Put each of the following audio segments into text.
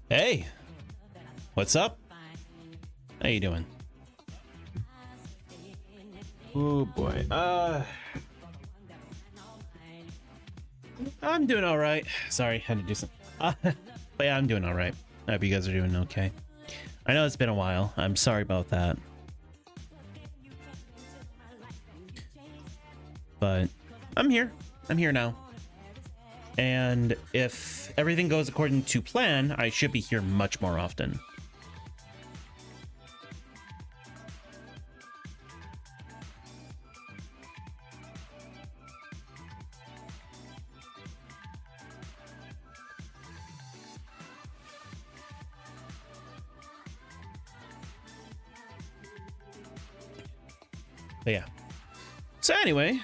Hey, what's up? How you doing? Oh boy. I'm doing all right. Sorry, had to do some. But yeah, I'm doing all right. I hope you guys are doing okay. I know it's been a while. I'm sorry about that. But I'm here. I'm here now. And if everything goes according to plan, I should be here much more often. But yeah. So anyway,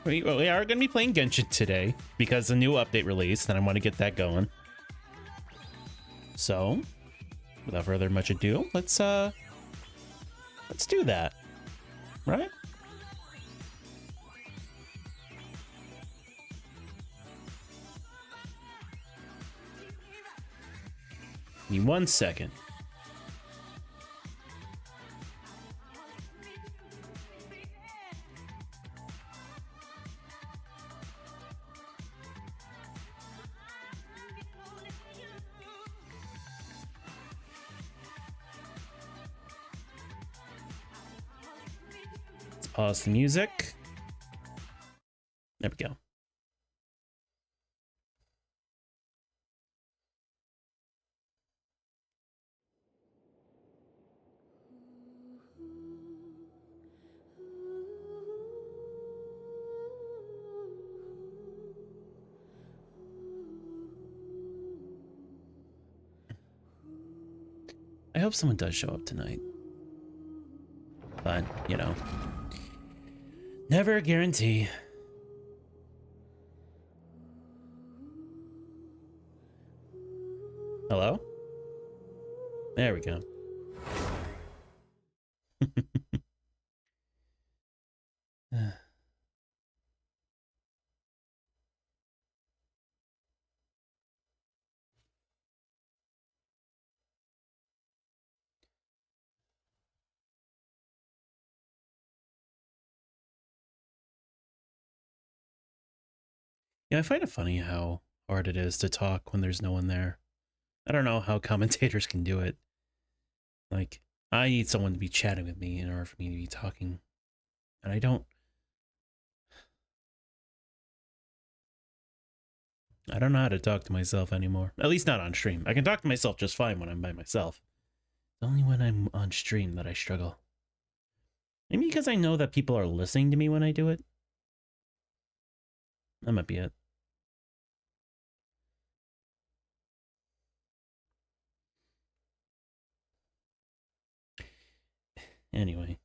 we are going to be playing Genshin today because the new update released and I want to get that going. So, without further much ado, let's do that. Right? Give me 1 second. Let's pause the music. There we go. I hope someone does show up tonight. But, you know, never a guarantee. Hello? There we go. Yeah, I find it funny how hard it is to talk when there's no one there. I don't know how commentators can do it. Like, I need someone to be chatting with me in order for me to be talking. And I don't know how to talk to myself anymore. At least not on stream. I can talk to myself just fine when I'm by myself. It's only when I'm on stream that I struggle. Maybe because I know that people are listening to me when I do it. That might be it. Anyway.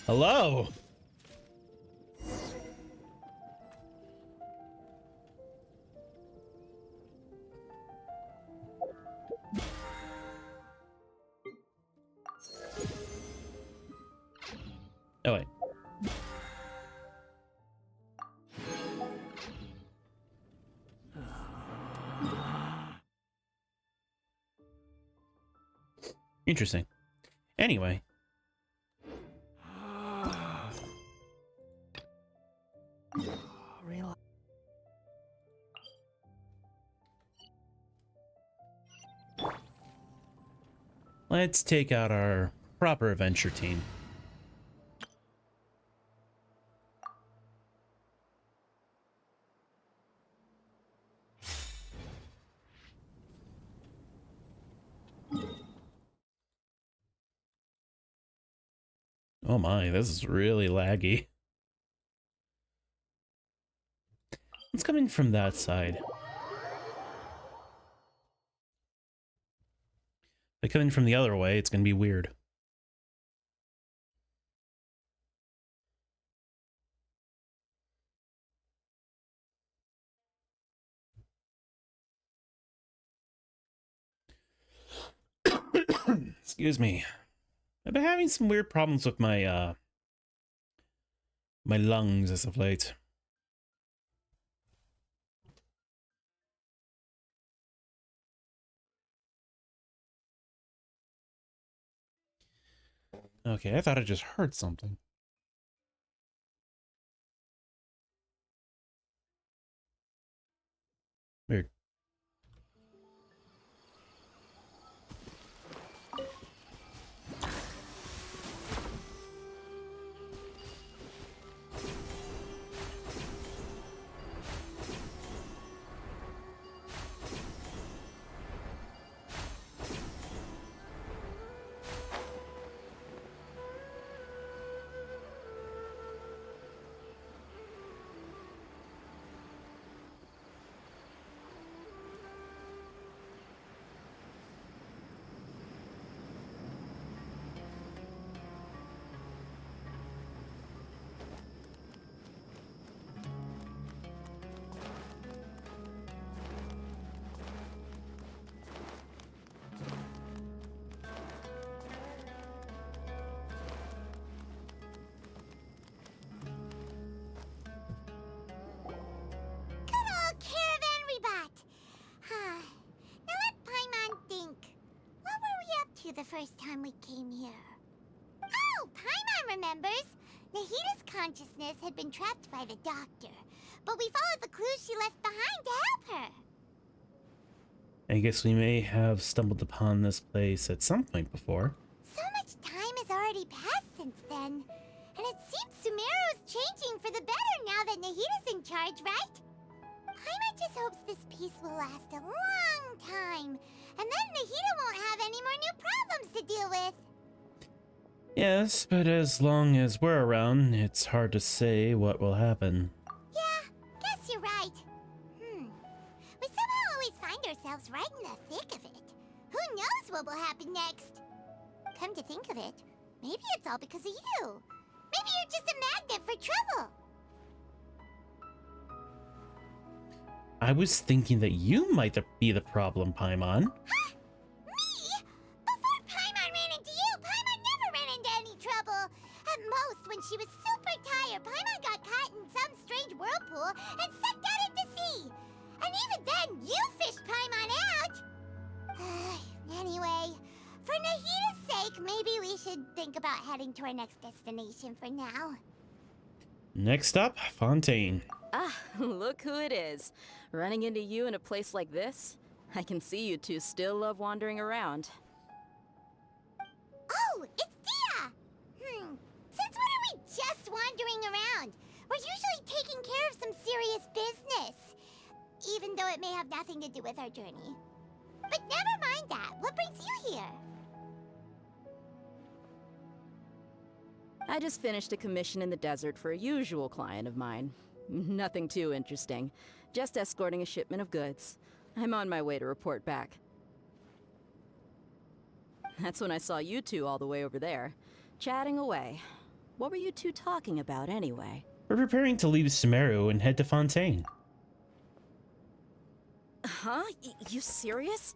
Hello! Oh, wait. Interesting. Anyway. Let's take out our proper adventure team. Oh my, this is really laggy. It's coming from that side. If coming from the other way, it's gonna be weird. Excuse me. I've been having some weird problems with my my lungs as of late. Okay, I thought I just heard something. Weird. Caravan Rebot! Now let Paimon think. What were we up to the first time we came here? Oh, Paimon remembers! Nahita's consciousness had been trapped by the doctor, but we followed the clues she left behind to help her. I guess we may have stumbled upon this place at some point before. So much time has already passed since then, and it seems Sumeru's changing for the better now that Nahita's in charge, right? Paimon just hopes this peace will last a long time, and then Nahita won't have any more new problems to deal with. Yes, but as long as we're around, it's hard to say what will happen. Yeah, guess you're right. We somehow always find ourselves right in the thick of it. Who knows what will happen next? Come to think of it, maybe it's all because of you. Maybe you're just a magnet for trouble. I was thinking that you might be the problem, Paimon. Huh? Me? Before Paimon ran into you, Paimon never ran into any trouble. At most, when she was super tired, Paimon got caught in some strange whirlpool and sucked out into sea. And even then, you fished Paimon out. Anyway, for Nahita's sake, maybe we should think about heading to our next destination for now. Next up, Fontaine. Ah, look who it is. Running into you in a place like this? I can see you two still love wandering around. Oh, it's Dia! Since when are we just wandering around? We're usually taking care of some serious business. Even though it may have nothing to do with our journey. But never mind that. What brings you here? I just finished a commission in the desert for a usual client of mine. Nothing too interesting. Just escorting a shipment of goods. I'm on my way to report back. That's when I saw you two all the way over there, chatting away. What were you two talking about anyway? We're preparing to leave Sumeru and head to Fontaine. Huh? You serious?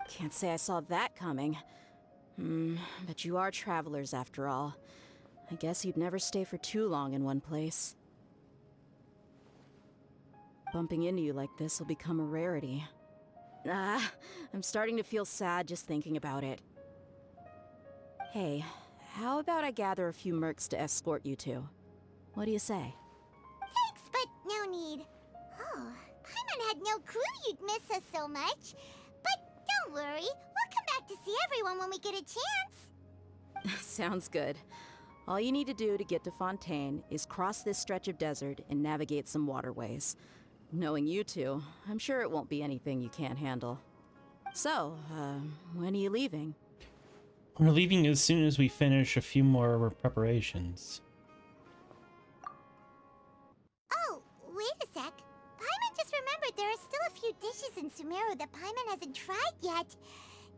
Can't say I saw that coming. But you are travelers after all. I guess you'd never stay for too long in one place. Bumping into you like this will become a rarity. I'm starting to feel sad just thinking about it. Hey, how about I gather a few mercs to escort you two? What do you say? Thanks, but no need. Oh, Paimon had no clue you'd miss us so much. But don't worry, we'll come back to see everyone when we get a chance. Sounds good. All you need to do to get to Fontaine is cross this stretch of desert and navigate some waterways. Knowing you two, I'm sure it won't be anything you can't handle. So, when are you leaving? We're leaving as soon as we finish a few more preparations. Oh, wait a sec. Paimon just remembered there are still a few dishes in Sumeru that Paimon hasn't tried yet.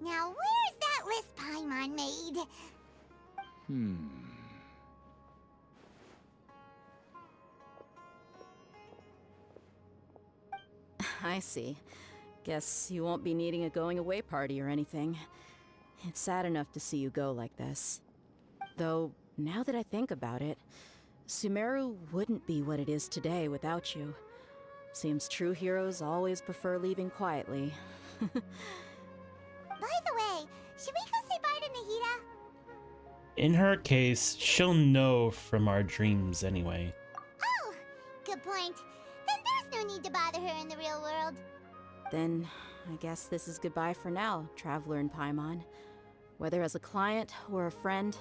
Now, where's that list Paimon made? I see. Guess you won't be needing a going away party or anything. it's sad enough to see you go like this. Though, now that I think about it, Sumeru wouldn't be what it is today without you. Seems true heroes always prefer leaving quietly. By the way, should we go say bye to Nahida? In her case, she'll know from our dreams anyway. Oh, good point. Then there's no need to bother her in the real world. Then, I guess this is goodbye for now, Traveler in Paimon. Whether as a client or a friend,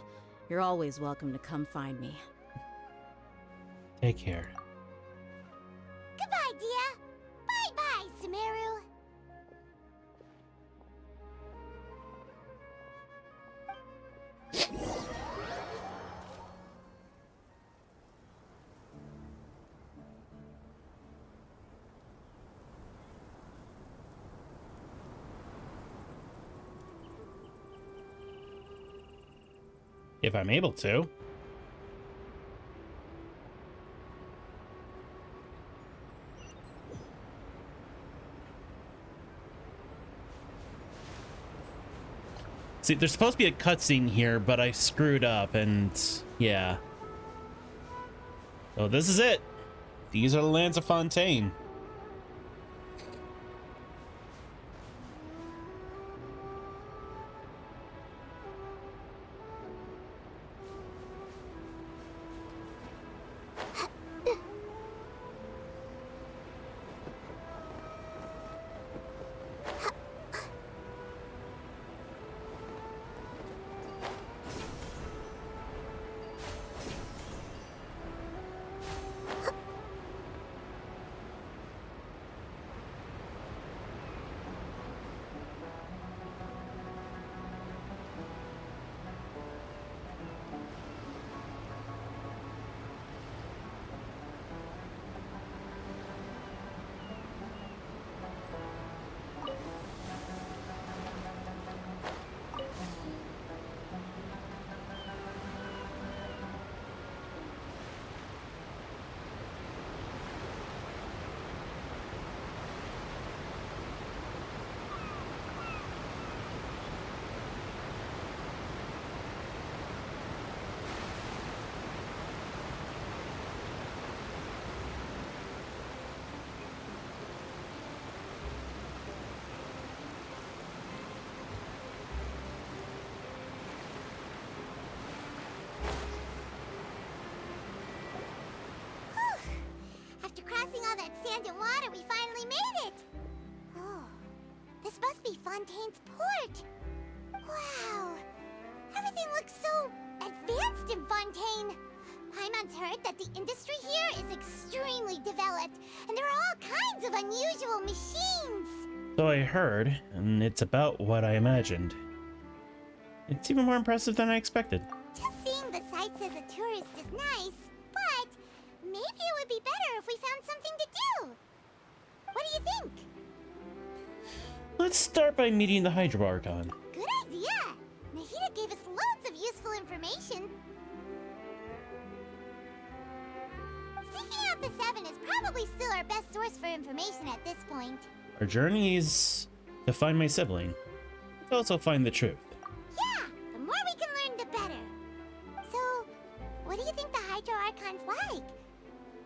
you're always welcome to come find me. Take care. Goodbye, Dia. Bye-bye, Sumeru. If I'm able to. See, there's supposed to be a cutscene here, but I screwed up, and yeah. So this is it. These are the lands of Fontaine. After crossing all that sand and water, we finally made it! Oh, this must be Fontaine's port! Wow! Everything looks so advanced in Fontaine! Paimon's heard that the industry here is extremely developed, and there are all kinds of unusual machines! So I heard, and it's about what I imagined. It's even more impressive than I expected. Just seeing the sights as a tourist is nice, but maybe it would be better if we found something to do. What do you think? Let's start by meeting the Hydro Archon. Good idea! Nahida gave us loads of useful information. Seeking out the Seven is probably still our best source for information at this point. Our journey is to find my sibling. To also find the truth. Yeah, the more we can learn, the better. So, what do you think the Hydro Archon's like?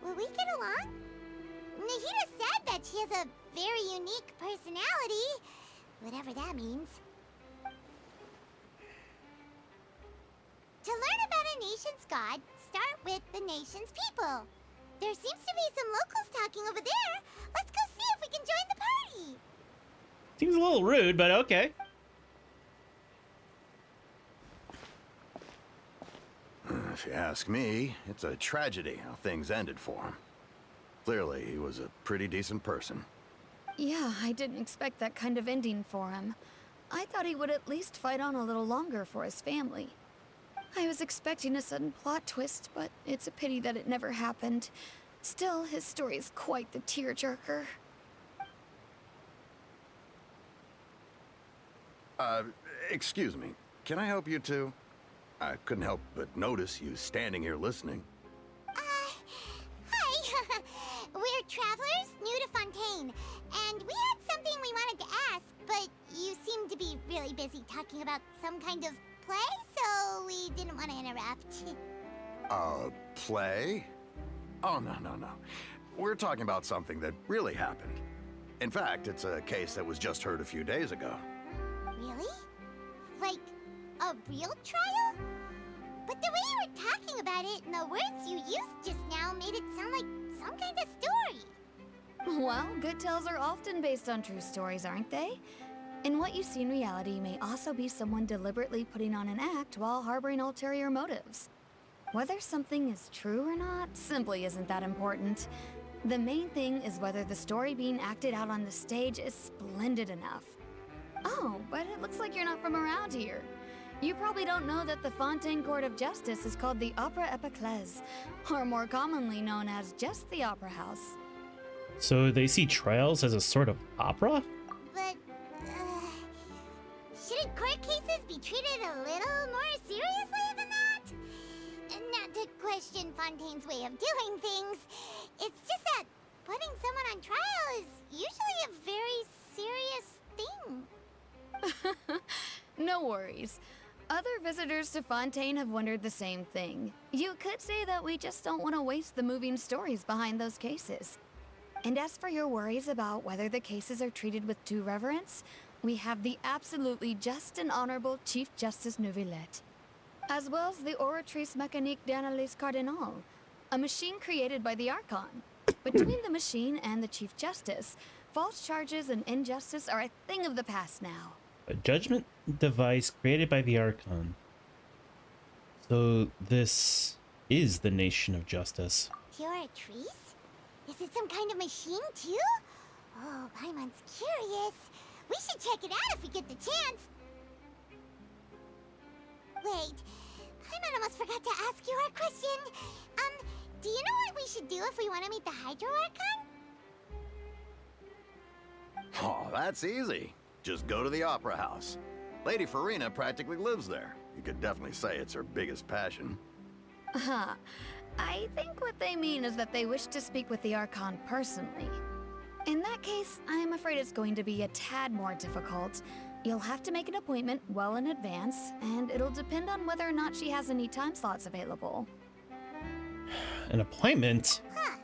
Will we get along? Nahida said that she has a very unique personality, whatever that means. To learn about a nation's god, start with the nation's people. There seems to be some locals talking over there. Let's go see if we can join the party. Seems a little rude, but okay. If you ask me, it's a tragedy how things ended for him. Clearly, he was a pretty decent person. Yeah, I didn't expect that kind of ending for him. I thought he would at least fight on a little longer for his family. I was expecting a sudden plot twist, but it's a pity that it never happened. Still, his story is quite the tearjerker. Excuse me. Can I help you two? I couldn't help but notice you standing here listening. Hi. We're travelers new to Fontaine, and we had something we wanted to ask, but you seem to be really busy talking about some kind of play, so we didn't want to interrupt. Play? Oh, no. We're talking about something that really happened. In fact, it's a case that was just heard a few days ago. Really? Like, a real trial? But the way you were talking about it and the words you used just now made it sound like some kind of story. Well, good tales are often based on true stories, aren't they? And what you see in reality may also be someone deliberately putting on an act while harboring ulterior motives. Whether something is true or not simply isn't that important. The main thing is whether the story being acted out on the stage is splendid enough. Oh, but it looks like you're not from around here. You probably don't know that the Fontaine Court of Justice is called the Opera Epiclese, or more commonly known as just the Opera House. So they see trials as a sort of opera? But, shouldn't court cases be treated a little more seriously than that? Not to question Fontaine's way of doing things, it's just that putting someone on trial is usually a very serious thing. No worries. Other visitors to Fontaine have wondered the same thing. You could say that we just don't want to waste the moving stories behind those cases. And as for your worries about whether the cases are treated with due reverence, we have the absolutely just and honorable Chief Justice Neuvillette, as well as the Oratrice Mécanique d'Analyse Cardinal, a machine created by the Archon. Between the machine and the Chief Justice, false charges and injustice are a thing of the past now. A judgment device created by the Archon. So this is the nation of justice. Oratrice? Is it some kind of machine too? Oh, Paimon's curious. We should check it out if we get the chance. Wait, Paimon almost forgot to ask you our question. Do you know what we should do if we want to meet the Hydro Archon? Oh, that's easy. Just go to the Opera House. Lady Farina practically lives there. You could definitely say it's her biggest passion. Huh. I think what they mean is that they wish to speak with the Archon personally. In that case, I'm afraid it's going to be a tad more difficult. You'll have to make an appointment well in advance, and it'll depend on whether or not she has any time slots available. An appointment? Huh.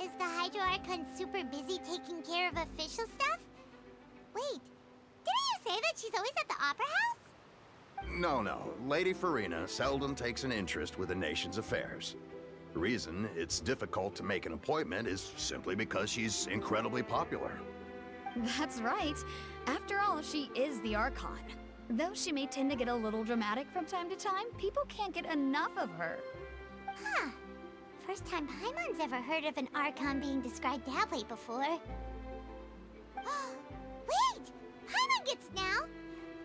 Is the Hydro Archon super busy taking care of official stuff? Wait, didn't you say that she's always at the Opera House? No. Lady Farina seldom takes an interest with the nation's affairs. The reason it's difficult to make an appointment is simply because she's incredibly popular. That's right. After all, she is the Archon. Though she may tend to get a little dramatic from time to time, people can't get enough of her. Huh. First time Paimon's ever heard of an Archon being described that way before. Wait! Paimon gets now!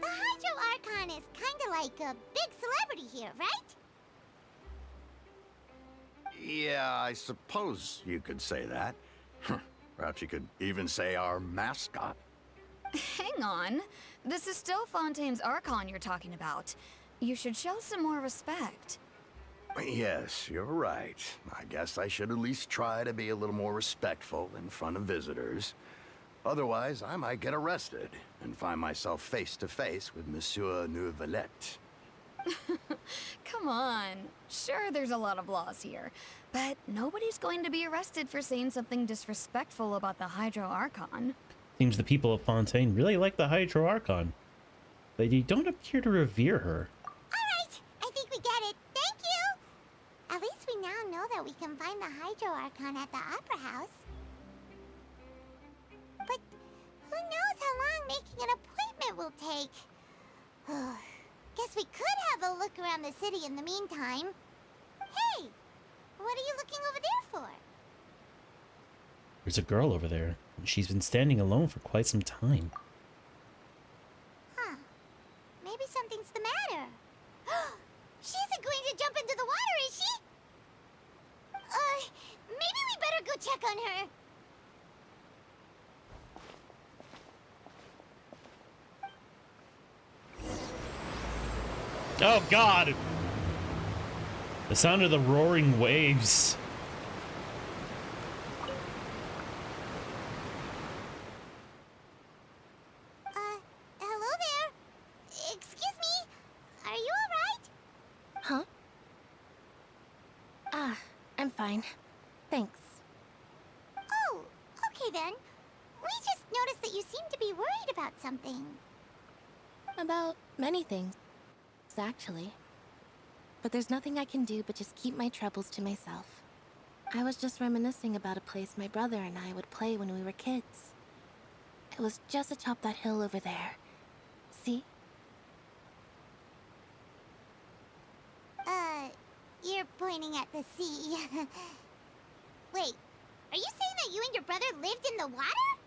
The Hydro Archon is kinda like a big celebrity here, right? Yeah, I suppose you could say that. Perhaps you could even say our mascot. Hang on. This is still Fontaine's Archon you're talking about. You should show some more respect. Yes, you're right. I guess I should at least try to be a little more respectful in front of visitors. Otherwise, I might get arrested and find myself face to face with Monsieur Neuvillette. Come on. Sure, there's a lot of laws here, but nobody's going to be arrested for saying something disrespectful about the Hydro Archon. Seems the people of Fontaine really like the Hydro Archon. They don't appear to revere her. Alright, I think we get it. Thank you! At least we now know that we can find the Hydro Archon at the Opera House. But who knows how long making an appointment will take? Guess we could have a look around the city in the meantime. Hey! What are you looking over there for? There's a girl over there. She's been standing alone for quite some time. Huh. Maybe something's the matter. She isn't going to jump into the water, is she? Maybe we better go check on her. Oh God! The sound of the roaring waves. Hello there. fine. Thanks. Oh, okay then. We just noticed that you seem to be worried about something. About many things, actually. But there's nothing I can do but just keep my troubles to myself. I was just reminiscing about a place my brother and I would play when we were kids. It was just atop that hill over there. See? You're pointing at the sea. Wait, are you saying that you and your brother lived in the water?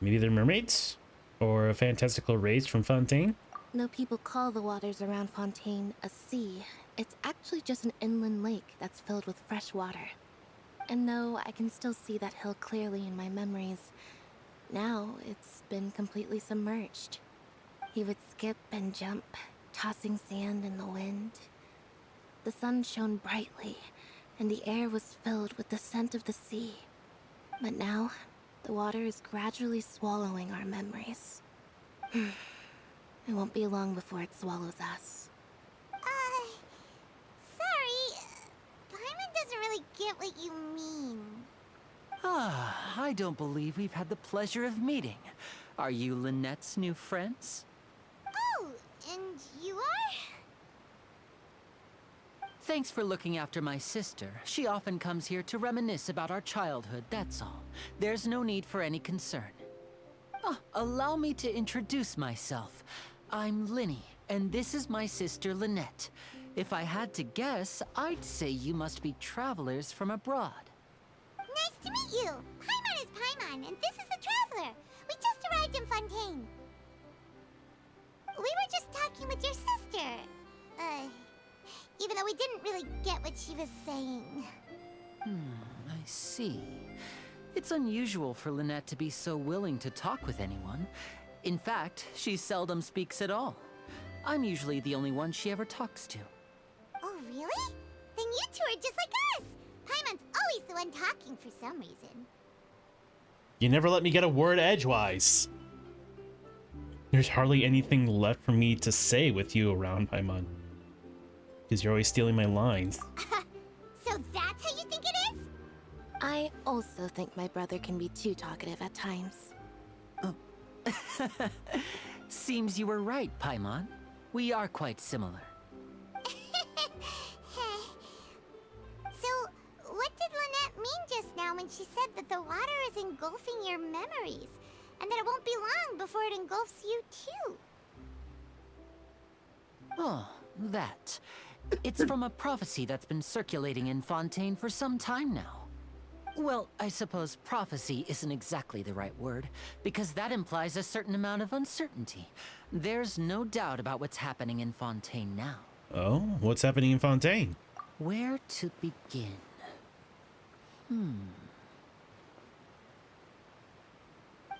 Maybe they're mermaids? Or a fantastical race from Fontaine? No, people call the waters around Fontaine a sea. It's actually just an inland lake that's filled with fresh water. And no, I can still see that hill clearly in my memories. Now, it's been completely submerged. He would skip and jump, tossing sand in the wind. The sun shone brightly, and the air was filled with the scent of the sea. But now, the water is gradually swallowing our memories. It won't be long before it swallows us. Sorry. Paimon doesn't really get what you mean. I don't believe we've had the pleasure of meeting. Are you Lynette's new friends? Oh, and you are? Thanks for looking after my sister. She often comes here to reminisce about our childhood, that's all. There's no need for any concern. Allow me to introduce myself. I'm Lynnie, and this is my sister Lynette. If I had to guess, I'd say you must be travelers from abroad. Nice to meet you. Paimon is Paimon, and this is the Traveler. We just arrived in Fontaine. We were just talking with your sister. Even though we didn't really get what she was saying. I see. It's unusual for Lynette to be so willing to talk with anyone. In fact, she seldom speaks at all. I'm usually the only one she ever talks to. Oh, really? Then you two are just like us. Paimon's always the one talking for some reason. You never let me get a word edgewise. There's hardly anything left for me to say with you around, Paimon. Because you're always stealing my lines. So that's how you think it is? I also think my brother can be too talkative at times. Seems you were right, Paimon. We are quite similar. So, what did Lynette mean just now when she said that the water is engulfing your memories? And that it won't be long before it engulfs you too? Oh, that. It's from a prophecy that's been circulating in Fontaine for some time now. Well, I suppose prophecy isn't exactly the right word, because that implies a certain amount of uncertainty. There's no doubt about what's happening in Fontaine now. Oh, what's happening in Fontaine? Where to begin?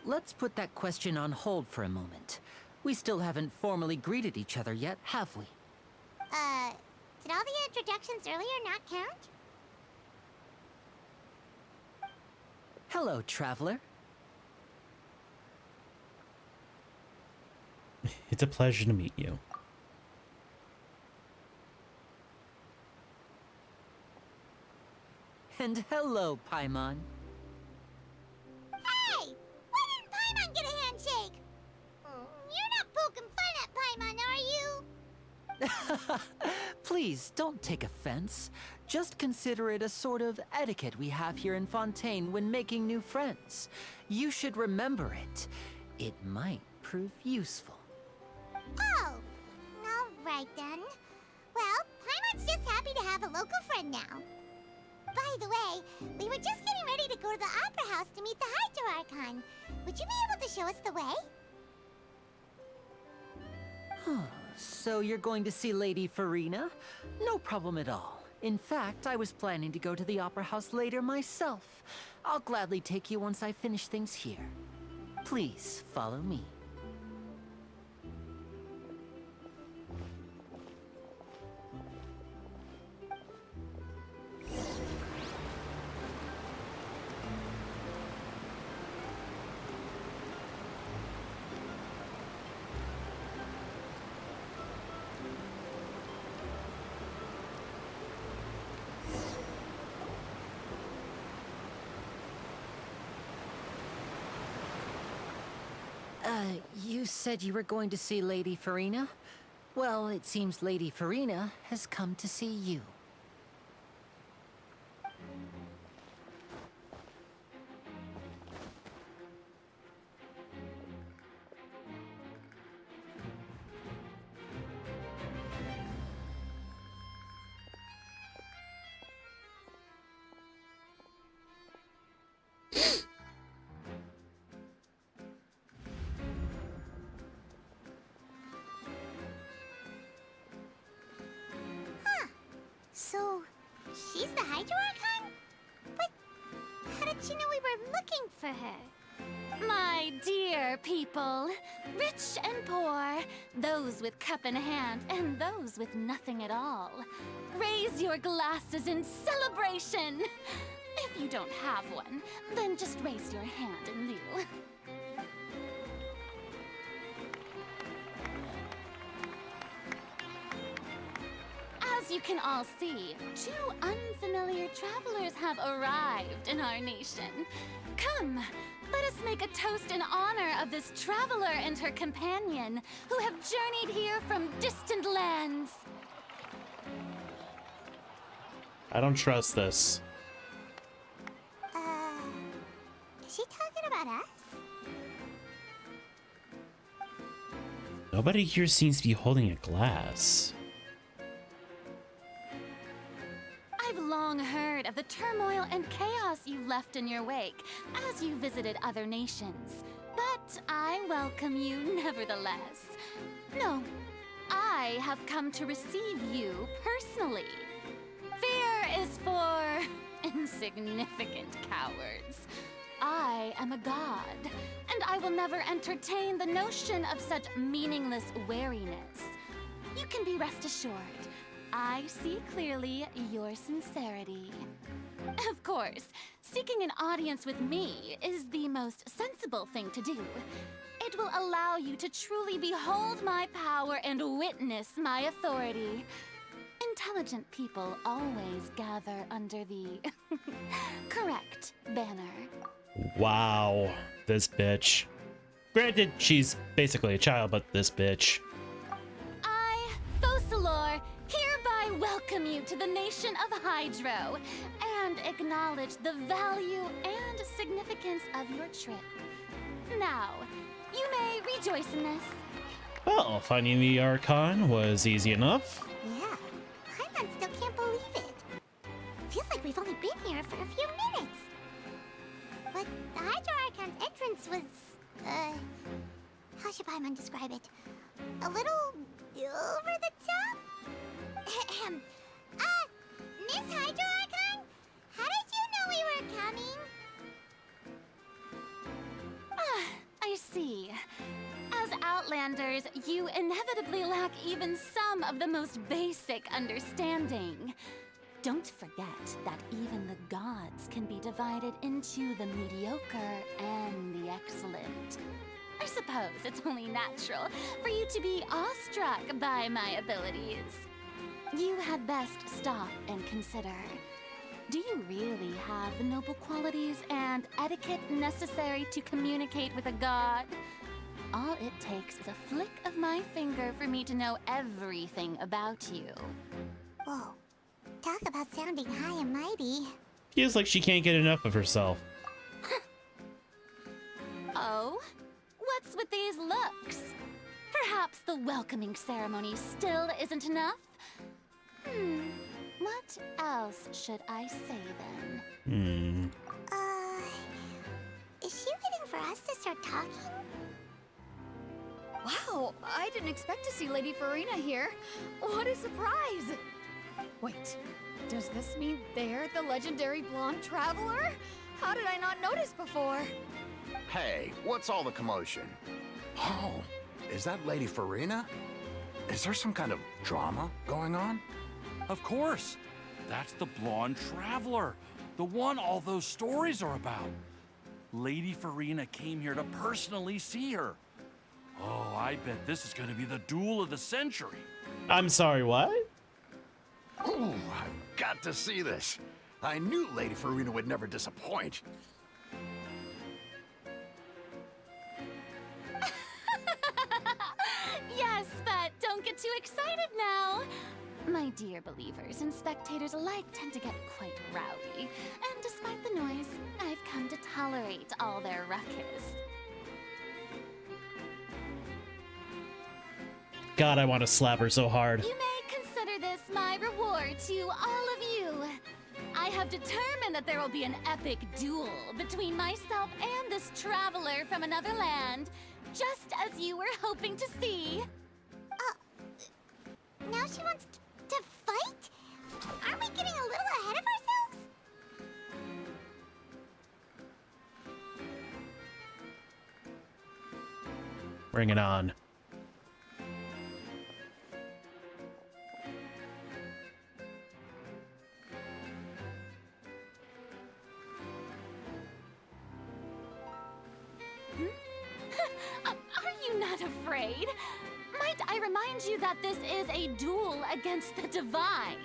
Let's put that question on hold for a moment. We still haven't formally greeted each other yet, have we? Did all the introductions earlier not count? Hello, traveler. It's a pleasure to meet you. And hello, Paimon. Hey! Why didn't Paimon get a handshake? You're not poking fun at Paimon, are you? Please, don't take offense. Just consider it a sort of etiquette we have here in Fontaine when making new friends. You should remember it. It might prove useful. Oh, all right then. Well, Paimon's just happy to have a local friend now. By the way, we were just getting ready to go to the Opera House to meet the Hydro Archon. Would you be able to show us the way? So you're going to see Lady Farina? No problem at all. In fact, I was planning to go to the Opera House later myself. I'll gladly take you once I finish things here. Please, follow me. You said you were going to see Lady Farina? Well, it seems Lady Farina has come to see you. So, she's the Hydro Archon? But how did she know we were looking for her? My dear people, rich and poor, those with cup in hand and those with nothing at all, raise your glasses in celebration. If you don't have one, then just raise your hand in lieu. As you can all see, two unfamiliar travelers have arrived in our nation. Come, let us make a toast in honor of this traveler and her companion, who have journeyed here from distant lands. I don't trust this. Is she talking about us? Nobody here seems to be holding a glass. I've long heard of the turmoil and chaos you left in your wake as you visited other nations, but I welcome you nevertheless. No, I have come to receive you personally. Fear is for insignificant cowards. I am a god, and I will never entertain the notion of such meaningless wariness. You can be rest assured, I see clearly your sincerity. Of course, seeking an audience with me is the most sensible thing to do. It will allow you to truly behold my power and witness my authority. Intelligent people always gather under the correct banner. Wow, this bitch. Granted, she's basically a child, but this bitch. I, Focalor, hereby welcome you to the nation of Hydro and acknowledge the value and significance of your trip. Now, you may rejoice in this. Well, finding the Archon was easy enough. Yeah, Paimon still can't believe it. Feels like we've only been here for a few minutes. But the Hydro Archon's entrance was, how should Paimon describe it? A little over the top? Ahem. Miss Hydro Archon? How did you know we were coming? I see. As Outlanders, you inevitably lack even some of the most basic understanding. Don't forget that even the gods can be divided into the mediocre and the excellent. I suppose it's only natural for you to be awestruck by my abilities. You had best stop and consider. Do you really have the noble qualities and etiquette necessary to communicate with a god? All it takes is a flick of my finger for me to know everything about you. Whoa. Talk about sounding high and mighty. Feels like she can't get enough of herself. Oh? What's with these looks? Perhaps the welcoming ceremony still isn't enough? What else should I say then? Is she waiting for us to start talking? Wow, I didn't expect to see Lady Farina here. What a surprise! Wait, does this mean they're the legendary blonde traveler? How did I not notice before? Hey, what's all the commotion? Oh, is that Lady Farina? Is there some kind of drama going on? Of course. That's the blonde traveler. The one all those stories are about. Lady Farina came here to personally see her. Oh, I bet this is going to be the duel of the century. I'm sorry, what? Ooh, I've got to see this. I knew Lady Farina would never disappoint. don't get too excited now. My dear believers and spectators alike tend to get quite rowdy, and despite the noise, I've come to tolerate all their ruckus. God, I want to slap her so hard. You may consider this my reward to all of you. I have determined that there will be an epic duel between myself and this traveler from another land, just as you were hoping to see. Now she wants to fight? Aren't we getting a little ahead of ourselves? Bring it on. Are you not afraid? Might I remind you that this is a duel against the divine?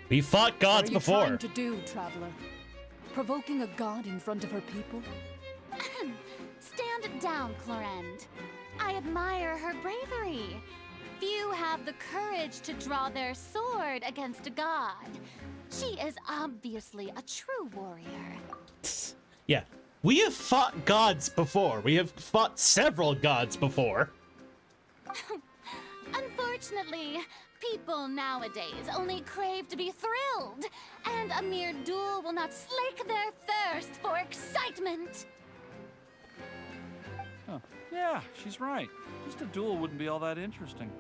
We fought gods what are you before. trying to do, traveler? Provoking a god in front of her people? Stand down, Clorend. I admire her bravery. Few have the courage to draw their sword against a god. She is obviously a true warrior. Yeah. We have fought gods before. We have fought several gods before. Unfortunately, people nowadays only crave to be thrilled, and a mere duel will not slake their thirst for excitement. Huh. Yeah, she's right. Just a duel wouldn't be all that interesting.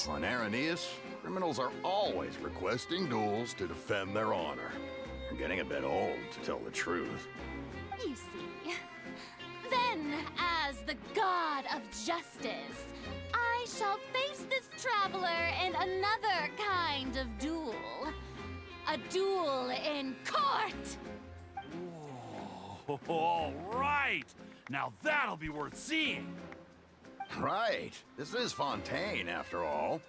On Arrhenius, criminals are always requesting duels to defend their honor. They're getting a bit old, to tell the truth. You see. Then, as the god of justice, I shall face this traveler in another kind of duel. A duel in court! Whoa, all right! Now that'll be worth seeing! Right. This is Fontaine, after all.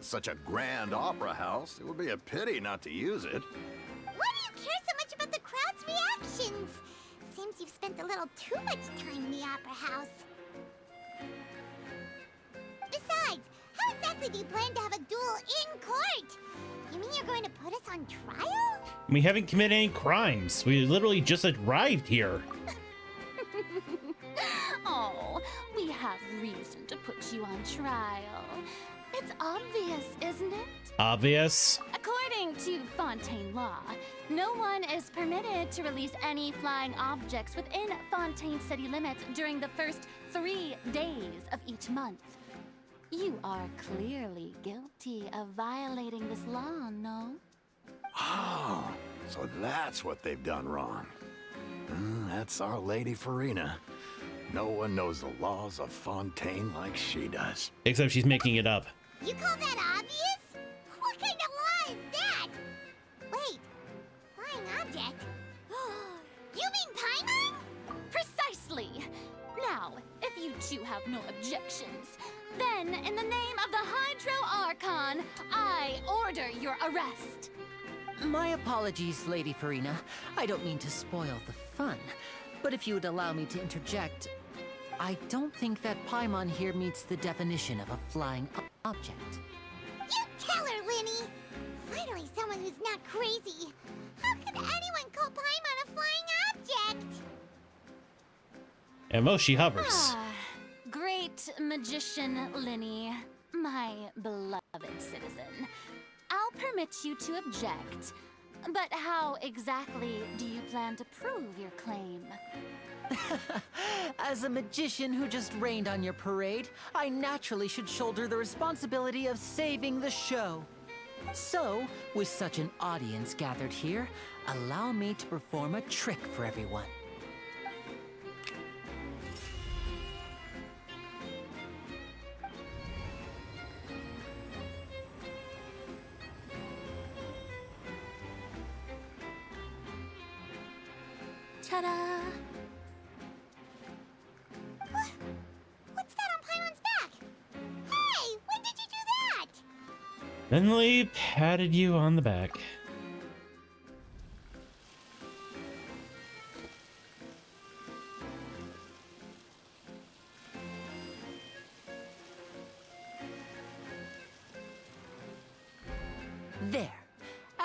Such a grand opera house, it would be a pity not to use it. Why do you care so much about the crowd's reactions? Seems you've spent a little too much time in the opera house. Besides, how exactly do you plan to have a duel in court? You mean you're going to put us on trial? We haven't committed any crimes. We literally just arrived here. Oh, we have reason to put you on trial. It's obvious, isn't it? Obvious. According to Fontaine law, no one is permitted to release any flying objects within Fontaine city limits during the first 3 days of each month. You are clearly guilty of violating this law, no? Oh, so that's what they've done wrong. That's Our Lady Farina. No one knows the laws of Fontaine like she does. Except she's making it up. You call that obvious? What kind of law is that? Wait, flying object? You mean Paimon? Precisely! Now, if you two have no objections, then in the name of the Hydro Archon, I order your arrest. My apologies, Lady Farina. I don't mean to spoil the fun, but if you would allow me to interject, I don't think that Paimon here meets the definition of a flying object. You tell her, Linny! Finally someone who's not crazy. How could anyone call Paimon a flying object? At most, she hovers. Ah, great magician Linny, my beloved citizen. I'll permit you to object, but how exactly do you plan to prove your claim? As a magician who just rained on your parade, I naturally should shoulder the responsibility of saving the show. So, with such an audience gathered here, allow me to perform a trick for everyone. Ta-da! What's that on Paimon's back? Hey, when did you do that? Finley patted you on the back.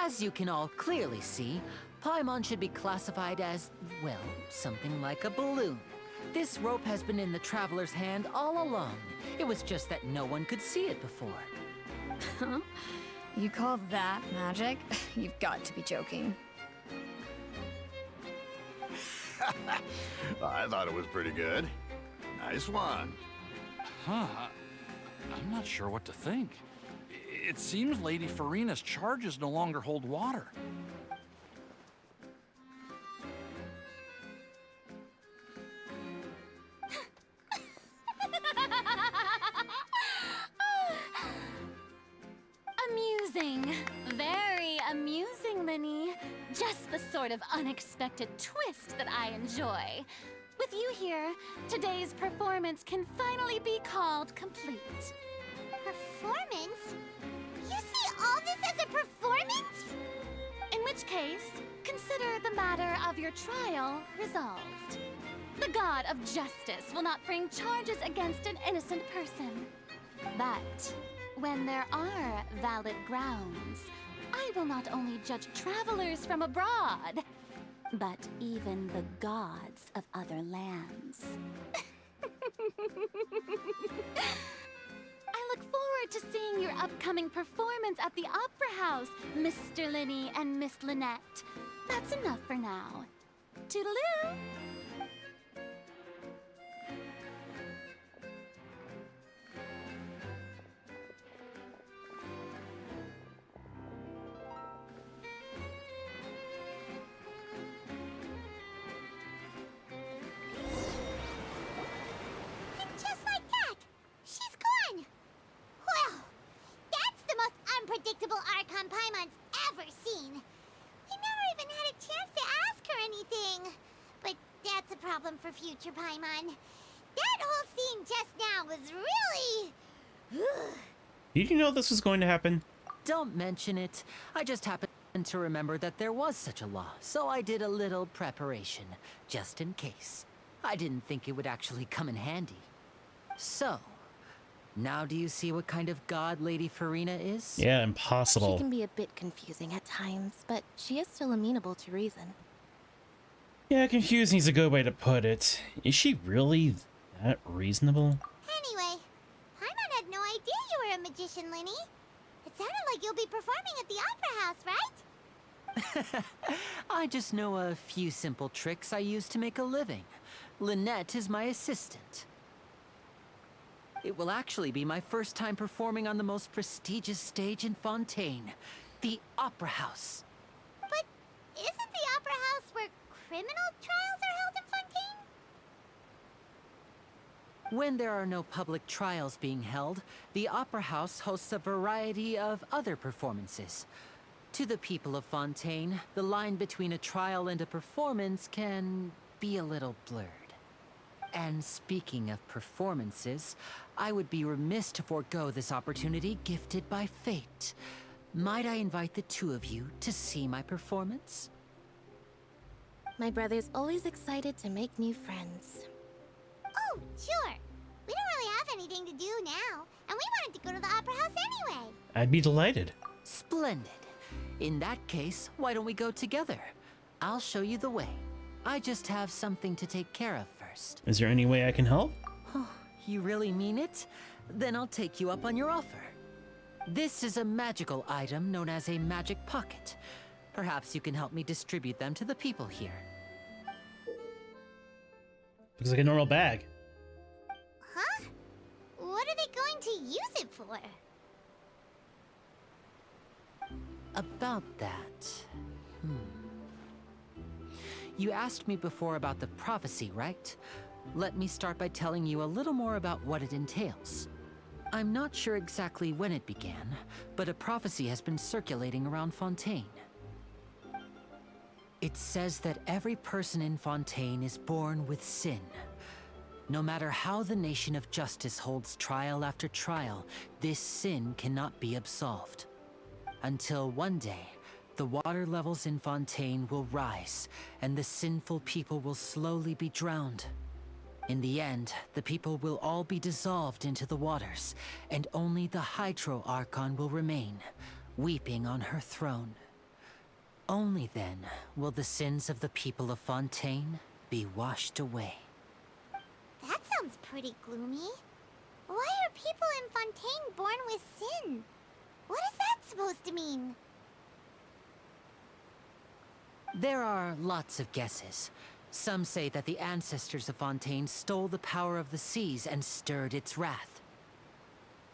As you can all clearly see, Paimon should be classified as, well, something like a balloon. This rope has been in the Traveler's hand all along. It was just that no one could see it before. Huh? You call that magic? You've got to be joking. I thought it was pretty good. Nice one. Huh. I'm not sure what to think. It seems Lady Farina's charges no longer hold water. Amusing. Very amusing, Linny. Just the sort of unexpected twist that I enjoy. With you here, today's performance can finally be called complete. Performance? You see all this as a performance? In which case, consider the matter of your trial resolved. The god of justice will not bring charges against an innocent person. But when there are valid grounds, I will not only judge travelers from abroad, but even the gods of other lands. I look forward to seeing your upcoming performance at the Opera House, Mr. Linny and Miss Lynette. That's enough for now. Toodaloo! And just like that, she's gone. Well, that's the most unpredictable Archon Paimon's ever seen. We never even had a chance to ask her anything. But that's a problem for future Paimon. That whole scene just now was really... Did you know this was going to happen? Don't mention it. I just happened to remember that there was such a law, so I did a little preparation, just in case. I didn't think it would actually come in handy. So, now do you see what kind of god Lady Farina is? Yeah, She impossible. can be a bit confusing at times, but she is still amenable to reason. Yeah, confusing is a good way to put it. Is she really that reasonable? Anyway, Paimon had no idea you were a magician, Linny. It sounded like you'll be performing at the Opera House, right? I just know a few simple tricks I use to make a living. Lynette is my assistant. It will actually be my first time performing on the most prestigious stage in Fontaine, the Opera House. But isn't the Opera House where criminal trials are held in Fontaine? When there are no public trials being held, the Opera House hosts a variety of other performances. To the people of Fontaine, the line between a trial and a performance can be a little blurred. And speaking of performances, I would be remiss to forego this opportunity gifted by fate. Might I invite the two of you to see my performance? My brother's always excited to make new friends. Oh, sure. We don't really have anything to do now, and we wanted to go to the Opera House anyway. I'd be delighted. Splendid. In that case, why don't we go together? I'll show you the way. I just have something to take care of first. Is there any way I can help? You really mean it? Then I'll take you up on your offer. This is a magical item known as a magic pocket. Perhaps you can help me distribute them to the people here. Looks like a normal bag. Huh? What are they going to use it for? About that... You asked me before about the prophecy, right? Let me start by telling you a little more about what it entails. I'm not sure exactly when it began, but a prophecy has been circulating around Fontaine. It says that every person in Fontaine is born with sin. No matter how the Nation of Justice holds trial after trial, this sin cannot be absolved. Until one day, the water levels in Fontaine will rise, and the sinful people will slowly be drowned. In the end, the people will all be dissolved into the waters, and only the Hydro Archon will remain, weeping on her throne. Only then will the sins of the people of Fontaine be washed away. That sounds pretty gloomy. Why are people in Fontaine born with sin? What is that supposed to mean? There are lots of guesses. Some say that the ancestors of Fontaine stole the power of the seas and stirred its wrath.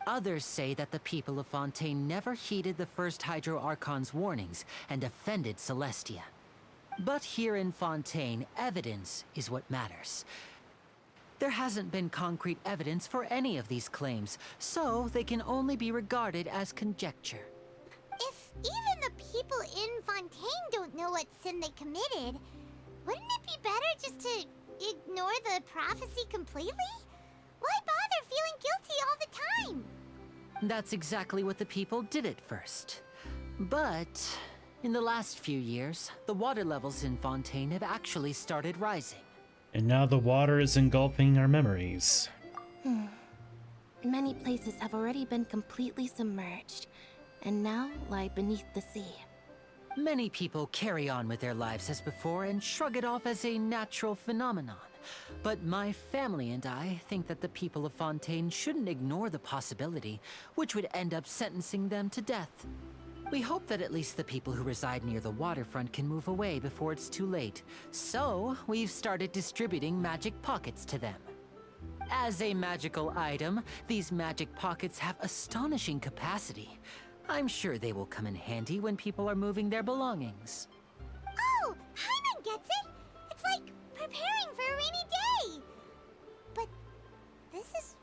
Others say that the people of Fontaine never heeded the first Hydro Archon's warnings and offended Celestia. But here in Fontaine, evidence is what matters. There hasn't been concrete evidence for any of these claims, so they can only be regarded as conjecture. If even the people in Fontaine don't know what sin they committed, wouldn't it be better just to ignore the prophecy completely? Why bother feeling guilty all the time? That's exactly what the people did at first. But in the last few years, the water levels in Fontaine have actually started rising. And now the water is engulfing our memories. Many places have already been completely submerged, and now lie beneath the sea. Many people carry on with their lives as before and shrug it off as a natural phenomenon. But my family and I think that the people of Fontaine shouldn't ignore the possibility, which would end up sentencing them to death. We hope that at least the people who reside near the waterfront can move away before it's too late. So, we've started distributing magic pockets to them. As a magical item, these magic pockets have astonishing capacity. I'm sure they will come in handy when people are moving their belongings. Oh, Paimon gets it! It's like preparing for a rainy day! But this is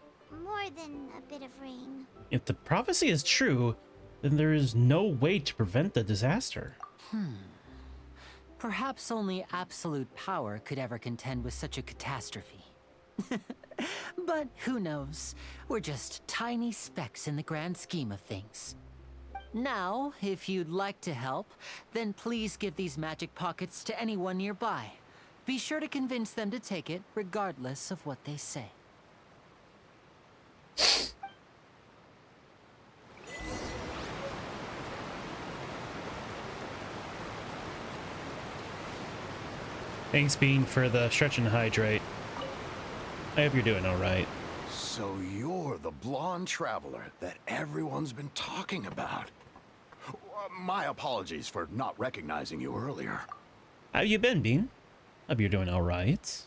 more than a bit of rain. If the prophecy is true, then there is no way to prevent the disaster. Perhaps only absolute power could ever contend with such a catastrophe. But who knows? We're just tiny specks in the grand scheme of things. Now, if you'd like to help, then please give these magic pockets to anyone nearby. Be sure to convince them to take it, regardless of what they say. Thanks, Bean, for the stretch and hydrate. I hope you're doing all right. So you're the blonde traveler that everyone's been talking about. My apologies for not recognizing you earlier. How you been, Bean? Hope you're doing all right.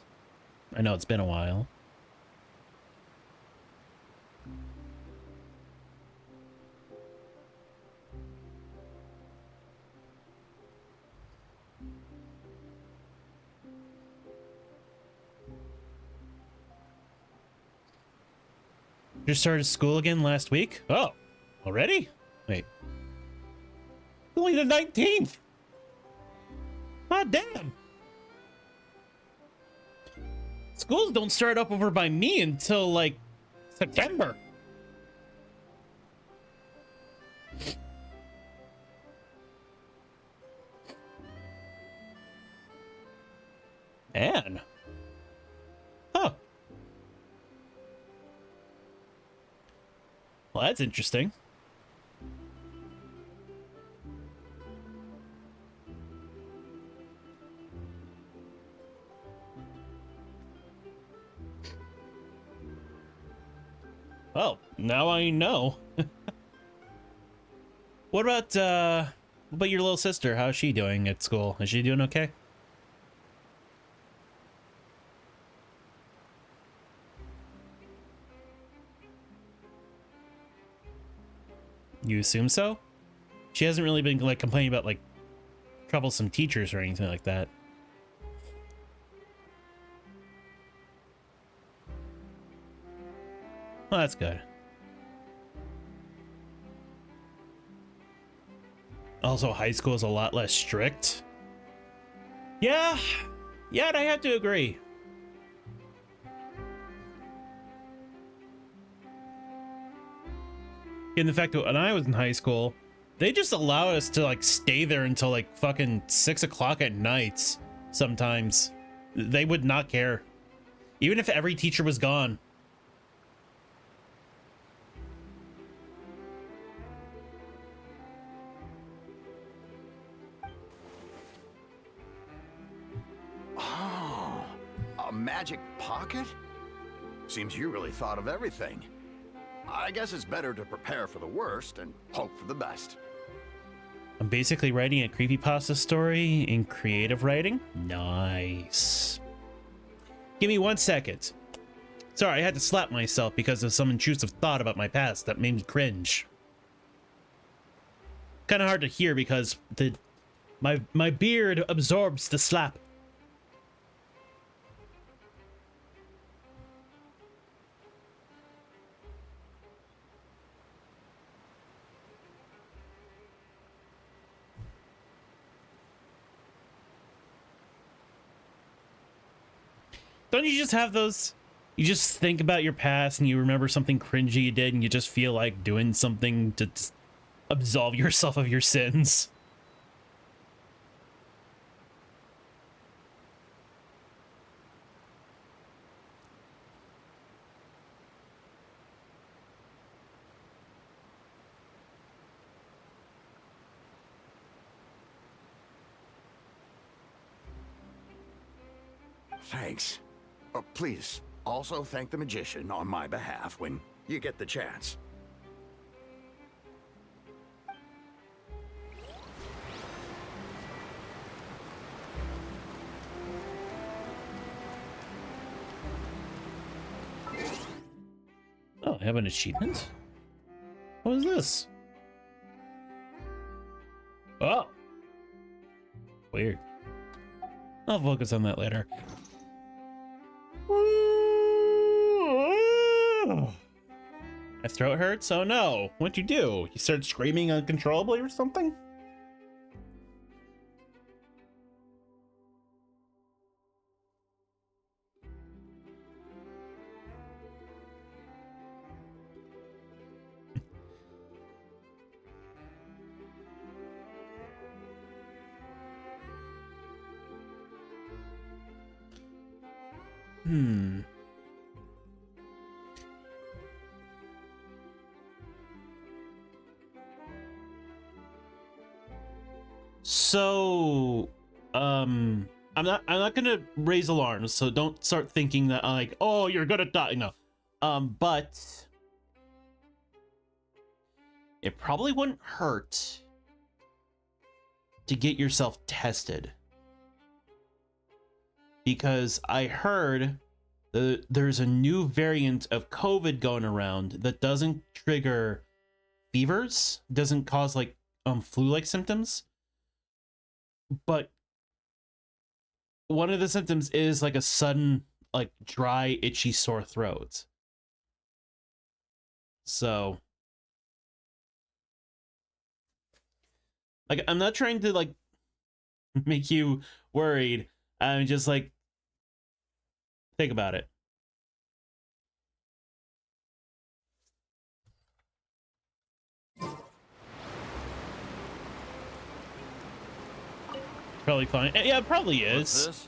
I know it's been a while. Just started school again last week? Oh, already? Wait. Only the 19th! Ah, damn! Schools don't start up over by me until, like, September. Man. Huh. Well, that's interesting. Oh, now I know. What about your little sister? How's she doing at school? Is she doing okay? You assume so? She hasn't really been like complaining about like troublesome teachers or anything like that. Well, that's good. Also, high school is a lot less strict. Yeah, I have to agree. In the fact that when I was in high school, they just allow us to like stay there until like fucking 6 o'clock at night. Sometimes they would not care, even if every teacher was gone. magic pocket? Seems you really thought of everything. I guess it's better to prepare for the worst and hope for the best. I'm basically writing a creepypasta story in creative writing. Nice. Give me 1 second. Sorry, I had to slap myself because of some intrusive thought about my past that made me cringe. Kind of hard to hear because my beard absorbs the slap. Don't you just have those? You just think about your past and you remember something cringy you did and you just feel like doing something to absolve yourself of your sins. Thanks. Please, also thank the magician on my behalf when you get the chance. Oh, I have an achievement? What is this? Oh! Weird. I'll focus on that later. My throat hurts? Oh no. What'd you do? You started screaming uncontrollably or something? So, I'm not gonna raise alarms, so don't start thinking that like, oh, you're gonna die. No. But it probably wouldn't hurt to get yourself tested. Because I heard there's a new variant of COVID going around that doesn't trigger fevers, doesn't cause like flu-like symptoms. But one of the symptoms is like a sudden, like dry, itchy, sore throat. So, like, I'm not trying to like make you worried. I'm just like, think about it. Probably fine. Yeah, it probably is. What's this?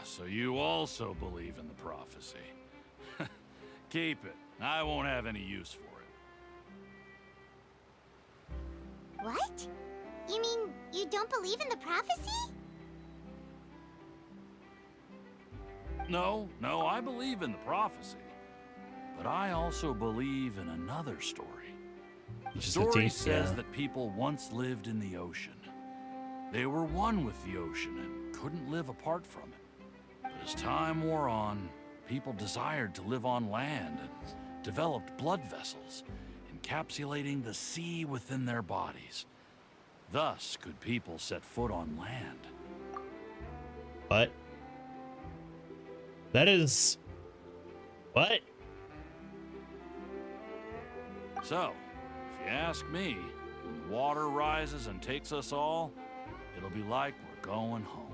So you also believe in the prophecy. Keep it. I won't have any use for it. What? You mean you don't believe in the prophecy? No, I believe in the prophecy. But I also believe in another story. The story says that people once lived in the ocean. They were one with the ocean and couldn't live apart from it. But as time wore on, people desired to live on land and developed blood vessels, encapsulating the sea within their bodies. Thus could people set foot on land. What? That is... What? So, if you ask me, when the water rises and takes us all, it'll be like we're going home.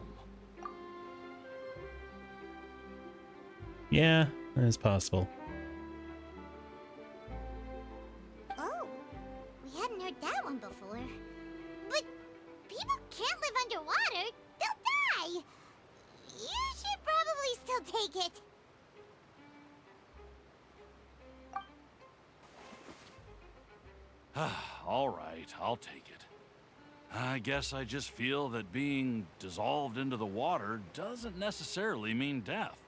Yeah, that is possible. Oh, we hadn't heard that one before. But people can't live underwater. They'll die. You should probably still take it. All right, I'll take it. I guess I just feel that being dissolved into the water doesn't necessarily mean death.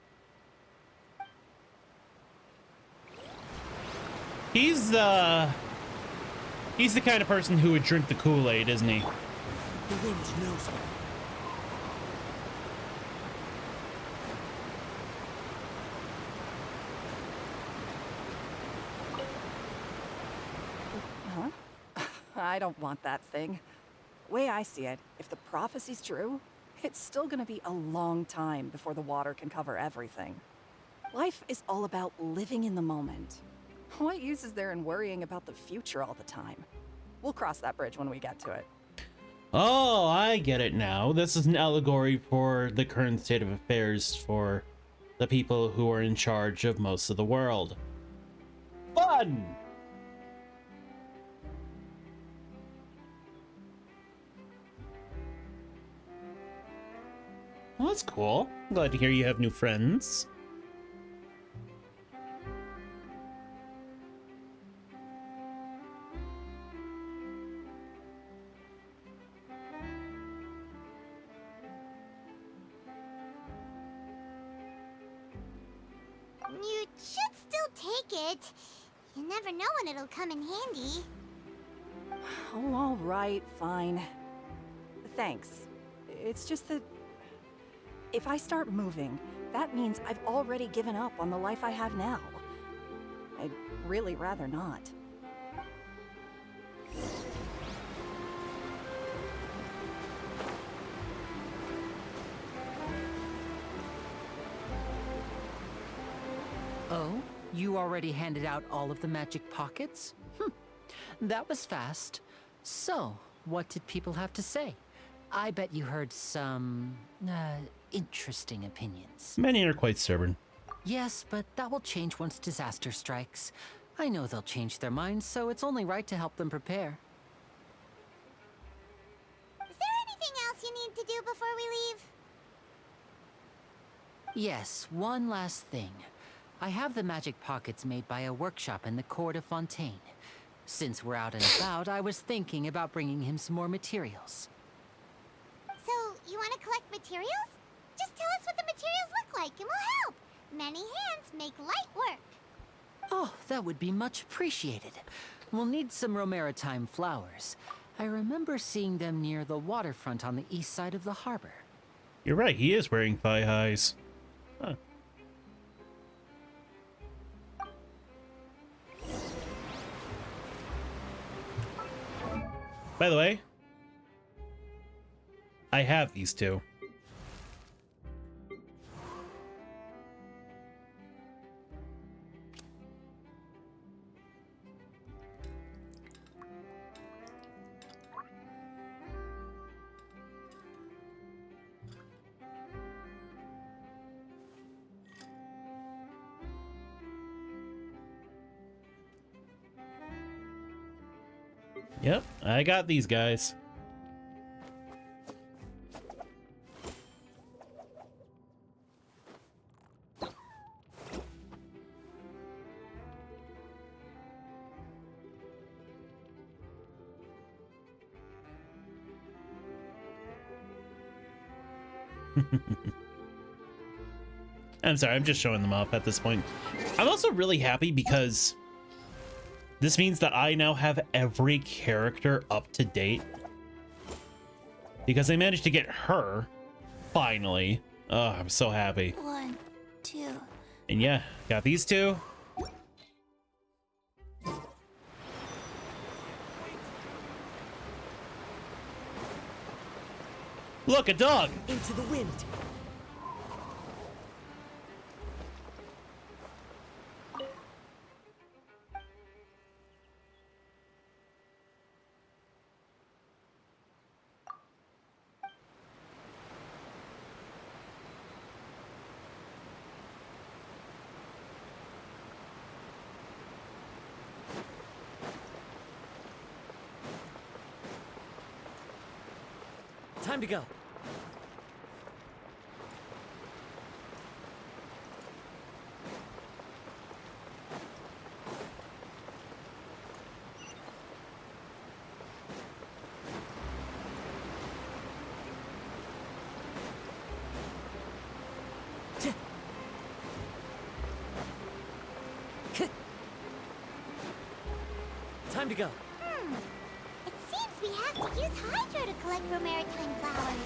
He's the kind of person who would drink the Kool-Aid, isn't he? The wind knows me. Huh? I don't want that thing. Way I see it, if the prophecy's true, it's still gonna be a long time before the water can cover everything. Life is all about living in the moment. What use is there in worrying about the future all the time? We'll cross that bridge when we get to it. Oh, I get it now. This is an allegory for the current state of affairs for the people who are in charge of most of the world. Fun! Well, that's cool. I'm glad to hear you have new friends. You should still take it. You never know when it'll come in handy. Oh, all right, fine. Thanks. It's just that if I start moving, that means I've already given up on the life I have now. I'd really rather not. Oh, you already handed out all of the magic pockets? That was fast. So, what did people have to say? I bet you heard some, interesting opinions. Many are quite stubborn. Yes, but that will change once disaster strikes. I know they'll change their minds, so it's only right to help them prepare. Is there anything else you need to do before we leave? Yes, one last thing. I have the magic pockets made by a workshop in the court of Fontaine. Since we're out and about, I was thinking about bringing him some more materials. So, you want to collect materials? Just tell us what the materials look like and we'll help. Many hands make light work. Oh, that would be much appreciated. We'll need some Romaritime flowers. I remember seeing them near the waterfront on the east side of the harbor. You're right, he is wearing thigh highs. Huh. By the way, I have these two. Yep, I got these guys. I'm sorry, I'm just showing them off at this point. I'm also really happy because this means that I now have every character up to date. Because I managed to get her, finally. Oh, I'm so happy. 1, 2. And yeah, got these two. Look, a dog! Into the wind. Time to go. Time to go. It seems we have to use Hydro to collect for maritime flowers.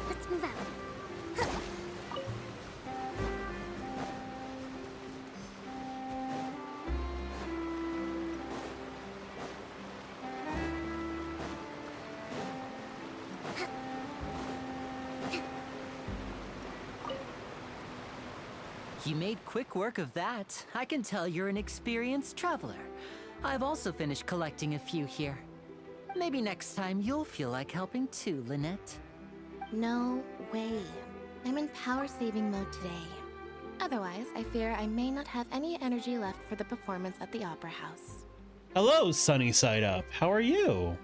Let's move out. You made quick work of that. I can tell you're an experienced traveler. I've also finished collecting a few here. Maybe next time you'll feel like helping too, Lynette. No way. I'm in power saving mode today. Otherwise, I fear I may not have any energy left for the performance at the Opera House. Hello, Sunny Side Up. How are you?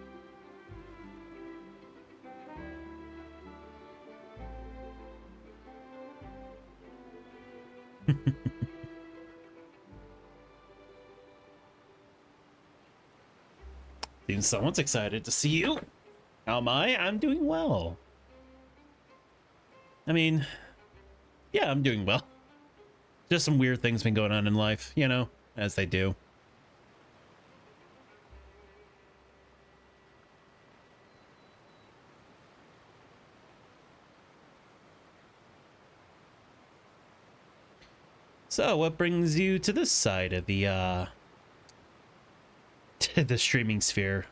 Seems someone's excited to see you. How am I? I'm doing well. I mean, yeah, I'm doing well. Just some weird things been going on in life, you know, as they do. So, what brings you to this side of the, to the streaming sphere?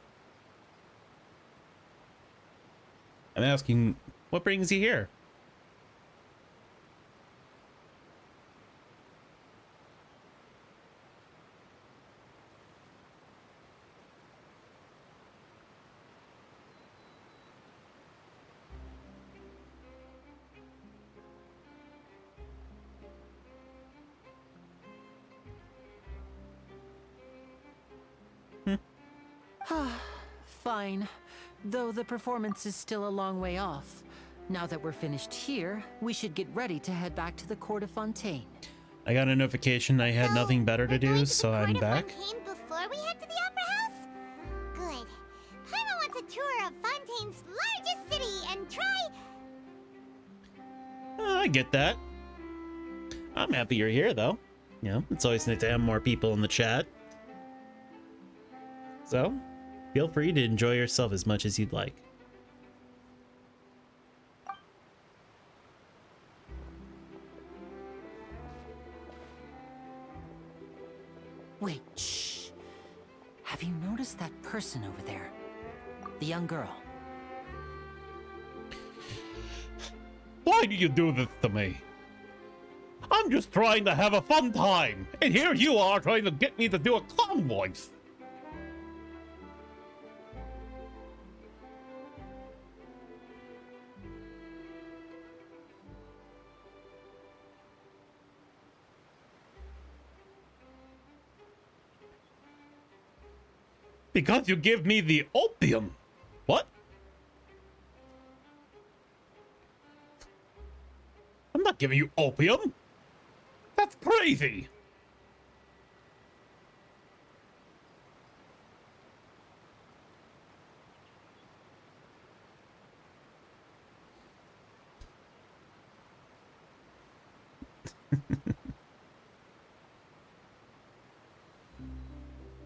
I'm asking, what brings you here? Fine. Though the performance is still a long way off. Now that we're finished here, we should get ready to head back to the Court of Fontaine. I got a notification I had nothing better to do, so I'm back. Fontaine before we head to the Opera House? Good. Paimon wants a tour of Fontaine's largest city and try... I get that. I'm happy you're here, though. You know, it's always nice to have more people in the chat. So, feel free to enjoy yourself as much as you'd like. Wait, shh. Have you noticed that person over there? The young girl. Why do you do this to me? I'm just trying to have a fun time, and here you are trying to get me to do a clown voice. Because you give me the opium. What? I'm not giving you opium. That's crazy.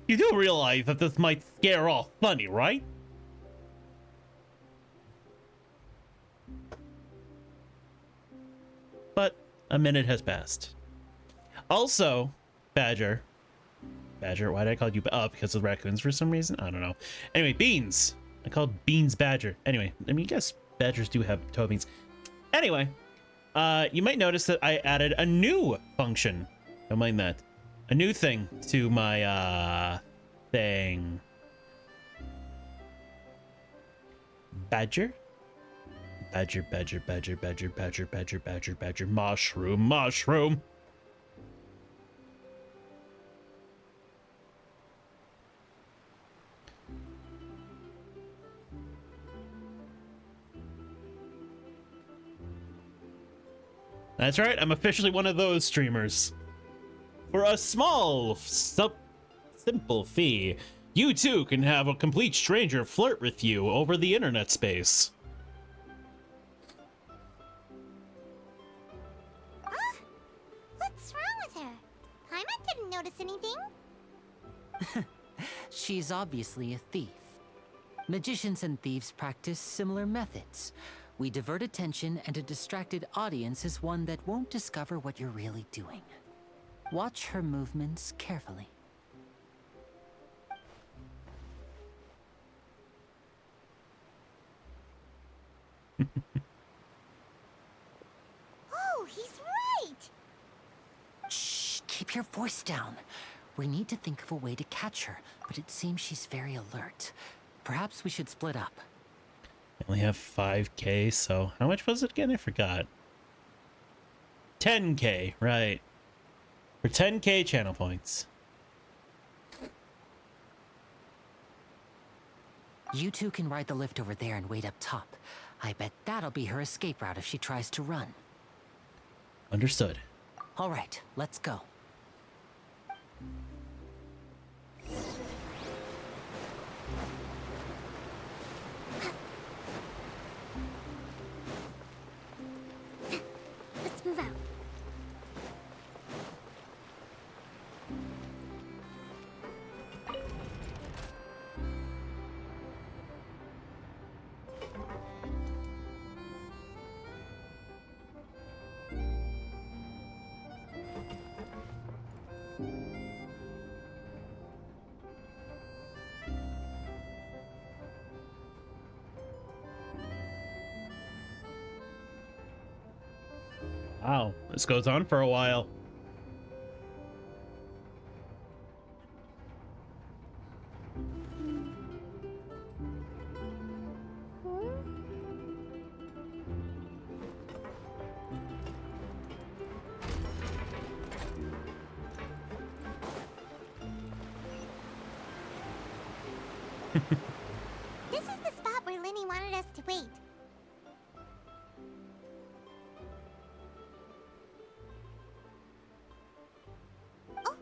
You do realize that this might scare off Funny, right? But a minute has passed. Also, Badger, why did I call you because of raccoons for some reason? I don't know. Anyway, Beans. I called Beans Badger. Anyway, I mean, I guess badgers do have toe beans. Anyway, you might notice that I added a new function. Don't mind that. A new thing to my thing. Badger? Badger, badger, badger, badger, badger, badger, badger, badger, mushroom, mushroom. That's right, I'm officially one of those streamers. For a small, simple fee, you too can have a complete stranger flirt with you over the internet space. anything? She's obviously a thief. Magicians and thieves practice similar methods. We divert attention, and a distracted audience is one that won't discover what you're really doing. Watch her movements carefully. Oh, he's right! Shh, keep your voice down. We need to think of a way to catch her, but it seems she's very alert. Perhaps we should split up. I only have 5K, so how much was it again? I forgot. 10K, right. For 10K channel points. You two can ride the lift over there and wait up top. I bet that'll be her escape route if she tries to run. Understood. All right, let's go. Let's move out. Wow, this goes on for a while. This is the spot where Linny wanted us to wait. Oh,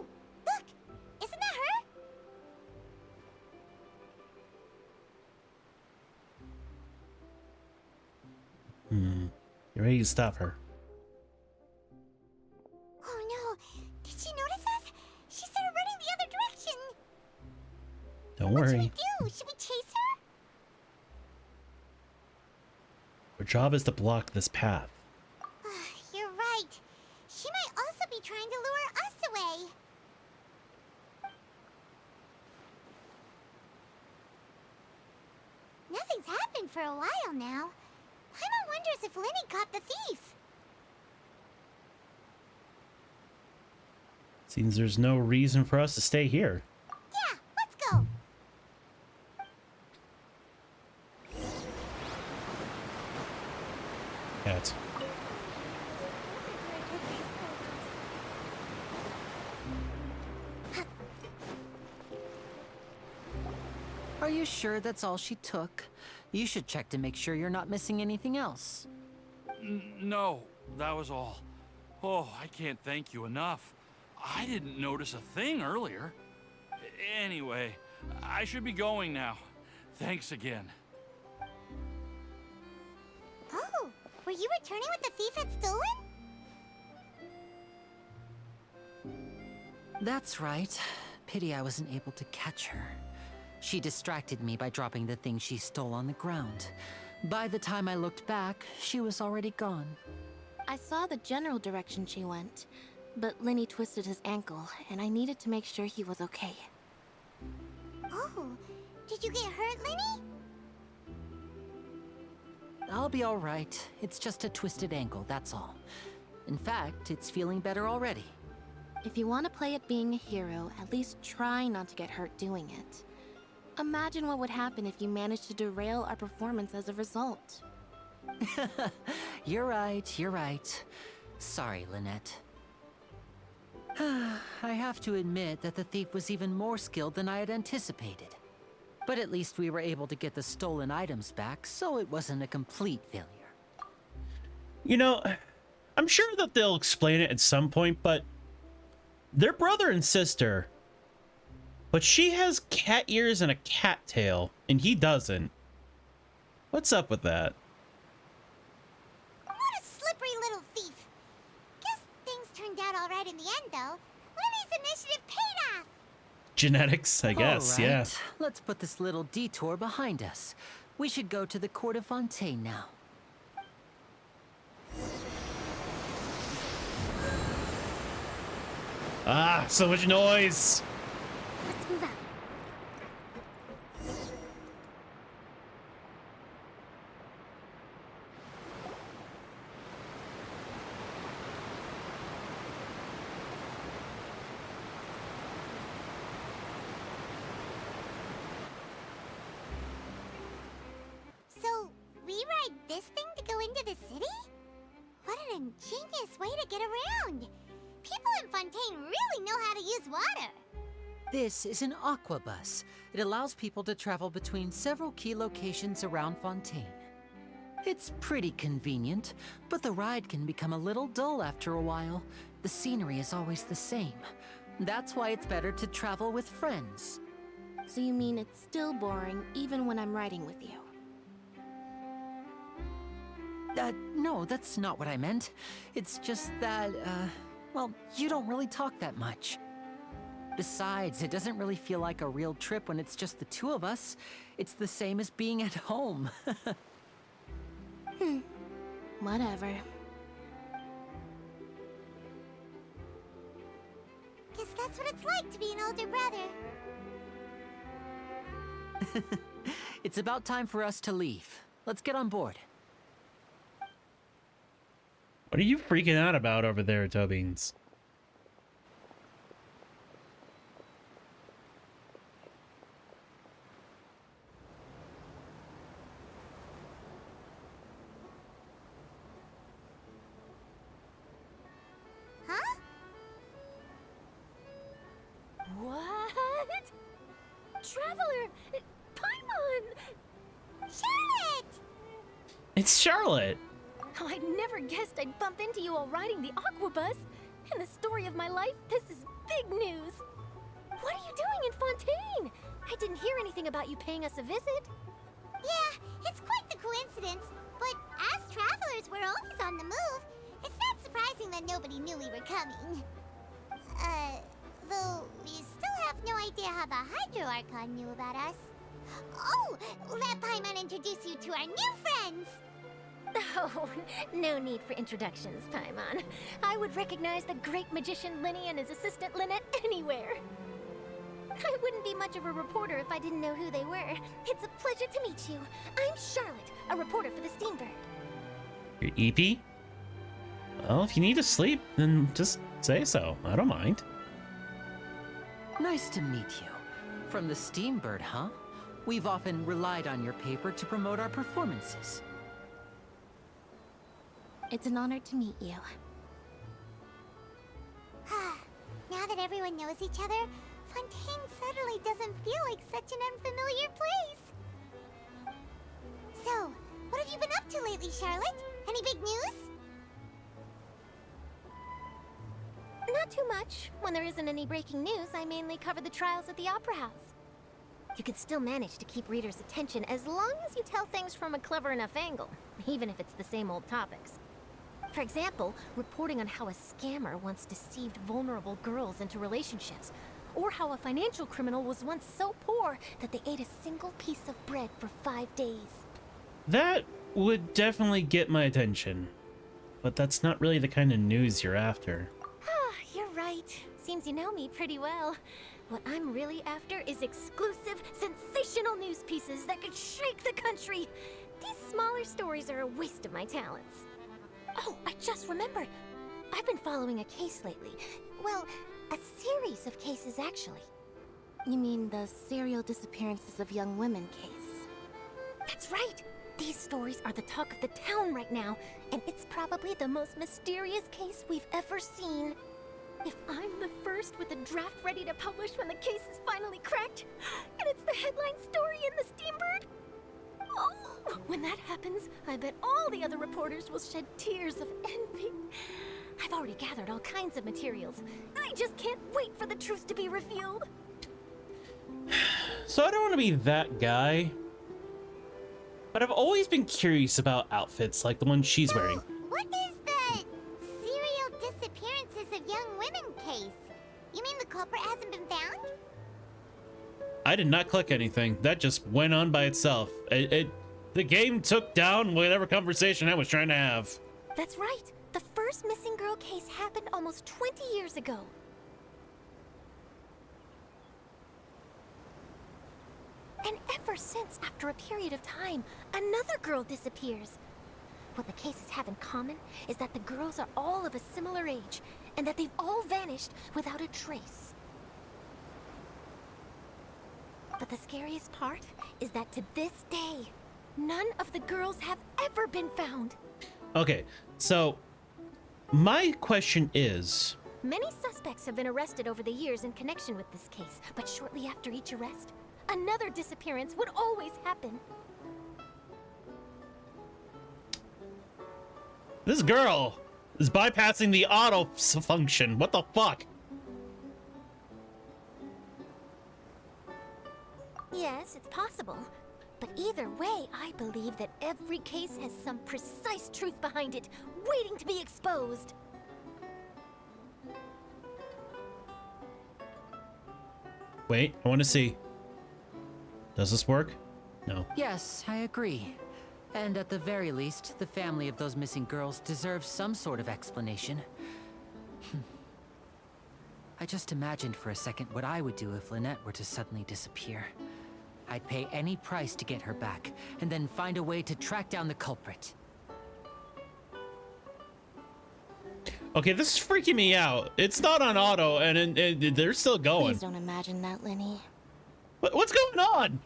look! Isn't that her? You ready to stop her? Oh no! Did she notice us? She started running the other direction! Don't What should worry. we do? Should we chase her? Our job is to block this path. You're right. She might also be trying to lure us away. Nothing's happened for a while now. Paimon wonders if Linny caught the thief. Seems there's no reason for us to stay here. Yeah, let's go. Cats. Are you sure that's all she took? You should check to make sure you're not missing anything else. No, that was all. Oh, I can't thank you enough. I didn't notice a thing earlier. Anyway, I should be going now. Thanks again. Oh, were you returning what the thief had stolen? That's right. Pity I wasn't able to catch her. She distracted me by dropping the thing she stole on the ground. By the time I looked back, she was already gone. I saw the general direction she went, but Linny twisted his ankle, and I needed to make sure he was okay. Oh, did you get hurt, Linny? I'll be all right. It's just a twisted ankle, that's all. In fact, it's feeling better already. If you want to play at being a hero, at least try not to get hurt doing it. Imagine what would happen if you managed to derail our performance as a result. You're right, you're right. Sorry, Lynette. I have to admit that the thief was even more skilled than I had anticipated. But at least we were able to get the stolen items back, so it wasn't a complete failure. You know, I'm sure that they'll explain it at some point, but they're brother and sister. But she has cat ears and a cat tail, and he doesn't. What's up with that? What a slippery little thief. Guess things turned out all right in the end, though. Linny's initiative paid Genetics, I guess, yeah. Alright, let's put this little detour behind us. We should go to the Court of Fontaine now. Ah, so much noise! Let's move out. So, we ride this thing to go into the city? What an ingenious way to get around! People in Fontaine really know how to use water! This is an aqua bus. It allows people to travel between several key locations around Fontaine. It's pretty convenient, but the ride can become a little dull after a while. The scenery is always the same. That's why it's better to travel with friends. So you mean it's still boring even when I'm riding with you? No, that's not what I meant. It's just that, well, you don't really talk that much. Besides, it doesn't really feel like a real trip when it's just the two of us. It's the same as being at home. Whatever. Guess that's what it's like to be an older brother. It's about time for us to leave. Let's get on board. What are you freaking out about over there, Tobeans? Huh? What? Traveler! Paimon! Charlotte! It's Charlotte! Oh, I never guessed I'd bump into you while riding the aqua bus. In the story of my life, this is big news. What are you doing in Fontaine? I didn't hear anything about you paying us a visit. Yeah, it's quite the coincidence. But as travelers, we're always on the move. It's not surprising that nobody knew we were coming. Though we still have no idea how the Hydro Archon knew about us. Oh, let Paimon introduce you to our new friends! Oh, no need for introductions, Paimon. I would recognize the great magician Linny and his assistant Lynette anywhere. I wouldn't be much of a reporter if I didn't know who they were. It's a pleasure to meet you. I'm Charlotte, a reporter for the Steambird. You're Eepy? Well, if you need to sleep, then just say so. I don't mind. Nice to meet you. From the Steambird, huh? We've often relied on your paper to promote our performances. It's an honor to meet you. Now that everyone knows each other, Fontaine suddenly doesn't feel like such an unfamiliar place. So, what have you been up to lately, Charlotte? Any big news? Not too much. When there isn't any breaking news, I mainly cover the trials at the Opera House. You can still manage to keep readers' attention as long as you tell things from a clever enough angle, even if it's the same old topics. For example, reporting on how a scammer once deceived vulnerable girls into relationships, or how a financial criminal was once so poor that they ate a single piece of bread for 5 days. That would definitely get my attention. But that's not really the kind of news you're after. You're right. Seems you know me pretty well. What I'm really after is exclusive, sensational news pieces that could shake the country. These smaller stories are a waste of my talents. Oh, I just remembered. I've been following a case lately. Well, a series of cases, actually. You mean the serial disappearances of young women case? That's right! These stories are the talk of the town right now, and it's probably the most mysterious case we've ever seen. If I'm the first with a draft ready to publish when the case is finally cracked, and it's the headline story in the Steambird, oh, when that happens, I bet all the other reporters will shed tears of envy. I've already gathered all kinds of materials. I just can't wait for the truth to be revealed. So I don't want to be that guy, but I've always been curious about outfits like the one she's wearing. What is the serial disappearances of young women case? You mean the culprit hasn't been found? I did not click anything. That just went on by itself. The game took down whatever conversation I was trying to have. That's right. The first missing girl case happened almost 20 years ago. And ever since, after a period of time, another girl disappears. What the cases have in common is that the girls are all of a similar age, and that they've all vanished without a trace. But the scariest part is that to this day, none of the girls have ever been found. Okay, so my question is... Many suspects have been arrested over the years in connection with this case, but shortly after each arrest, another disappearance would always happen. This girl is bypassing the auto function. What the fuck? Yes, it's possible. But either way, I believe that every case has some precise truth behind it, waiting to be exposed. Wait, I want to see. Does this work? No. Yes, I agree. And at the very least, the family of those missing girls deserves some sort of explanation. I just imagined for a second what I would do if Lynette were to suddenly disappear. I'd pay any price to get her back, and then find a way to track down the culprit. Okay, this is freaking me out. It's not on auto, and they're still going. Please don't imagine that, Lenny. What's going on?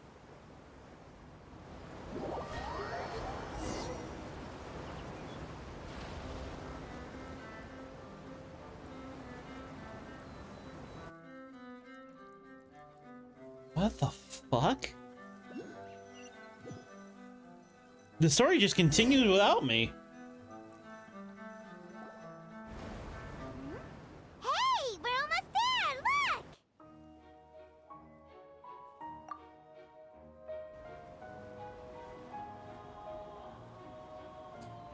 What the fuck? The story just continued without me. Hey, we're almost there! Look!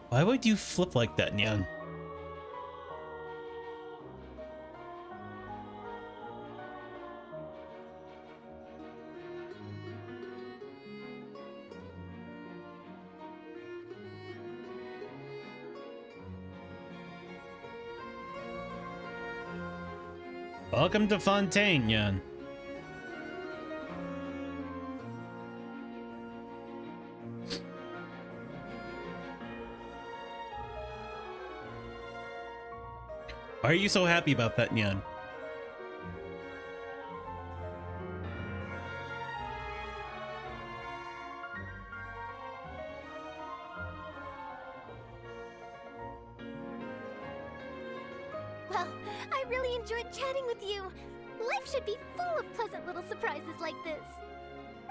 Why would you flip like that, Nyan? Welcome to Fontaine, Nyan. Why are you so happy about that, Nyan? Well, I really enjoyed chatting with you. Life should be full of pleasant little surprises like this.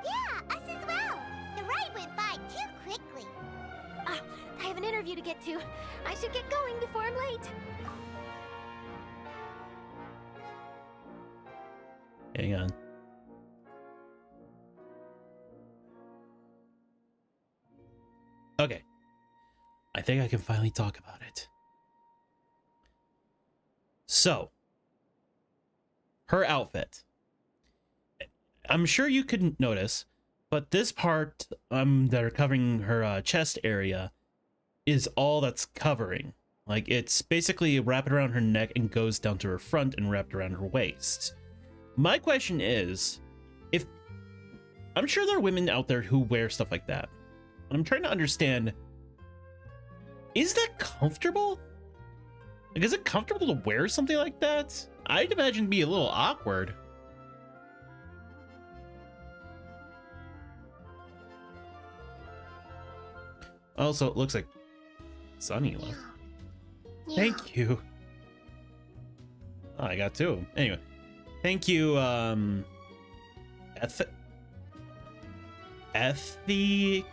Yeah, us as well. The ride went by too quickly. Ah, I have an interview to get to. I should get going before I'm late. Hang on. Okay. I think I can finally talk about it. So, her outfit. I'm sure you couldn't notice, but this part that are covering her chest area is all that's covering. Like, it's basically wrapped around her neck and goes down to her front and wrapped around her waist. My question is, if I'm sure there are women out there who wear stuff like that. I'm trying to understand, is that comfortable? Like, is it comfortable to wear something like that? I'd imagine it'd be a little awkward. Also, it looks like Sunny left. Yeah. Thank you. Oh, I got two. Anyway, thank you, Ethicon?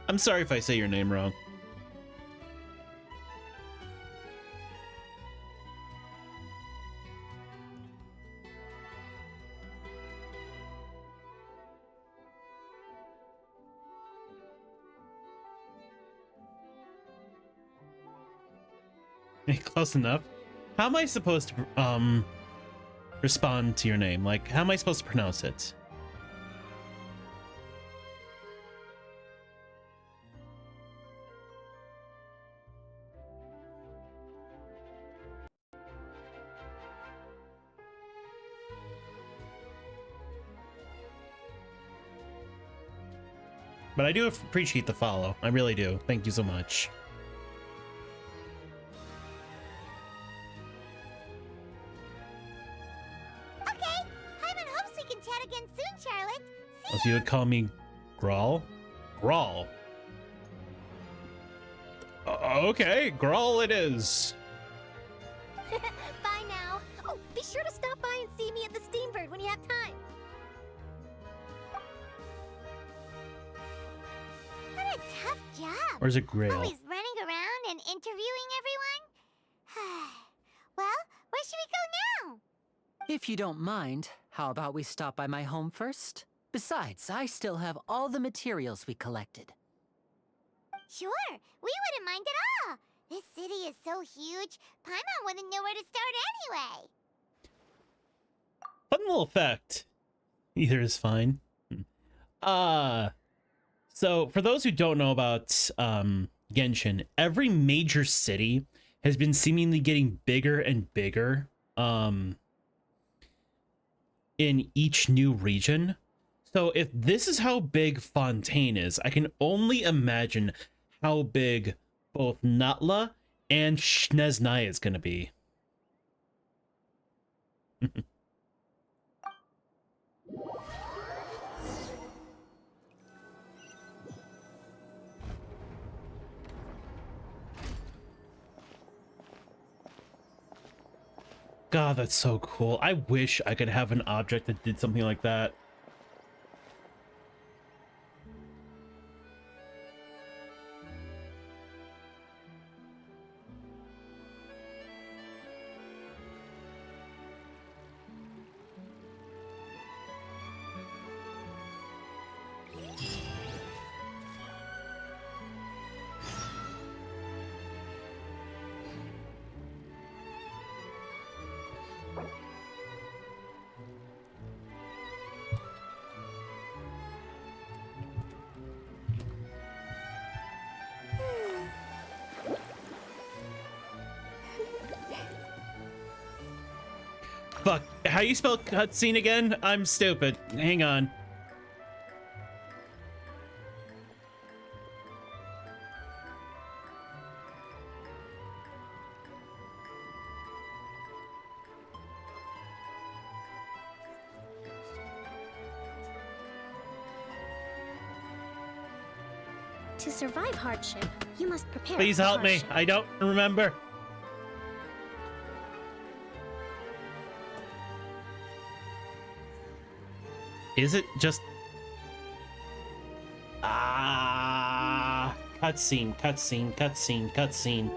I'm sorry if I say your name wrong. Close enough. How am I supposed to, respond to your name. Like, how am I supposed to pronounce it? But I do appreciate the follow. I really do. Thank you so much. Okay, Paimon hopes we can chat again soon, Charlotte. Oh, so you would call me Grawl? Grawl. Okay, Grawl it is. Bye now. Oh, be sure to stop by and see me at the Steambird when you have time. What a tough job. Or is it Grail? Always running around and interviewing everyone. Well, where should we go now? If you don't mind, how about we stop by my home first? Besides, I still have all the materials we collected. Sure, we wouldn't mind at all. This city is so huge, Paimon wouldn't know where to start anyway. Fun little fact. Either is fine. So for those who don't know about Genshin, every major city has been seemingly getting bigger and bigger in each new region. So if this is how big Fontaine is, I can only imagine how big both Natla and Snezhnaya is going to be. God, that's so cool. I wish I could have an object that did something like that. Fuck, how you spell cutscene again? I'm stupid. Hang on. To survive hardship, you must prepare. Please for help me. hardship. I don't remember. Is it just... cutscene, cutscene, cutscene, cutscene.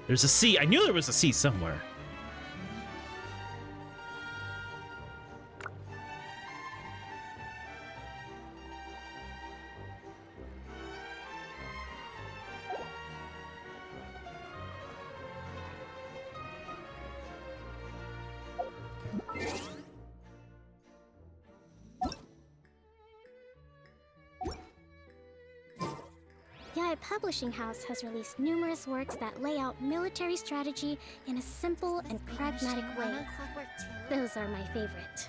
There's a C. I knew there was a C somewhere. Yae Publishing House has released numerous works that lay out military strategy in a simple and pragmatic way. Those are my favorite.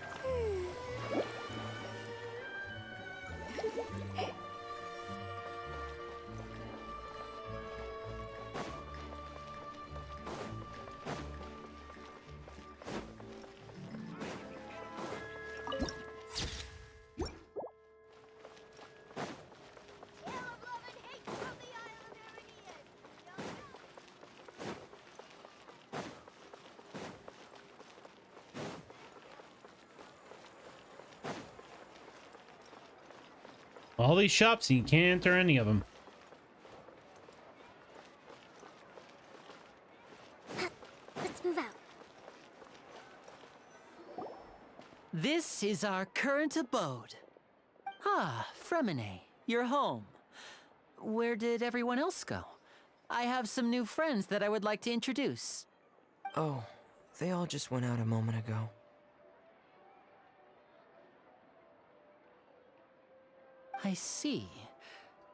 All these shops, you can't enter any of them. Let's move out. This is our current abode. Ah, Fremine, you're home. Where did everyone else go? I have some new friends that I would like to introduce. Oh, they all just went out a moment ago. I see.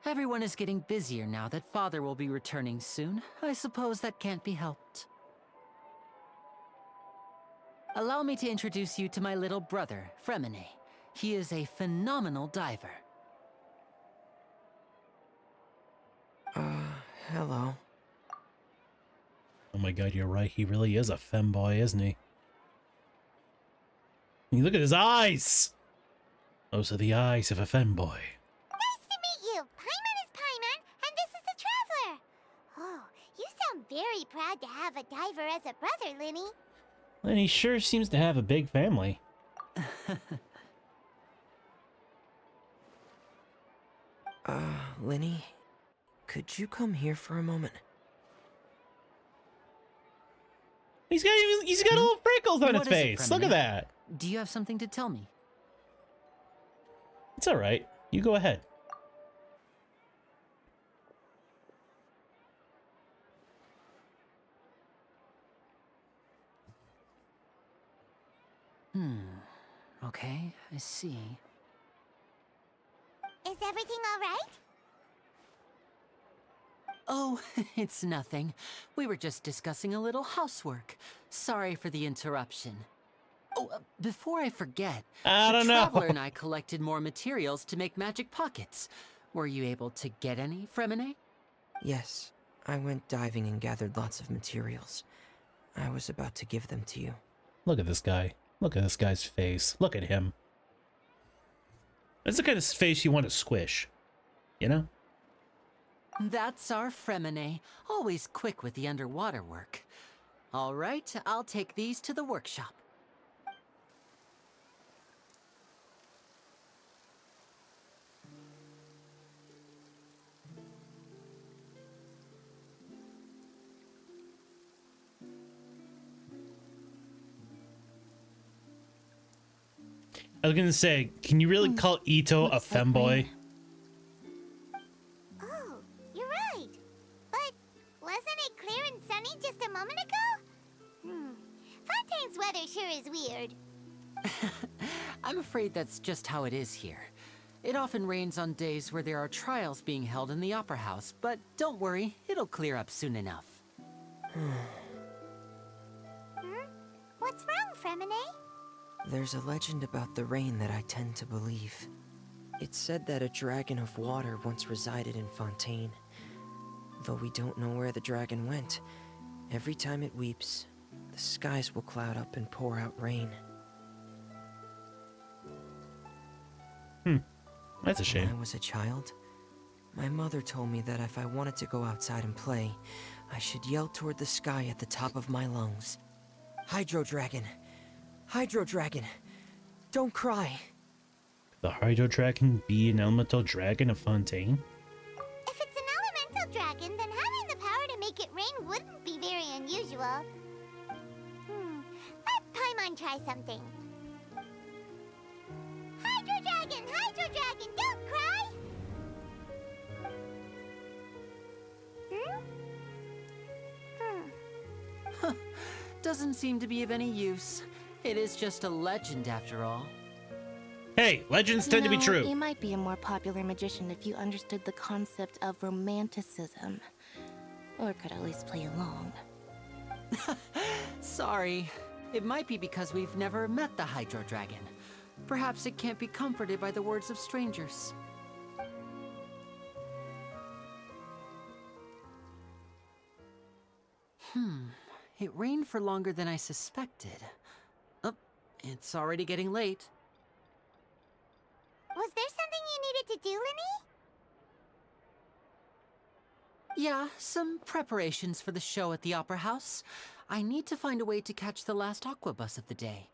Everyone is getting busier now that Father will be returning soon. I suppose that can't be helped. Allow me to introduce you to my little brother, Fremine. He is a phenomenal diver. Hello. Oh my god, you're right. He really is a femboy, isn't he? You look at his eyes! Those are the eyes of a femboy. Nice to meet you. Paimon is Paimon, and this is the Traveler. Oh, you sound very proud to have a diver as a brother, Linny. And he sure seems to have a big family. Linny, could you come here for a moment? He's got little freckles on his What is it, face. Look at Fremine? that. Do you have something to tell me? It's all right. You go ahead. Okay, I see. Is everything all right? Oh, it's nothing. We were just discussing a little housework. Sorry for the interruption. Oh, before I forget, I don't the know. Traveler and I collected more materials to make magic pockets. Were you able to get any, Fremine? Yes, I went diving and gathered lots of materials. I was about to give them to you. Look at this guy. Look at this guy's face. Look at him. That's the kind of face you want to squish. You know? That's our Fremine, always quick with the underwater work. All right, I'll take these to the workshop. I was gonna say, can you really call Ito a Looks like femboy? rain. Oh, you're right. But wasn't it clear and sunny just a moment ago? Fontaine's weather sure is weird. I'm afraid that's just how it is here. It often rains on days where there are trials being held in the Opera House, but don't worry, it'll clear up soon enough. What's wrong, Fremine? There's a legend about the rain that I tend to believe. It's said that a dragon of water once resided in Fontaine. Though we don't know where the dragon went, every time it weeps, the skies will cloud up and pour out rain. That's a shame. When I was a child, my mother told me that if I wanted to go outside and play, I should yell toward the sky at the top of my lungs. Hydro Dragon! Hydro Dragon! Don't cry! The Hydro Dragon be an elemental dragon of Fontaine? If it's an elemental dragon, then having the power to make it rain wouldn't be very unusual. Let Paimon try something. Hydro Dragon, don't cry! Doesn't seem to be of any use. It is just a legend after all. Hey, legends tend to be true. You might be a more popular magician if you understood the concept of romanticism. Or could at least play along. Sorry. It might be because we've never met the Hydro Dragon. Perhaps it can't be comforted by the words of strangers. It rained for longer than I suspected. Oh, it's already getting late. Was there something you needed to do, Linny? Yeah, some preparations for the show at the Opera House. I need to find a way to catch the last aqua bus of the day.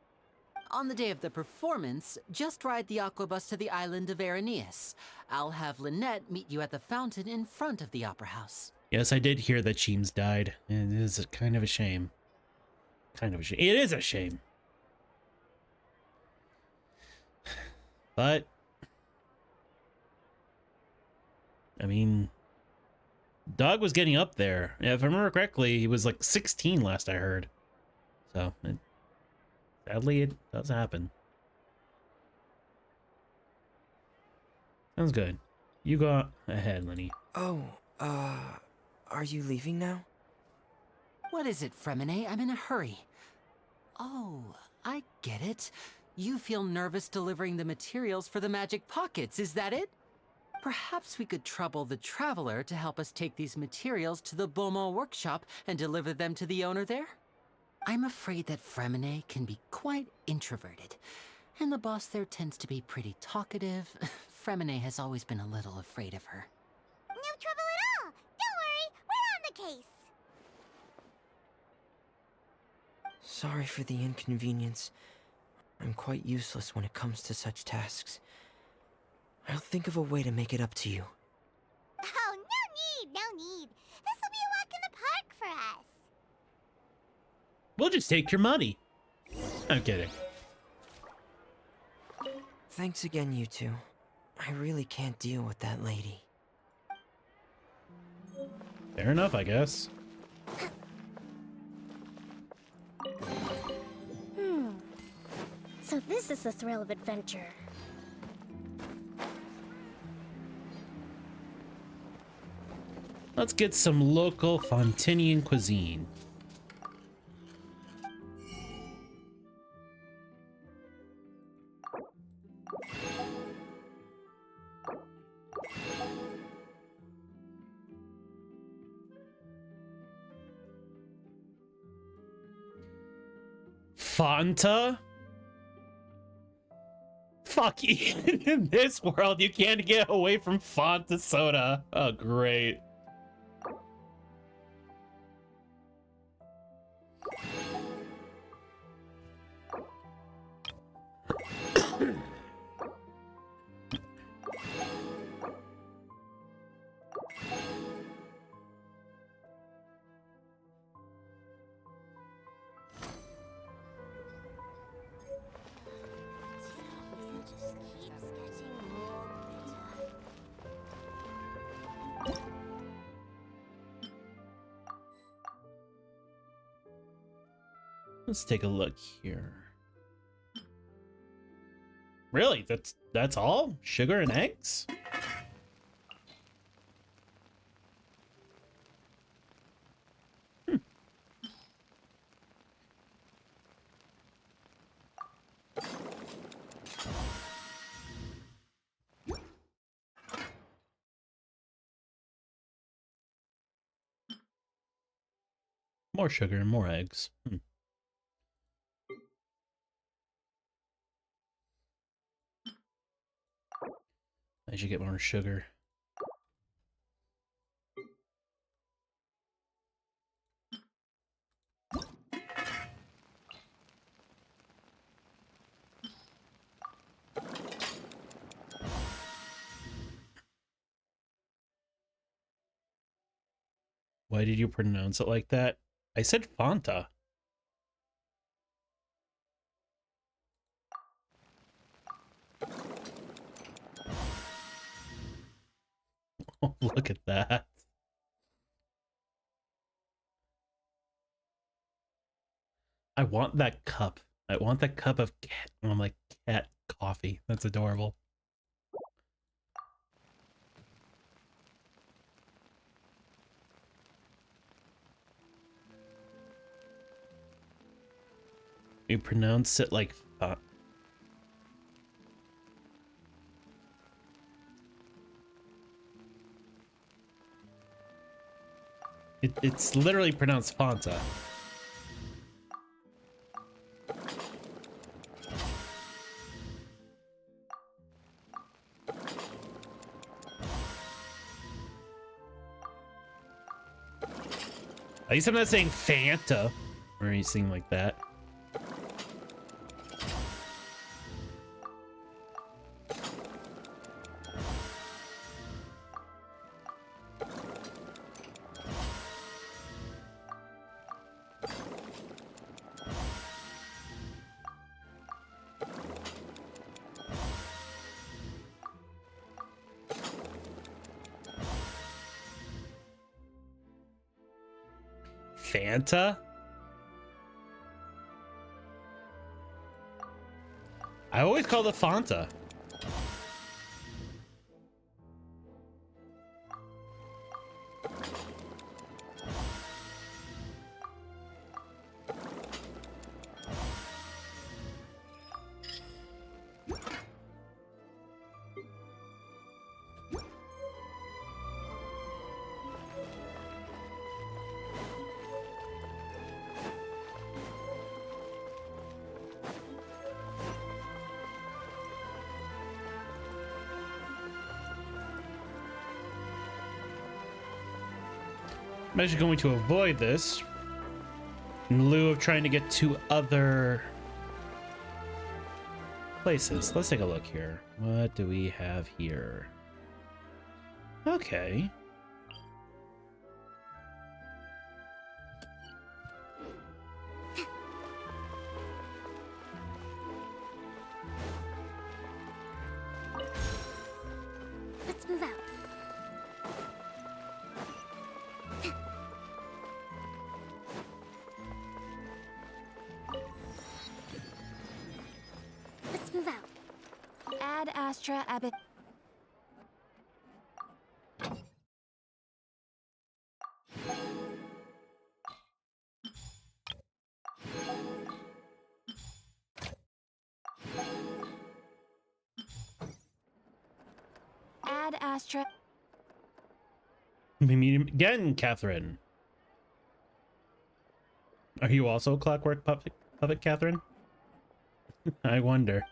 On the day of the performance, just ride the aqua bus to the island of Araneus. I'll have Lynette meet you at the fountain in front of the Opera House. Yes, I did hear that Sheems died. It is kind of a shame. Kind of a shame. It is a shame. But I mean, Dog was getting up there. Yeah, if I remember correctly, he was like 16 last I heard. So, sadly, it does happen. Sounds good. You go ahead, Lenny. Oh, are you leaving now? What is it, Fremine? I'm in a hurry. Oh, I get it. You feel nervous delivering the materials for the magic pockets, is that it? Perhaps we could trouble the Traveler to help us take these materials to the Beaumont workshop and deliver them to the owner there? I'm afraid that Fremine can be quite introverted, and the boss there tends to be pretty talkative. Fremine has always been a little afraid of her. No trouble at all. Don't worry, we're on the case. Sorry for the inconvenience. I'm quite useless when it comes to such tasks. I'll think of a way to make it up to you. Oh, no need, no need. This will be a walk in the park for us. We'll just take your money. I'm kidding. Thanks again, you two. I really can't deal with that lady. Fair enough, I guess. So this is the thrill of adventure. Let's get some local Fontinian cuisine. Fanta? Fuck, even in this world, you can't get away from Fanta soda. Oh, great. Let's take a look here. Really? That's all? Sugar and eggs? More sugar and more eggs. I should get more sugar. Why did you pronounce it like that? I said Fanta. Oh, look at that. I want that cup. I want that cup of cat. I'm like cat coffee. That's adorable. You pronounce it like it's literally pronounced Fanta. At least I'm not saying Fanta or anything like that. Fanta? I always call it Fanta. I'm actually going to avoid this in lieu of trying to get to other places. Let's take a look here. What do we have here? Okay. Let's move out. Let's move out. Ad Astra Abbott. Ad Astra. We meet again, Catherine. Are you also a Clockwork Puppet, Catherine? I wonder.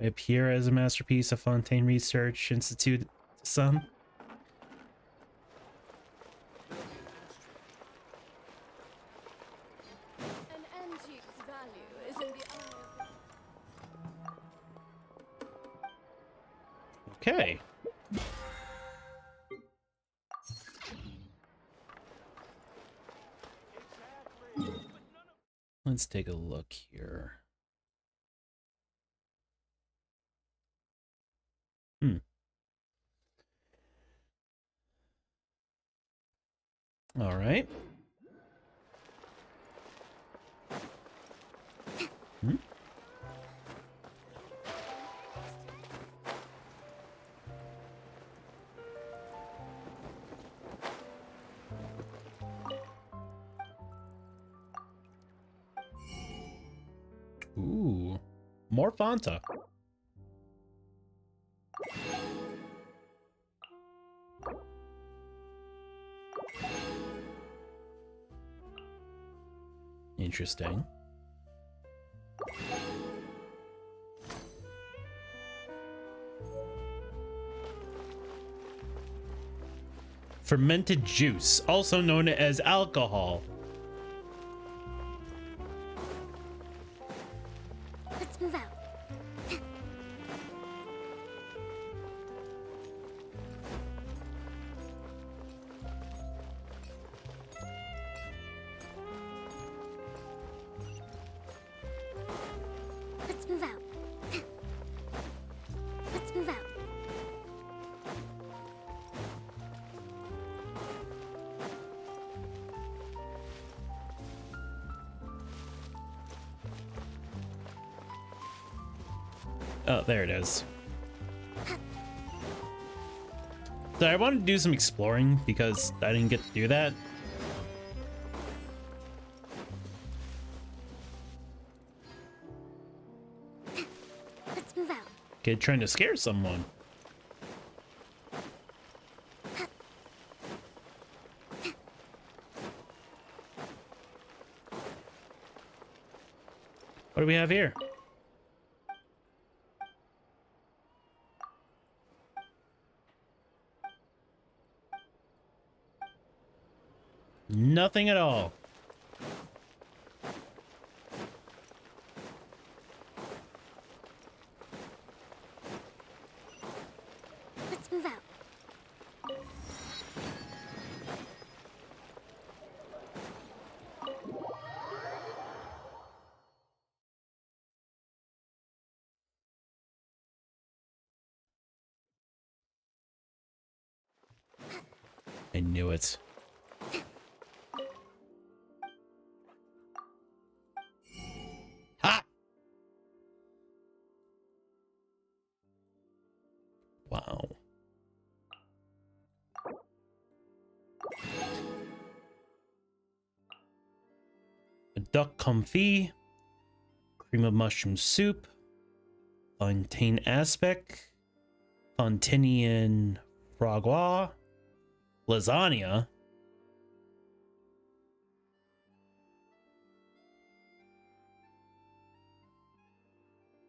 I appear as a masterpiece of Fontaine Research Institute to some. An antique's value is in the eye of Okay. Let's take a look here. All right. Ooh, more Fanta. Interesting. Fermented juice, also known as alcohol. Let's move out. Let's move out. Let's move out. Oh, there it is. So I wanted to do some exploring because I didn't get to do that. Let's move out. Kid trying to scare someone. What do we have here? Nothing at all. Let's move out. I knew it. Wow. A duck confit, cream of mushroom soup, Fontaine aspic, Fontinian fragua, lasagna.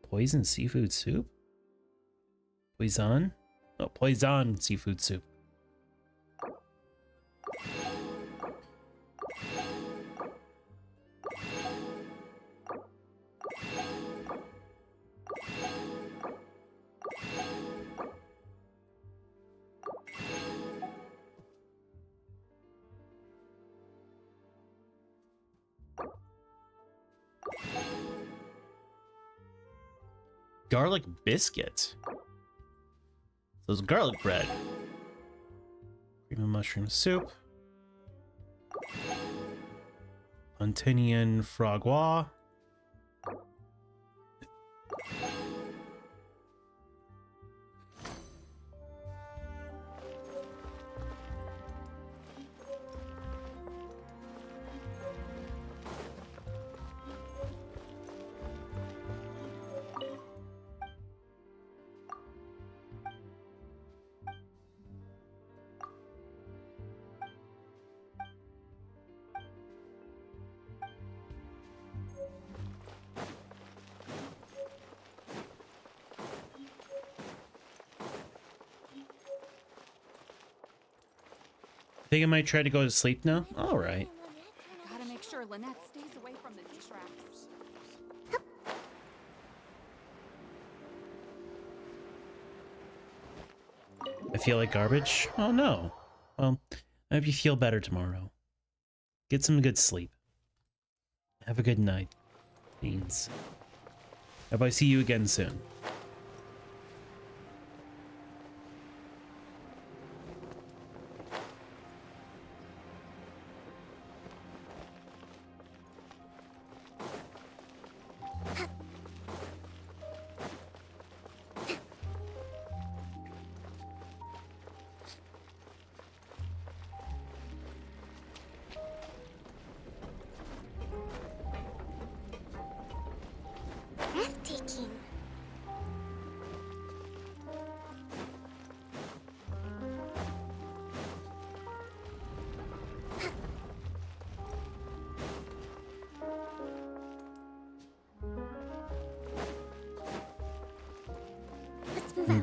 Poison seafood soup? Poison? No, poison seafood soup. Garlic biscuit. Those garlic bread. Cream of mushroom soup. Fontinian fragua. I think I might try to go to sleep now. All right. Gotta make sure Lynette stays away from the tracks. I feel like garbage. Oh no. Well, I hope you feel better tomorrow. Get some good sleep. Have a good night, Beans. Hope I see you again soon. Breathtaking.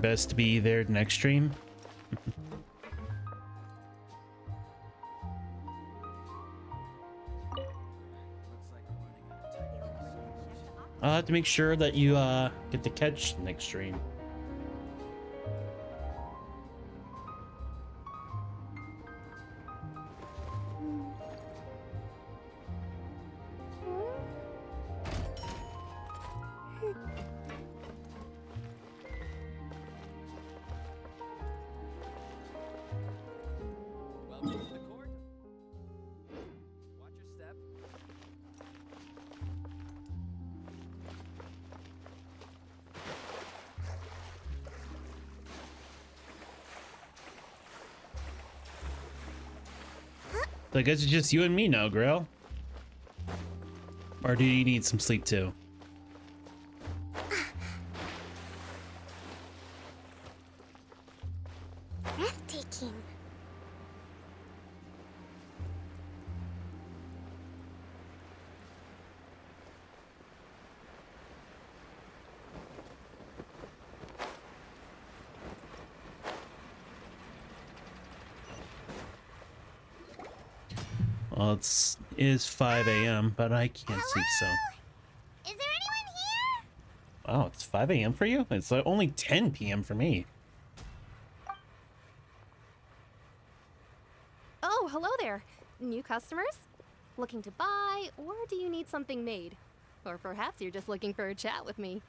Best to be there next stream. I'll have to make sure that you get to catch next stream. So I guess it's just you and me now, Grail. Or do you need some sleep too? Breathtaking. Well, it is 5 a.m., but I can't sleep, so. Is there anyone here? Wow, it's 5 a.m. for you? It's only 10 p.m. for me. Oh, hello there. New customers? Looking to buy, or do you need something made? Or perhaps you're just looking for a chat with me.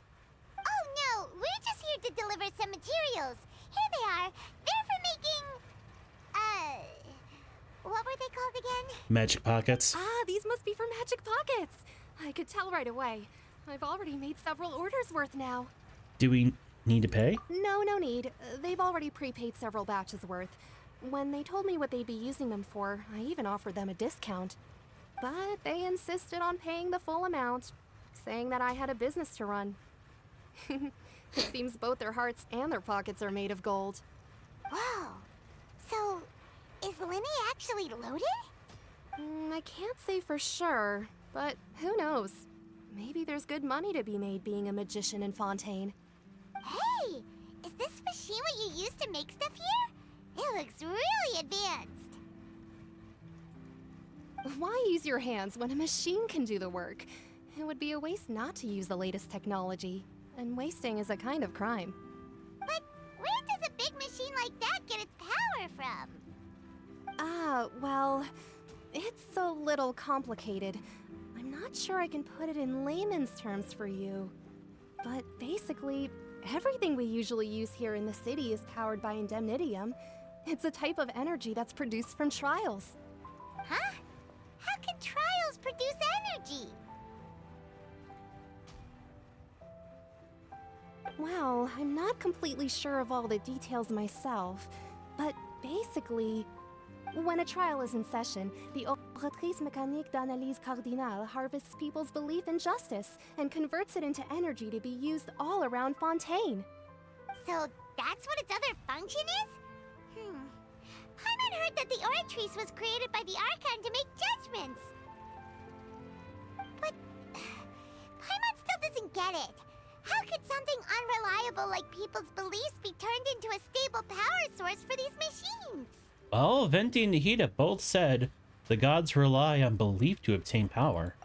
Oh no, we're just here to deliver some materials. Here they are. They're for making... what were they called again? Magic Pockets. Ah, these must be for Magic Pockets. I could tell right away. I've already made several orders worth now. Do we Need to pay? No need. They've already prepaid several batches worth. When they told me what they'd be using them for, I even offered them a discount. But they insisted on paying the full amount, saying that I had a business to run. It seems both their hearts and their pockets are made of gold. Whoa. So, is Linny actually loaded? I can't say for sure, but who knows? Maybe there's good money to be made being a magician in Fontaine. Hey! Is this machine what you use to make stuff here? It looks really advanced. Why use your hands when a machine can do the work? It would be a waste not to use the latest technology. And wasting is a kind of crime. But where does a big machine like that get its power from? Well, it's a little complicated. I'm not sure I can put it in layman's terms for you. But basically, everything we usually use here in the city is powered by indemnitium. It's a type of energy that's produced from trials. Huh? How can trials produce energy? Well, I'm not completely sure of all the details myself, but basically, when a trial is in session, the Opératrice Mécanique d'Analyse Cardinale harvests people's belief in justice and converts it into energy to be used all around Fontaine. So that's what its other function is? Paimon heard that the Oratrice was created by the Archon to make judgments. But Paimon still doesn't get it. How could something unreliable like people's beliefs be turned into a stable power source for these machines? Well, Venti and Nahida both said the gods rely on belief to obtain power.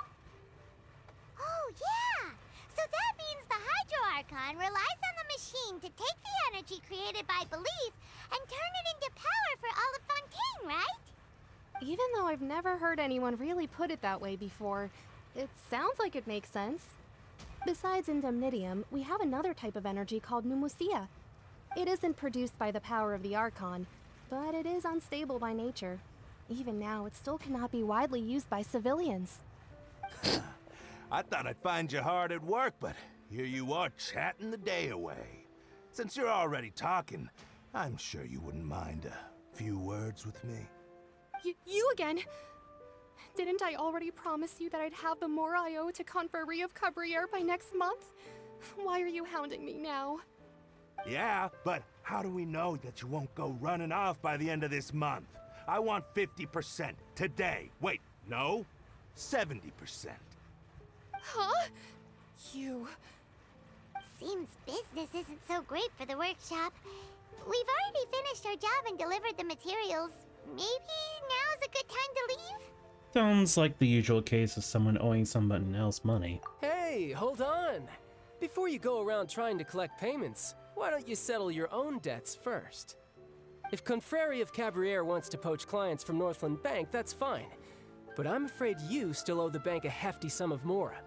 Oh, yeah! So that means the Hydro Archon relies on the machine to take the energy created by belief and turn it into power for all of Fontaine, right? Even though I've never heard anyone really put it that way before, it sounds like it makes sense. Besides indemnitium, we have another type of energy called pneumosia. It isn't produced by the power of the Archon, but it is unstable by nature. Even now, it still cannot be widely used by civilians. I thought I'd find you hard at work, but here you are chatting the day away. Since you're already talking, I'm sure you wouldn't mind a few words with me. You again? Didn't I already promise you that I'd have the more I owe to Confrérie of Cabriere by next month? Why are you hounding me now? Yeah, but how do we know that you won't go running off by the end of this month? I want 50% today. Wait, no, 70%. Huh? You... Seems business isn't so great for the workshop. We've already finished our job and delivered the materials. Maybe now's a good time to leave? Sounds like the usual case of someone owing someone else money. Hey, hold on! Before you go around trying to collect payments, why don't you settle your own debts first? If Confrérie of Cabriere wants to poach clients from Northland Bank, that's fine. But I'm afraid you still owe the bank a hefty sum of mora.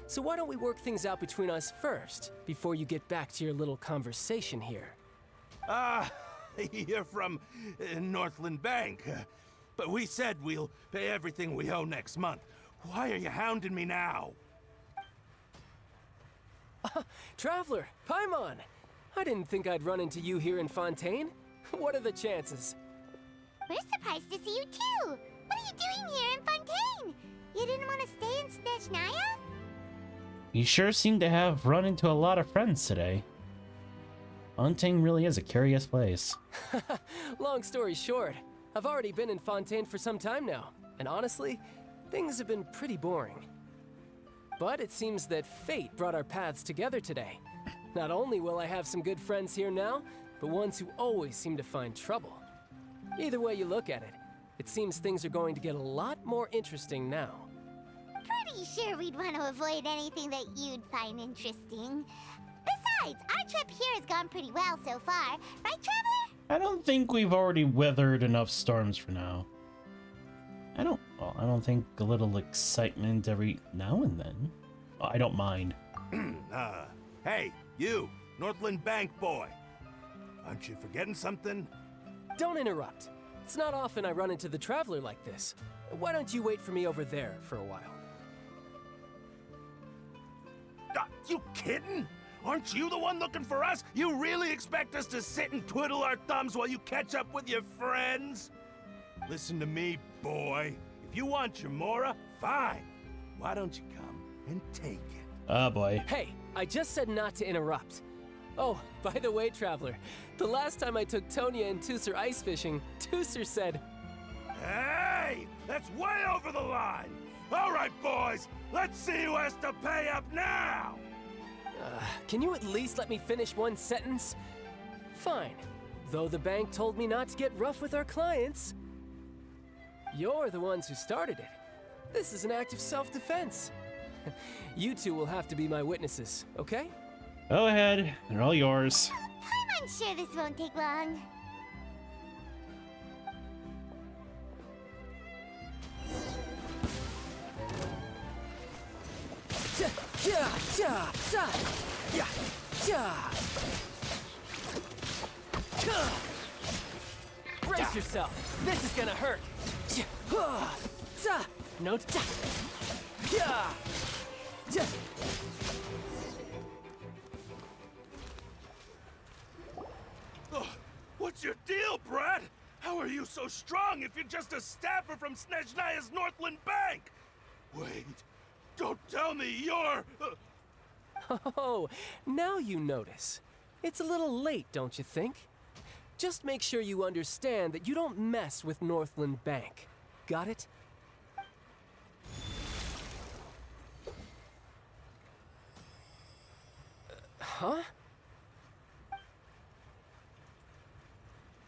So why don't we work things out between us first, before you get back to your little conversation here? You're from Northland Bank. But we said we'll pay everything we owe next month. Why are you hounding me now? Traveler, Paimon! I didn't think I'd run into you here in Fontaine. What are the chances? We're surprised to see you too! What are you doing here in Fontaine? You didn't want to stay in Snezhnaya? You sure seem to have run into a lot of friends today. Fontaine really is a curious place. Long story short, I've already been in Fontaine for some time now, and honestly, things have been pretty boring. But it seems that fate brought our paths together today. Not only will I have some good friends here now, but ones who always seem to find trouble. Either way you look at it, it seems things are going to get a lot more interesting now. Pretty sure we'd want to avoid anything that you'd find interesting. Besides, our trip here has gone pretty well so far, right, Traveler? I don't think we've already weathered enough storms for now. I don't think a little excitement every now and then. I don't mind. Hey, you, Northland Bank boy. Aren't you forgetting something? Don't interrupt. It's not often I run into the Traveler like this. Why don't you wait for me over there for a while? You kidding? Aren't you the one looking for us? You really expect us to sit and twiddle our thumbs while you catch up with your friends? Listen to me, boy. If you want your Mora, fine. Why don't you come and take it? Oh boy. Hey, I just said not to interrupt. Oh, by the way, Traveler, the last time I took Tonya and Tusser ice fishing, Tusser said, Hey! That's way over the line! All right, boys, let's see who has to pay up now! Can you at least let me finish one sentence? Fine. Though the bank told me not to get rough with our clients. You're the ones who started it. This is an act of self-defense. You two will have to be my witnesses, okay? Go ahead. They're all yours. I'm sure this won't take long. Brace yourself. This is gonna hurt. No. What's your deal, Brad? How are you so strong if you're just a staffer from Snezhnaya's Northland Bank? Wait, don't tell me you're... Oh, now you notice. It's a little late, don't you think? Just make sure you understand that you don't mess with Northland Bank. Got it? Huh?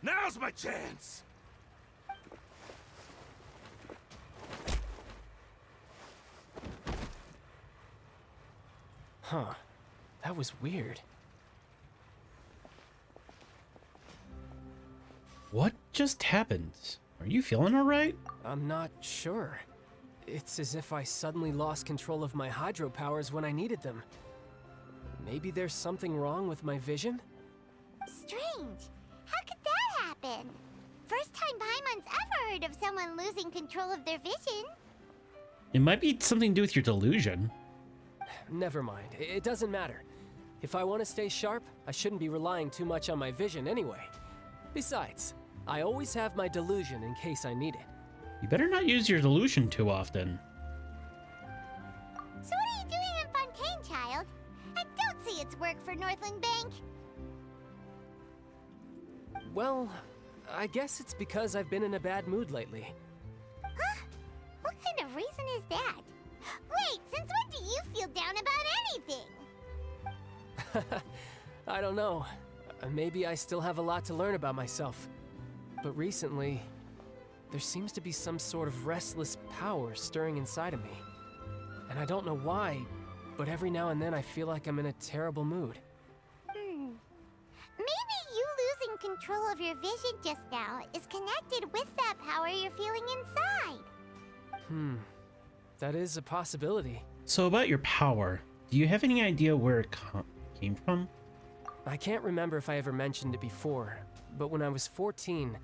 Now's my chance! Huh. That was weird. What just happened? Are you feeling alright? I'm not sure. It's as if I suddenly lost control of my hydro powers when I needed them. Maybe there's something wrong with my vision? Strange. How could that happen? First time Paimon's ever heard of someone losing control of their vision. It might be something to do with your delusion. Never mind. It doesn't matter. If I want to stay sharp, I shouldn't be relying too much on my vision anyway. Besides, I always have my delusion in case I need it. You better not use your delusion too often. So what are you doing in Fontaine, child? And don't say it's work for Northland Bank. Well, I guess it's because I've been in a bad mood lately. Huh? What kind of reason is that? Wait, since when do you feel down about anything? I don't know. Maybe I still have a lot to learn about myself. But recently, there seems to be some sort of restless power stirring inside of me. And I don't know why, but every now and then I feel like I'm in a terrible mood. Maybe you losing control of your vision just now is connected with that power you're feeling inside. That is a possibility. So about your power, do you have any idea where it came from? I can't remember if I ever mentioned it before, but when I was 14,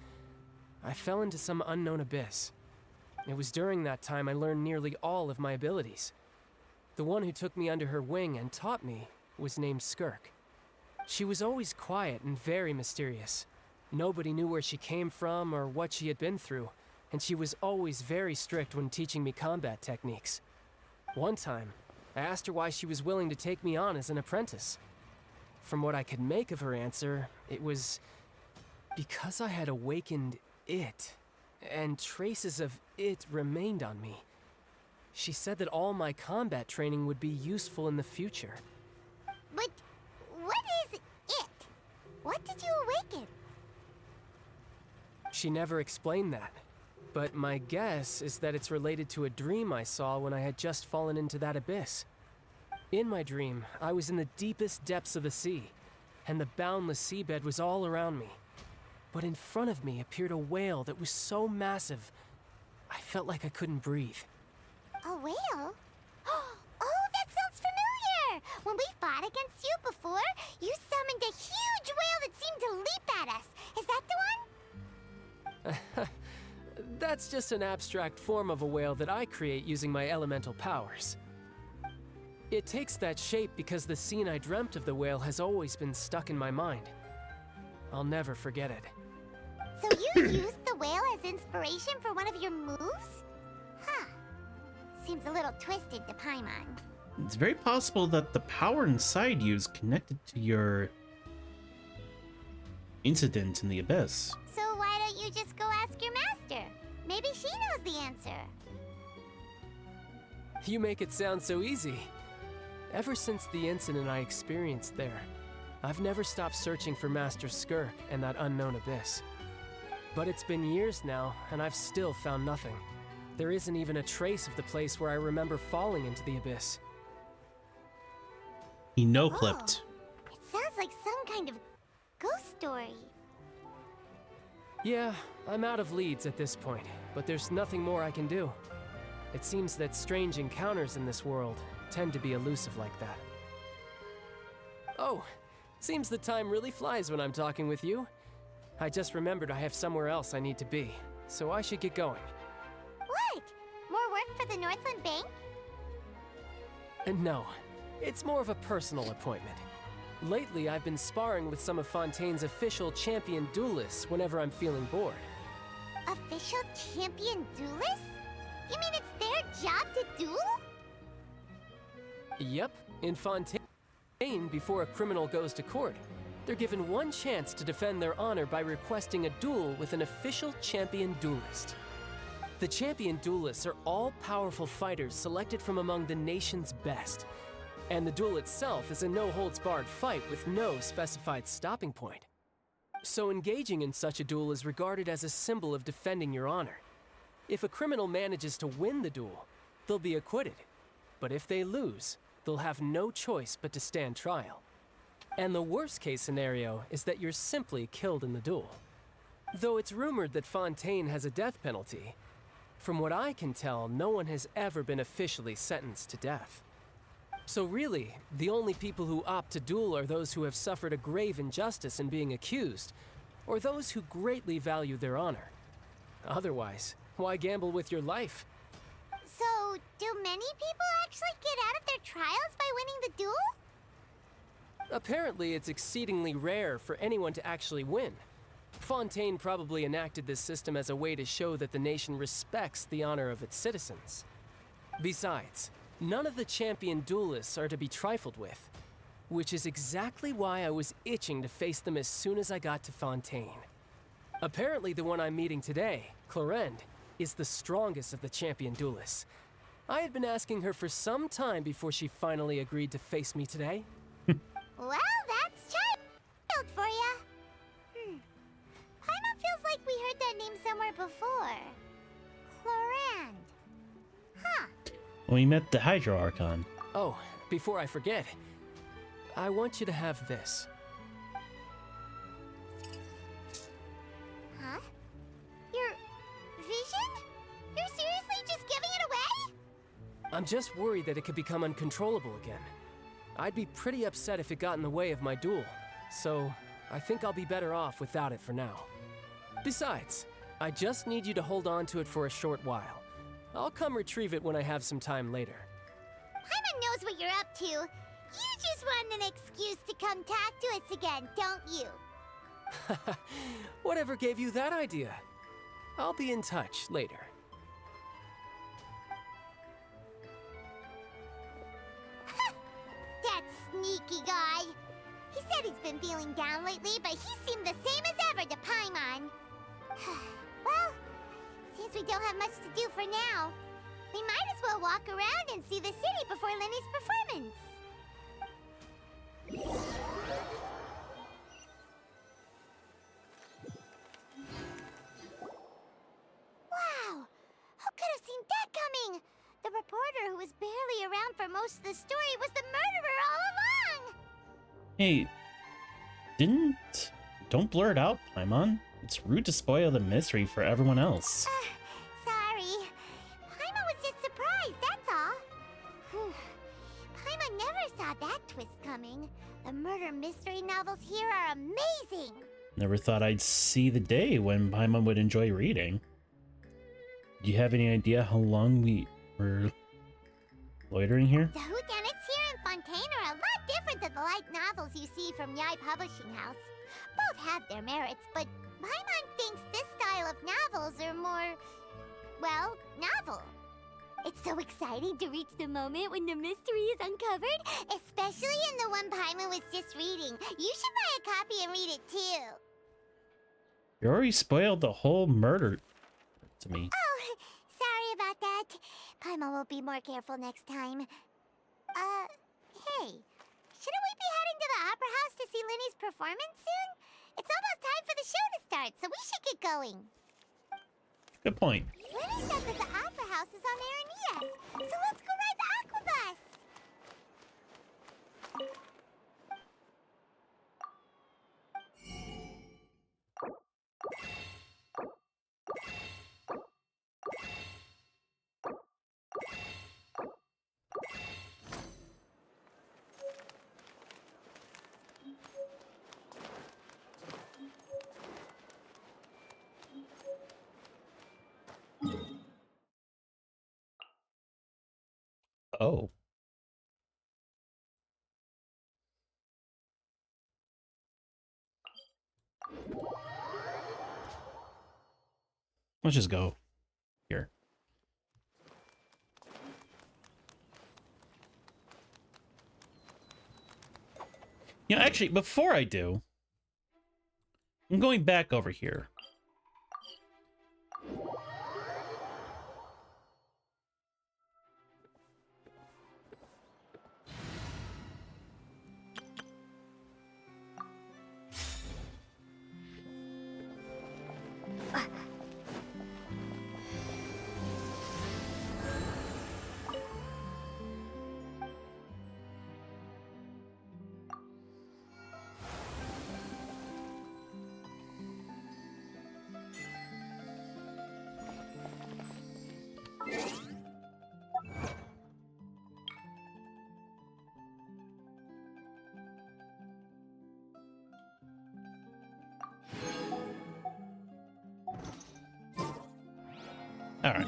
I fell into some unknown abyss. It was during that time I learned nearly all of my abilities. The one who took me under her wing and taught me was named Skirk. She was always quiet and very mysterious. Nobody knew where she came from or what she had been through, and she was always very strict when teaching me combat techniques. One time, I asked her why she was willing to take me on as an apprentice. From what I could make of her answer, it was because I had awakened it, and traces of it remained on me. She said that all my combat training would be useful in the future. But what is it? What did you awaken? She never explained that, but my guess is that it's related to a dream I saw when I had just fallen into that abyss. In my dream, I was in the deepest depths of the sea, and the boundless seabed was all around me. But in front of me appeared a whale that was so massive, I felt like I couldn't breathe. A whale? Oh, that sounds familiar! When we fought against you before, you summoned a huge whale that seemed to leap at us. Is that the one? That's just an abstract form of a whale that I create using my elemental powers. It takes that shape because the scene I dreamt of the whale has always been stuck in my mind. I'll never forget it. So you used the whale as inspiration for one of your moves? Huh. Seems a little twisted to Paimon. It's very possible that the power inside you is connected to your incident in the abyss. So why don't you just go ask your master? Maybe she knows the answer. You make it sound so easy. Ever since the incident I experienced there, I've never stopped searching for Master Skirk and that unknown abyss. But it's been years now, and I've still found nothing. There isn't even a trace of the place where I remember falling into the abyss. He no-clipped. It sounds like some kind of ghost story. Yeah, I'm out of leads at this point, but there's nothing more I can do. It seems that strange encounters in this world tend to be elusive like that. Oh, seems the time really flies when I'm talking with you. I just remembered I have somewhere else I need to be, so I should get going. What? More work for the Northland Bank? And no, it's more of a personal appointment. Lately, I've been sparring with some of Fontaine's official champion duelists whenever I'm feeling bored. Official champion duelists? You mean it's their job to duel? Yep, in Fontaine, before a criminal goes to court, they're given one chance to defend their honor by requesting a duel with an official champion duelist. The champion duelists are all powerful fighters selected from among the nation's best. And the duel itself is a no-holds-barred fight with no specified stopping point. So engaging in such a duel is regarded as a symbol of defending your honor. If a criminal manages to win the duel, they'll be acquitted. But if they lose, they'll have no choice but to stand trial. And the worst-case scenario is that you're simply killed in the duel. Though it's rumored that Fontaine has a death penalty, from what I can tell, no one has ever been officially sentenced to death. So really, the only people who opt to duel are those who have suffered a grave injustice in being accused, or those who greatly value their honor. Otherwise, why gamble with your life? So, do many people actually get out of their trials by winning the duel? Apparently, it's exceedingly rare for anyone to actually win. Fontaine probably enacted this system as a way to show that the nation respects the honor of its citizens. Besides, none of the champion duelists are to be trifled with, which is exactly why I was itching to face them as soon as I got to Fontaine. Apparently, the one I'm meeting today, Clorinde, is the strongest of the champion duelists. I had been asking her for some time before she finally agreed to face me today. Well, that's child for ya. Paimon feels like we heard that name somewhere before. Clorinde. Huh. When we met the Hydro Archon. Oh, before I forget, I want you to have this. Huh? Your vision? You're seriously just giving it away? I'm just worried that it could become uncontrollable again. I'd be pretty upset if it got in the way of my duel, so I think I'll be better off without it for now. Besides, I just need you to hold on to it for a short while. I'll come retrieve it when I have some time later. Paimon knows what you're up to. You just want an excuse to come talk to us again, don't you? Whatever gave you that idea? I'll be in touch later. That sneaky guy. He said he's been feeling down lately, but he seemed the same as ever to Paimon. Well, since we don't have much to do for now, we might as well walk around and see the city before Lyney's performance. Wow! Who could have seen that coming? The reporter who was barely around for most of the story was the murderer all along! Hey, don't blur it out, Paimon. It's rude to spoil the mystery for everyone else. Sorry. Paimon was just surprised, that's all. Whew. Paimon never saw that twist coming. The murder mystery novels here are amazing. Never thought I'd see the day when Paimon would enjoy reading. Do you have any idea how long we were loitering here? The whodunits here the light novels you see from Yai Publishing House. Both have their merits, but Paimon thinks this style of novels are more, well, novel. It's so exciting to reach the moment when the mystery is uncovered, especially in the one Paimon was just reading. You should buy a copy and read it too. You already spoiled the whole murder to me. Oh, sorry about that. Paimon will be more careful next time. Hey, shouldn't we be heading to the Opera House to see Linny's performance soon? It's almost time for the show to start, so we should get going. Good point. Linny said that the Opera House is on Aranias, so let's go ride the Aquabus. Oh. Let's just go here. You know, actually, before I do, I'm going back over here. All right.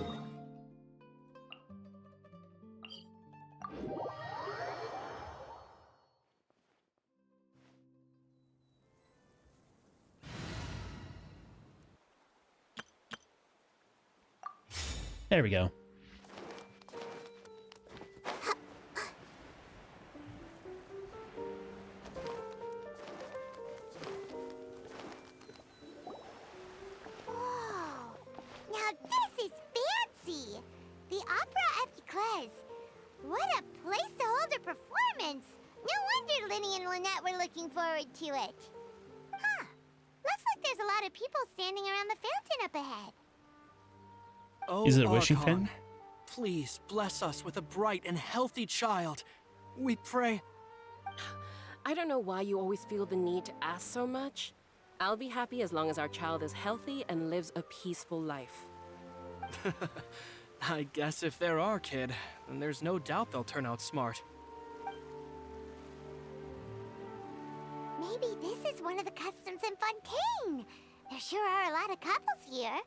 There we go. To it. Huh. Looks like there's a lot of people standing around the fountain up ahead. Oh, Is it a wishing Archon, fountain? please bless us with a bright and healthy child. We pray. I don't know why you always feel the need to ask so much. I'll be happy as long as our child is healthy and lives a peaceful life. I guess if they're our kid, then there's no doubt they'll turn out smart. Maybe this is one of the customs in Fontaine. There sure are a lot of couples here.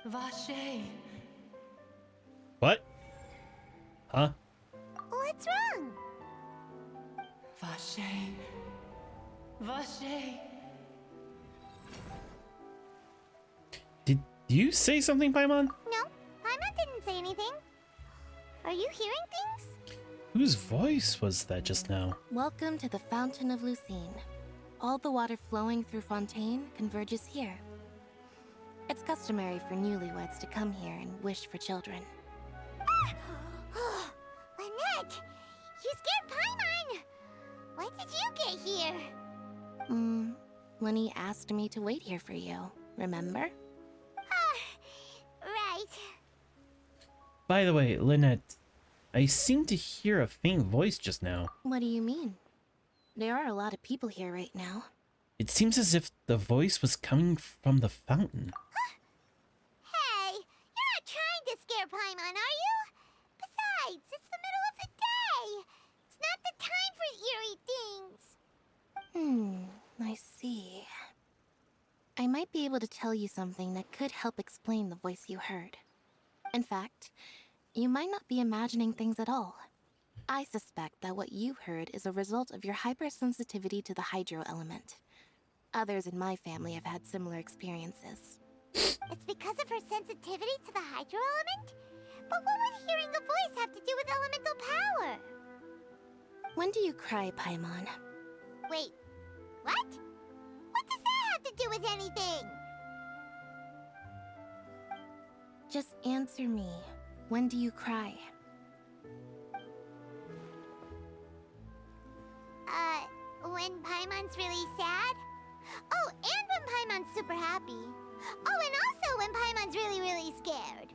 Vache. What? Huh? What's wrong? Vache. Vache. Did you say something, Paimon? No, Paimon didn't say anything. Are you hearing things? Whose voice was that just now? Welcome to the Fountain of Lucine. All the water flowing through Fontaine converges here. It's customary for newlyweds to come here and wish for children. Lynette! You scared Paimon! When did you get here? Lenny asked me to wait here for you, remember? Right. By the way, Lynette, I seem to hear a faint voice just now. What do you mean? There are a lot of people here right now. It seems as if the voice was coming from the fountain. Hey, you're not trying to scare Paimon, are you? Besides, it's the middle of the day. It's not the time for eerie things. I see. I might be able to tell you something that could help explain the voice you heard. In fact, you might not be imagining things at all. I suspect that what you heard is a result of your hypersensitivity to the hydro element. Others in my family have had similar experiences. It's because of her sensitivity to the hydro element? But what would hearing a voice have to do with elemental power? When do you cry, Paimon? Wait, what? What does that have to do with anything? Just answer me. When do you cry? When Paimon's really sad? Oh, and when Paimon's super happy. Oh, and also when Paimon's really, really scared.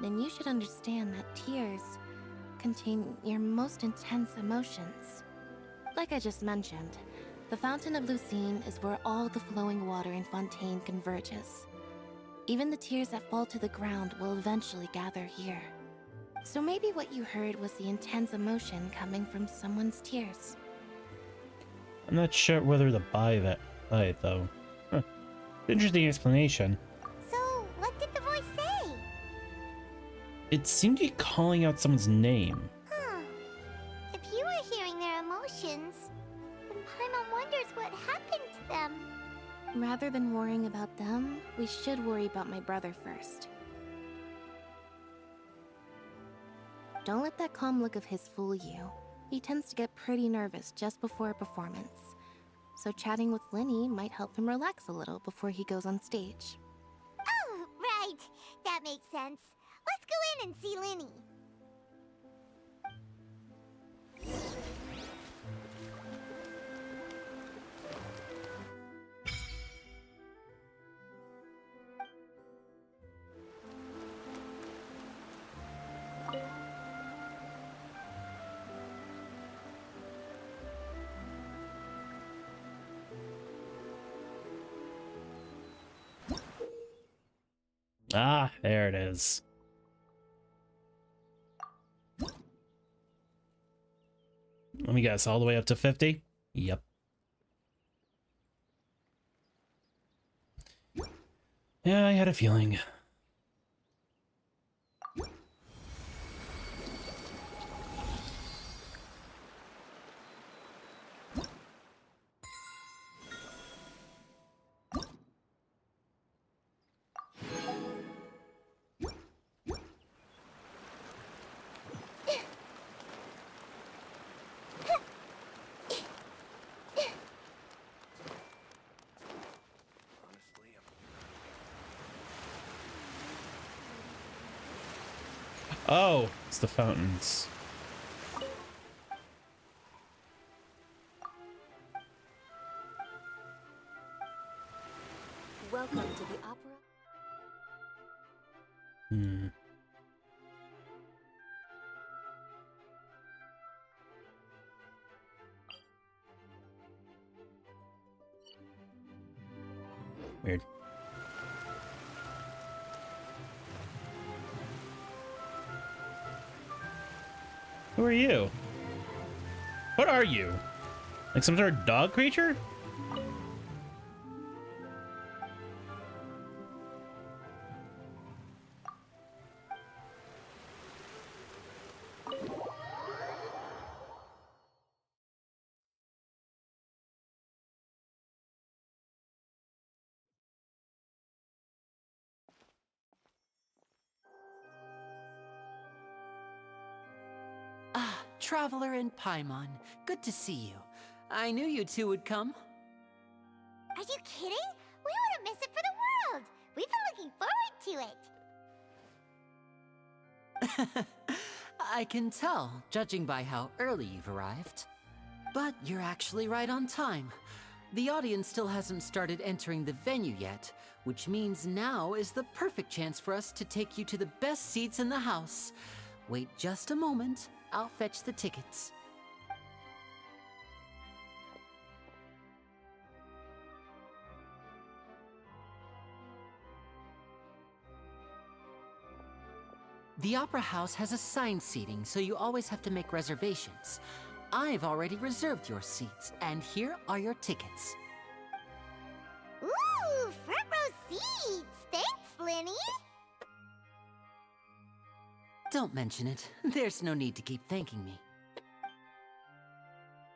Then you should understand that tears contain your most intense emotions. Like I just mentioned, the Fountain of Lucine is where all the flowing water in Fontaine converges. Even the tears that fall to the ground will eventually gather here. So maybe what you heard was the intense emotion coming from someone's tears. I'm not sure whether to buy it though. Huh. Interesting explanation. So, what did the voice say? It seemed to be calling out someone's name. Huh. If you were hearing their emotions, then Paimon wonders what happened to them. Rather than worrying about them, we should worry about my brother first. Don't let that calm look of his fool you. He tends to get pretty nervous just before a performance. So chatting with Lyney might help him relax a little before he goes on stage. Oh, right. That makes sense. Let's go in and see Lyney. Ah, there it is. Let me guess, all the way up to 50? Yep. Yeah, I had a feeling. Oh, it's the fountains. Welcome to the opera. Hmm. Weird. Who are you? What are you? Like some sort of dog creature? Traveler and Paimon, good to see you. I knew you two would come. Are you kidding? We wouldn't miss it for the world. We've been looking forward to it. I can tell, judging by how early you've arrived. But you're actually right on time. The audience still hasn't started entering the venue yet, which means now is the perfect chance for us to take you to the best seats in the house. Wait just a moment. I'll fetch the tickets. The Opera House has assigned seating, so you always have to make reservations. I've already reserved your seats, and here are your tickets. Ooh, front row seats. Thanks, Lyney. Don't mention it. There's no need to keep thanking me.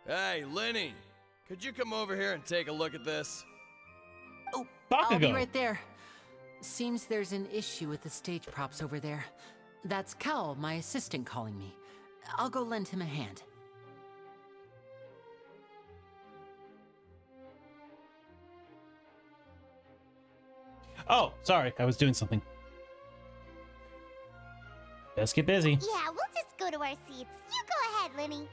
Hey, Lenny! Could you come over here and take a look at this? Oh, I'll be Bakugo. right there. Seems there's an issue with the stage props over there. That's Cal, my assistant, calling me. I'll go lend him a hand. Oh, sorry, I was doing something. Let's get busy. Yeah, we'll just go to our seats. You go ahead, Lenny.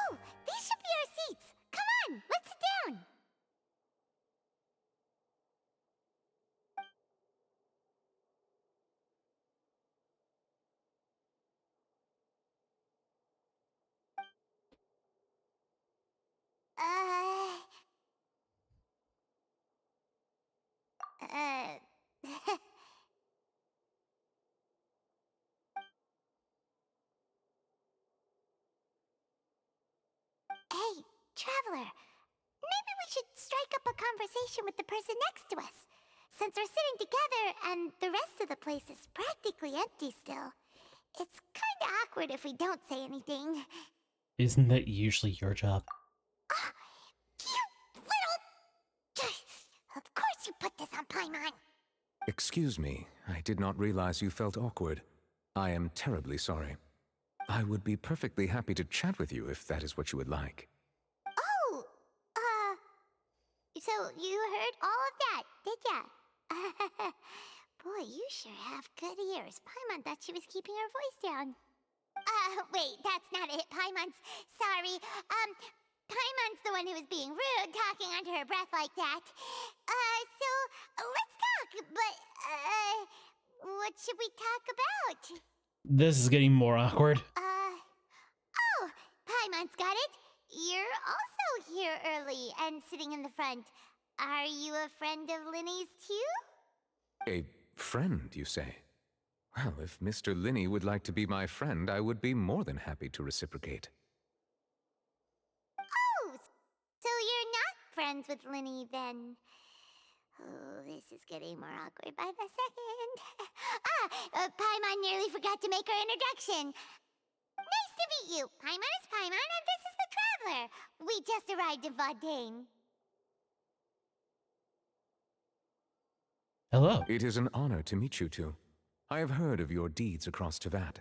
Oh, these should be our seats. Come on, let's sit down. Hey, Traveler. Maybe we should strike up a conversation with the person next to us. Since we're sitting together and the rest of the place is practically empty still. It's kinda awkward if we don't say anything. Isn't that usually your job? Of course you put this on Paimon. Excuse me, I did not realize you felt awkward. I am terribly sorry. I would be perfectly happy to chat with you if that is what you would like. Oh, so you heard all of that, did ya? Boy, you sure have good ears. Paimon thought she was keeping her voice down. Wait, that's not it. Paimon's sorry. Paimon's the one who was being rude, talking under her breath like that. So let's talk, but, what should we talk about? This is getting more awkward. Oh, Paimon's got it. You're also here early and sitting in the front. Are you a friend of Linny's too? A friend, you say? Well, if Mr. Linney would like to be my friend, I would be more than happy to reciprocate. Oh, so you're not friends with Linny then? Oh, this is getting more awkward by the second. Paimon nearly forgot to make her introduction. Nice to meet you. Paimon is Paimon, and this is the Traveler. We just arrived in Fontaine. Hello. It is an honor to meet you two. I have heard of your deeds across Tevat.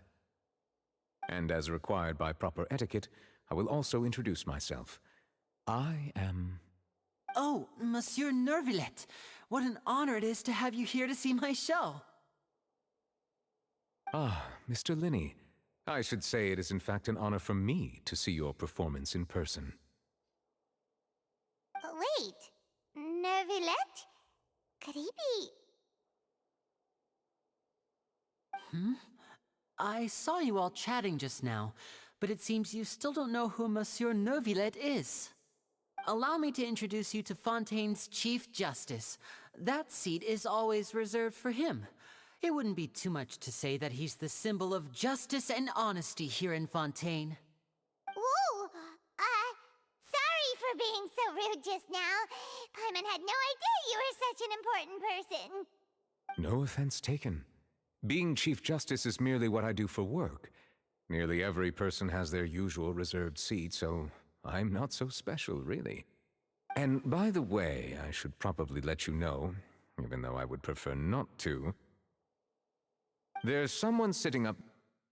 And as required by proper etiquette, I will also introduce myself. I am... Oh, Monsieur Nervillet. What an honor it is to have you here to see my show. Ah, Mr. Linney. I should say it is in fact an honor for me to see your performance in person. Wait, Nervillet? Could he be... I saw you all chatting just now, but it seems you still don't know who Monsieur Nervillet is. Allow me to introduce you to Fontaine's Chief Justice. That seat is always reserved for him. It wouldn't be too much to say that he's the symbol of justice and honesty here in Fontaine. Whoa! Sorry for being so rude just now. Paimon had no idea you were such an important person. No offense taken. Being Chief Justice is merely what I do for work. Nearly every person has their usual reserved seat, so I'm not so special, really. And by the way, I should probably let you know, even though I would prefer not to. There's someone sitting up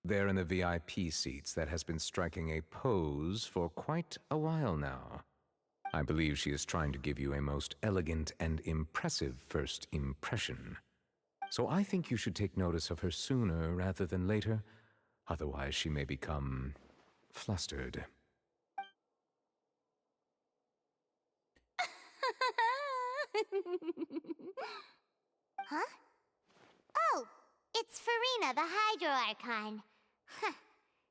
there in the VIP seats that has been striking a pose for quite a while now. I believe she is trying to give you a most elegant and impressive first impression. So I think you should take notice of her sooner rather than later. Otherwise, she may become flustered. Huh? Oh, it's Farina, the Hydro Archon. Huh.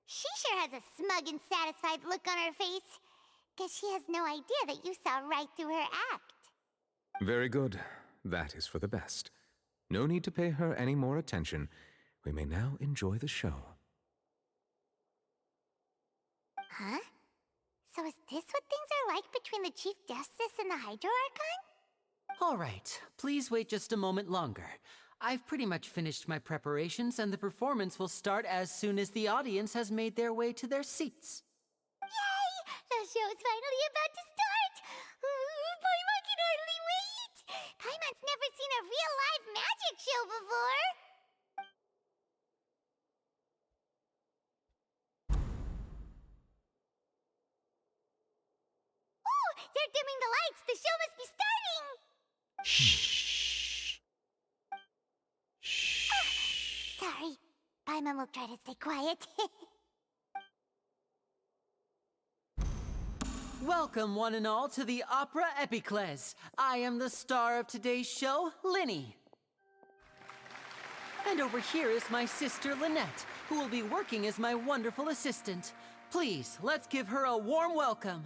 She sure has a smug and satisfied look on her face. Guess she has no idea that you saw right through her act. Very good. That is for the best. No need to pay her any more attention. We may now enjoy the show. Huh? So is this what things are like between the Chief Justice and the Hydro Archon? All right, please wait just a moment longer. I've pretty much finished my preparations, and the performance will start as soon as the audience has made their way to their seats. Yay! The show's finally about to start! Paimon can hardly wait! Paimon's never seen a real live magic show before! Oh! They're dimming the lights! The show must be starting! Shh. Sorry. Paimon will try to stay quiet. Welcome, one and all, to the Opera Epiclese. I am the star of today's show, Linny. And over here is my sister, Lynette, who will be working as my wonderful assistant. Please, let's give her a warm welcome.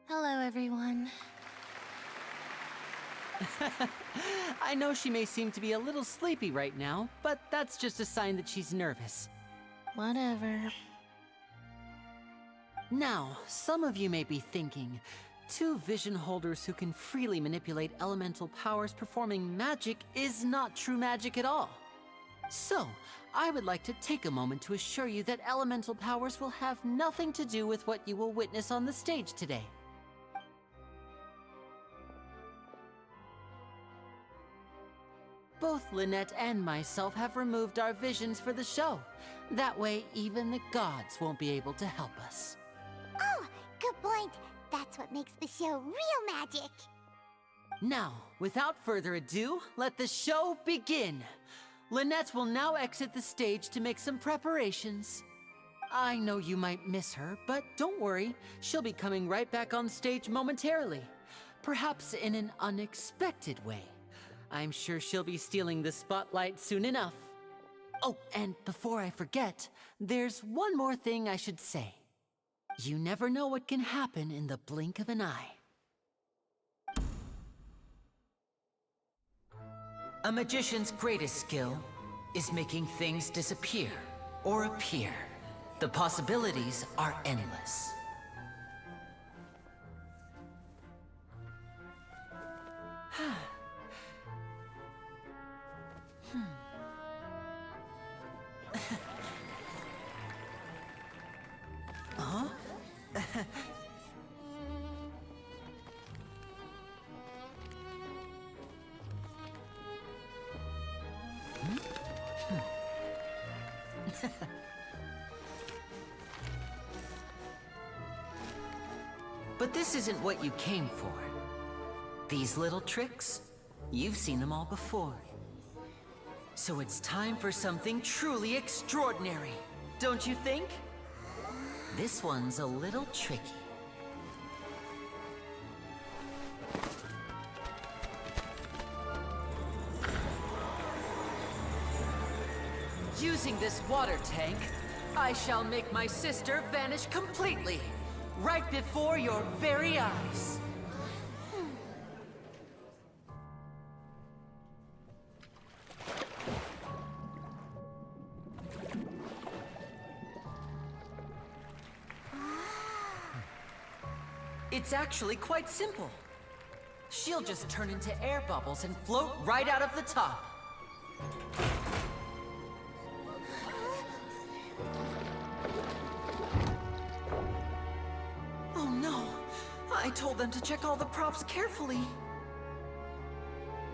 Hello, everyone. I know she may seem to be a little sleepy right now, but that's just a sign that she's nervous. Whatever. Now, some of you may be thinking, two vision holders who can freely manipulate elemental powers performing magic is not true magic at all. So, I would like to take a moment to assure you that elemental powers will have nothing to do with what you will witness on the stage today. Both Lynette and myself have removed our visions for the show. That way, even the gods won't be able to help us. Oh, good point. That's what makes the show real magic. Now, without further ado, let the show begin. Lynette will now exit the stage to make some preparations. I know you might miss her, but don't worry. She'll be coming right back on stage momentarily. Perhaps in an unexpected way. I'm sure she'll be stealing the spotlight soon enough. Oh, and before I forget, there's one more thing I should say. You never know what can happen in the blink of an eye. A magician's greatest skill is making things disappear or appear. The possibilities are endless. Huh? But this isn't what you came for. These little tricks, you've seen them all before. So it's time for something truly extraordinary, don't you think? This one's a little tricky. Using this water tank, I shall make my sister vanish completely, right before your very eyes. It's actually quite simple. She'll just turn into air bubbles and float right out of the top. Oh no! I told them to check all the props carefully.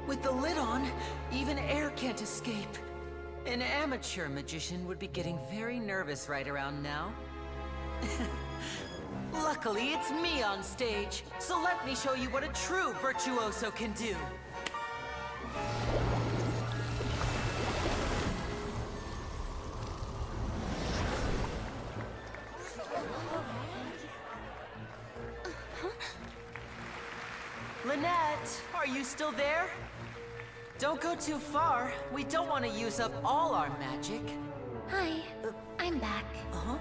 With the lid on, even air can't escape. An amateur magician would be getting very nervous right around now. Luckily, it's me on stage, so let me show you what a true virtuoso can do. Lynette, are you still there? Don't go too far. We don't want to use up all our magic. Hi, I'm back. Uh-huh.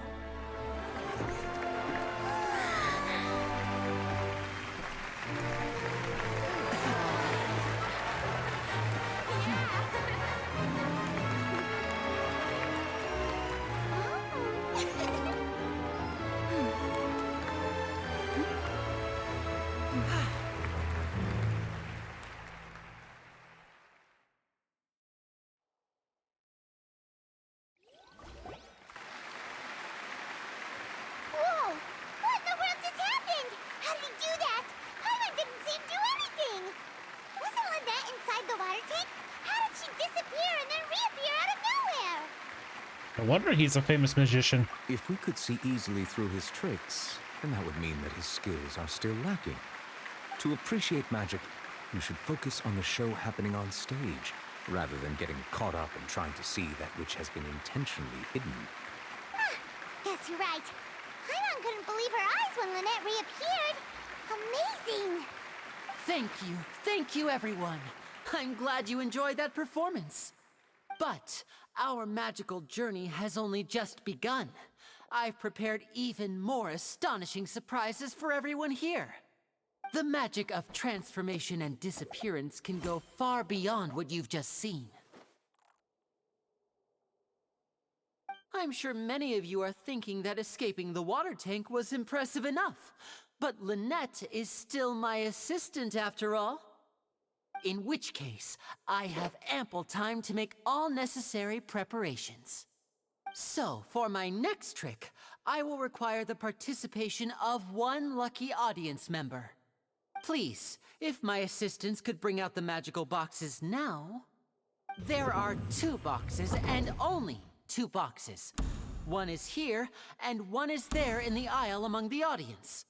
Whoa! What in the world just happened? How did he do that? Paimon didn't see him do anything! Wasn't Lynette inside the water tank? How did she disappear and then reappear out of nowhere? No wonder he's a famous magician. If we could see easily through his tricks, then that would mean that his skills are still lacking. To appreciate magic, you should focus on the show happening on stage, rather than getting caught up in trying to see that which has been intentionally hidden. Guess you're right. Paimon couldn't believe her eyes when Lynette reappeared. Amazing! Thank you, everyone. I'm glad you enjoyed that performance. But our magical journey has only just begun. I've prepared even more astonishing surprises for everyone here. The magic of transformation and disappearance can go far beyond what you've just seen. I'm sure many of you are thinking that escaping the water tank was impressive enough, but Lynette is still my assistant after all. In which case, I have ample time to make all necessary preparations. So, for my next trick, I will require the participation of one lucky audience member. Please, if my assistants could bring out the magical boxes now. There are 2 boxes and only 2 boxes. One is here and one is there in the aisle among the audience.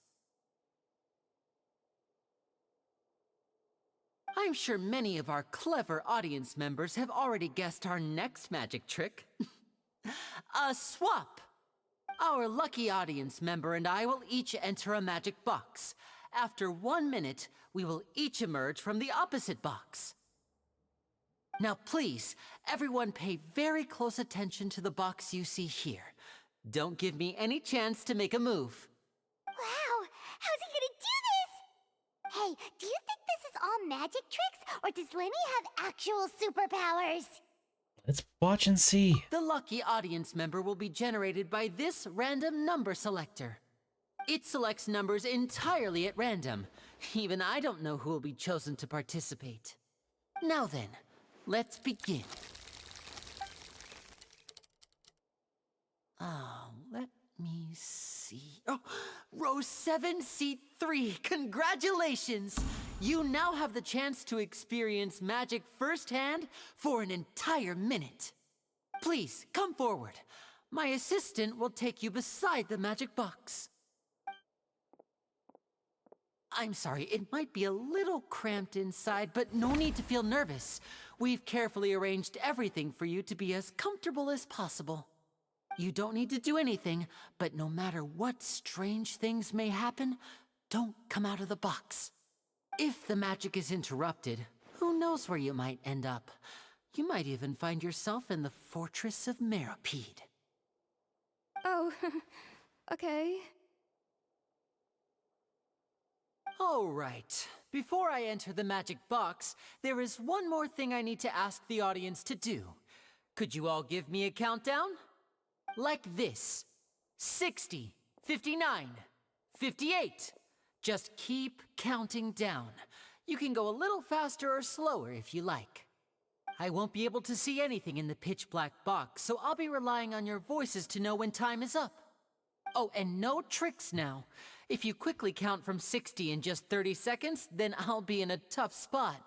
I'm sure many of our clever audience members have already guessed our next magic trick. A swap! Our lucky audience member and I will each enter a magic box. After 1 minute, we will each emerge from the opposite box. Now please, everyone pay very close attention to the box you see here. Don't give me any chance to make a move. Wow! How's he gonna do this? Hey, do you think this is all magic tricks, or does Lenny have actual superpowers? Let's watch and see. The lucky audience member will be generated by this random number selector. It selects numbers entirely at random. Even I don't know who will be chosen to participate. Now then, let's begin. Let me see. Oh, row 7, seat 3. Congratulations! You now have the chance to experience magic firsthand for an entire minute. Please, come forward. My assistant will take you beside the magic box. I'm sorry, it might be a little cramped inside, but no need to feel nervous. We've carefully arranged everything for you to be as comfortable as possible. You don't need to do anything, but no matter what strange things may happen, don't come out of the box. If the magic is interrupted, who knows where you might end up? You might even find yourself in the Fortress of Meropide. Oh, okay. All right. Before I enter the magic box, there is one more thing I need to ask the audience to do. Could you all give me a countdown? Like this. 60, 59, 58. Just keep counting down. You can go a little faster or slower if you like. I won't be able to see anything in the pitch black box, so I'll be relying on your voices to know when time is up. Oh, and no tricks now. If you quickly count from 60 in just 30 seconds, then I'll be in a tough spot.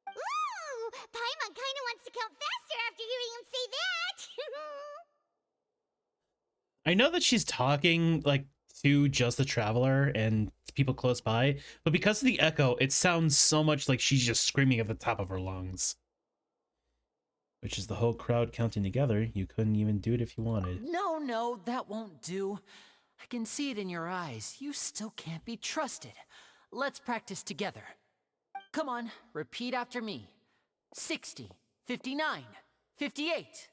Ooh! Paimon kinda wants to count faster after hearing him say that! I know that she's talking, like, to just the traveler and people close by, but because of the echo, it sounds so much like she's just screaming at the top of her lungs. Which is the whole crowd counting together. You couldn't even do it if you wanted. No, that won't do. I can see it in your eyes. You still can't be trusted. Let's practice together. Come on, repeat after me. 60, 59, 58.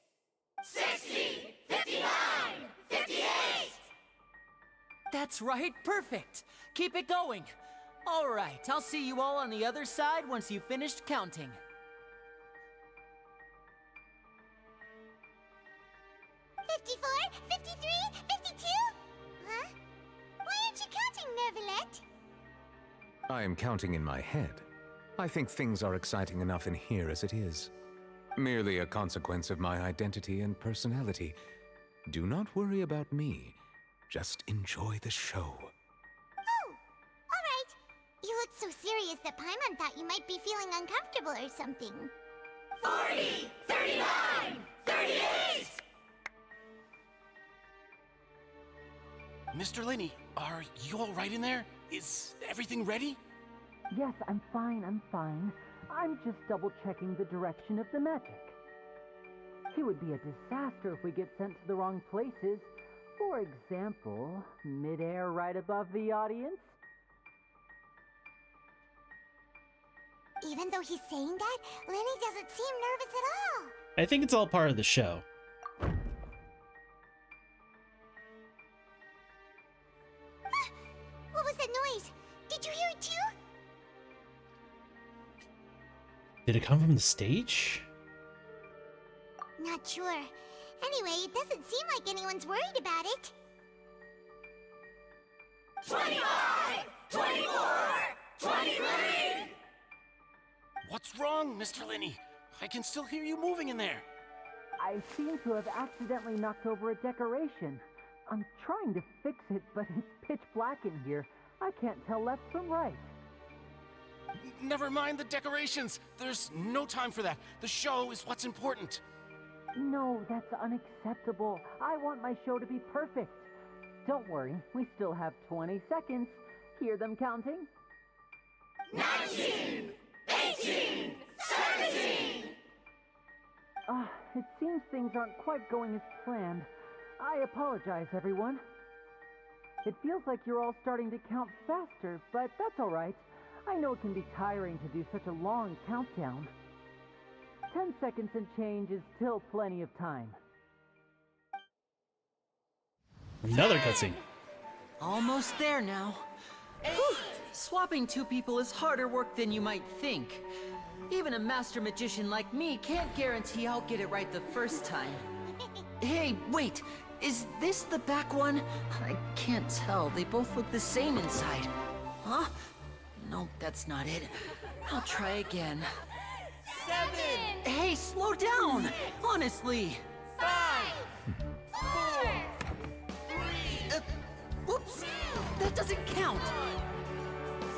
60, 59, 58! That's right, perfect. Keep it going. All right, I'll see you all on the other side once you've finished counting. 54, 53, 52? Huh? Why aren't you counting, Neuvillette? I am counting in my head. I think things are exciting enough in here as it is. Merely a consequence of my identity and personality. Do not worry about me. Just enjoy the show. Oh, all right. You looked so serious that Paimon thought you might be feeling uncomfortable or something. 40, 39, 38! Mr. Linney, are you all right in there? Is everything ready? Yes, I'm fine, I'm just double-checking the direction of the magic. It would be a disaster if we get sent to the wrong places. For example, mid-air right above the audience. Even though he's saying that, Lenny doesn't seem nervous at all. I think it's all part of the show. What was that noise? Did you hear it too? Did it come from the stage? Not sure. Anyway, it doesn't seem like anyone's worried about it. 25! 24! 23! What's wrong, Mr. Linney? I can still hear you moving in there. I seem to have accidentally knocked over a decoration. I'm trying to fix it, but it's pitch black in here. I can't tell left from right. Never mind the decorations. There's no time for that. The show is what's important. No, that's unacceptable. I want my show to be perfect. Don't worry, we still have 20 seconds. Hear them counting? 19! 18! 17! It seems things aren't quite going as planned. I apologize, everyone. It feels like you're all starting to count faster, but that's all right. I know it can be tiring to do such a long countdown. 10 seconds and change is still plenty of time. Another cutscene. Almost there now. Whew. Swapping two people is harder work than you might think. Even a master magician like me can't guarantee I'll get it right the first time. Hey, wait! Is this the back one? I can't tell. They both look the same inside. Huh? Nope, that's not it. I'll try again. 7! Hey, slow down! Honestly! 5! 4! 3! Whoops! That doesn't count!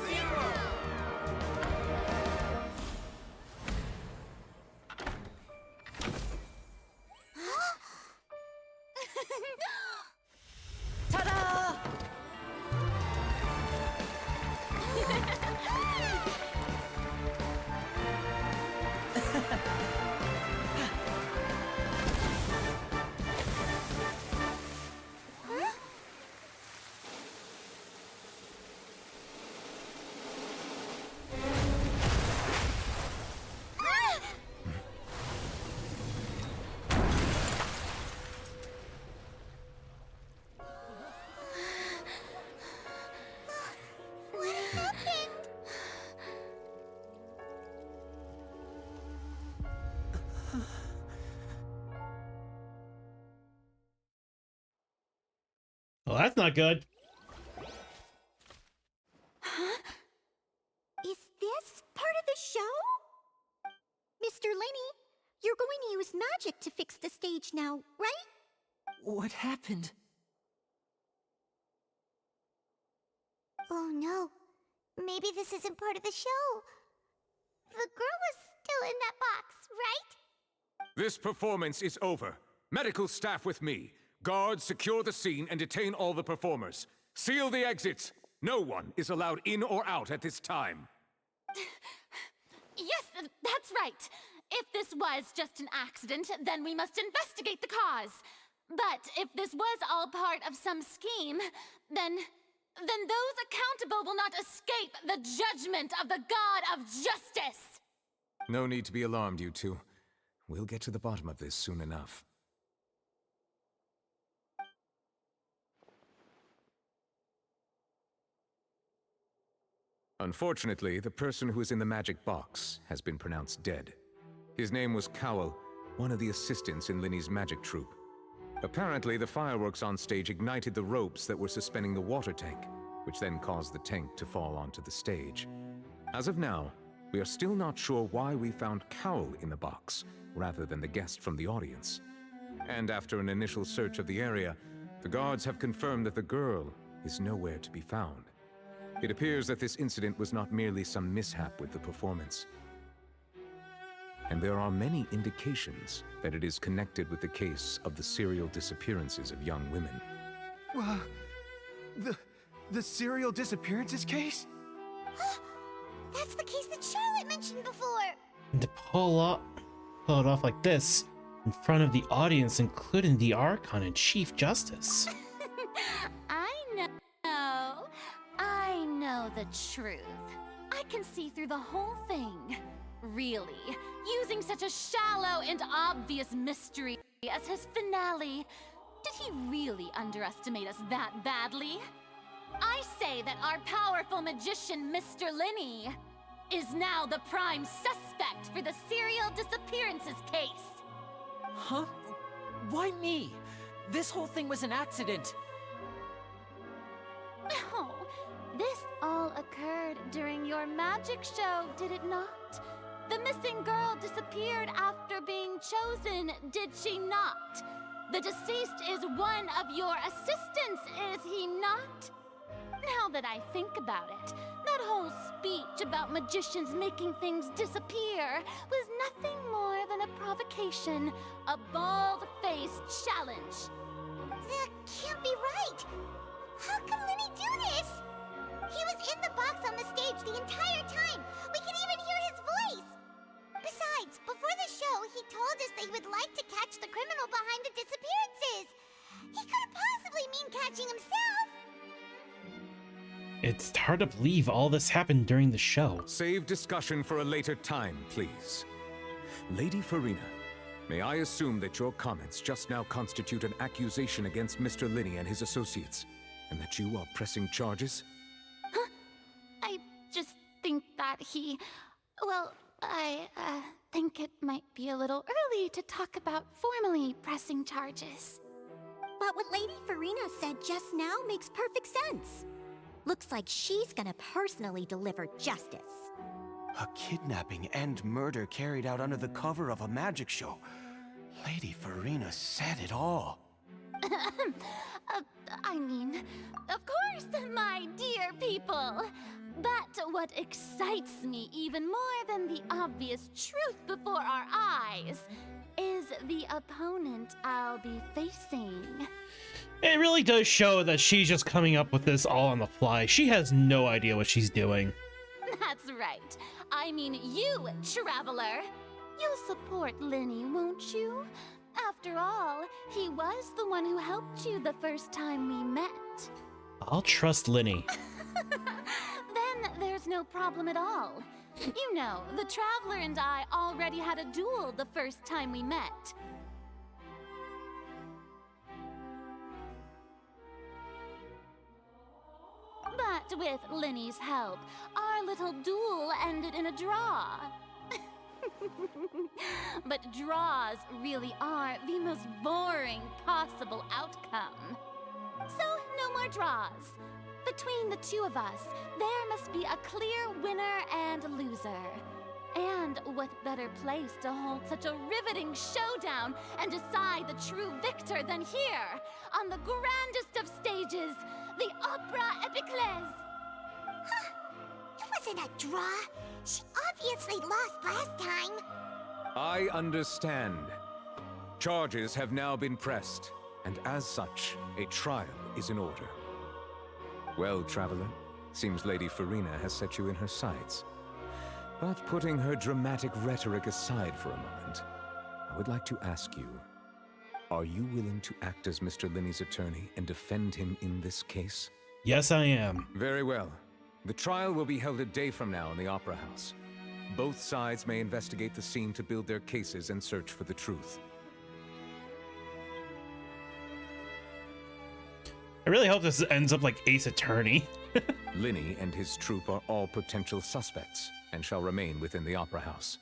0! Ta-da! What happened? Well, that's not good. Huh? Is this part of the show? Mr. Linney, you're going to use magic to fix the stage now, right? What happened? Oh no. Maybe this isn't part of the show. The girl was still in that box, right? This performance is over. Medical staff with me. Guards, secure the scene and detain all the performers. Seal the exits. No one is allowed in or out at this time. Yes, that's right. If this was just an accident, then we must investigate the cause. But if this was all part of some scheme, then then those accountable will not escape the judgment of the God of Justice! No need to be alarmed, you two. We'll get to the bottom of this soon enough. Unfortunately, the person who is in the magic box has been pronounced dead. His name was Cowell, one of the assistants in Linny's magic troupe. Apparently, the fireworks on stage ignited the ropes that were suspending the water tank, which then caused the tank to fall onto the stage. As of now, we are still not sure why we found Cowell in the box, rather than the guest from the audience. And after an initial search of the area, the guards have confirmed that the girl is nowhere to be found. It appears that this incident was not merely some mishap with the performance. And there are many indications that it is connected with the case of the serial disappearances of young women. The serial disappearances case? That's the case that Charlotte mentioned before! And to pull it off like this, in front of the audience, including the Archon and Chief Justice. I know the truth. I can see through the whole thing. Really, using such a shallow and obvious mystery as his finale, did he really underestimate us that badly? I say that our powerful magician, Mr. Linny, is now the prime suspect for the serial disappearances case. Huh? Why me? This whole thing was an accident. Oh, this all occurred during your magic show, did it not? The missing girl disappeared after being chosen, did she not? The deceased is one of your assistants, is he not? Now that I think about it, that whole speech about magicians making things disappear was nothing more than a provocation, a bald-faced challenge. That can't be right! How can Linny do this? He was in the box on the stage the entire time! We could even hear his voice! Besides, before the show, he told us that he would like to catch the criminal behind the disappearances! He couldn't possibly mean catching himself! It's hard to believe all this happened during the show. Save discussion for a later time, please. Lady Farina, may I assume that your comments just now constitute an accusation against Mr. Linny and his associates, and that you are pressing charges? Huh? I just think that he... Well, I think it might be a little early to talk about formally pressing charges. But what Lady Farina said just now makes perfect sense. Looks like she's gonna personally deliver justice. A kidnapping and murder carried out under the cover of a magic show. Lady Farina said it all. I mean, of course, my dear people. But what excites me even more than the obvious truth before our eyes is the opponent I'll be facing. It really does show that she's just coming up with this all on the fly. She has no idea what she's doing. That's right. I mean you, Traveler. You'll support Linny, won't you? After all, he was the one who helped you the first time we met. I'll trust Linny. Then there's no problem at all. You know, the Traveler and I already had a duel the first time we met. But with Linny's help, our little duel ended in a draw. But draws really are the most boring possible outcome. So, no more draws. Between the two of us, there must be a clear winner and loser. And what better place to hold such a riveting showdown and decide the true victor than here, on the grandest of stages, the Opera Epiclese. Huh. It wasn't a draw. She obviously lost last time. I understand. Charges have now been pressed, and as such, a trial is in order. Well, Traveler, seems Lady Farina has set you in her sights. But putting her dramatic rhetoric aside for a moment, I would like to ask you, are you willing to act as Mr. Linny's attorney and defend him in this case? Yes, I am. Very well. The trial will be held a day from now in the Opera House. Both sides may investigate the scene to build their cases and search for the truth. I really hope this ends up like Ace Attorney. Linny and his troupe are all potential suspects and shall remain within the Opera House.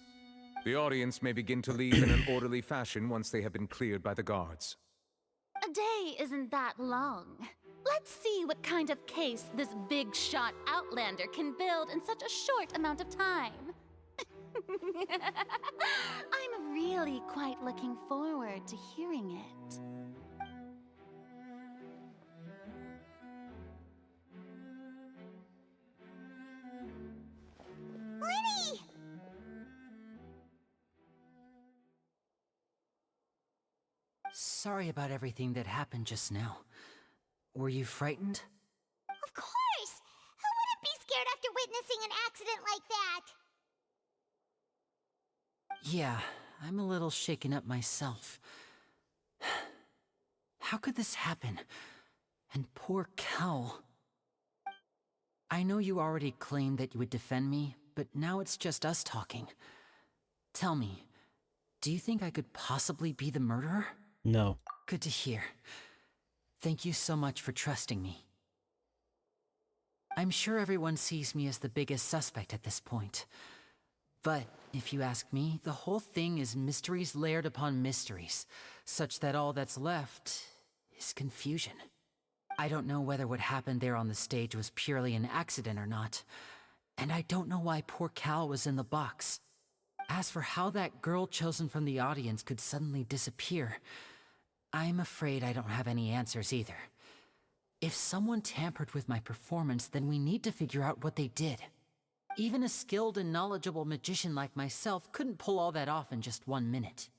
The audience may begin to leave in an orderly fashion once they have been cleared by the guards. A day isn't that long. Let's see what kind of case this big shot Outlander can build in such a short amount of time. I'm really quite looking forward to hearing it. Linny! Sorry about everything that happened just now. Were you frightened? Of course! Who wouldn't be scared after witnessing an accident like that? Yeah, I'm a little shaken up myself. How could this happen? And poor Cal. I know you already claimed that you would defend me, but now it's just us talking. Tell me, do you think I could possibly be the murderer? No. Good to hear. Thank you so much for trusting me. I'm sure everyone sees me as the biggest suspect at this point. But, if you ask me, the whole thing is mysteries layered upon mysteries, such that all that's left is confusion. I don't know whether what happened there on the stage was purely an accident or not, and I don't know why poor Cal was in the box. As for how that girl chosen from the audience could suddenly disappear, I'm afraid I don't have any answers either. If someone tampered with my performance, then we need to figure out what they did. Even a skilled and knowledgeable magician like myself couldn't pull all that off in just 1 minute.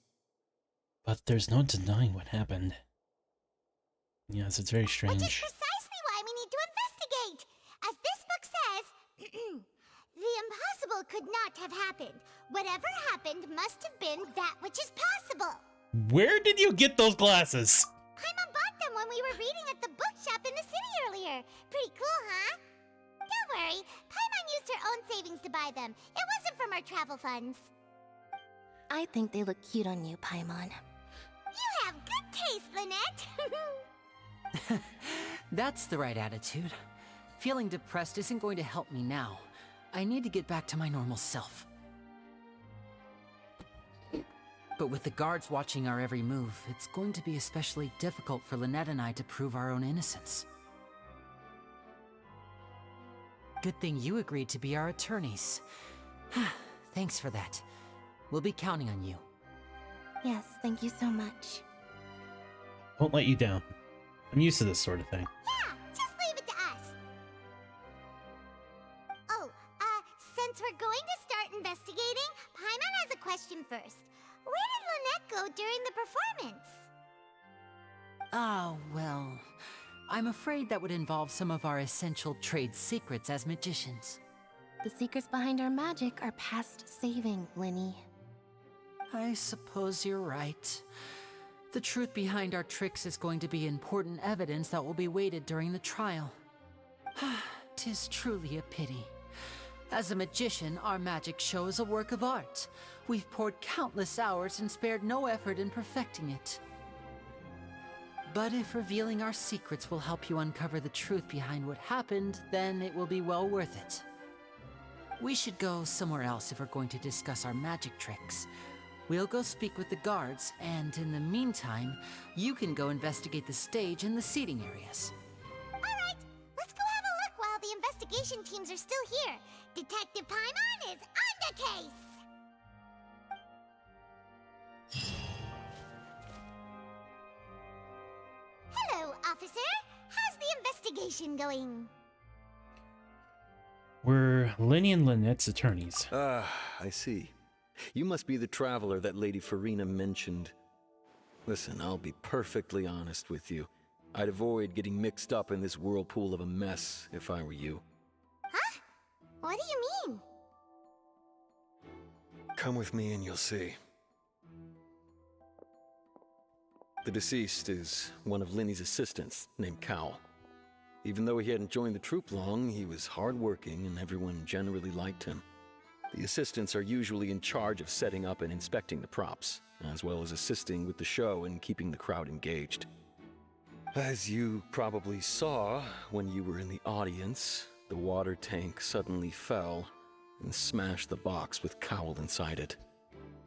But there's no denying what happened. Yes, it's very strange. Which is precisely why we need to investigate. As this book says, the impossible could not have happened. Whatever happened must have been that which is possible. Where did you get those glasses? Paimon bought them when we were reading at the bookshop in the city earlier. Pretty cool, huh? Don't worry, Paimon used her own savings to buy them. It wasn't from our travel funds. I think they look cute on you, Paimon. You have good taste, Lynette. That's the right attitude. Feeling depressed isn't going to help me now. I need to get back to my normal self. But with the guards watching our every move, it's going to be especially difficult for Lynette and I to prove our own innocence. Good thing you agreed to be our attorneys. Thanks for that. We'll be counting on you. Yes, thank you so much. Won't let you down. I'm used to this sort of thing. Yeah, just leave it to us. Oh, since we're going to start investigating, Paimon has a question first. Where did Lynette go during the performance? Ah, well, I'm afraid that would involve some of our essential trade secrets as magicians. The secrets behind our magic are past saving, Linny. I suppose you're right. The truth behind our tricks is going to be important evidence that will be weighted during the trial. 'Tis truly a pity. As a magician, our magic show is a work of art. We've poured countless hours and spared no effort in perfecting it. But if revealing our secrets will help you uncover the truth behind what happened, then it will be well worth it. We should go somewhere else if we're going to discuss our magic tricks. We'll go speak with the guards, and in the meantime, you can go investigate the stage and the seating areas. Alright, let's go have a look while the investigation teams are still here. Detective Paimon is on the case! Hello, officer. How's the investigation going? We're Linny and Lynette's attorneys. Ah, I see. You must be the traveler that Lady Furina mentioned. Listen, I'll be perfectly honest with you. I'd avoid getting mixed up in this whirlpool of a mess if I were you. Huh? What do you mean? Come with me and you'll see. The deceased is one of Linny's assistants named Cal. Even though he hadn't joined the troupe long, he was hardworking and everyone generally liked him. The assistants are usually in charge of setting up and inspecting the props, as well as assisting with the show and keeping the crowd engaged. As you probably saw when you were in the audience, the water tank suddenly fell and smashed the box with Cowl inside it.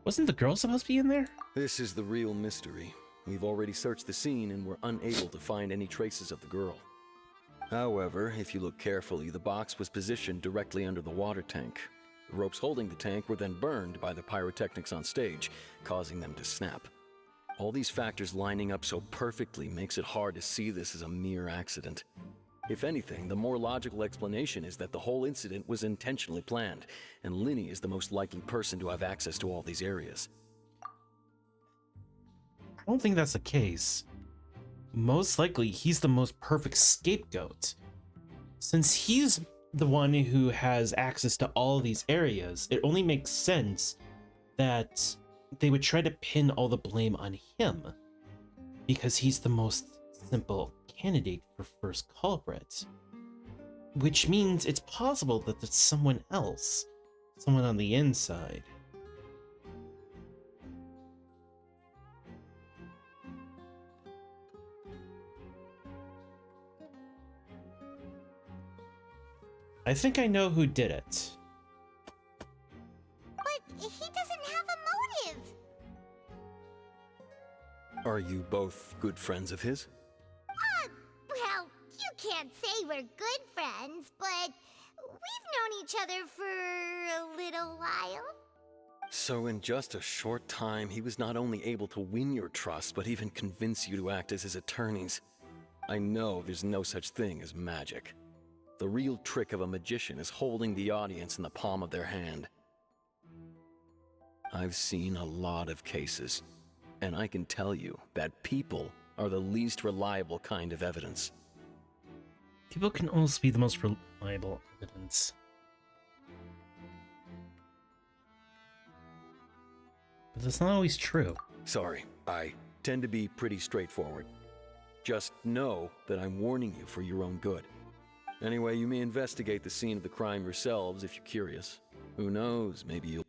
Wasn't the girl supposed to be in there? This is the real mystery. We've already searched the scene and were unable to find any traces of the girl. However, if you look carefully, the box was positioned directly under the water tank. The ropes holding the tank were then burned by the pyrotechnics on stage, causing them to snap. All these factors lining up so perfectly makes it hard to see this as a mere accident. If anything, the more logical explanation is that the whole incident was intentionally planned, and Linny is the most likely person to have access to all these areas. I don't think that's the case. Most likely, he's the most perfect scapegoat. Since he's the one who has access to all these areas, it only makes sense that they would try to pin all the blame on him, because he's the most simple candidate for first culprit. Which means it's possible that there's someone else, someone on the inside. I think I know who did it. But he doesn't have a motive. Are you both good friends of his? Well, you can't say we're good friends, but we've known each other for a little while. So in just a short time, he was not only able to win your trust, but even convince you to act as his attorneys. I know there's no such thing as magic. The real trick of a magician is holding the audience in the palm of their hand. I've seen a lot of cases, and I can tell you that people are the least reliable kind of evidence. People can also be the most reliable evidence. But that's not always true. Sorry, I tend to be pretty straightforward. Just know that I'm warning you for your own good. Anyway, you may investigate the scene of the crime yourselves if you're curious. Who knows, maybe you'll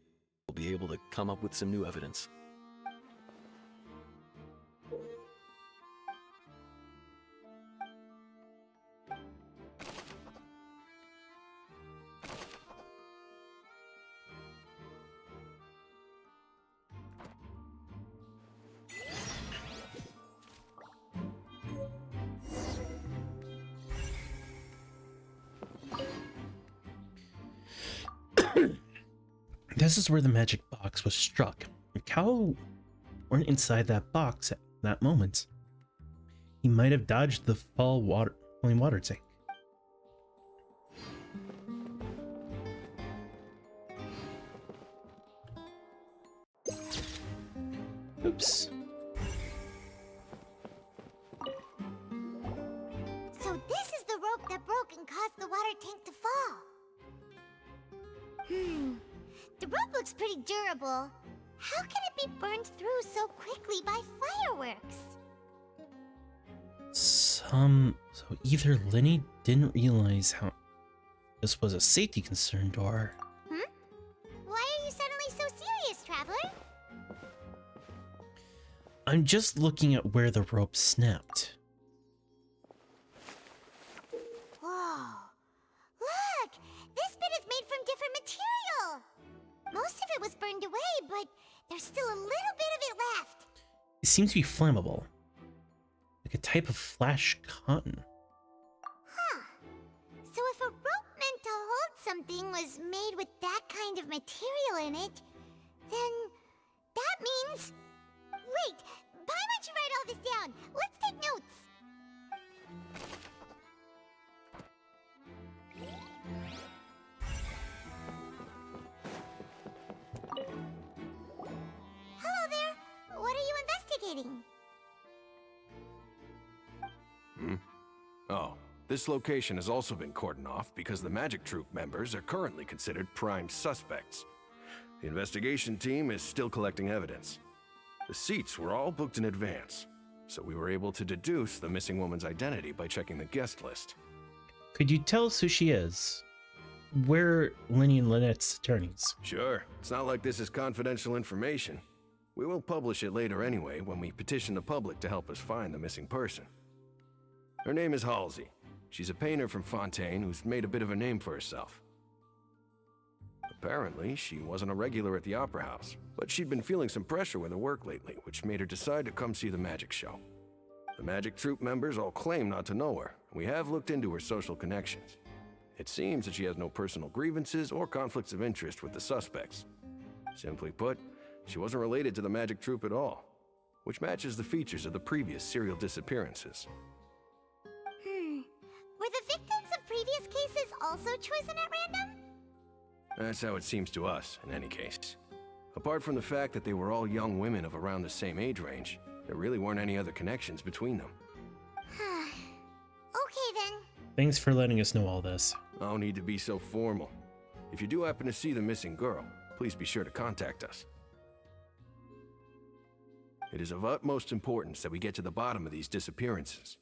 be able to come up with some new evidence. This is where the magic box was struck. If Cowl weren't inside that box at that moment, he might have dodged the falling water tank. Oops. So this is the rope that broke and caused the water tank to fall. The rope looks pretty durable. How can it be burned through so quickly by fireworks? So either Linny didn't realize how this was a safety concern, or... Why are you suddenly so serious, Traveler? I'm just looking at where the rope snapped. Whoa. Look! This bit is made from different material! Most of it was burned away, but there's still a little bit of it left. It seems to be flammable. Like a type of flash cotton. Huh. So if a rope meant to hold something was made with that kind of material in it, then that means... Wait! Paimon should write all this down. Let's take notes. Hello there. What are you investigating? Oh, this location has also been cordoned off because the Magic Troupe members are currently considered prime suspects. The investigation team is still collecting evidence. The seats were all booked in advance, so we were able to deduce the missing woman's identity by checking the guest list. Could you tell us who she is? We're Lenny and Lynette's attorneys. Sure. It's not like this is confidential information. We will publish it later anyway when we petition the public to help us find the missing person. Her name is Halsey. She's a painter from Fontaine who's made a bit of a name for herself. Apparently, she wasn't a regular at the Opera House, but she'd been feeling some pressure with her work lately, which made her decide to come see the magic show. The magic troupe members all claim not to know her, and we have looked into her social connections. It seems that she has no personal grievances or conflicts of interest with the suspects. Simply put, she wasn't related to the magic troupe at all, which matches the features of the previous serial disappearances. Were the victims of previous cases also chosen at random? That's how it seems to us, in any case. Apart from the fact that they were all young women of around the same age range, there really weren't any other connections between them. Okay then. Thanks for letting us know all this. No need to be so formal. If you do happen to see the missing girl, please be sure to contact us. It is of utmost importance that we get to the bottom of these disappearances.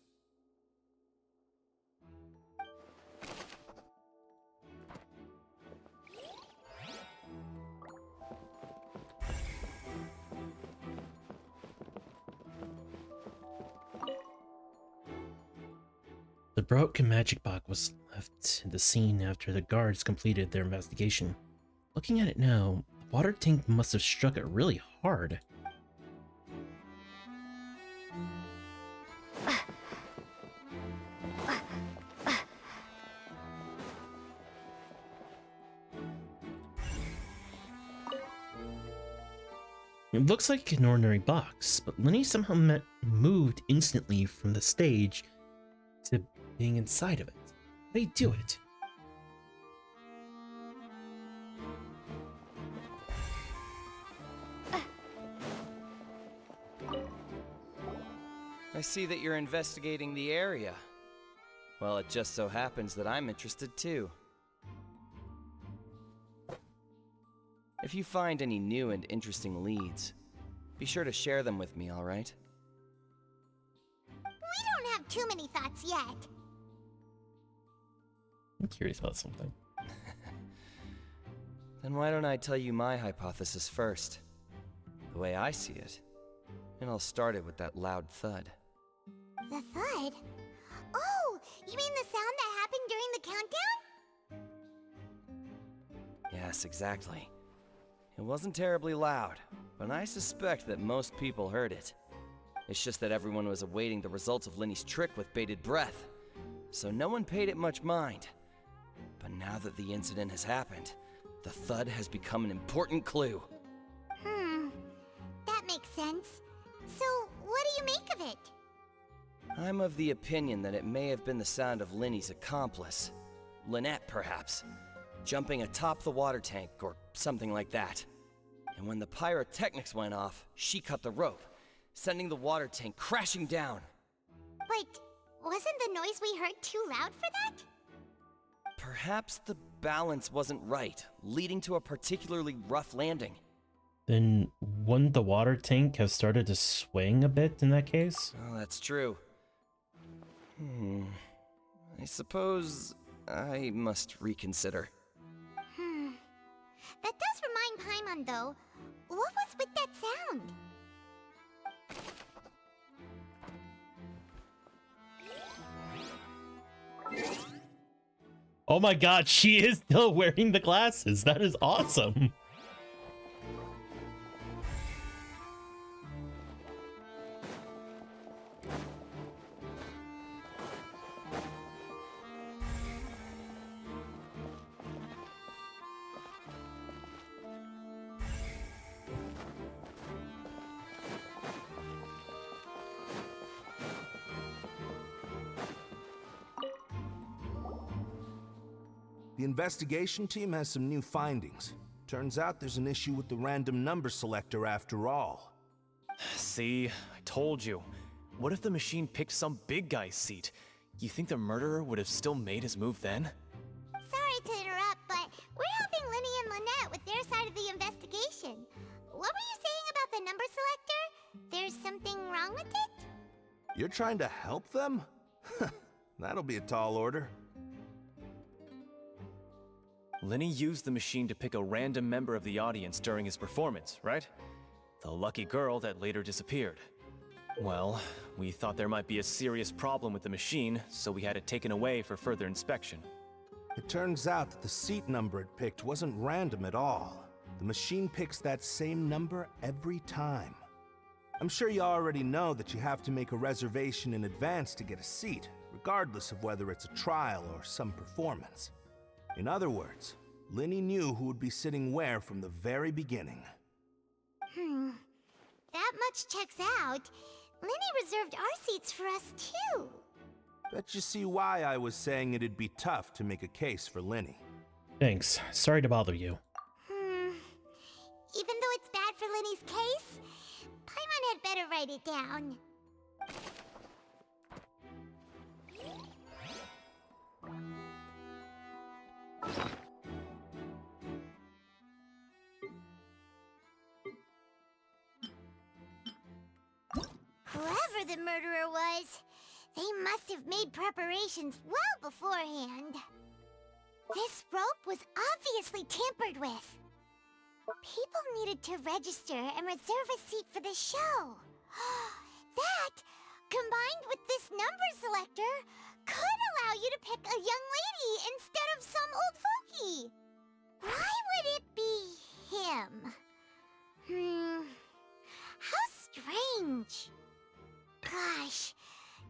The broken magic box was left at the scene after the guards completed their investigation. Looking at it now, the water tank must have struck it really hard. It looks like an ordinary box, but Lenny somehow moved instantly from the stage to being inside of it. They do it. I see that you're investigating the area. Well, it just so happens that I'm interested too. If you find any new and interesting leads, be sure to share them with me, all right? We don't have too many thoughts yet. I'm curious about something. Then why don't I tell you my hypothesis first? The way I see it. And I'll start it with that loud thud. The thud? Oh, you mean the sound that happened during the countdown? Yes, exactly. It wasn't terribly loud, but I suspect that most people heard it. It's just that everyone was awaiting the results of Lenny's trick with bated breath, so no one paid it much mind. But now that the incident has happened, the thud has become an important clue. That makes sense. So, what do you make of it? I'm of the opinion that it may have been the sound of Lenny's accomplice. Lynette, perhaps. Jumping atop the water tank, or something like that. And when the pyrotechnics went off, she cut the rope, sending the water tank crashing down. But wasn't the noise we heard too loud for that? Perhaps the balance wasn't right, leading to a particularly rough landing. Then wouldn't the water tank have started to swing a bit in that case? Oh, that's true. I suppose I must reconsider. That does remind Paimon, though. What was with that sound? Oh my god, she is still wearing the glasses. That is awesome. The investigation team has some new findings. Turns out there's an issue with the random number selector after all. See, I told you. What if the machine picked some big guy's seat? You think the murderer would have still made his move then? Sorry to interrupt, but we're helping Lenny and Lynette with their side of the investigation. What were you saying about the number selector? There's something wrong with it? You're trying to help them? That'll be a tall order. Lenny used the machine to pick a random member of the audience during his performance, right? The lucky girl that later disappeared. Well, we thought there might be a serious problem with the machine, so we had it taken away for further inspection. It turns out that the seat number it picked wasn't random at all. The machine picks that same number every time. I'm sure you already know that you have to make a reservation in advance to get a seat, regardless of whether it's a trial or some performance. In other words, Lenny knew who would be sitting where from the very beginning. That much checks out. Lenny reserved our seats for us too. Bet you see why I was saying it'd be tough to make a case for Lenny. Thanks. Sorry to bother you. Even though it's bad for Lenny's case, Paimon had better write it down. Whoever the murderer was, they must have made preparations well beforehand. This rope was obviously tampered with. People needed to register and reserve a seat for the show. That, combined with this number selector, could allow you to pick a young lady instead of some old fogey. Why would it be him? How strange. Gosh,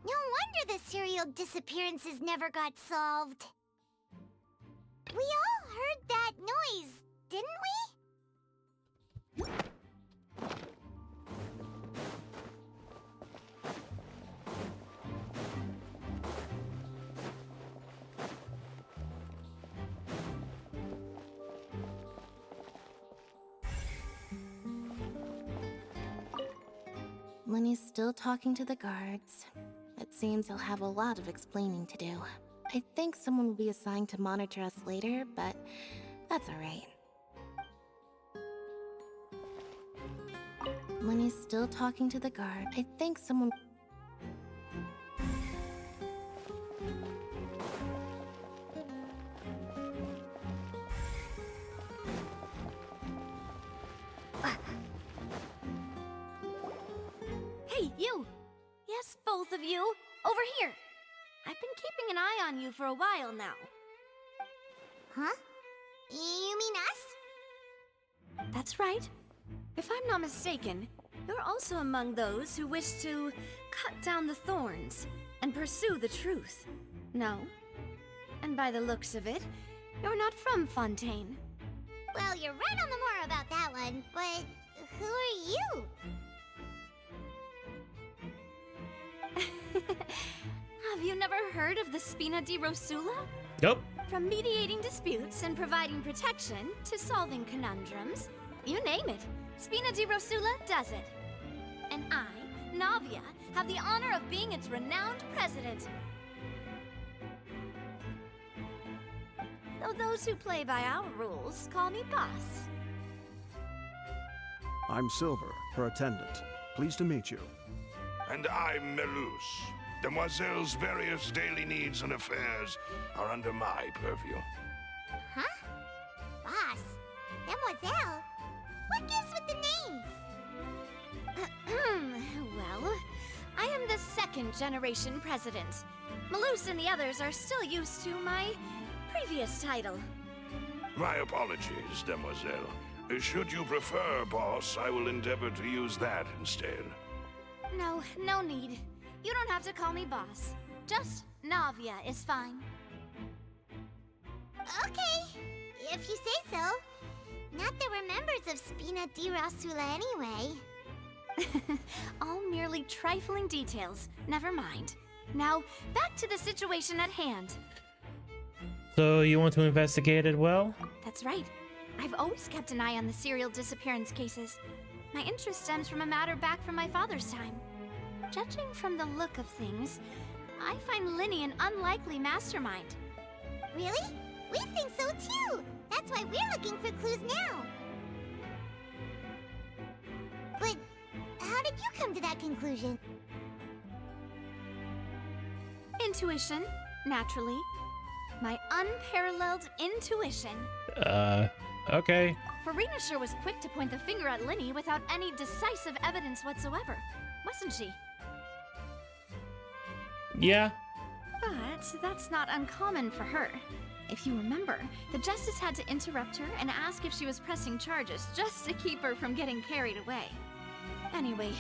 no wonder the serial disappearances never got solved. We all heard that noise, didn't we? Lenny's still talking to the guards. It seems he'll have a lot of explaining to do. I think someone will be assigned to monitor us later, but that's alright. Lenny's still talking to the guard. I think someone... Hey, you! Yes, both of you! Over here! I've been keeping an eye on you for a while now. Huh? You mean us? That's right. If I'm not mistaken, you're also among those who wish to cut down the thorns and pursue the truth. No? And by the looks of it, you're not from Fontaine. Well, you're right on the more about that one, but who are you? Have you never heard of the Spina di Rosula? Nope. From mediating disputes and providing protection to solving conundrums, you name it, Spina di Rosula does it. And I, Navia, have the honor of being its renowned president. Though those who play by our rules call me boss. I'm Silver, her attendant. Pleased to meet you. And I'm Melus. Demoiselle's various daily needs and affairs are under my purview. Huh? Boss? Demoiselle? What gives with the names? Well, I am the second generation president. Melus and the others are still used to my previous title. My apologies, Demoiselle. Should you prefer, boss, I will endeavor to use that instead. No, no need. You don't have to call me boss. Just Navia is fine. Okay, if you say so. Not that we're members of Spina di Rosula anyway. All merely trifling details. Never mind. Now, back to the situation at hand. So you want to investigate it well? That's right. I've always kept an eye on the serial disappearance cases. My interest stems from a matter back from my father's time. Judging from the look of things, I find Lenny an unlikely mastermind. Really? We think so too! That's why we're looking for clues now! But how did you come to that conclusion? Intuition, naturally. My unparalleled intuition. Okay. Farina sure was quick to point the finger at Linny without any decisive evidence whatsoever, wasn't she? Yeah. But that's not uncommon for her. If you remember, the Justice had to interrupt her and ask if she was pressing charges just to keep her from getting carried away. Anyway,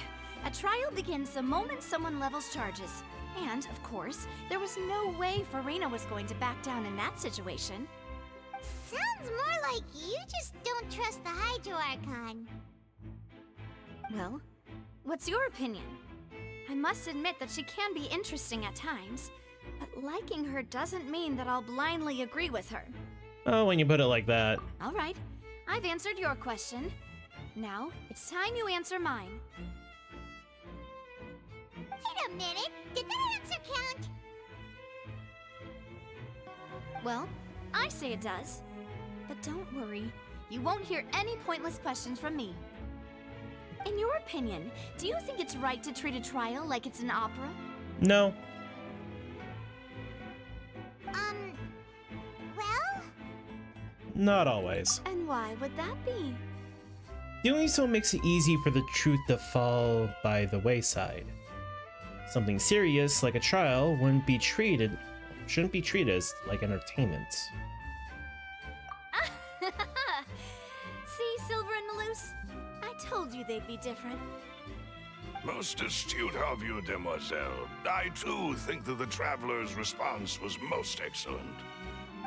a trial begins the moment someone levels charges. And, of course, there was no way Farina was going to back down in that situation. Sounds more like you just don't trust the Hydro Archon. Well, what's your opinion? I must admit that she can be interesting at times, but liking her doesn't mean that I'll blindly agree with her. Oh, when you put it like that. All right, I've answered your question. Now, it's time you answer mine. Wait a minute, did that answer count? Well, I say it does. But don't worry, you won't hear any pointless questions from me. In your opinion, do you think it's right to treat a trial like it's an opera? No. Well? Not always. And why would that be? Doing so makes it easy for the truth to fall by the wayside. Something serious like a trial shouldn't be treated as like entertainment. See, Silver and Maloose? I told you they'd be different. Most astute of you, demoiselle. I too think that the Traveler's response was most excellent.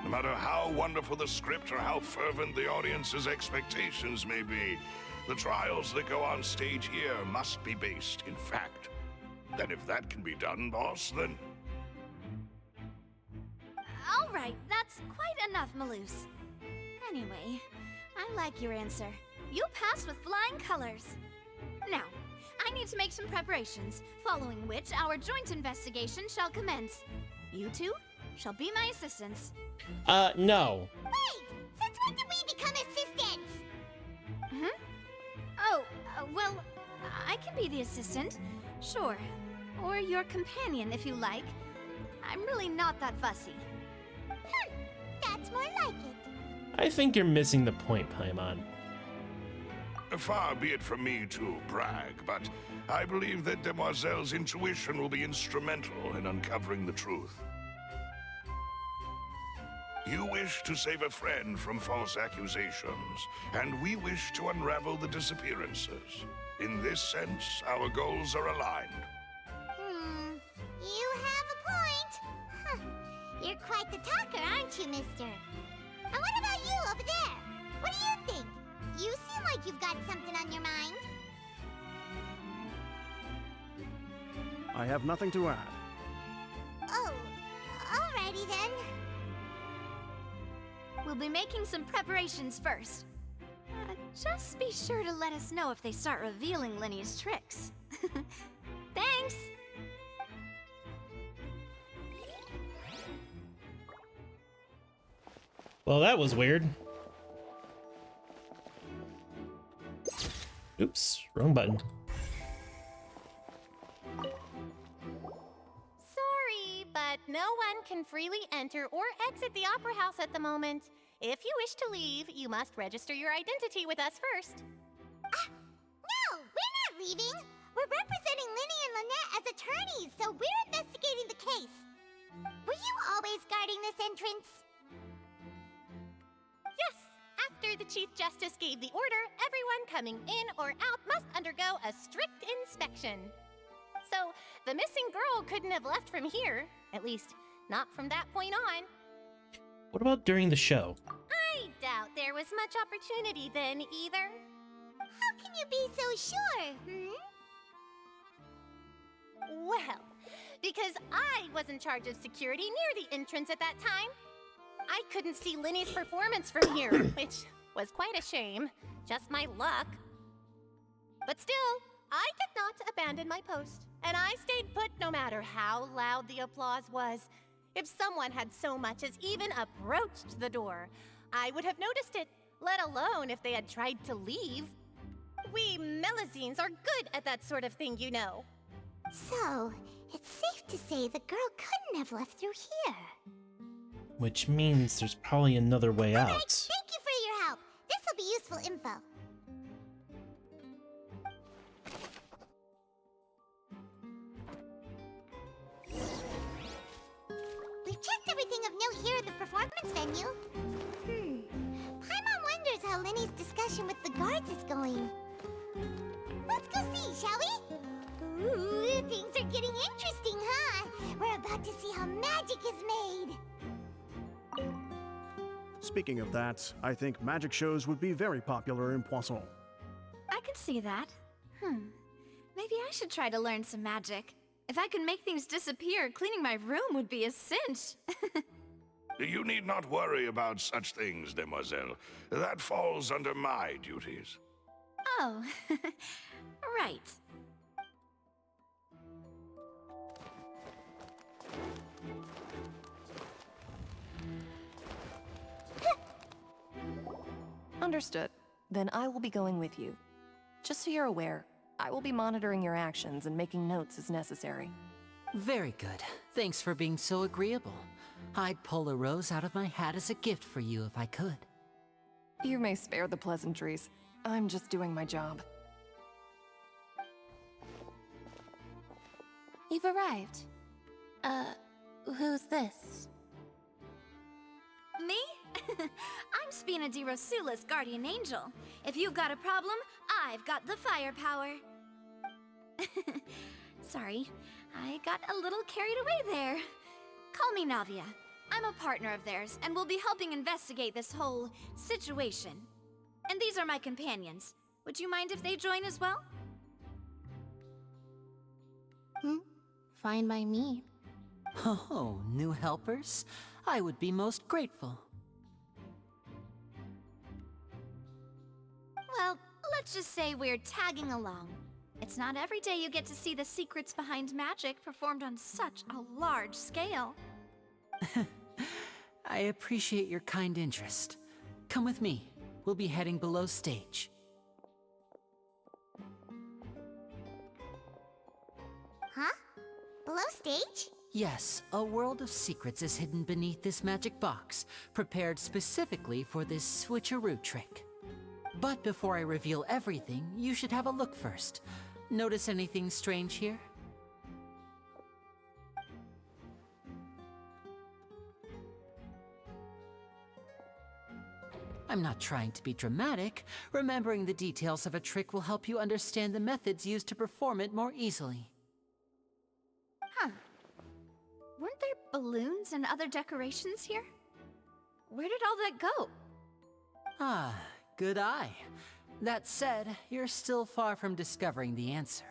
No matter how wonderful the script or how fervent the audience's expectations may be, the trials that go on stage here must be based in fact. And if that can be done, boss, then... All right, that's quite enough, Maloose. Anyway, I like your answer. You passed with flying colors. Now, I need to make some preparations, following which our joint investigation shall commence. You two shall be my assistants. No. Wait! Since when did we become assistants? Oh, well, I can be the assistant, sure. Or your companion, if you like. I'm really not that fussy. That's more like it. I think you're missing the point, Paimon. Far be it from me to brag, but I believe that Demoiselle's intuition will be instrumental in uncovering the truth. You wish to save a friend from false accusations, and we wish to unravel the disappearances. In this sense, our goals are aligned. You have a point. Huh. You're quite the talker, aren't you, mister? And what about you over there? What do you think? You seem like you've got something on your mind. I have nothing to add. Oh, alrighty then. We'll be making some preparations first. Just be sure to let us know if they start revealing Linny's tricks. Thanks! Well, that was weird. Oops, wrong button. Sorry, but no one can freely enter or exit the Opera House at the moment. If you wish to leave, you must register your identity with us first. No, we're not leaving. We're representing Linny and Lynette as attorneys, so we're investigating the case. Were you always guarding this entrance? Yes, after the Chief Justice gave the order, everyone coming in or out must undergo a strict inspection. So, the missing girl couldn't have left from here. At least, not from that point on. What about during the show? I doubt there was much opportunity then, either. How can you be so sure, Well, because I was in charge of security near the entrance at that time. I couldn't see Linny's performance from here, which was quite a shame. Just my luck. But still, I did not abandon my post, and I stayed put no matter how loud the applause was. If someone had so much as even approached the door, I would have noticed it, let alone if they had tried to leave. We Melusines are good at that sort of thing, you know. So, it's safe to say the girl couldn't have left through here. Which means there's probably another way out. Thank you for your help. This will be useful info. We've checked everything of note here at the performance venue. Paimon wonders how Lenny's discussion with the guards is going. Let's go see, shall we? Ooh, things are getting interesting, huh? We're about to see how magic is made. Speaking of that, I think magic shows would be very popular in Poisson. I can see that. Maybe I should try to learn some magic. If I could make things disappear, cleaning my room would be a cinch. You need not worry about such things, demoiselle. That falls under my duties. Oh, right. Understood. Then I will be going with you. Just so you're aware, I will be monitoring your actions and making notes as necessary. Very good. Thanks for being so agreeable. I'd pull a rose out of my hat as a gift for you if I could. You may spare the pleasantries. I'm just doing my job. You've arrived. Who's this? Me? I'm Spina di Rosula's guardian angel. If you've got a problem, I've got the firepower. Sorry, I got a little carried away there. Call me Navia. I'm a partner of theirs, and will be helping investigate this whole situation. And these are my companions. Would you mind if they join as well? Fine by me. Oh, new helpers? I would be most grateful. Well, let's just say we're tagging along. It's not every day you get to see the secrets behind magic performed on such a large scale. I appreciate your kind interest. Come with me. We'll be heading below stage. Huh? Below stage? Yes, a world of secrets is hidden beneath this magic box, prepared specifically for this switcheroo trick. But before I reveal everything, you should have a look first. Notice anything strange here? I'm not trying to be dramatic. Remembering the details of a trick will help you understand the methods used to perform it more easily. Huh. Weren't there balloons and other decorations here? Where did all that go? Ah, good eye. That said, you're still far from discovering the answer.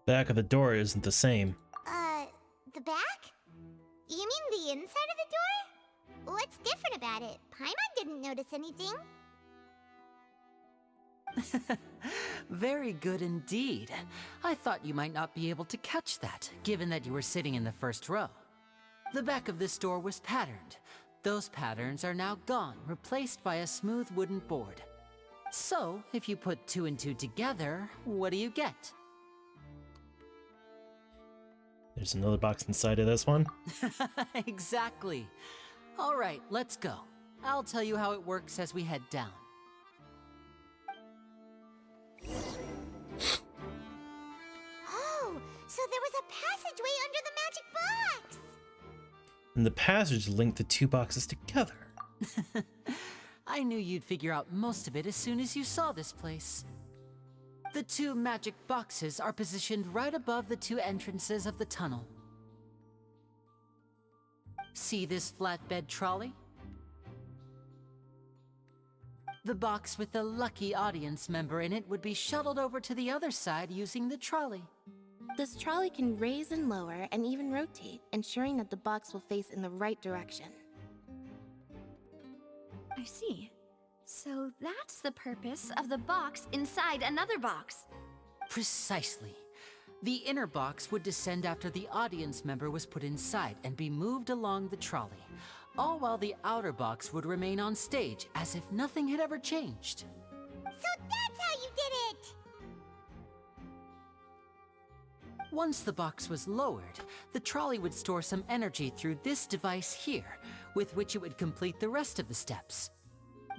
Back of the door isn't the same. The back? You mean the inside of the door? What's different about it? Paimon didn't notice anything. Very good indeed. I thought you might not be able to catch that, given that you were sitting in the first row. The back of this door was patterned. Those patterns are now gone, replaced by a smooth wooden board. So, if you put 2 and 2 together, what do you get? There's another box inside of this one. Exactly. All right, let's go. I'll tell you how it works as we head down. Oh, so there was a passageway under the magic box! And the passage linked the two boxes together. I knew you'd figure out most of it as soon as you saw this place. The 2 magic boxes are positioned right above the 2 entrances of the tunnel. See this flatbed trolley? The box with the lucky audience member in it would be shuttled over to the other side using the trolley. This trolley can raise and lower and even rotate, ensuring that the box will face in the right direction. I see. So that's the purpose of the box inside another box. Precisely. The inner box would descend after the audience member was put inside and be moved along the trolley, all while the outer box would remain on stage as if nothing had ever changed. So that's how you did it! Once the box was lowered, the trolley would store some energy through this device here, with which it would complete the rest of the steps.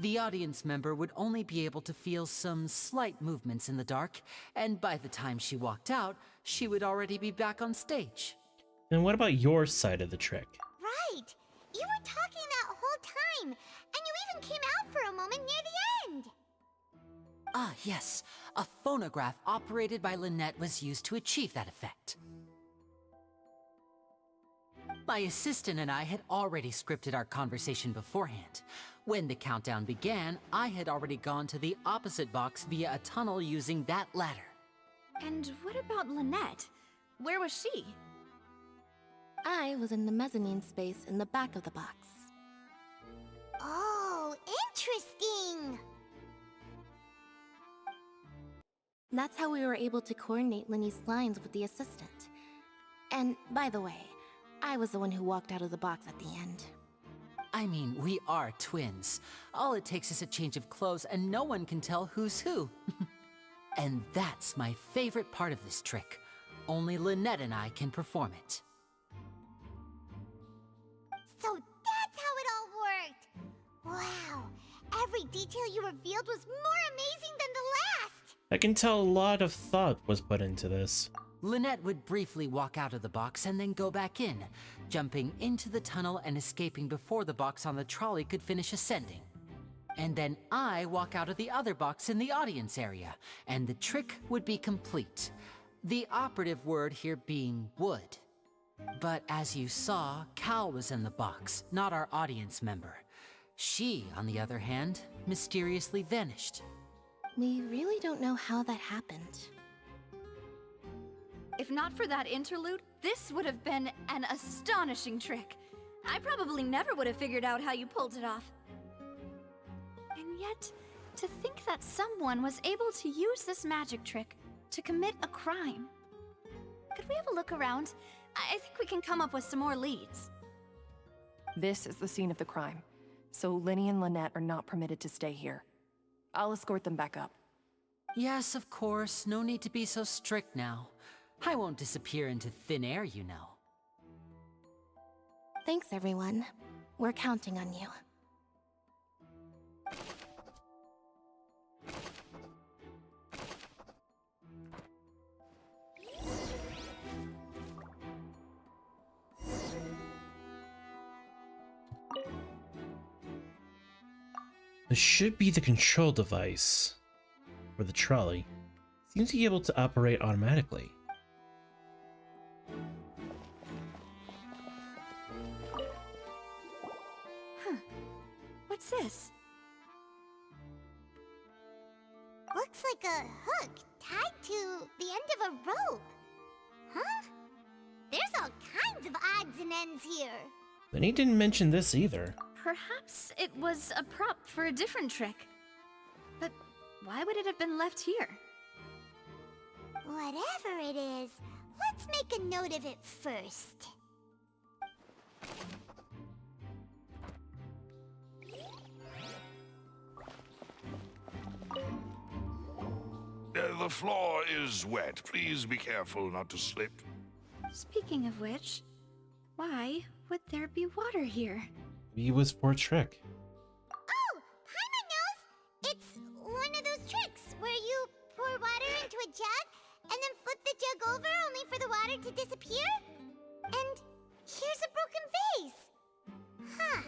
The audience member would only be able to feel some slight movements in the dark, and by the time she walked out, she would already be back on stage. And what about your side of the trick? Right! You were talking that whole time, and you even came out for a moment near the end! Ah, yes. A phonograph operated by Lynette was used to achieve that effect. My assistant and I had already scripted our conversation beforehand. When the countdown began, I had already gone to the opposite box via a tunnel using that ladder. And what about Lynette? Where was she? I was in the mezzanine space in the back of the box. Oh, interesting! That's how we were able to coordinate Linny's lines with the assistant. And, by the way, I was the one who walked out of the box at the end. I mean, we are twins. All it takes is a change of clothes and no one can tell who's who. And that's my favorite part of this trick. Only Lynette and I can perform it. So that's how it all worked! Wow, every detail you revealed was more amazing than the last! I can tell a lot of thought was put into this. Lynette would briefly walk out of the box and then go back in, jumping into the tunnel and escaping before the box on the trolley could finish ascending. And then I walk out of the other box in the audience area, and the trick would be complete. The operative word here being would. But as you saw, Cal was in the box, not our audience member. She, on the other hand, mysteriously vanished. We really don't know how that happened. If not for that interlude, this would have been an astonishing trick. I probably never would have figured out how you pulled it off. And yet, to think that someone was able to use this magic trick to commit a crime. Could we have a look around? I think we can come up with some more leads. This is the scene of the crime, so Lynny and Lynette are not permitted to stay here. I'll escort them back up. Yes, of course. No need to be so strict now. I won't disappear into thin air, you know. Thanks, everyone. We're counting on you. This should be the control device for the trolley. Seems to be able to operate automatically. What's this? Looks like a hook tied to the end of a rope. Huh? There's all kinds of odds and ends here. Then he didn't mention this either. Perhaps it was a prop for a different trick. But why would it have been left here? Whatever it is, let's make a note of it first. The floor is wet. Please be careful not to slip. Speaking of which, why would there be water here? Maybe it was for a trick. Oh, Paimon knows! It's one of those tricks where you pour water into a jug and then flip the jug over only for the water to disappear? And here's a broken vase. Huh.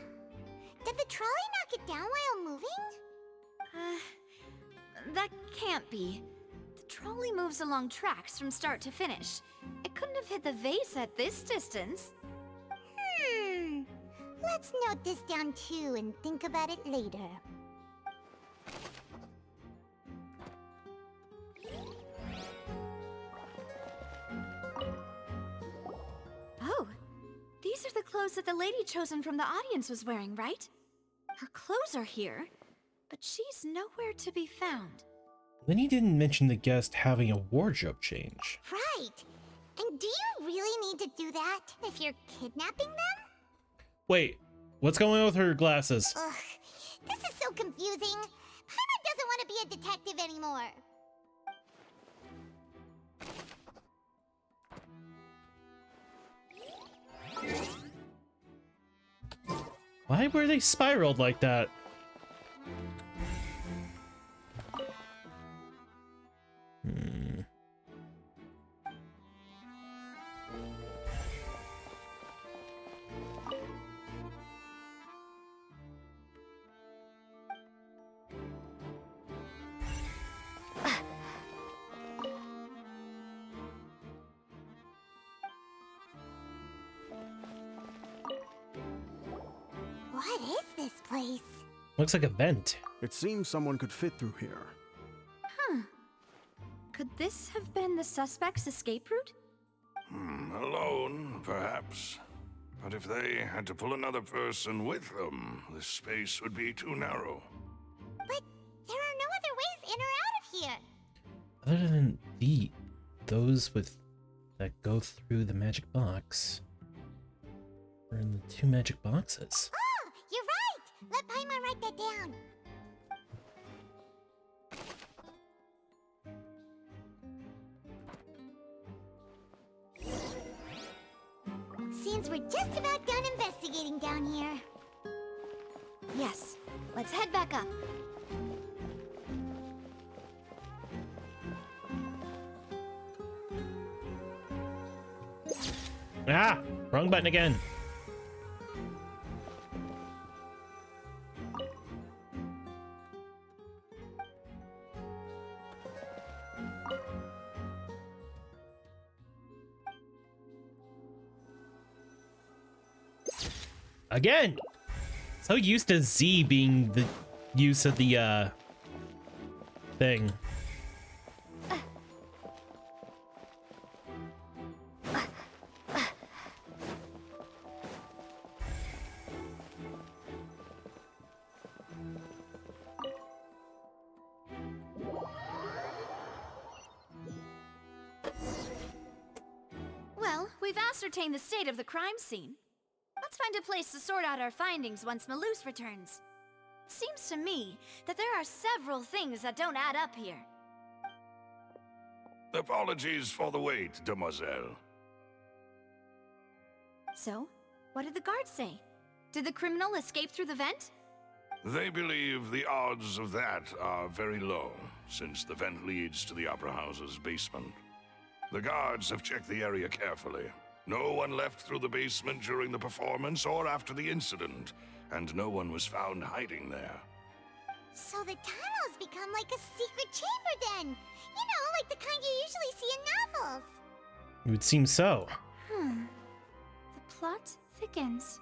Did the trolley knock it down while moving? That can't be. The trolley moves along tracks from start to finish. It couldn't have hit the vase at this distance. Let's note this down too and think about it later. Oh, these are the clothes that the lady chosen from the audience was wearing, right? Her clothes are here, but she's nowhere to be found. Then he didn't mention the guest having a wardrobe change. Right. And do you really need to do that if you're kidnapping them? Wait, what's going on with her glasses? Ugh, this is so confusing. Paimon doesn't want to be a detective anymore. Why were they spiraled like that? What is this place? Looks like a vent. It seems someone could fit through here. Huh. Could this have been the suspect's escape route? Alone, perhaps. But if they had to pull another person with them, the space would be too narrow. But there are no other ways in or out of here. Other than those that go through the magic box. Or in the 2 magic boxes. Oh, you're right! Let Paimon write that down. Seems we're just about done investigating down here. Yes. Let's head back up. Ah! Wrong button again. Again! So used to Z being the use of the thing. Well, we've ascertained the state of the crime scene. Let's find a place to sort out our findings once Malus returns. It seems to me that there are several things that don't add up here. Apologies for the wait, demoiselle. So, what did the guards say? Did the criminal escape through the vent? They believe the odds of that are very low, since the vent leads to the Opera House's basement. The guards have checked the area carefully. No one left through the basement during the performance or after the incident, and no one was found hiding there. So the tunnels become like a secret chamber then. You know, like the kind you usually see in novels. It would seem so. The plot thickens.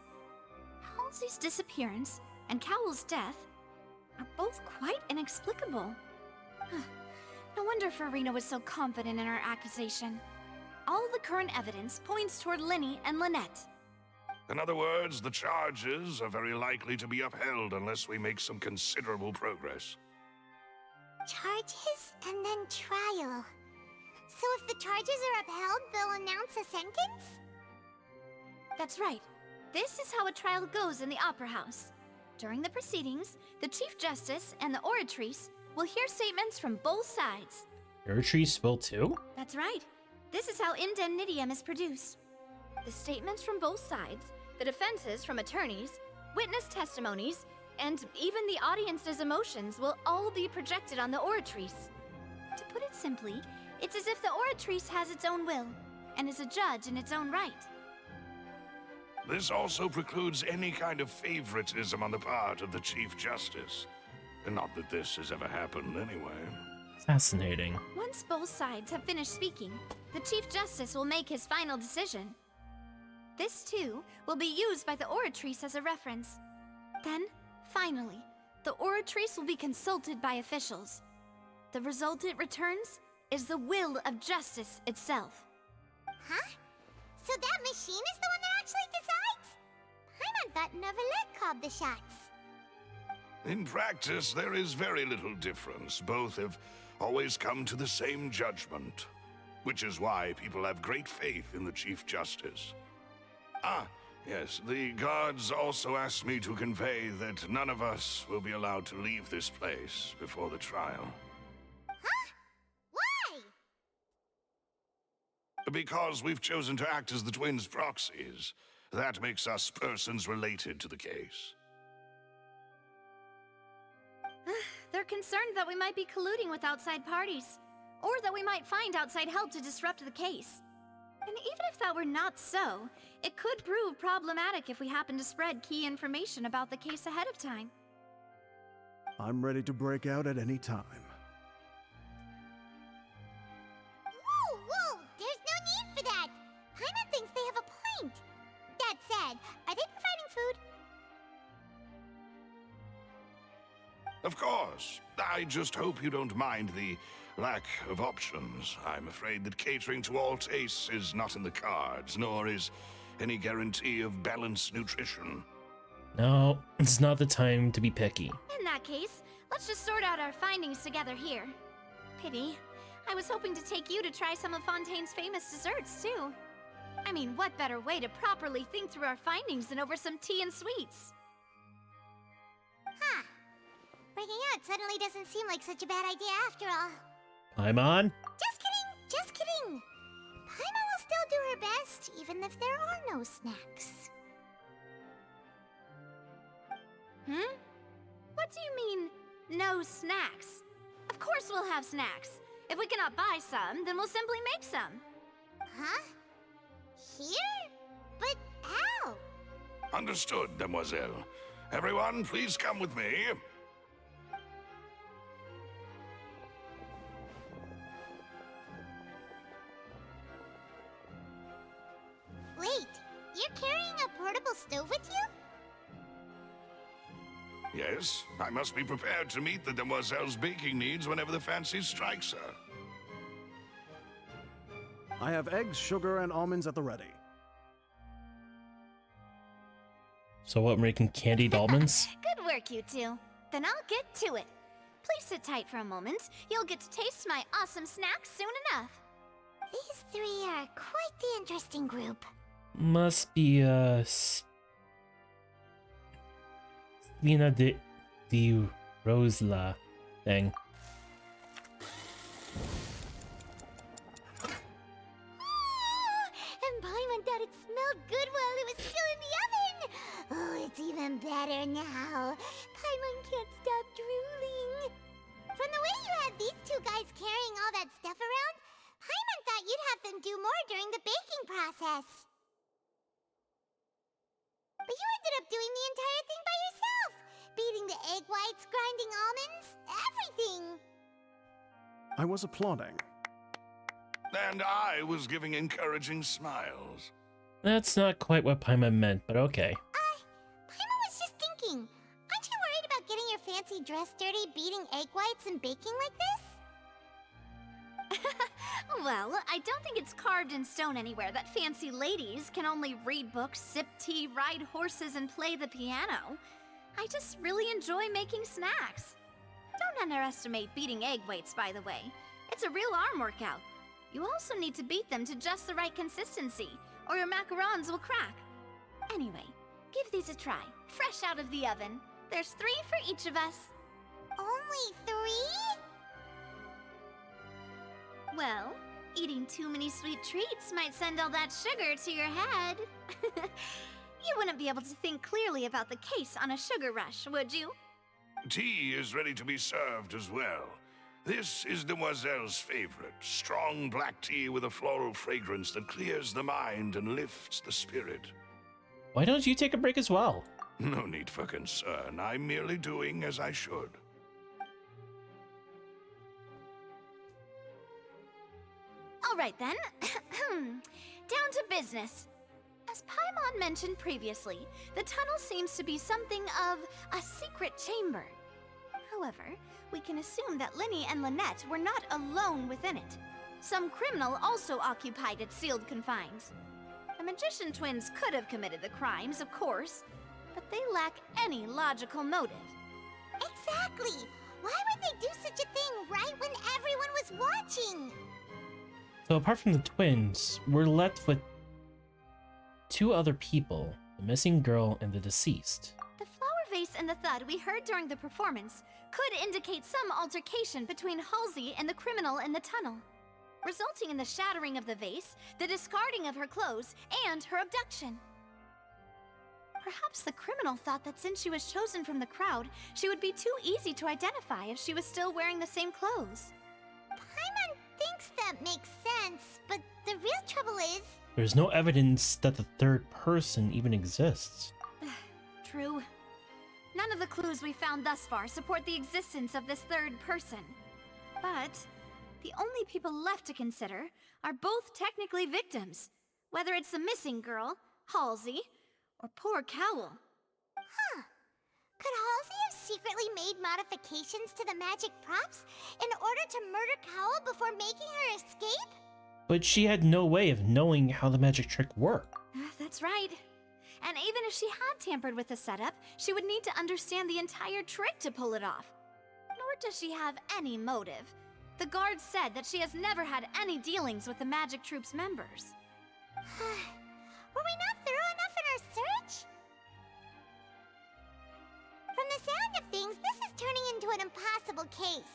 Halsey's disappearance and Cowell's death are both quite inexplicable. No wonder Farina was so confident in her accusation. All the current evidence points toward Linny and Lynette. In other words, the charges are very likely to be upheld unless we make some considerable progress. Charges and then trial. So if the charges are upheld, they'll announce a sentence? That's right. This is how a trial goes in the Opera House. During the proceedings, the Chief Justice and the Oratrice will hear statements from both sides. Oratrice will too? That's right. This is how indemnitium is produced. The statements from both sides, the defenses from attorneys, witness testimonies, and even the audience's emotions will all be projected on the Oratrice. To put it simply, it's as if the Oratrice has its own will, and is a judge in its own right. This also precludes any kind of favoritism on the part of the Chief Justice. And not that this has ever happened anyway. Fascinating. Once both sides have finished speaking, the Chief Justice will make his final decision. This, too, will be used by the Oratrice as a reference. Then, finally, the Oratrice will be consulted by officials. The result it returns is the will of justice itself. Huh? So that machine is the one that actually decides? Paimon thought Neuvillette called the shots. In practice, there is very little difference. Both have always come to the same judgment, which is why people have great faith in the Chief Justice. Ah, yes, the guards also asked me to convey that none of us will be allowed to leave this place before the trial. Huh? Why? Because we've chosen to act as the twins' proxies. That makes us persons related to the case. They're concerned that we might be colluding with outside parties, or that we might find outside help to disrupt the case. And even if that were not so, it could prove problematic if we happen to spread key information about the case ahead of time. I'm ready to break out at any time. Whoa, whoa! There's no need for that! Paimon thinks they have a point! That said, are they providing food? Of course. I just hope you don't mind the lack of options. I'm afraid that catering to all tastes is not in the cards, nor is any guarantee of balanced nutrition. No, it's not the time to be picky. In that case, let's just sort out our findings together here. Pity. I was hoping to take you to try some of Fontaine's famous desserts, too. I mean, what better way to properly think through our findings than over some tea and sweets? Huh. Breaking out suddenly doesn't seem like such a bad idea after all. Paimon? Just kidding! Just kidding! Paimon will still do her best, even if there are no snacks. Hmm? What do you mean, no snacks? Of course we'll have snacks. If we cannot buy some, then we'll simply make some. Huh? Here? But how? Understood, demoiselle. Everyone, please come with me. Wait, you're carrying a portable stove with you? Yes, I must be prepared to meet the demoiselle's baking needs whenever the fancy strikes her. I have eggs, sugar, and almonds at the ready. So what, making candied almonds? Good work, you two. Then I'll get to it. Please sit tight for a moment. You'll get to taste my awesome snack soon enough. These three are quite the interesting group. Must be Spina de Rosla thing. And Paimon thought it smelled good while it was still in the oven! Oh, it's even better now. Paimon can't stop drooling. From the way you had these two guys carrying all that stuff around, Paimon thought you'd have them do more during the baking process. But you ended up doing the entire thing by yourself! Beating the egg whites, grinding almonds, everything! I was applauding. And I was giving encouraging smiles. That's not quite what Paimon meant, but okay. Paimon was just thinking, aren't you worried about getting your fancy dress dirty beating egg whites and baking like this? Well, I don't think it's carved in stone anywhere that fancy ladies can only read books, sip tea, ride horses, and play the piano. I just really enjoy making snacks. Don't underestimate beating egg whites, by the way. It's a real arm workout. You also need to beat them to just the right consistency, or your macarons will crack. Anyway, give these a try, fresh out of the oven. There's 3 for each of us. Only 3? Well, eating too many sweet treats might send all that sugar to your head. You wouldn't be able to think clearly about the case on a sugar rush, would you? Tea is ready to be served as well. This is Demoiselle's favorite, strong black tea with a floral fragrance that clears the mind and lifts the spirit. Why don't you take a break as well? No need for concern. I'm merely doing as I should. All right then. Down to business. As Paimon mentioned previously, the tunnel seems to be something of a secret chamber. However, we can assume that Lyney and Lynette were not alone within it. Some criminal also occupied its sealed confines. The Magician twins could have committed the crimes, of course, but they lack any logical motive. Exactly! Why would they do such a thing right when everyone was watching? So apart from the twins, we're left with 2 other people, the missing girl and the deceased. The flower vase and the thud we heard during the performance could indicate some altercation between Halsey and the criminal in the tunnel, resulting in the shattering of the vase, the discarding of her clothes, and her abduction. Perhaps the criminal thought that since she was chosen from the crowd, she would be too easy to identify if she was still wearing the same clothes. Paimon thinks that makes sense, but the real trouble is... There's no evidence that the third person even exists. True. None of the clues we found thus far support the existence of this third person. But the only people left to consider are both technically victims, whether it's the missing girl, Halsey, or poor Cowl. Huh. Could Halsey have secretly made modifications to the magic props in order to murder Cowl before making her escape? But she had no way of knowing how the magic trick worked. That's right. And even if she had tampered with the setup, she would need to understand the entire trick to pull it off. Nor does she have any motive. The guard said that she has never had any dealings with the Magic Troop's members. Were we not thorough enough in our search? From the sound of things, this is turning into an impossible case.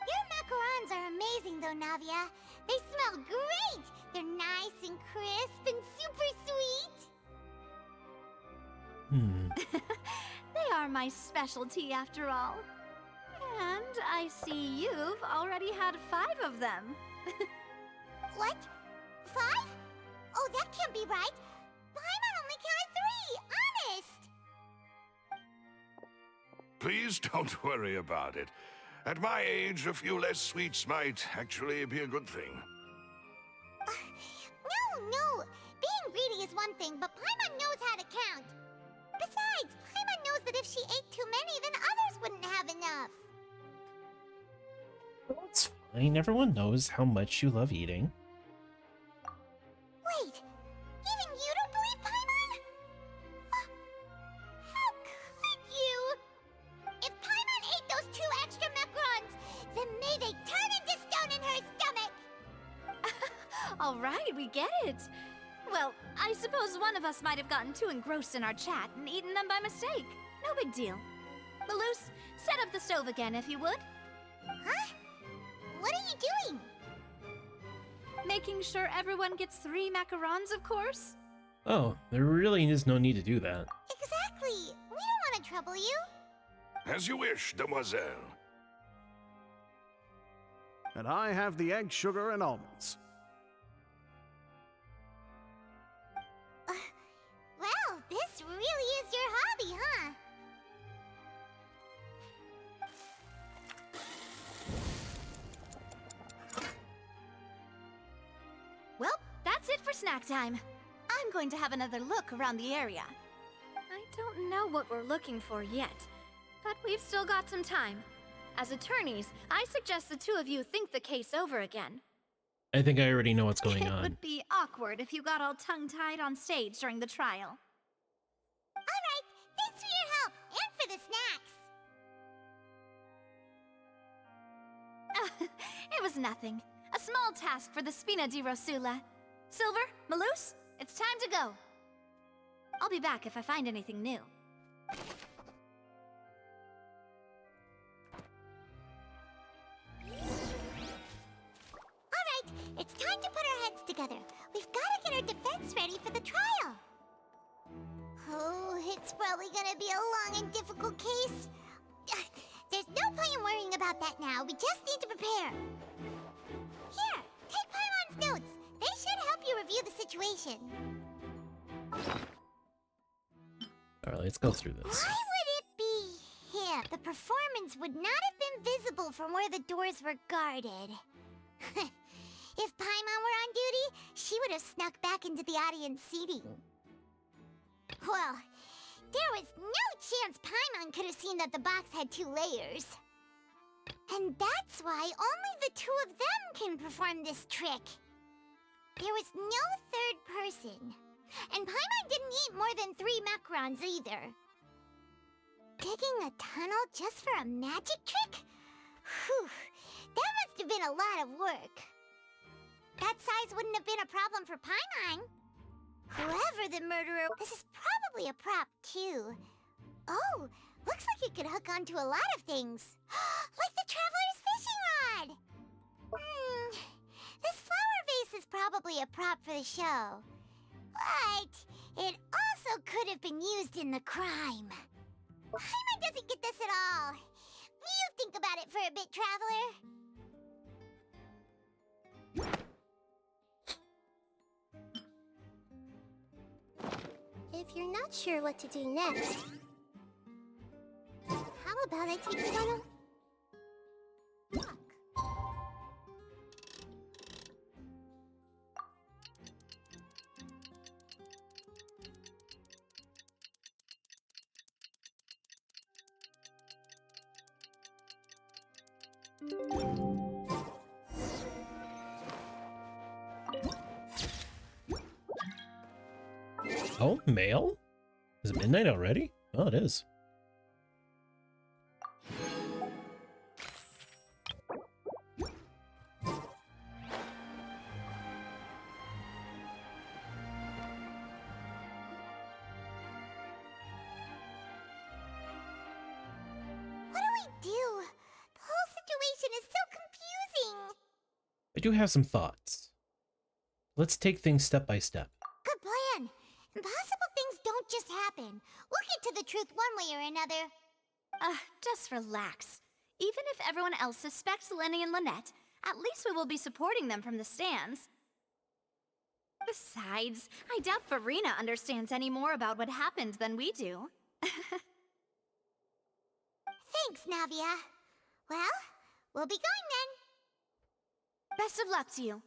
Your macarons are amazing though, Navia. They smell great! They're nice and crisp and super sweet. They are my specialty after all. And I see you've already had 5 of them. What? 5? Oh, that can't be right. Paimon only counted 3, honest! Please don't worry about it. At my age, a few less sweets might actually be a good thing. No. Being greedy is one thing, but Paimon knows how to count. Besides, Paimon knows that if she ate too many, then others wouldn't have enough. It's fine. Everyone knows how much you love eating. Wait, even you don't believe Paimon? How could you? If Paimon ate those 2 extra macarons, then may they turn into stone in her stomach! All right, we get it. Well, I suppose one of us might have gotten too engrossed in our chat and eaten them by mistake. No big deal. Malus, set up the stove again if you would. Huh? What are you doing? Making sure everyone gets 3 macarons, of course. Oh, there really is no need to do that. Exactly. We don't want to trouble you. As you wish, demoiselle. And I have the egg, sugar, and almonds. Well, this really is your hobby, huh? Well, that's it for snack time. I'm going to have another look around the area. I don't know what we're looking for yet, but we've still got some time. As attorneys, I suggest the 2 of you think the case over again. I think I already know what's going It on. would be awkward if you got all tongue-tied on stage during the trial. Alright, thanks for your help, and for the snacks. It was nothing. A small task for the Spina di Rosula. Silver, Malus, it's time to go. I'll be back if I find anything new. Alright, it's time to put our heads together. We've got to get our defense ready for the trial. Oh, it's probably gonna be a long and difficult case. There's no point in worrying about that now. We just need to prepare. Here, take Paimon's notes. They should help you review the situation. Alright, let's go through this. Why would it be him? The performance would not have been visible from where the doors were guarded. If Paimon were on duty, she would have snuck back into the audience seating. Well, there was no chance Paimon could have seen that the box had 2 layers. And that's why only the 2 of them can perform this trick. There was no third person. And Paimon didn't eat more than 3 macarons either. Digging a tunnel just for a magic trick? Whew, that must have been a lot of work. That size wouldn't have been a problem for Paimon. Whoever the murderer... This is probably a prop, too. Oh, looks like it could hook onto a lot of things. Like the Traveler's fishing rod! This flower vase is probably a prop for the show. But it also could have been used in the crime. Paimon doesn't get this at all. You think about it for a bit, Traveler. If you're not sure what to do next, how about I take you on a walk? Oh, mail? Is it midnight already? Oh, it is. What do we do? The whole situation is so confusing. I do have some thoughts. Let's take things step by step. Good plan. Impossible things don't just happen. We'll get to the truth one way or another. Just relax. Even if everyone else suspects Lenny and Lynette, at least we will be supporting them from the stands. Besides, I doubt Farina understands any more about what happened than we do. Thanks, Navia. Well, we'll be going then. Best of luck to you.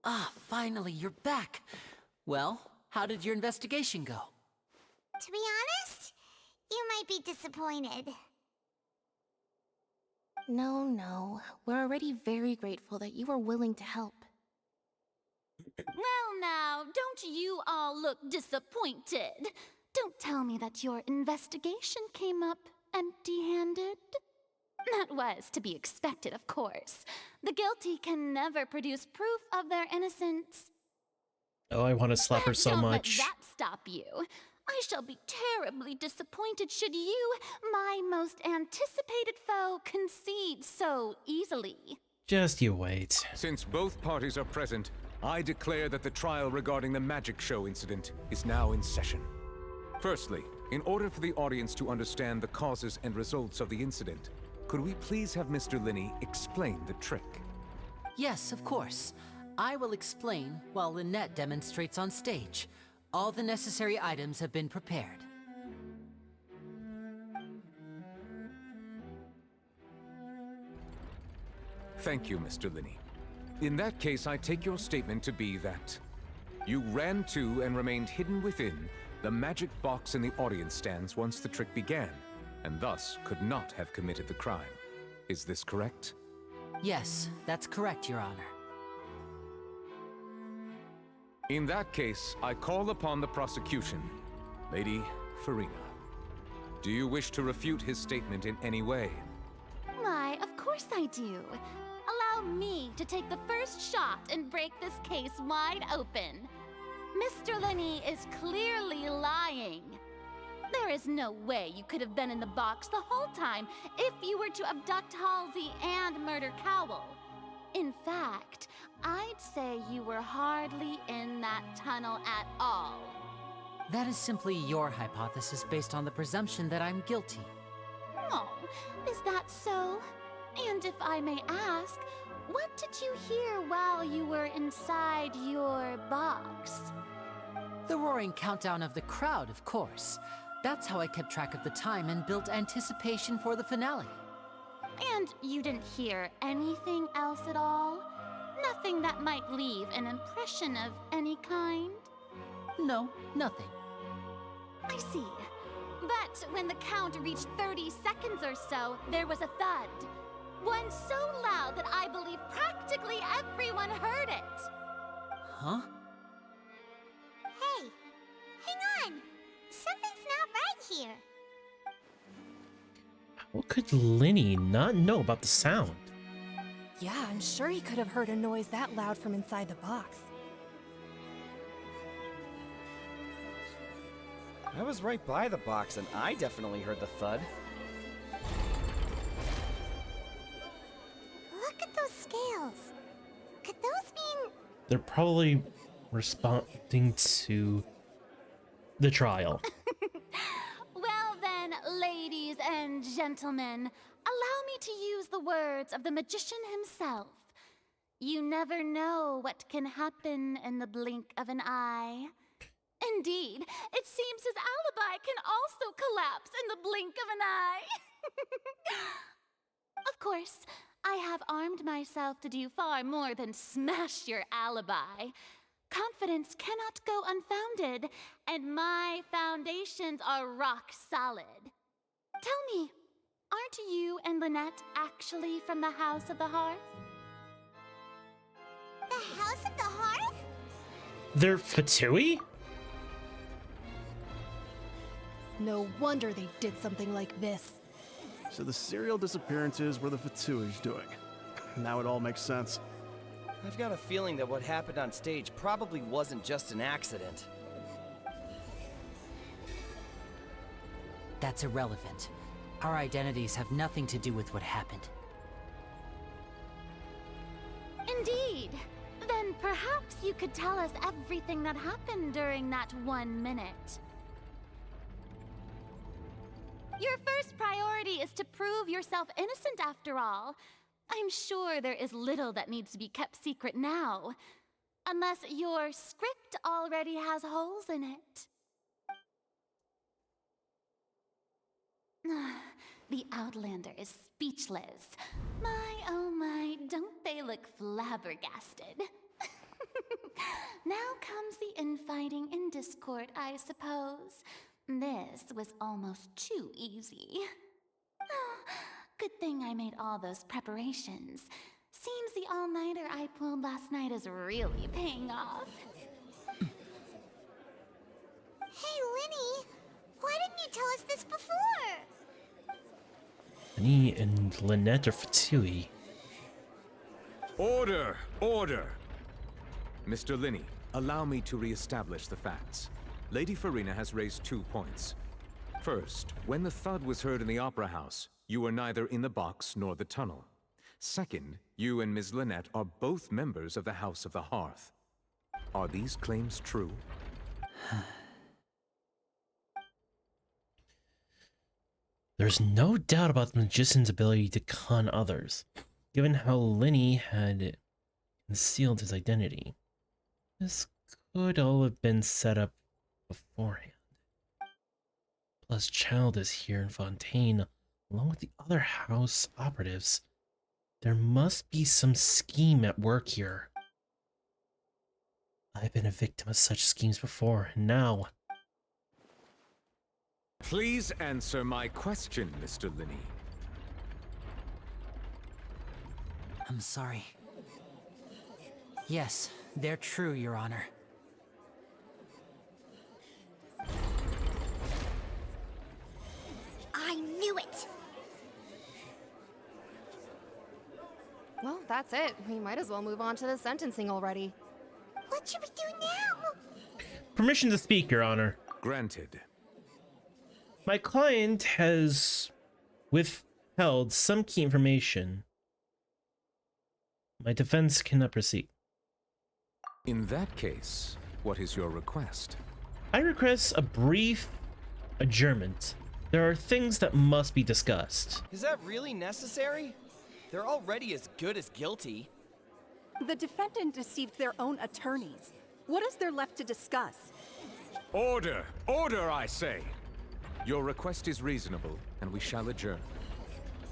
Ah, finally, you're back. Well, how did your investigation go? To be honest, you might be disappointed. No. We're already very grateful that you were willing to help. Well now, don't you all look disappointed. Don't tell me that your investigation came up empty-handed. That was to be expected, of course. The guilty can never produce proof of their innocence. Oh, I want to slap her so Don't much. let that stop you. I shall be terribly disappointed should you, my most anticipated foe, concede so easily. Just you wait. Since both parties are present, I declare that the trial regarding the magic show incident is now in session. Firstly, in order for the audience to understand the causes and results of the incident, could we please have Mr. Linney explain the trick? Yes, of course. I will explain while Lynette demonstrates on stage. All the necessary items have been prepared. Thank you, Mr. Linney. In that case, I take your statement to be that you ran to and remained hidden within the magic box in the audience stands once the trick began, and thus could not have committed the crime. Is this correct? Yes, that's correct, Your Honor. In that case, I call upon the prosecution, Lady Farina. Do you wish to refute his statement in any way? Why, of course I do. Allow me to take the first shot and break this case wide open. Mr. Linney is clearly lying. There is no way you could have been in the box the whole time if you were to abduct Halsey and murder Cowell. In fact, I'd say you were hardly in that tunnel at all. That is simply your hypothesis based on the presumption that I'm guilty. Oh, is that so? And if I may ask, what did you hear while you were inside your box? The roaring countdown of the crowd, of course. That's how I kept track of the time and built anticipation for the finale. And you didn't hear anything else at all? Nothing that might leave an impression of any kind? No, nothing. I see. But when the count reached 30 seconds or so, there was a thud. One so loud that I believe practically everyone heard it. Huh? Hey, hang on. Something's not right here. How could Linney not know about the sound? Yeah, I'm sure he could have heard a noise that loud from inside the box. I was right by the box and I definitely heard the thud. Look at those scales. Could those mean... They're probably responding to the trial. Well then, ladies and gentlemen, allow me to use the words of the magician himself. You never know what can happen in the blink of an eye. Indeed, it seems his alibi can also collapse in the blink of an eye. Of course, I have armed myself to do far more than smash your alibi. Confidence cannot go unfounded, and my foundations are rock solid. Tell me, aren't you and Lynette actually from the House of the Hearth? The House of the Hearth? They're Fatui? No wonder they did something like this. So the serial disappearances were the Fatui's doing. Now it all makes sense. I've got a feeling that what happened on stage probably wasn't just an accident. That's irrelevant. Our identities have nothing to do with what happened. Indeed. Then perhaps you could tell us everything that happened during that 1 minute. Your first priority is to prove yourself innocent after all. I'm sure there is little that needs to be kept secret now. Unless your script already has holes in it. The Outlander is speechless. My, oh my, don't they look flabbergasted? Now comes the infighting and discord, I suppose. This was almost too easy. Good thing I made all those preparations. Seems the all-nighter I pulled last night is really paying off. Hey, Linny! Why didn't you tell us this before? Linny and Lynette are Fatui. Order! Order! Mr. Linney, allow me to re-establish the facts. Lady Farina has raised 2 points. First, when the thud was heard in the Opera House, you were neither in the box nor the tunnel. Second, you and Ms. Lynette are both members of the House of the Hearth. Are these claims true? There's no doubt about the magician's ability to con others, given how Linny had concealed his identity. This could all have been set up beforehand. Plus, Child is here in Fontaine, along with the other house operatives. There must be some scheme at work here. I've been a victim of such schemes before, and now... Please answer my question, Mr. Linney. I'm sorry. Yes, they're true, Your Honor. I knew it! Well, that's it. We might as well move on to the sentencing already. What should we do now? Permission to speak, Your Honor. Granted. My client has withheld some key information. My defense cannot proceed. In that case, what is your request? I request a brief adjournment. There are things that must be discussed. Is that really necessary? They're already as good as guilty. The defendant deceived their own attorneys. What is there left to discuss? Order! Order, I say! Your request is reasonable, and we shall adjourn.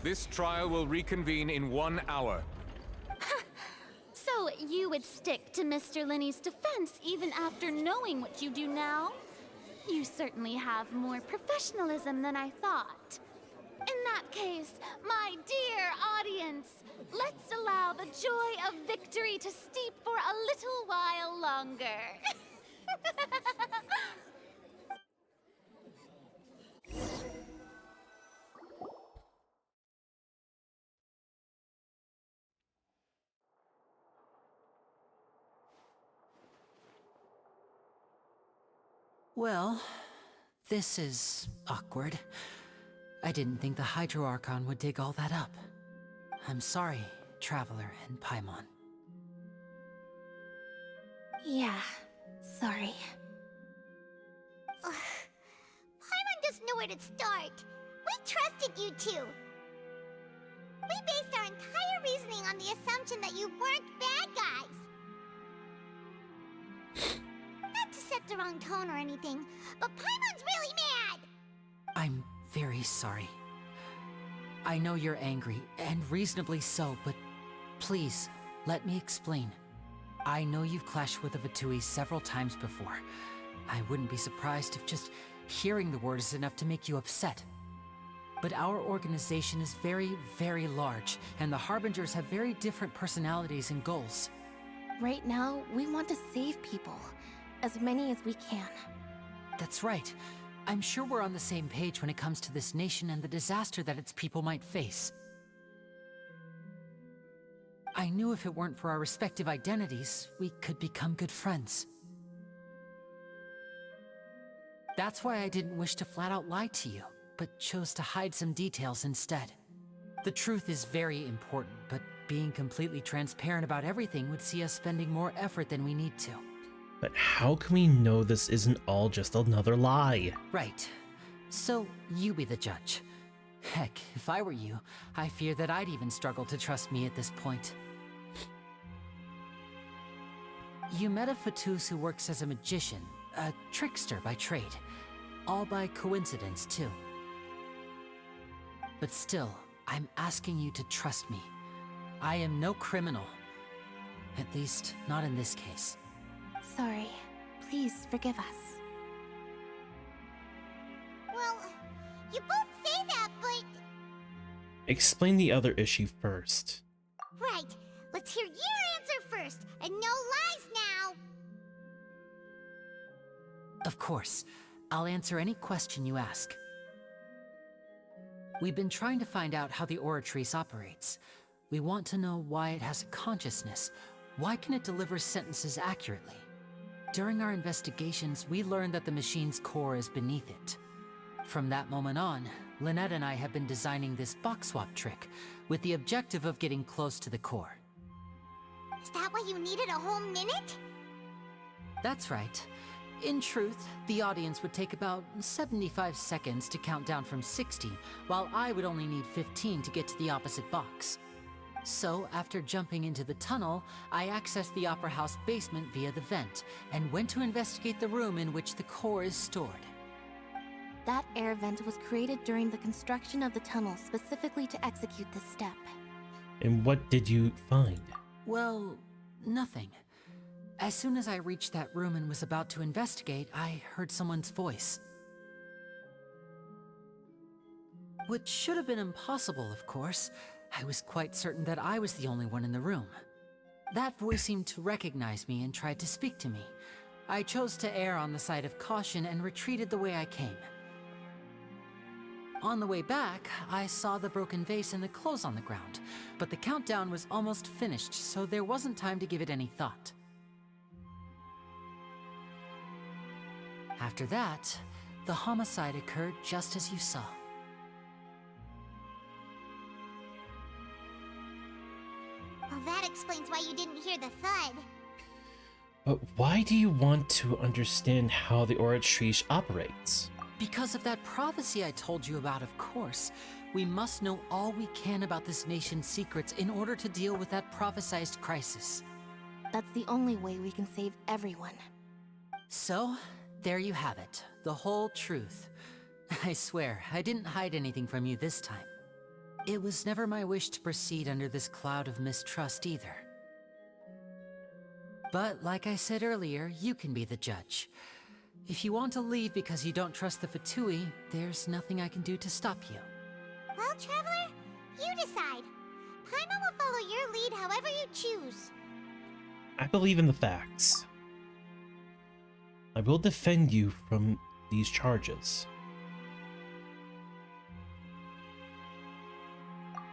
This trial will reconvene in 1 hour. So you would stick to Mr. Linney's defense even after knowing what you do now? You certainly have more professionalism than I thought. In that case, my dear audience, let's allow the joy of victory to steep for a little while longer. Well, This is awkward. I didn't think the Hydro Archon would dig all that up. I'm sorry, Traveler and Paimon. Yeah, sorry. Paimon doesn't know where to start. We trusted you two. We based our entire reasoning on the assumption that you weren't bad guys. Not to set the wrong tone or anything, but Paimon's really mad! I'm very sorry. I know you're angry, and reasonably so, but please, let me explain. I know you've clashed with the Fatui several times before. I wouldn't be surprised if just hearing the word is enough to make you upset. But our organization is very, very large, and the Harbingers have very different personalities and goals. Right now, we want to save people. As many as we can. That's right. I'm sure we're on the same page when it comes to this nation and the disaster that its people might face. I knew if it weren't for our respective identities, we could become good friends. That's why I didn't wish to flat out lie to you, but chose to hide some details instead. The truth is very important, but being completely transparent about everything would see us spending more effort than we need to. But how can we know this isn't all just another lie? Right. So, you be the judge. Heck, if I were you, I fear that I'd even struggle to trust me at this point. You met a Fatus who works as a magician, a trickster by trade. All by coincidence, too. But still, I'm asking you to trust me. I am no criminal. At least, not in this case. Sorry. Please forgive us. Well, you both say that, but... Explain the other issue first. Right. Let's hear your answer first, and no lies now! Of course. I'll answer any question you ask. We've been trying to find out how the Oratrice operates. We want to know why it has a consciousness. Why can it deliver sentences accurately? During our investigations, we learned that the machine's core is beneath it. From that moment on, Lynette and I have been designing this box swap trick, with the objective of getting close to the core. Is that why you needed a whole minute? That's right. In truth, the audience would take about 75 seconds to count down from 60, while I would only need 15 to get to the opposite box. So, after jumping into the tunnel, I accessed the Opera House basement via the vent, and went to investigate the room in which the core is stored. That air vent was created during the construction of the tunnel specifically to execute this step. And what did you find? Well, nothing. As soon as I reached that room and was about to investigate, I heard someone's voice. Which should have been impossible, of course. I was quite certain that I was the only one in the room. That voice seemed to recognize me and tried to speak to me. I chose to err on the side of caution and retreated the way I came. On the way back, I saw the broken vase and the clothes on the ground, but the countdown was almost finished, so there wasn't time to give it any thought. After that, the homicide occurred just as you saw. Well, that explains why you didn't hear the thud. But why do you want to understand how the Oratrice operates? Because of that prophecy I told you about, of course. We must know all we can about this nation's secrets in order to deal with that prophesized crisis. That's the only way we can save everyone. So, there you have it. The whole truth. I swear, I didn't hide anything from you this time. It was never my wish to proceed under this cloud of mistrust either. But like I said earlier, you can be the judge. If you want to leave because you don't trust the Fatui, there's nothing I can do to stop you. Well, Traveler, you decide. Paimon will follow your lead however you choose. I believe in the facts. I will defend you from these charges.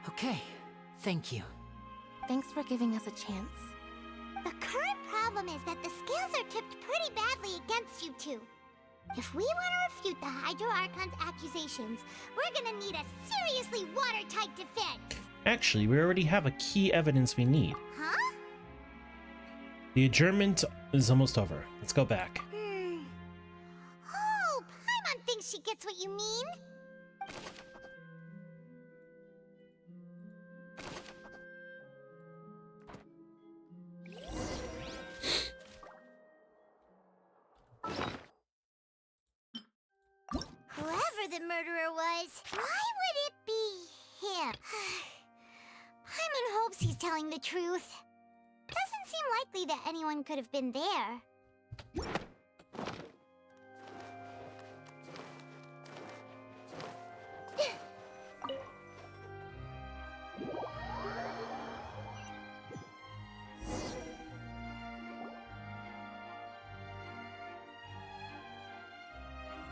Okay, thank you. Thanks for giving us a chance. The current problem is that the scales are tipped pretty badly against you two. If we want to refute the Hydro Archon's accusations, we're gonna need a seriously watertight defense. Actually, we already have a key evidence we need. Huh? The adjournment is almost over. Let's go back. Oh, Paimon thinks she gets what you mean. Whoever the murderer was, why would it be him? Paimon hopes he's telling the truth. Doesn't seem likely that anyone could have been there.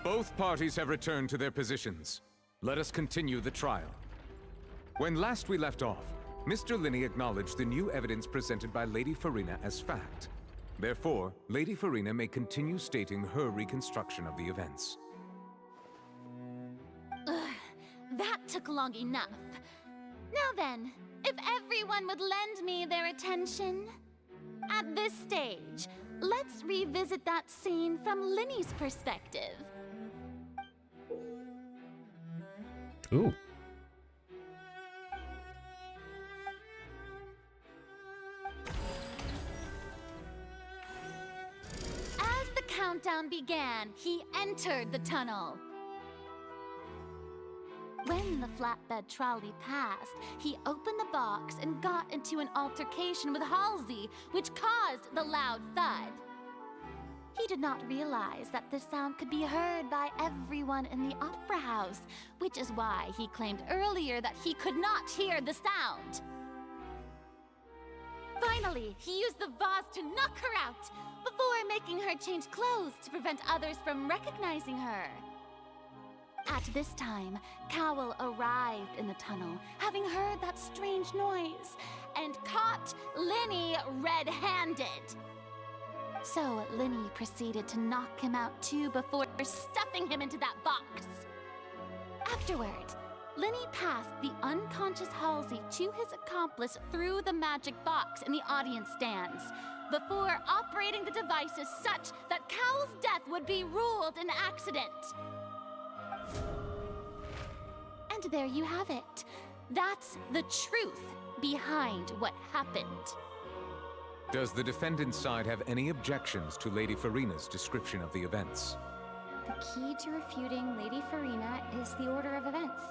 Both parties have returned to their positions. Let us continue the trial. When last we left off, Mr. Linney acknowledged the new evidence presented by Lady Farina as fact. Therefore, Lady Farina may continue stating her reconstruction of the events. Ugh, that took long enough. Now then, if everyone would lend me their attention. At this stage, let's revisit that scene from Linney's perspective. Ooh. As the countdown began, he entered the tunnel. When the flatbed trolley passed, he opened the box and got into an altercation with Halsey, which caused the loud thud. He did not realize that the sound could be heard by everyone in the opera house, which is why he claimed earlier that he could not hear the sound. Finally, he used the vase to knock her out, before making her change clothes to prevent others from recognizing her. At this time, Cowell arrived in the tunnel, having heard that strange noise, and caught Linney red-handed. So Linney proceeded to knock him out too before stuffing him into that box. Afterward, Linney passed the unconscious Halsey to his accomplice through the magic box in the audience stands, before operating the devices such that Cowell's death would be ruled an accident. And there you have it. That's the truth behind what happened. Does the defendant's side have any objections to Lady Farina's description of the events? The key to refuting Lady Farina is the order of events.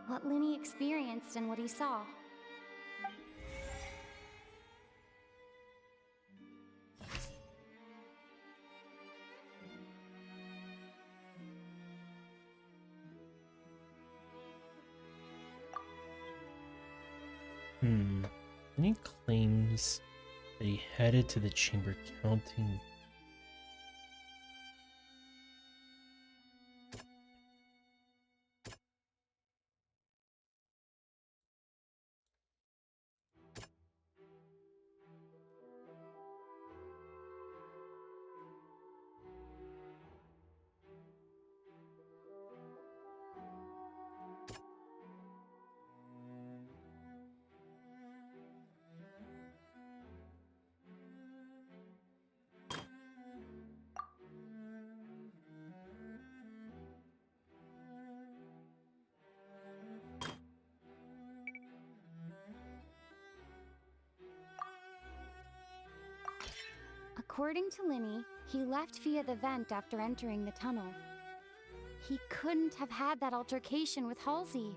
What Linney experienced and what he saw. Any claims that he headed to the chamber counting? According to Linney, he left via the vent after entering the tunnel. He couldn't have had that altercation with Halsey.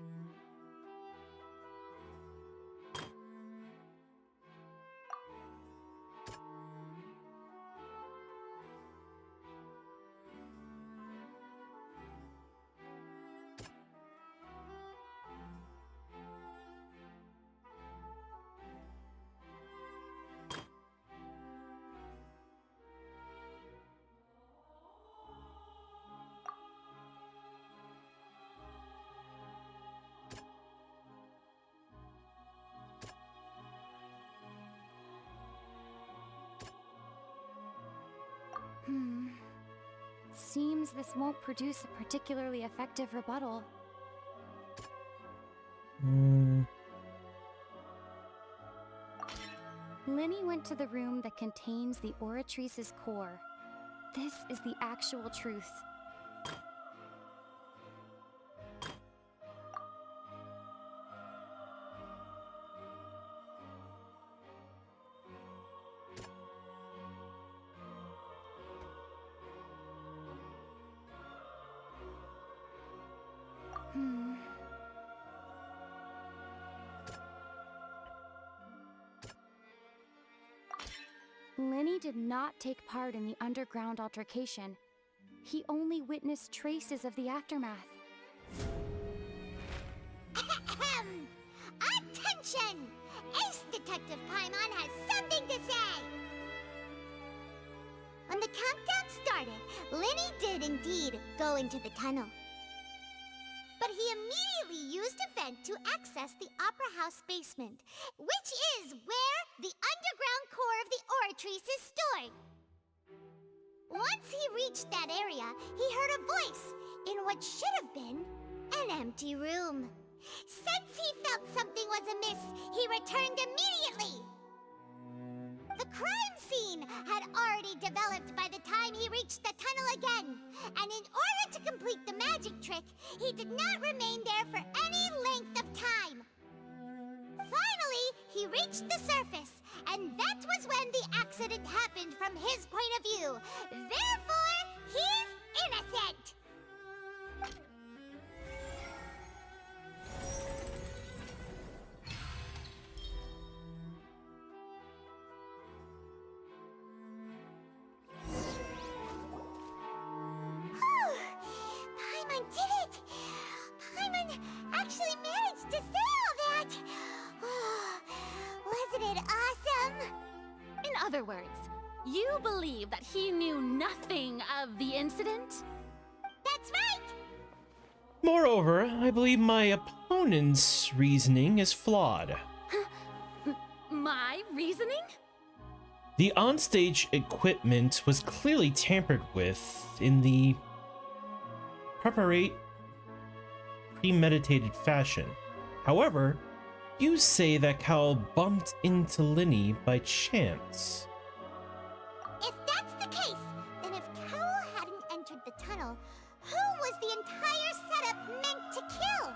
seems this won't produce a particularly effective rebuttal. Linny went to the room that contains the Oratrice's core. This is the actual truth. Linny did not take part in the underground altercation. He only witnessed traces of the aftermath. Attention! Ace Detective Paimon has something to say! When the countdown started, Linny did indeed go into the tunnel. But he immediately used a vent to access the Opera House basement, which is where the underground core of the Oratrice is stored. Once he reached that area, he heard a voice in what should have been an empty room. Since he felt something was amiss, he returned immediately. The crime scene had already developed by the time he reached the tunnel again, and in order to complete the magic trick, he did not remain there for any length of time. Finally, he reached the surface, and that was when the accident happened from his point of view. Therefore, he's innocent! Paimon did it! Paimon actually managed to say all that! Wasn't it awesome? In other words, you believe that he knew nothing of the incident? That's right! Moreover, I believe my opponent's reasoning is flawed. My reasoning? The onstage equipment was clearly tampered with in the premeditated fashion. However, you say that Cal bumped into Linny by chance. If that's the case, then if Cowell hadn't entered the tunnel, who was the entire setup meant to kill?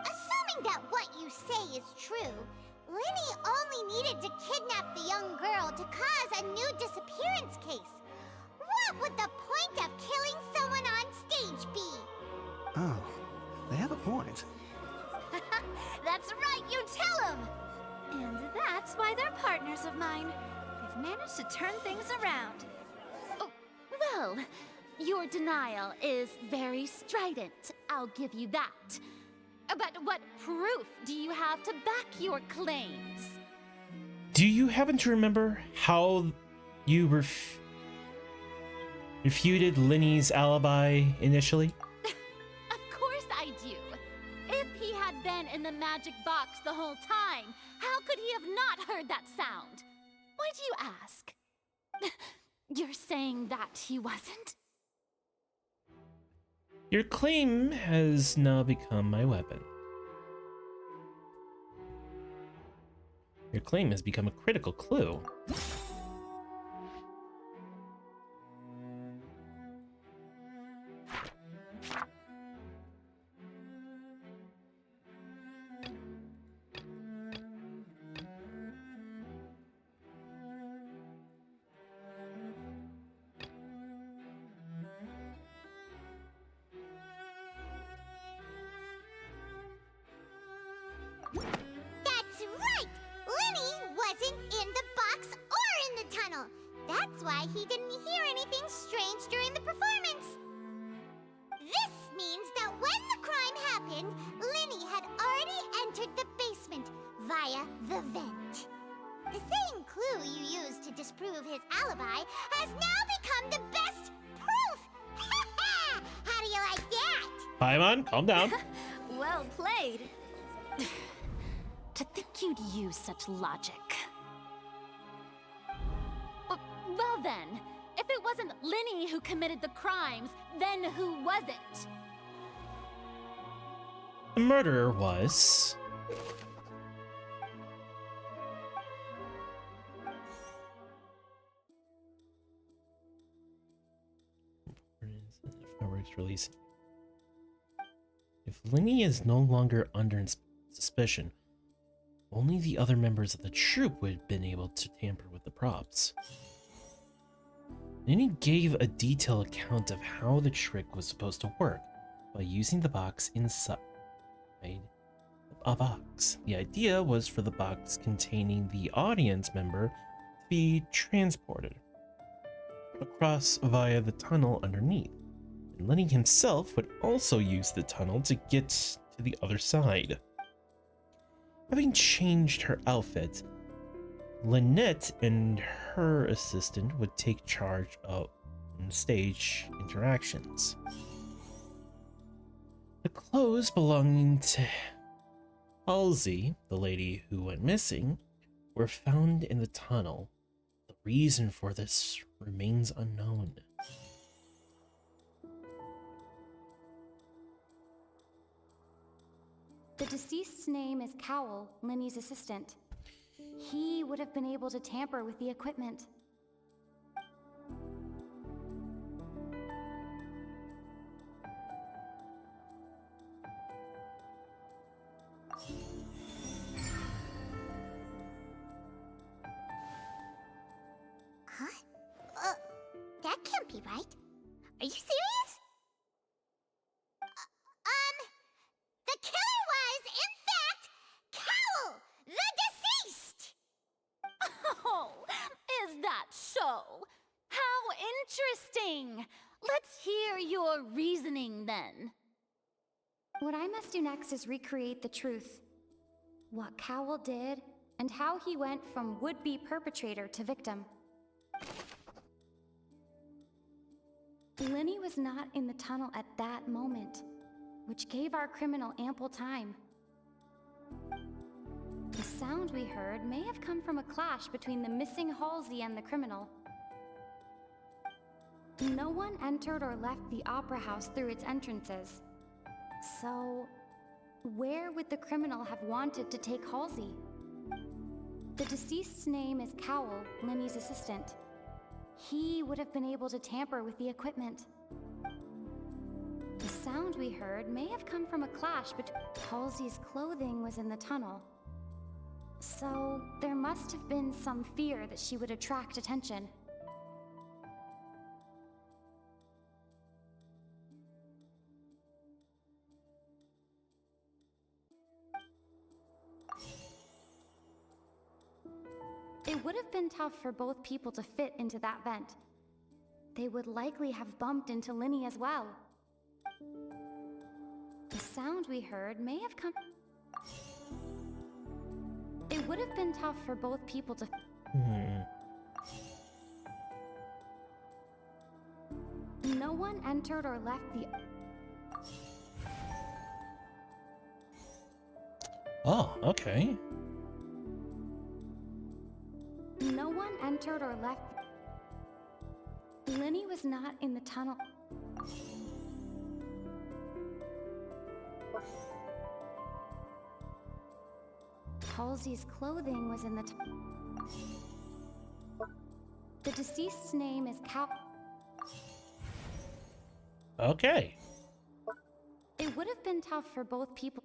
Assuming that what you say is true, Linny only needed to kidnap the young girl to cause a new disappearance case. What would the point of killing someone on stage be? Oh, they have a point. That's right, you tell him! And that's why they're partners of mine. They've managed to turn things around. Oh, well, your denial is very strident, I'll give you that. But what proof do you have to back your claims? Do you happen to remember how you refuted Linny's alibi initially? Of course I do. If he had been in the magic box the whole time, how could he have not heard that sound? Why do you ask? You're saying that he wasn't? Your claim has now become my weapon. Your claim has become a critical clue. That's right! Linny wasn't in the box or in the tunnel. That's why he didn't hear anything strange during the performance. This means that when the crime happened, Linny had already entered the basement via the vent. The same clue you used to disprove his alibi has now become the best proof! How do you like that? Paimon, calm down. Well played. To think you'd use such logic. Well then, If it wasn't Linny who committed the crimes, then who was it? The murderer was... Fireworks release. If Linny is no longer under suspicion, only the other members of the troupe would have been able to tamper with the props. Linny gave a detailed account of how the trick was supposed to work by using the box inside a box. The idea was for the box containing the audience member to be transported across via the tunnel underneath. And Lenny himself would also use the tunnel to get to the other side. Having changed her outfit, Lynette and her assistant would take charge of stage interactions. The clothes belonging to Halsey, the lady who went missing, were found in the tunnel. The reason for this remains unknown. The deceased's name is Cowell, Linny's assistant. He would have been able to tamper with the equipment. Huh? That can't be right. Are you serious? The killer was, in fact, Cowell, the deceased! Oh, is that so? How interesting! Let's hear your reasoning then. What I must do next is recreate the truth. What Cowell did, and how he went from would-be perpetrator to victim. Linny was not in the tunnel at that moment, which gave our criminal ample time. The sound we heard may have come from a clash between the missing Halsey and the criminal. No one entered or left the Opera House through its entrances. So, where would the criminal have wanted to take Halsey? The deceased's name is Cowell, Linny's assistant. He would have been able to tamper with the equipment. The sound we heard may have come from a clash between... Halsey's clothing was in the tunnel. So, there must have been some fear that she would attract attention. It would have been tough for both people to fit into that vent. They would likely have bumped into Linny as well. The sound we heard may have come... It would have been tough for both people to... No one entered or left the... Oh, okay. No one entered or left... Linny was not in the tunnel. Halsey's clothing was in the... The deceased's name is Cow... Okay. It would have been tough for both people...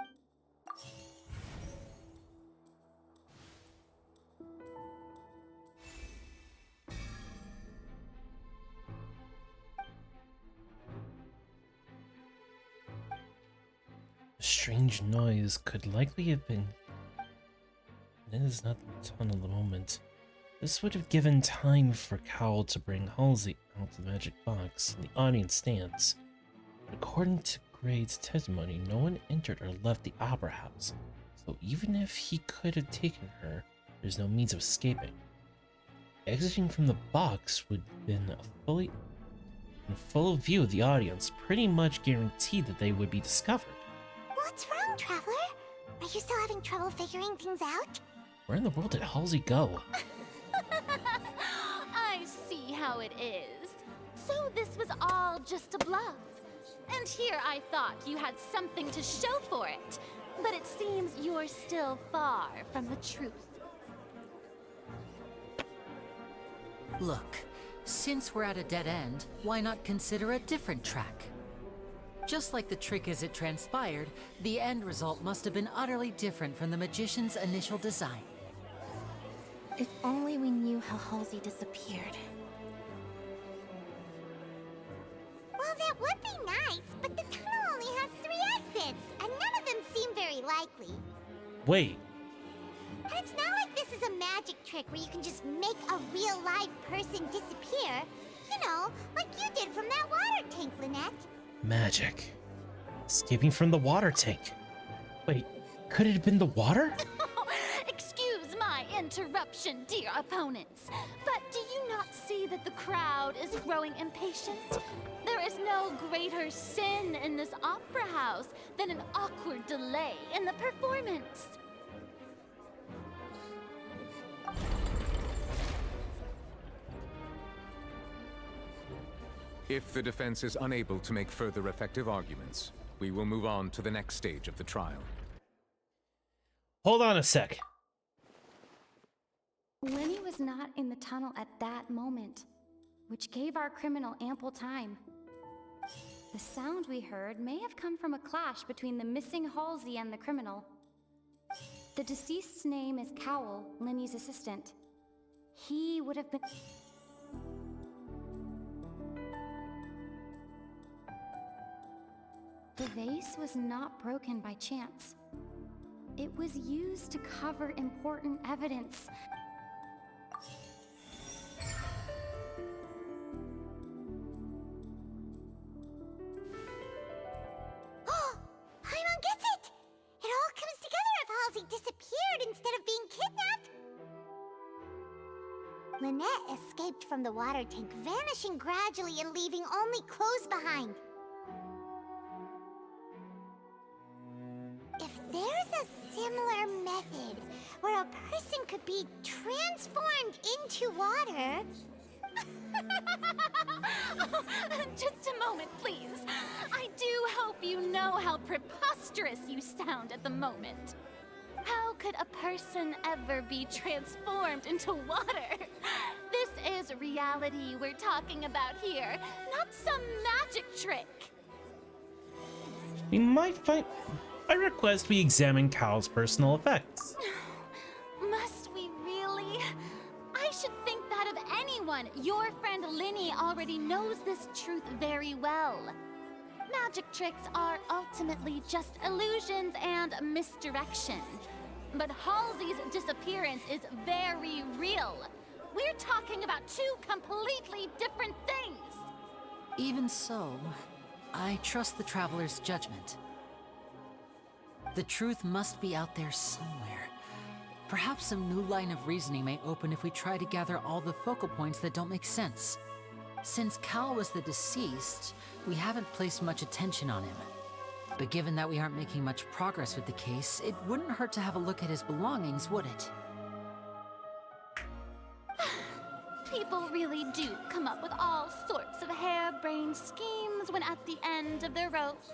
A strange noise could likely have been... It is not the tunnel at the moment. This would have given time for Cowell to bring Halsey out to the magic box in the audience stands. But according to Grade's testimony, no one entered or left the Opera House, so even if he could have taken her, there's no means of escaping. Exiting from the box would have been in full view of the audience, pretty much guaranteed that they would be discovered. What's wrong, Traveler? Are you still having trouble figuring things out? Where in the world did Halsey go? I see how it is. So this was all just a bluff. And here I thought you had something to show for it. But it seems you're still far from the truth. Look, since we're at a dead end, why not consider a different track? Just like the trick as it transpired, the end result must have been utterly different from the magician's initial design. If only we knew how Halsey disappeared. Well, that would be nice, but the tunnel only has 3 exits, and none of them seem very likely. Wait. And it's not like this is a magic trick where you can just make a real live person disappear. You know, like you did from that water tank, Lynette. Magic. Escaping from the water tank. Wait, could it have been the water? Excuse my interruption, dear opponents, but do you not see that the crowd is growing impatient? There is no greater sin in this opera house than an awkward delay in the performance. If the defense is unable to make further effective arguments, we will move on to the next stage of the trial. Hold on a sec. Lenny was not in the tunnel at that moment, which gave our criminal ample time. The sound we heard may have come from a clash between the missing Halsey and the criminal. The deceased's name is Cowell, Lenny's assistant. He would have been... The vase was not broken by chance. It was used to cover important evidence. Paimon gets it! It all comes together if Halsey disappeared instead of being kidnapped. Lynette escaped from the water tank, vanishing gradually and leaving only clothes behind. If there's a similar method where a person could be transformed into water... Just a moment, please. I do hope you know how preposterous you sound at the moment. How could a person ever be transformed into water? This is reality we're talking about here, not some magic trick. We might find... I request we examine Cal's personal effects. Must we really? I should think that of anyone. Your friend Linny already knows this truth very well. Magic tricks are ultimately just illusions and misdirection. But Halsey's disappearance is very real. We're talking about 2 completely different things. Even so, I trust the Traveler's judgment. The truth must be out there somewhere. Perhaps some new line of reasoning may open if we try to gather all the focal points that don't make sense. Since Cal was the deceased, we haven't placed much attention on him. But given that we aren't making much progress with the case, it wouldn't hurt to have a look at his belongings, would it? People really do come up with all sorts of harebrained schemes when at the end of their rope.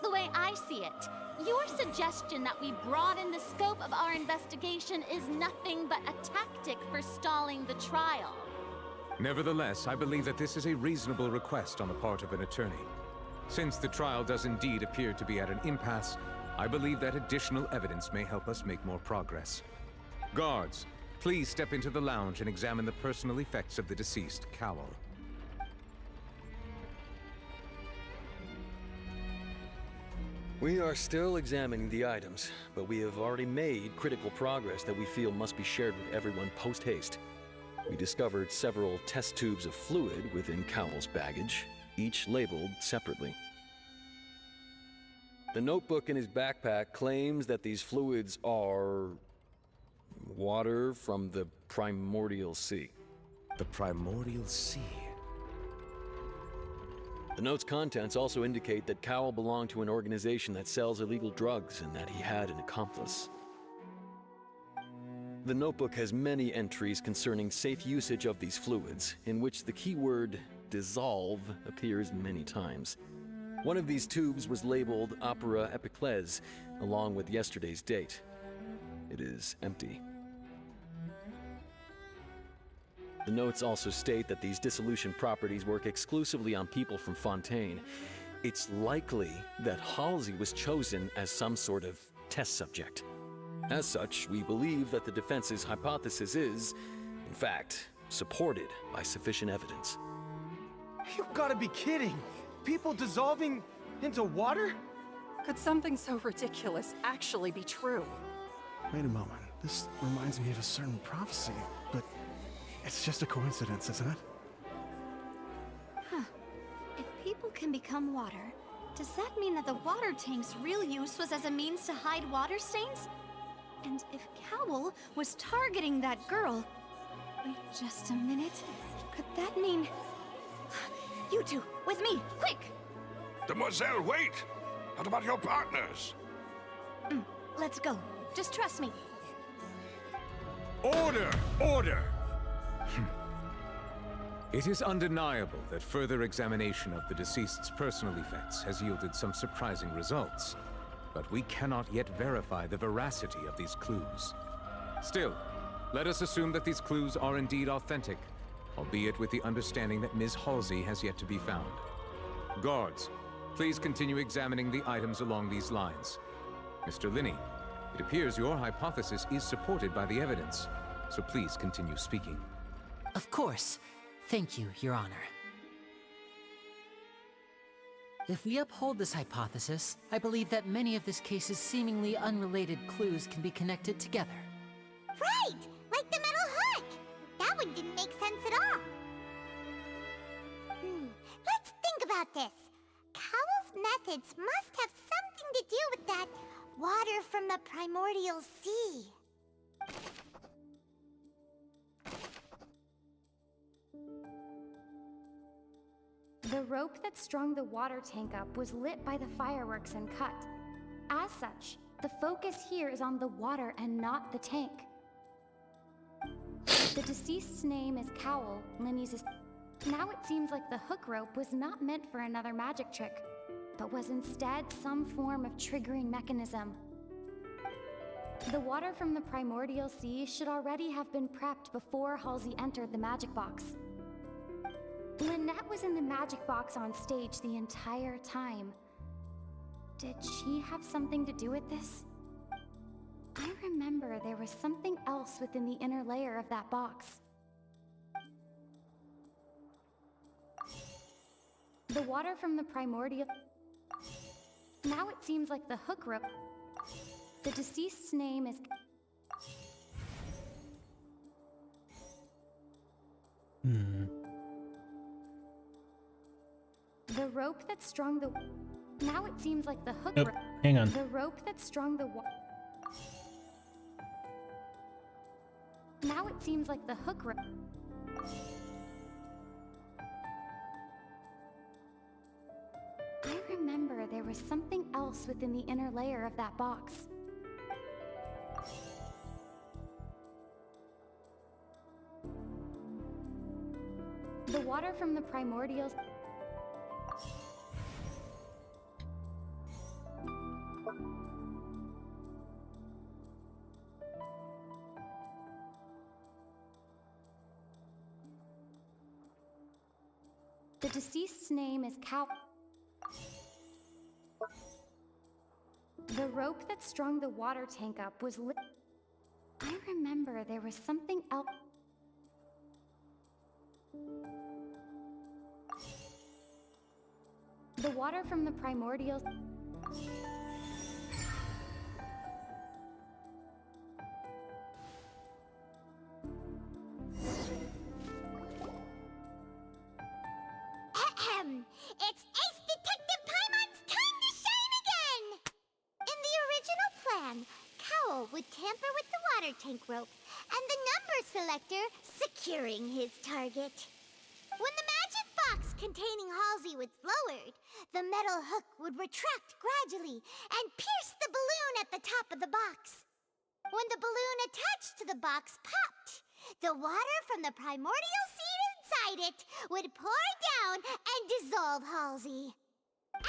The way I see it, your suggestion that we broaden the scope of our investigation is nothing but a tactic for stalling the trial. Nevertheless, I believe that this is a reasonable request on the part of an attorney. Since the trial does indeed appear to be at an impasse, I believe that additional evidence may help us make more progress. Guards, please step into the lounge and examine the personal effects of the deceased, Cowell. We are still examining the items, but we have already made critical progress that we feel must be shared with everyone post-haste. We discovered several test tubes of fluid within Cowell's baggage, each labeled separately. The notebook in his backpack claims that these fluids are... water from the Primordial Sea. The Primordial Sea? The note's contents also indicate that Cowell belonged to an organization that sells illegal drugs and that he had an accomplice. The notebook has many entries concerning safe usage of these fluids, in which the keyword dissolve appears many times. One of these tubes was labeled Opera Epiclese, along with yesterday's date. It is empty. The notes also state that these dissolution properties work exclusively on people from Fontaine. It's likely that Halsey was chosen as some sort of test subject. As such, we believe that the defense's hypothesis is, in fact, supported by sufficient evidence. You've got to be kidding! People dissolving into water? Could something so ridiculous actually be true? Wait a moment. This reminds me of a certain prophecy, but it's just a coincidence, isn't it? Huh. If people can become water, does that mean that the water tank's real use was as a means to hide water stains? And if Cowell was targeting that girl... Wait just a minute. Could that mean... You two, with me, quick! Demoiselle, wait! What about your partners? Let's go. Just trust me. Order! Order! It is undeniable that further examination of the deceased's personal effects has yielded some surprising results, but we cannot yet verify the veracity of these clues. Still, let us assume that these clues are indeed authentic, albeit with the understanding that Ms. Halsey has yet to be found. Guards, please continue examining the items along these lines. Mr. Linney, it appears your hypothesis is supported by the evidence, so please continue speaking. Of course. Thank you, Your Honor. If we uphold this hypothesis, I believe that many of this case's seemingly unrelated clues can be connected together. Right! Like the metal hook! That one didn't make sense at all. Let's think about this. Cowell's methods must have something to do with that water from the primordial sea. The rope that strung the water tank up was lit by the fireworks and cut. As such, the focus here is on the water and not the tank. The deceased's name is Cowell, Linney's is... Now it seems like the hook rope was not meant for another magic trick, but was instead some form of triggering mechanism. The water from the primordial sea should already have been prepped before Halsey entered the magic box. Lynette was in the magic box on stage the entire time. Did she have something to do with this? I remember there was something else within the inner layer of that box. The water from the primordial... Now it seems like the hook rope... The deceased's name is... The rope that strung the... Now it seems like the hook... Nope, hang on. The rope that strung the... Now it seems like the hook rope... I remember there was something else within the inner layer of that box. The water from the primordial... The deceased's name is Cow... The rope that strung the water tank up was lit... I remember there was something else... The water from the primordial... It's Ace Detective Paimon's time to shine again! In the original plan, Cowell would tamper with the water tank rope and the number selector securing his target. When the magic box containing Halsey was lowered, the metal hook would retract gradually and pierce the balloon at the top of the box. When the balloon attached to the box popped, the water from the primordial seed inside it would pour down and dissolve Halsey.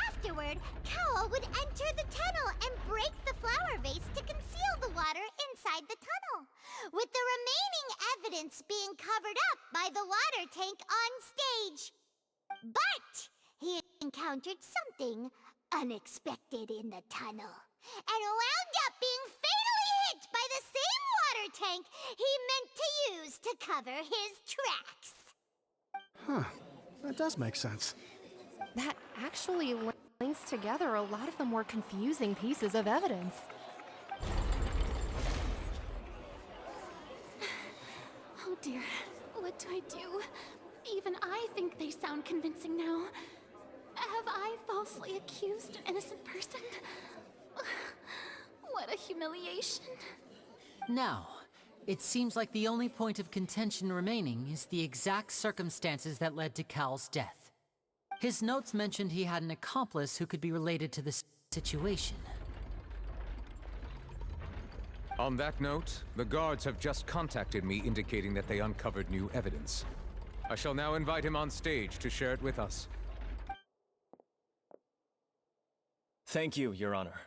Afterward, Cowell would enter the tunnel and break the flower vase to conceal the water inside the tunnel, with the remaining evidence being covered up by the water tank on stage. But he encountered something unexpected in the tunnel, and wound up being fatally hit by the same water tank he meant to use to cover his tracks. Huh. That does make sense. That actually links together a lot of the more confusing pieces of evidence. Oh dear, what do I do? Even I think they sound convincing now. Have I falsely accused an innocent person? What a humiliation. Now, it seems like the only point of contention remaining is the exact circumstances that led to Cal's death. His notes mentioned he had an accomplice who could be related to this situation. On that note, the guards have just contacted me indicating that they uncovered new evidence. I shall now invite him on stage to share it with us. Thank you, Your Honor.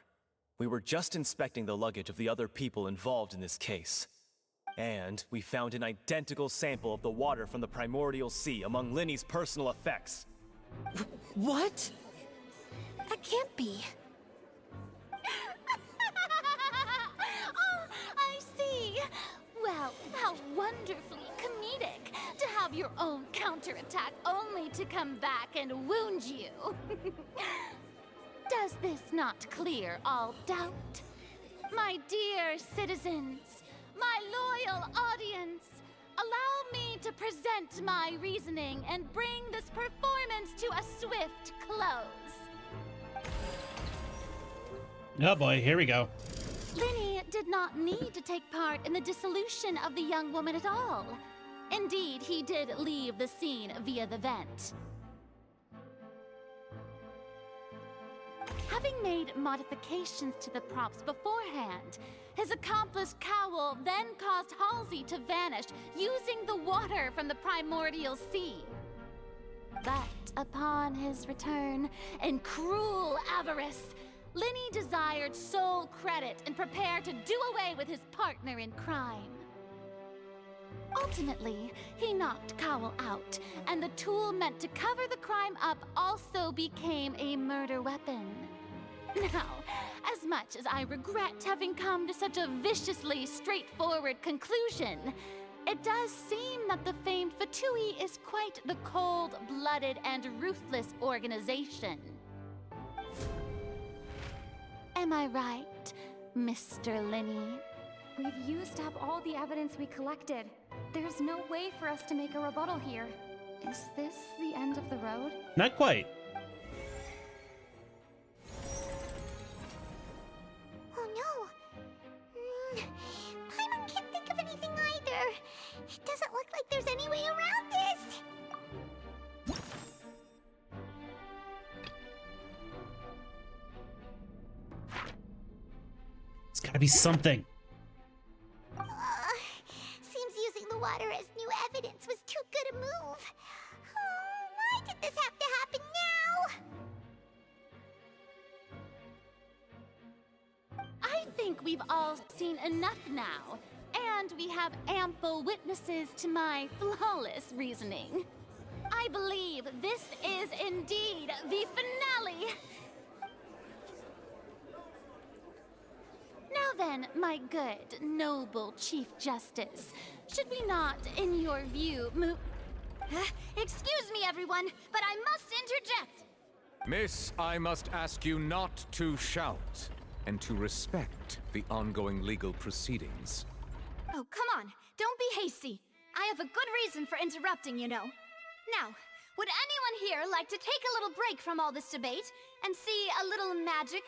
We were just inspecting the luggage of the other people involved in this case. And we found an identical sample of the water from the Primordial Sea among Linny's personal effects. What? That can't be. Oh, I see. Well, how wonderfully comedic to have your own counterattack only to come back and wound you. Does this not clear all doubt? My dear citizens, my loyal audience, allow me to present my reasoning and bring this performance to a swift close. Oh boy, here we go. Linny did not need to take part in the dissolution of the young woman at all. Indeed, he did leave the scene via the vent. Having made modifications to the props beforehand, his accomplice Cowell then caused Halsey to vanish using the water from the Primordial Sea. But upon his return, in cruel avarice, Linny desired sole credit and prepared to do away with his partner in crime. Ultimately, he knocked Cowell out, and the tool meant to cover the crime up also became a murder weapon. Now, as much as I regret having come to such a viciously straightforward conclusion, it does seem that the famed Fatui is quite the cold-blooded and ruthless organization. Am I right, Mr. Linny? We've used up all the evidence we collected. There's no way for us to make a rebuttal here. Is this the end of the road? Not quite. Oh no! Paimon can't think of anything either. It doesn't look like there's any way around this. It's gotta be something. Seems using the water as new evidence was too good a move. Oh, why did this have to happen now? I think we've all seen enough now, and we have ample witnesses to my flawless reasoning. I believe this is indeed the finale. Now then, my good, noble Chief Justice, should we not, in your view, move... Excuse me, everyone, but I must interject. Miss, I must ask you not to shout, and to respect the ongoing legal proceedings. Oh, come on. Don't be hasty. I have a good reason for interrupting, you know. Now, would anyone here like to take a little break from all this debate and see a little magic?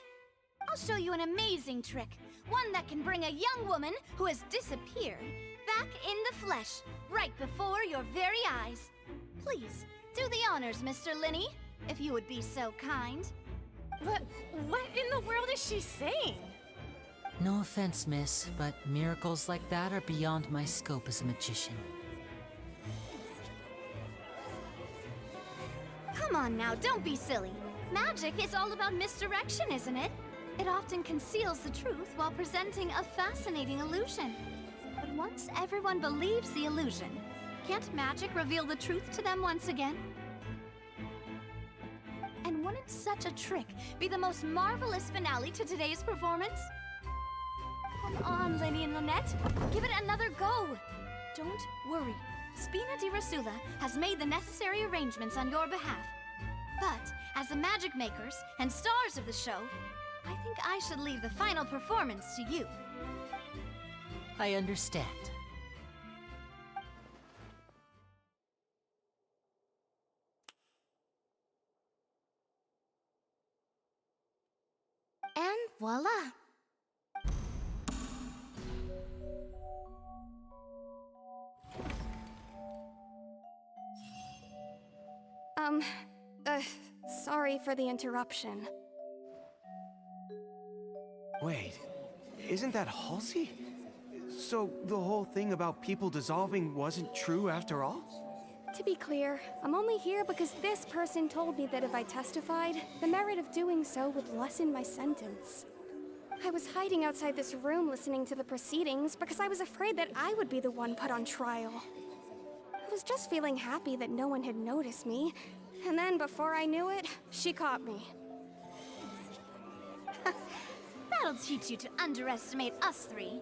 I'll show you an amazing trick. One that can bring a young woman who has disappeared back in the flesh, right before your very eyes. Please, do the honors, Mr. Linny, if you would be so kind. What in the world is she saying? No offense, miss, but miracles like that are beyond my scope as a magician. Come on now, don't be silly. Magic is all about misdirection, isn't it? It often conceals the truth while presenting a fascinating illusion. But once everyone believes the illusion, can't magic reveal the truth to them once again? And wouldn't such a trick be the most marvelous finale to today's performance? Come on, Lady and Lynette. Give it another go. Don't worry. Spina di Rasula has made the necessary arrangements on your behalf. But, as the magic makers and stars of the show, I think I should leave the final performance to you. I understand. And voila! Sorry for the interruption. Wait, isn't that Halsey? So the whole thing about people dissolving wasn't true after all? To be clear, I'm only here because this person told me that if I testified, the merit of doing so would lessen my sentence. I was hiding outside this room listening to the proceedings because I was afraid that I would be the one put on trial. I was just feeling happy that no one had noticed me, and then before I knew it, she caught me. That'll teach you to underestimate us three.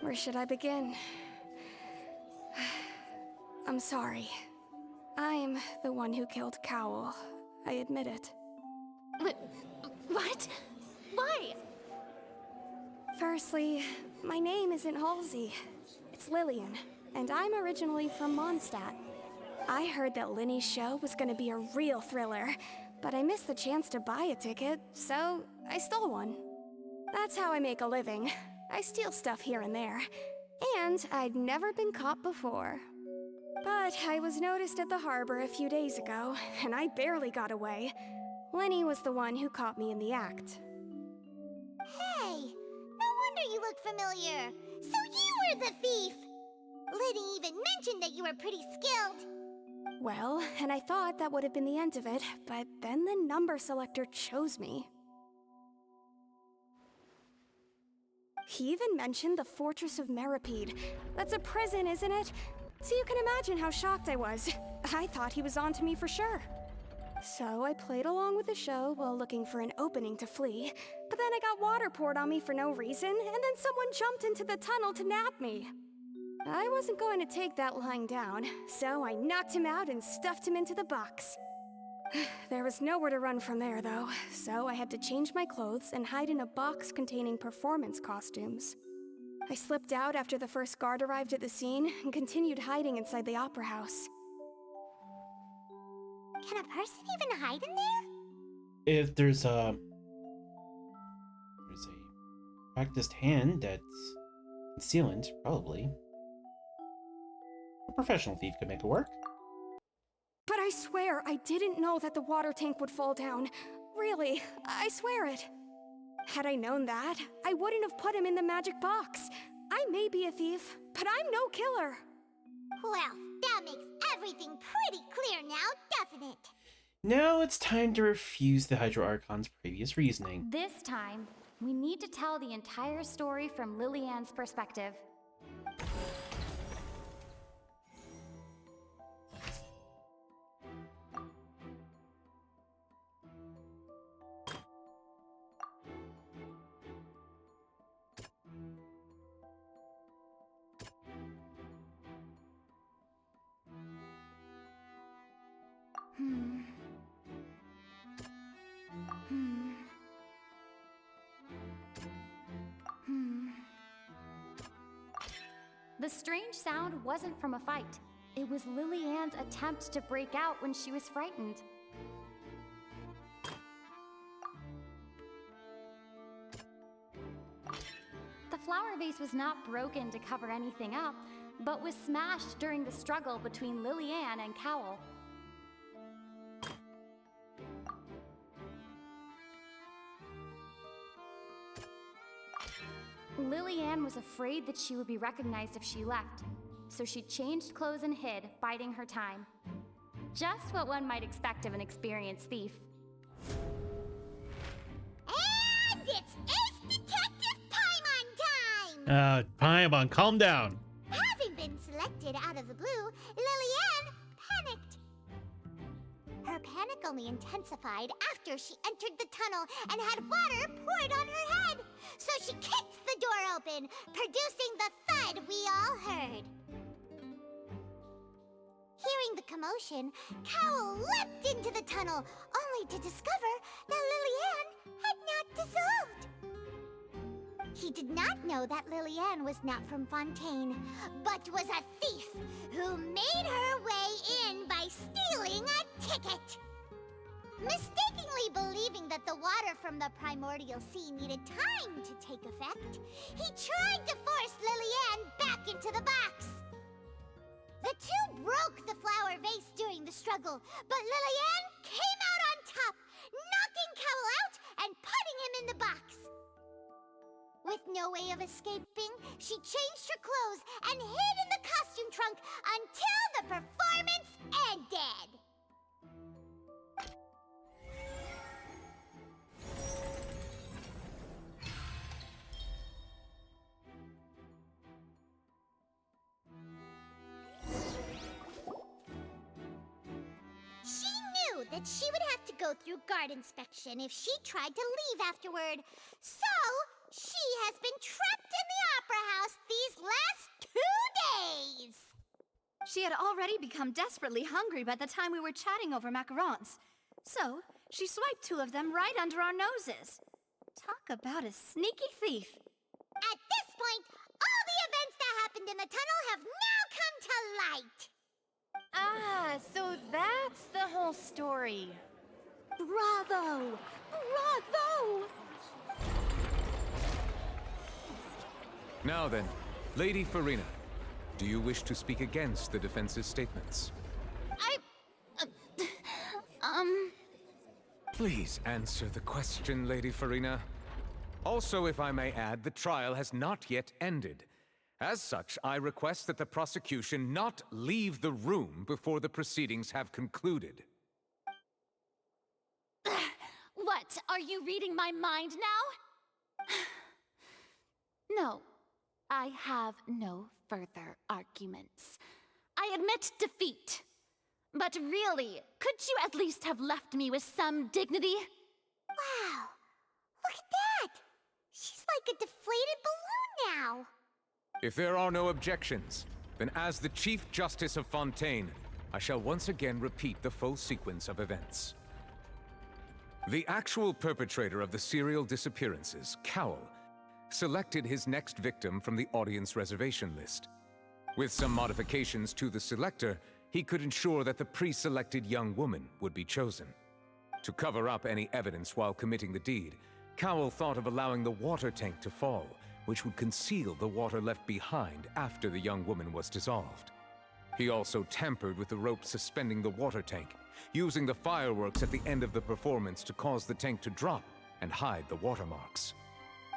Where should I begin? I'm sorry. I'm the one who killed Cowell. I admit it. What? Why? Firstly, my name isn't Halsey. It's Lillian, and I'm originally from Mondstadt. I heard that Linny's show was gonna be a real thriller, but I missed the chance to buy a ticket, so I stole one. That's how I make a living. I steal stuff here and there. And I'd never been caught before. But I was noticed at the harbor a few days ago, and I barely got away. Lenny was the one who caught me in the act. Hey, no wonder you look familiar. So you were the thief! Liddy even mentioned that you were pretty skilled. Well, and I thought that would have been the end of it, but then the number selector chose me. He even mentioned the Fortress of Meripede. That's a prison, isn't it? So you can imagine how shocked I was. I thought he was onto me for sure. So I played along with the show while looking for an opening to flee, but then I got water poured on me for no reason, and then someone jumped into the tunnel to nab me. I wasn't going to take that lying down, so I knocked him out and stuffed him into the box. There was nowhere to run from there, though, so I had to change my clothes and hide in a box containing performance costumes. I slipped out after the first guard arrived at the scene and continued hiding inside the opera house. Can a person even hide in there? If there's a practiced hand that's sealant, probably. A professional thief could make it work. But I swear I didn't know that the water tank would fall down. Really, I swear it. Had I known that, I wouldn't have put him in the magic box. I may be a thief, but I'm no killer. Well, that makes everything pretty clear now, doesn't it? Now it's time to refuse the Hydro Archon's previous reasoning. This time, we need to tell the entire story from Lillian's perspective. The strange sound wasn't from a fight. It was Lillian's attempt to break out when she was frightened. The flower vase was not broken to cover anything up, but was smashed during the struggle between Lillian and Cowell. Lillian was afraid that she would be recognized if she left, so she changed clothes and hid, biding her time. Just what one might expect of an experienced thief. And it's Ace Detective Paimon time! Paimon, calm down. Having been selected out of the blue, Lillian panicked. Her panic only intensified after she entered the tunnel and had water poured on her head. So she kicked the door open, producing the thud we all heard. Hearing the commotion, Cowell leapt into the tunnel, only to discover that Lillian had not dissolved. He did not know that Lillian was not from Fontaine, but was a thief who made her way in by stealing a ticket. Mistakenly believing that the water from the primordial sea needed time to take effect, he tried to force Lillian back into the box. The two broke the flower vase during the struggle, but Lillian came out on top, knocking Cowell out and putting him in the box. With no way of escaping, she changed her clothes and hid in the costume trunk until the performance ended. She knew that she would have to go through guard inspection if she tried to leave afterward, so she has been trapped in the Opera House these last 2 days! She had already become desperately hungry by the time we were chatting over macarons. So, she swiped 2 of them right under our noses. Talk about a sneaky thief. At this point, all the events that happened in the tunnel have now come to light! Ah, so that's the whole story. Bravo! Bravo! Now then, Lady Furina, do you wish to speak against the defense's statements? Please answer the question, Lady Furina. Also, if I may add, the trial has not yet ended. As such, I request that the prosecution not leave the room before the proceedings have concluded. What? Are you reading my mind now? No. I have no further arguments. I admit defeat. But really, could you at least have left me with some dignity? Wow! Look at that! She's like a deflated balloon now! If there are no objections, then as the Chief Justice of Fontaine, I shall once again repeat the full sequence of events. The actual perpetrator of the serial disappearances, Cowell, selected his next victim from the audience reservation list. With some modifications to the selector, he could ensure that the pre-selected young woman would be chosen. To cover up any evidence while committing the deed, Cowell thought of allowing the water tank to fall, which would conceal the water left behind after the young woman was dissolved. He also tampered with the rope suspending the water tank, using the fireworks at the end of the performance to cause the tank to drop and hide the watermarks.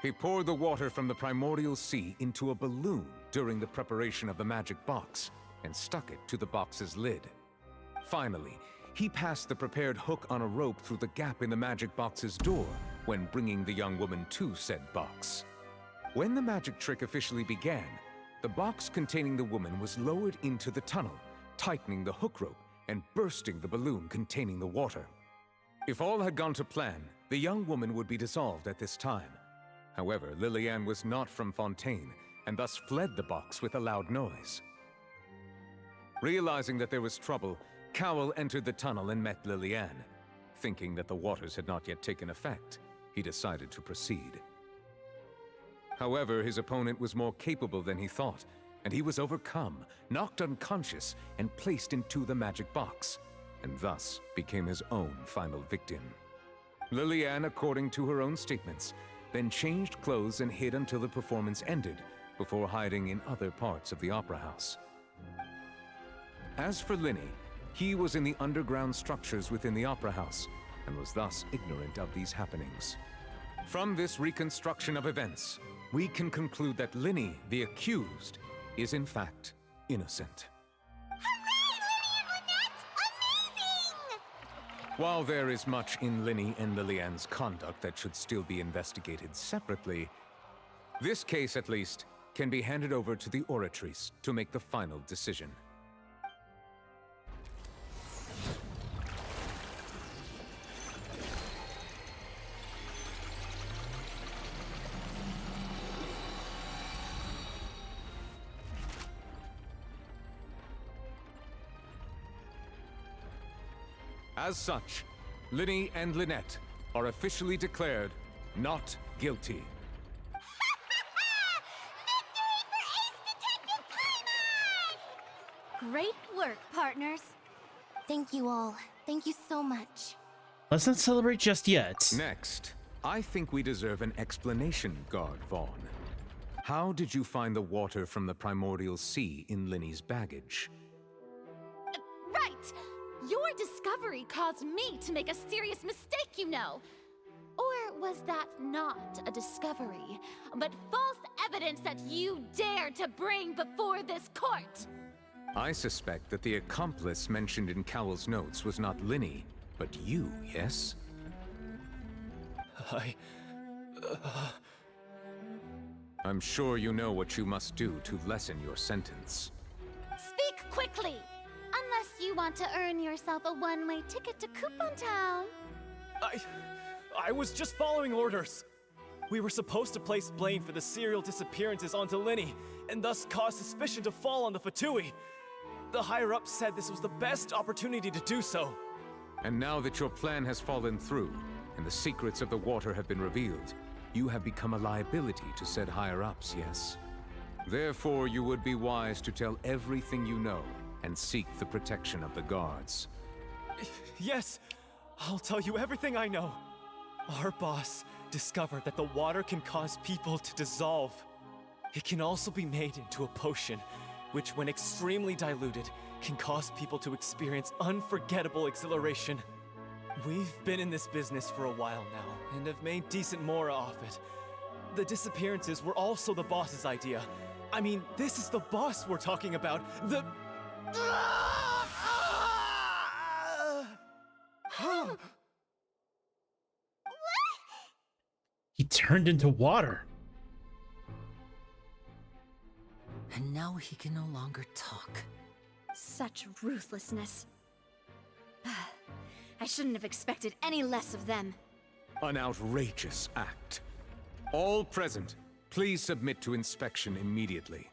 He poured the water from the primordial sea into a balloon during the preparation of the magic box and stuck it to the box's lid. Finally, he passed the prepared hook on a rope through the gap in the magic box's door when bringing the young woman to said box. When the magic trick officially began, the box containing the woman was lowered into the tunnel, tightening the hook rope and bursting the balloon containing the water. If all had gone to plan, the young woman would be dissolved at this time. However, Lillian was not from Fontaine, and thus fled the box with a loud noise. Realizing that there was trouble, Cowell entered the tunnel and met Lillian. Thinking that the waters had not yet taken effect, he decided to proceed. However, his opponent was more capable than he thought, and he was overcome, knocked unconscious, and placed into the magic box, and thus became his own final victim. Lillian, according to her own statements, then changed clothes and hid until the performance ended, before hiding in other parts of the Opera House. As for Linny, he was in the underground structures within the Opera House, and was thus ignorant of these happenings. From this reconstruction of events, we can conclude that Linny, the accused, is in fact innocent. While there is much in Linny and Lillian's conduct that should still be investigated separately, this case, at least, can be handed over to the Oratrice to make the final decision. As such, Linny and Lynette are officially declared not guilty. Great work, partners. Thank you all. Thank you so much. Let's not celebrate just yet. Next, I think we deserve an explanation, Guard Vaughn. How did you find the water from the primordial sea in Linny's baggage? Right! Your discovery caused me to make a serious mistake, you know. Or was that not a discovery, but false evidence that you dared to bring before this court? I suspect that the accomplice mentioned in Cowell's notes was not Linny, but you, yes? I'm sure you know what you must do to lessen your sentence. Speak quickly! Unless you want to earn yourself a one-way ticket to Coupon Town. I was just following orders. We were supposed to place blame for the serial disappearances onto Linny, and thus cause suspicion to fall on the Fatui. The higher-ups said this was the best opportunity to do so. And now that your plan has fallen through, and the secrets of the water have been revealed, you have become a liability to said higher-ups, yes? Therefore, you would be wise to tell everything you know, and seek the protection of the guards. Yes, I'll tell you everything I know. Our boss discovered that the water can cause people to dissolve. It can also be made into a potion, which when extremely diluted, can cause people to experience unforgettable exhilaration. We've been in this business for a while now, and have made decent mora off it. The disappearances were also the boss's idea. I mean, this is the boss we're talking about. The... He turned into water. And now he can no longer talk. Such ruthlessness. I shouldn't have expected any less of them. An outrageous act. All present, please submit to inspection immediately.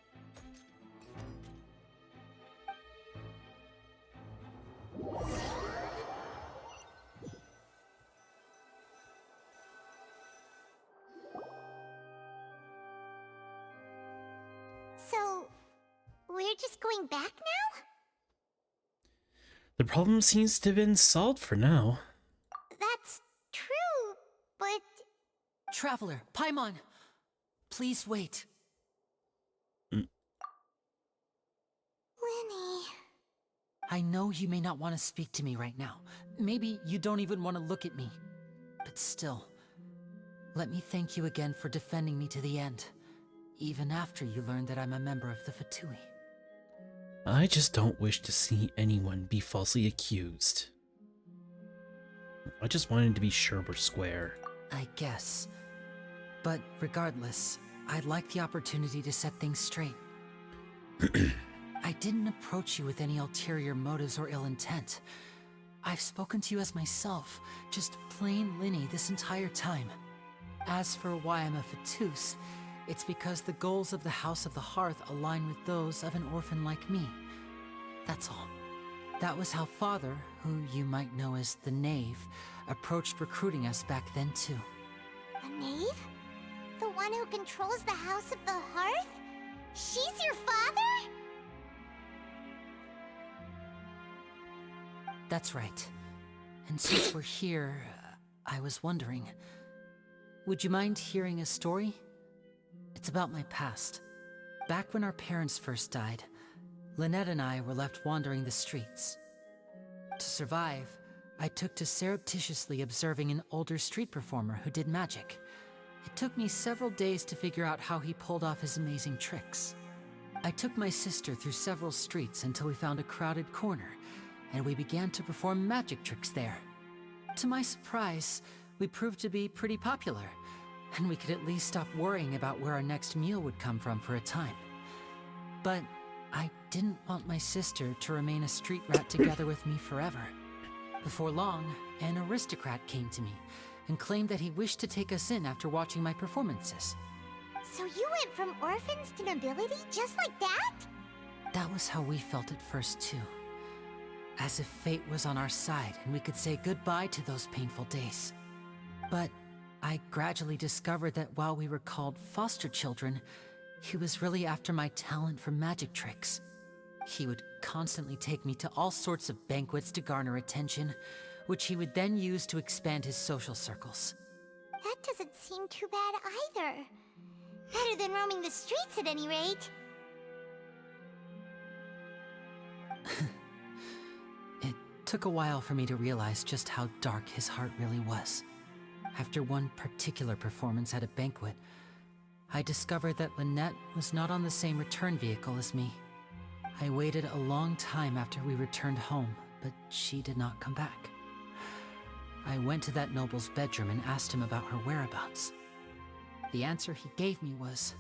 So, we're just going back now? The problem seems to have been solved for now. That's true, but... Traveler, Paimon, please wait. Linny... I know you may not want to speak to me right now. Maybe you don't even want to look at me. But still, let me thank you again for defending me to the end, even after you learned that I'm a member of the Fatui. I just don't wish to see anyone be falsely accused. I just wanted to be sure we're square. I guess. But regardless, I'd like the opportunity to set things straight. I didn't approach you with any ulterior motives or ill intent. I've spoken to you as myself, just plain Linny this entire time. As for why I'm a Fatus, it's because the goals of the House of the Hearth align with those of an orphan like me. That's all. That was how Father, who you might know as the Knave, approached recruiting us back then too. The Knave? The one who controls the House of the Hearth? She's your father? That's right. And since we're here, I was wondering, would you mind hearing a story? It's about my past. Back when our parents first died, Lynette and I were left wandering the streets. To survive, I took to surreptitiously observing an older street performer who did magic. It took me several days to figure out how he pulled off his amazing tricks. I took my sister through several streets until we found a crowded corner, and we began to perform magic tricks there. To my surprise, we proved to be pretty popular, and we could at least stop worrying about where our next meal would come from for a time. But I didn't want my sister to remain a street rat together with me forever. Before long, an aristocrat came to me and claimed that he wished to take us in after watching my performances. So you went from orphans to nobility just like that? That was how we felt at first, too. As if fate was on our side and we could say goodbye to those painful days. But I gradually discovered that while we were called foster children, he was really after my talent for magic tricks. He would constantly take me to all sorts of banquets to garner attention, which he would then use to expand his social circles. That doesn't seem too bad either. Better than roaming the streets at any rate. It took a while for me to realize just how dark his heart really was. After one particular performance at a banquet, I discovered that Lynette was not on the same return vehicle as me. I waited a long time after we returned home, but she did not come back. I went to that noble's bedroom and asked him about her whereabouts. The answer he gave me was,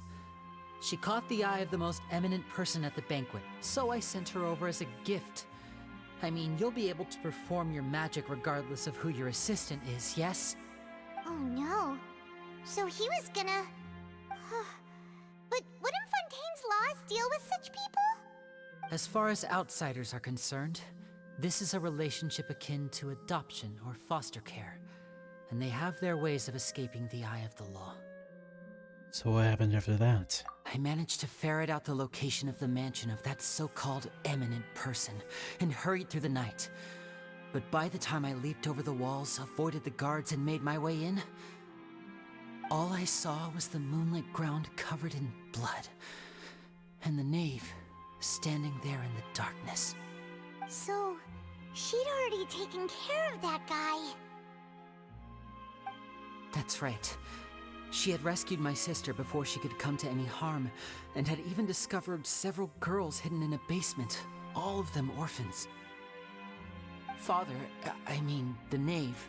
she caught the eye of the most eminent person at the banquet, so I sent her over as a gift. I mean, you'll be able to perform your magic regardless of who your assistant is, yes? Oh no. So he was gonna... But wouldn't Fontaine's laws deal with such people? As far as outsiders are concerned, this is a relationship akin to adoption or foster care, and they have their ways of escaping the eye of the law. So what happened after that? I managed to ferret out the location of the mansion of that so-called eminent person and hurried through the night. But by the time I leaped over the walls, avoided the guards, and made my way in, all I saw was the moonlit ground covered in blood, and the knave standing there in the darkness. So, she'd already taken care of that guy. That's right. She had rescued my sister before she could come to any harm, and had even discovered several girls hidden in a basement, all of them orphans. Father, I mean, the knave,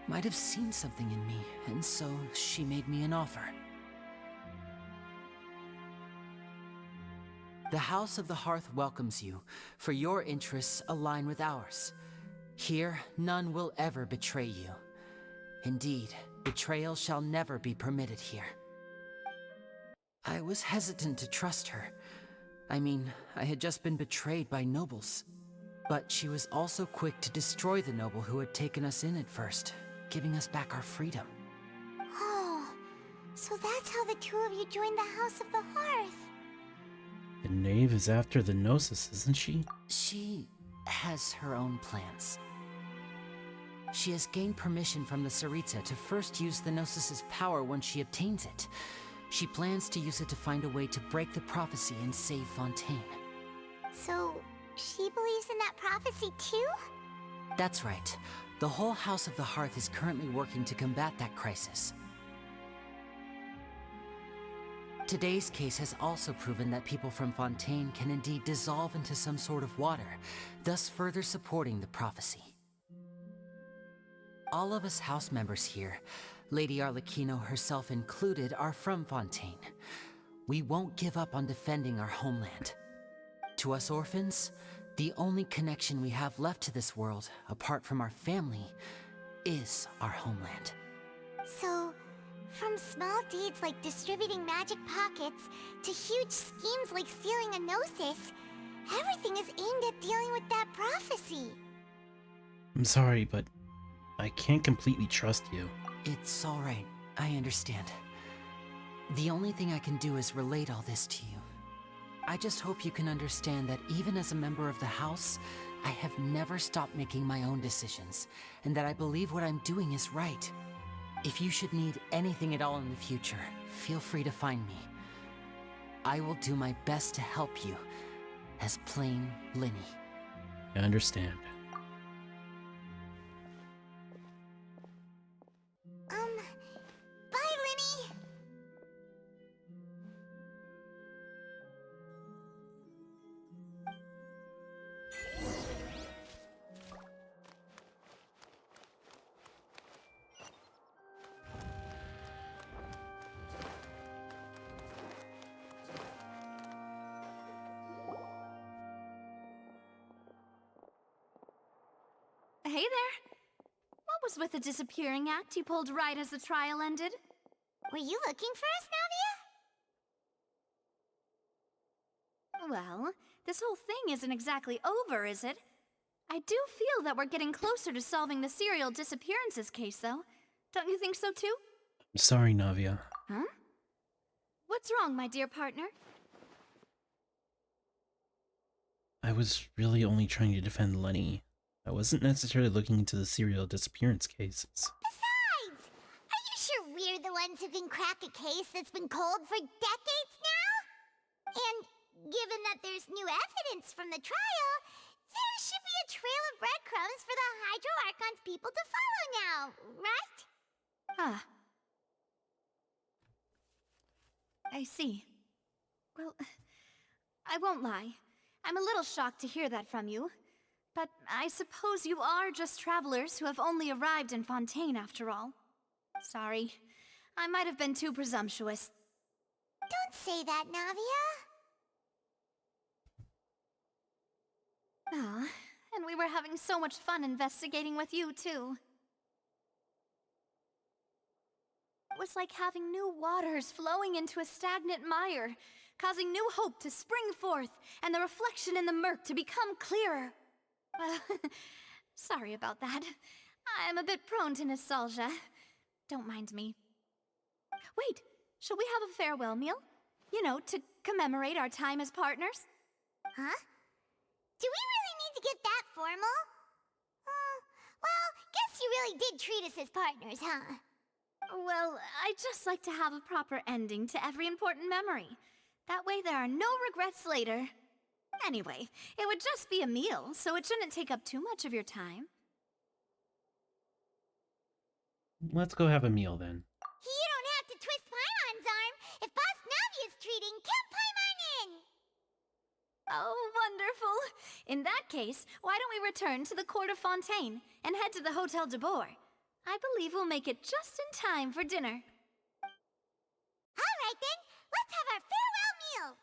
might have seen something in me, and so she made me an offer. The House of the Hearth welcomes you, for your interests align with ours. Here, none will ever betray you. Indeed, betrayal shall never be permitted here. I was hesitant to trust her. I mean, I had just been betrayed by nobles. But she was also quick to destroy the noble who had taken us in at first, giving us back our freedom. Oh, so that's how the two of you joined the House of the Hearth. The knave is after the Gnosis, isn't she? She has her own plans. She has gained permission from the Tsaritsa to first use the Gnosis's power when she obtains it. She plans to use it to find a way to break the prophecy and save Fontaine. So, she believes in that prophecy too? That's right. The whole House of the Hearth is currently working to combat that crisis. Today's case has also proven that people from Fontaine can indeed dissolve into some sort of water, thus further supporting the prophecy. All of us house members here, Lady Arlecchino herself included, are from Fontaine. We won't give up on defending our homeland. To us orphans, the only connection we have left to this world, apart from our family, is our homeland. So, from small deeds like distributing magic pockets to huge schemes like stealing a Gnosis, everything is aimed at dealing with that prophecy. I'm sorry, but I can't completely trust you. It's all right. I understand. The only thing I can do is relate all this to you. I just hope you can understand that even as a member of the House, I have never stopped making my own decisions, and that I believe what I'm doing is right. If you should need anything at all in the future, feel free to find me. I will do my best to help you, as plain Lyney. I understand. Bye, Lyney! hey there. What was with the disappearing act you pulled right as the trial ended? Were you looking for us, Navia? Well, this whole thing isn't exactly over, is it? I do feel that we're getting closer to solving the serial disappearances case, though. Don't you think so, too? I'm sorry, Navia. Huh? What's wrong, my dear partner? I was really only trying to defend Lenny. I wasn't necessarily looking into the serial disappearance cases. Besides, are you sure we're the ones who can crack a case that's been cold for decades now? And given that there's new evidence from the trial, there should be a trail of breadcrumbs for the Hydro Archon's people to follow now, right? Ah. I see. Well, I won't lie. I'm a little shocked to hear that from you. But I suppose you are just travelers who have only arrived in Fontaine after all. Sorry. I might have been too presumptuous. Don't say that, Navia. Ah, and we were having so much fun investigating with you, too. It was like having new waters flowing into a stagnant mire, causing new hope to spring forth, and the reflection in the murk to become clearer. Well, sorry about that. I'm a bit prone to nostalgia. Don't mind me. Wait, shall we have a farewell meal? You know, to commemorate our time as partners? Huh? Do we really need to get that formal? Well, guess you really did treat us as partners, huh? Well, I'd just like to have a proper ending to every important memory. That way there are no regrets later. Anyway, it would just be a meal, so it shouldn't take up too much of your time. Let's go have a meal then. You don't have to twist Paimon's arm. If Boss Navia's treating, count Paimon in! Oh, wonderful. In that case, why don't we return to the Court of Fontaine and head to the Hotel de Boer? I believe we'll make it just in time for dinner. All right then, let's have our farewell meal!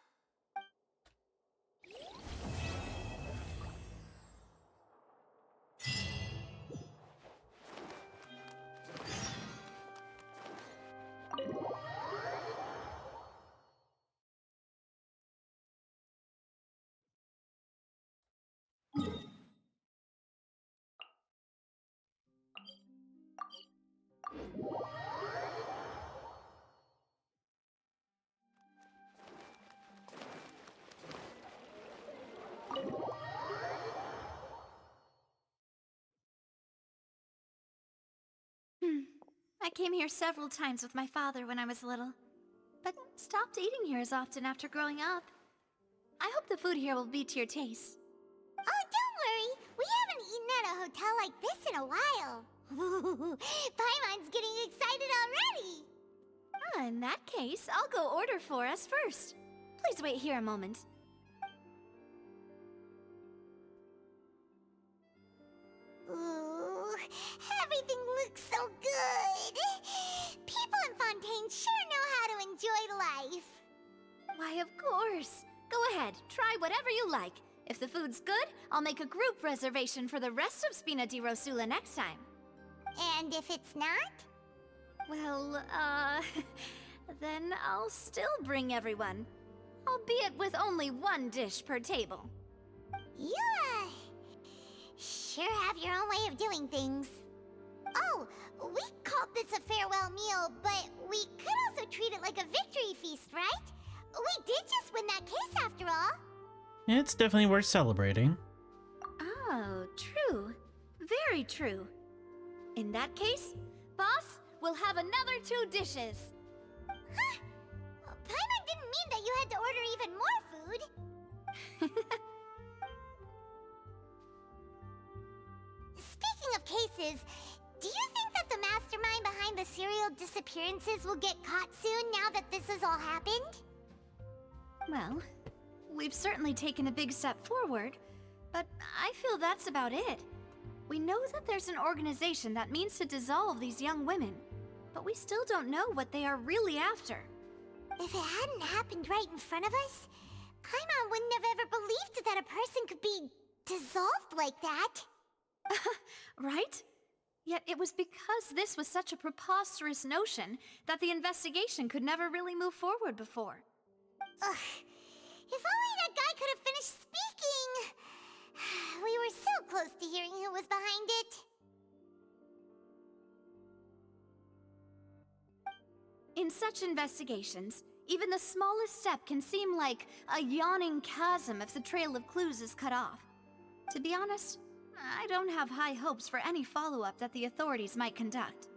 I came here several times with my father when I was little, but stopped eating here as often after growing up. I hope the food here will be to your taste. Oh, don't worry. We haven't eaten at a hotel like this in a while. Paimon's getting excited already. In that case, I'll go order for us first. Please wait here a moment. Ooh, everything looks so good. People in Fontaine sure know how to enjoy life. Why, of course. Go ahead, try whatever you like. If the food's good, I'll make a group reservation for the rest of Spina di Rosula next time. And if it's not? Well, then I'll still bring everyone. Albeit with only one dish per table. You, sure have your own way of doing things. Oh, we called this a farewell meal, but we could also treat it like a victory feast, right? We did just win that case after all. It's definitely worth celebrating. Oh, true. Very true. In that case, boss, we'll have another 2 dishes. Huh? Paimon didn't mean that you had to order even more food. Speaking of cases, do you think that the mastermind behind the serial disappearances will get caught soon now that this has all happened? Well, we've certainly taken a big step forward, but I feel that's about it. We know that there's an organization that means to dissolve these young women, but we still don't know what they are really after. If it hadn't happened right in front of us, Paimon wouldn't have ever believed that a person could be dissolved like that. Right? Yet it was because this was such a preposterous notion that the investigation could never really move forward before. Ugh. If only that guy could have finished speaking! We were so close to hearing who was behind it. In such investigations, even the smallest step can seem like a yawning chasm if the trail of clues is cut off. To be honest, I don't have high hopes for any follow-up that the authorities might conduct.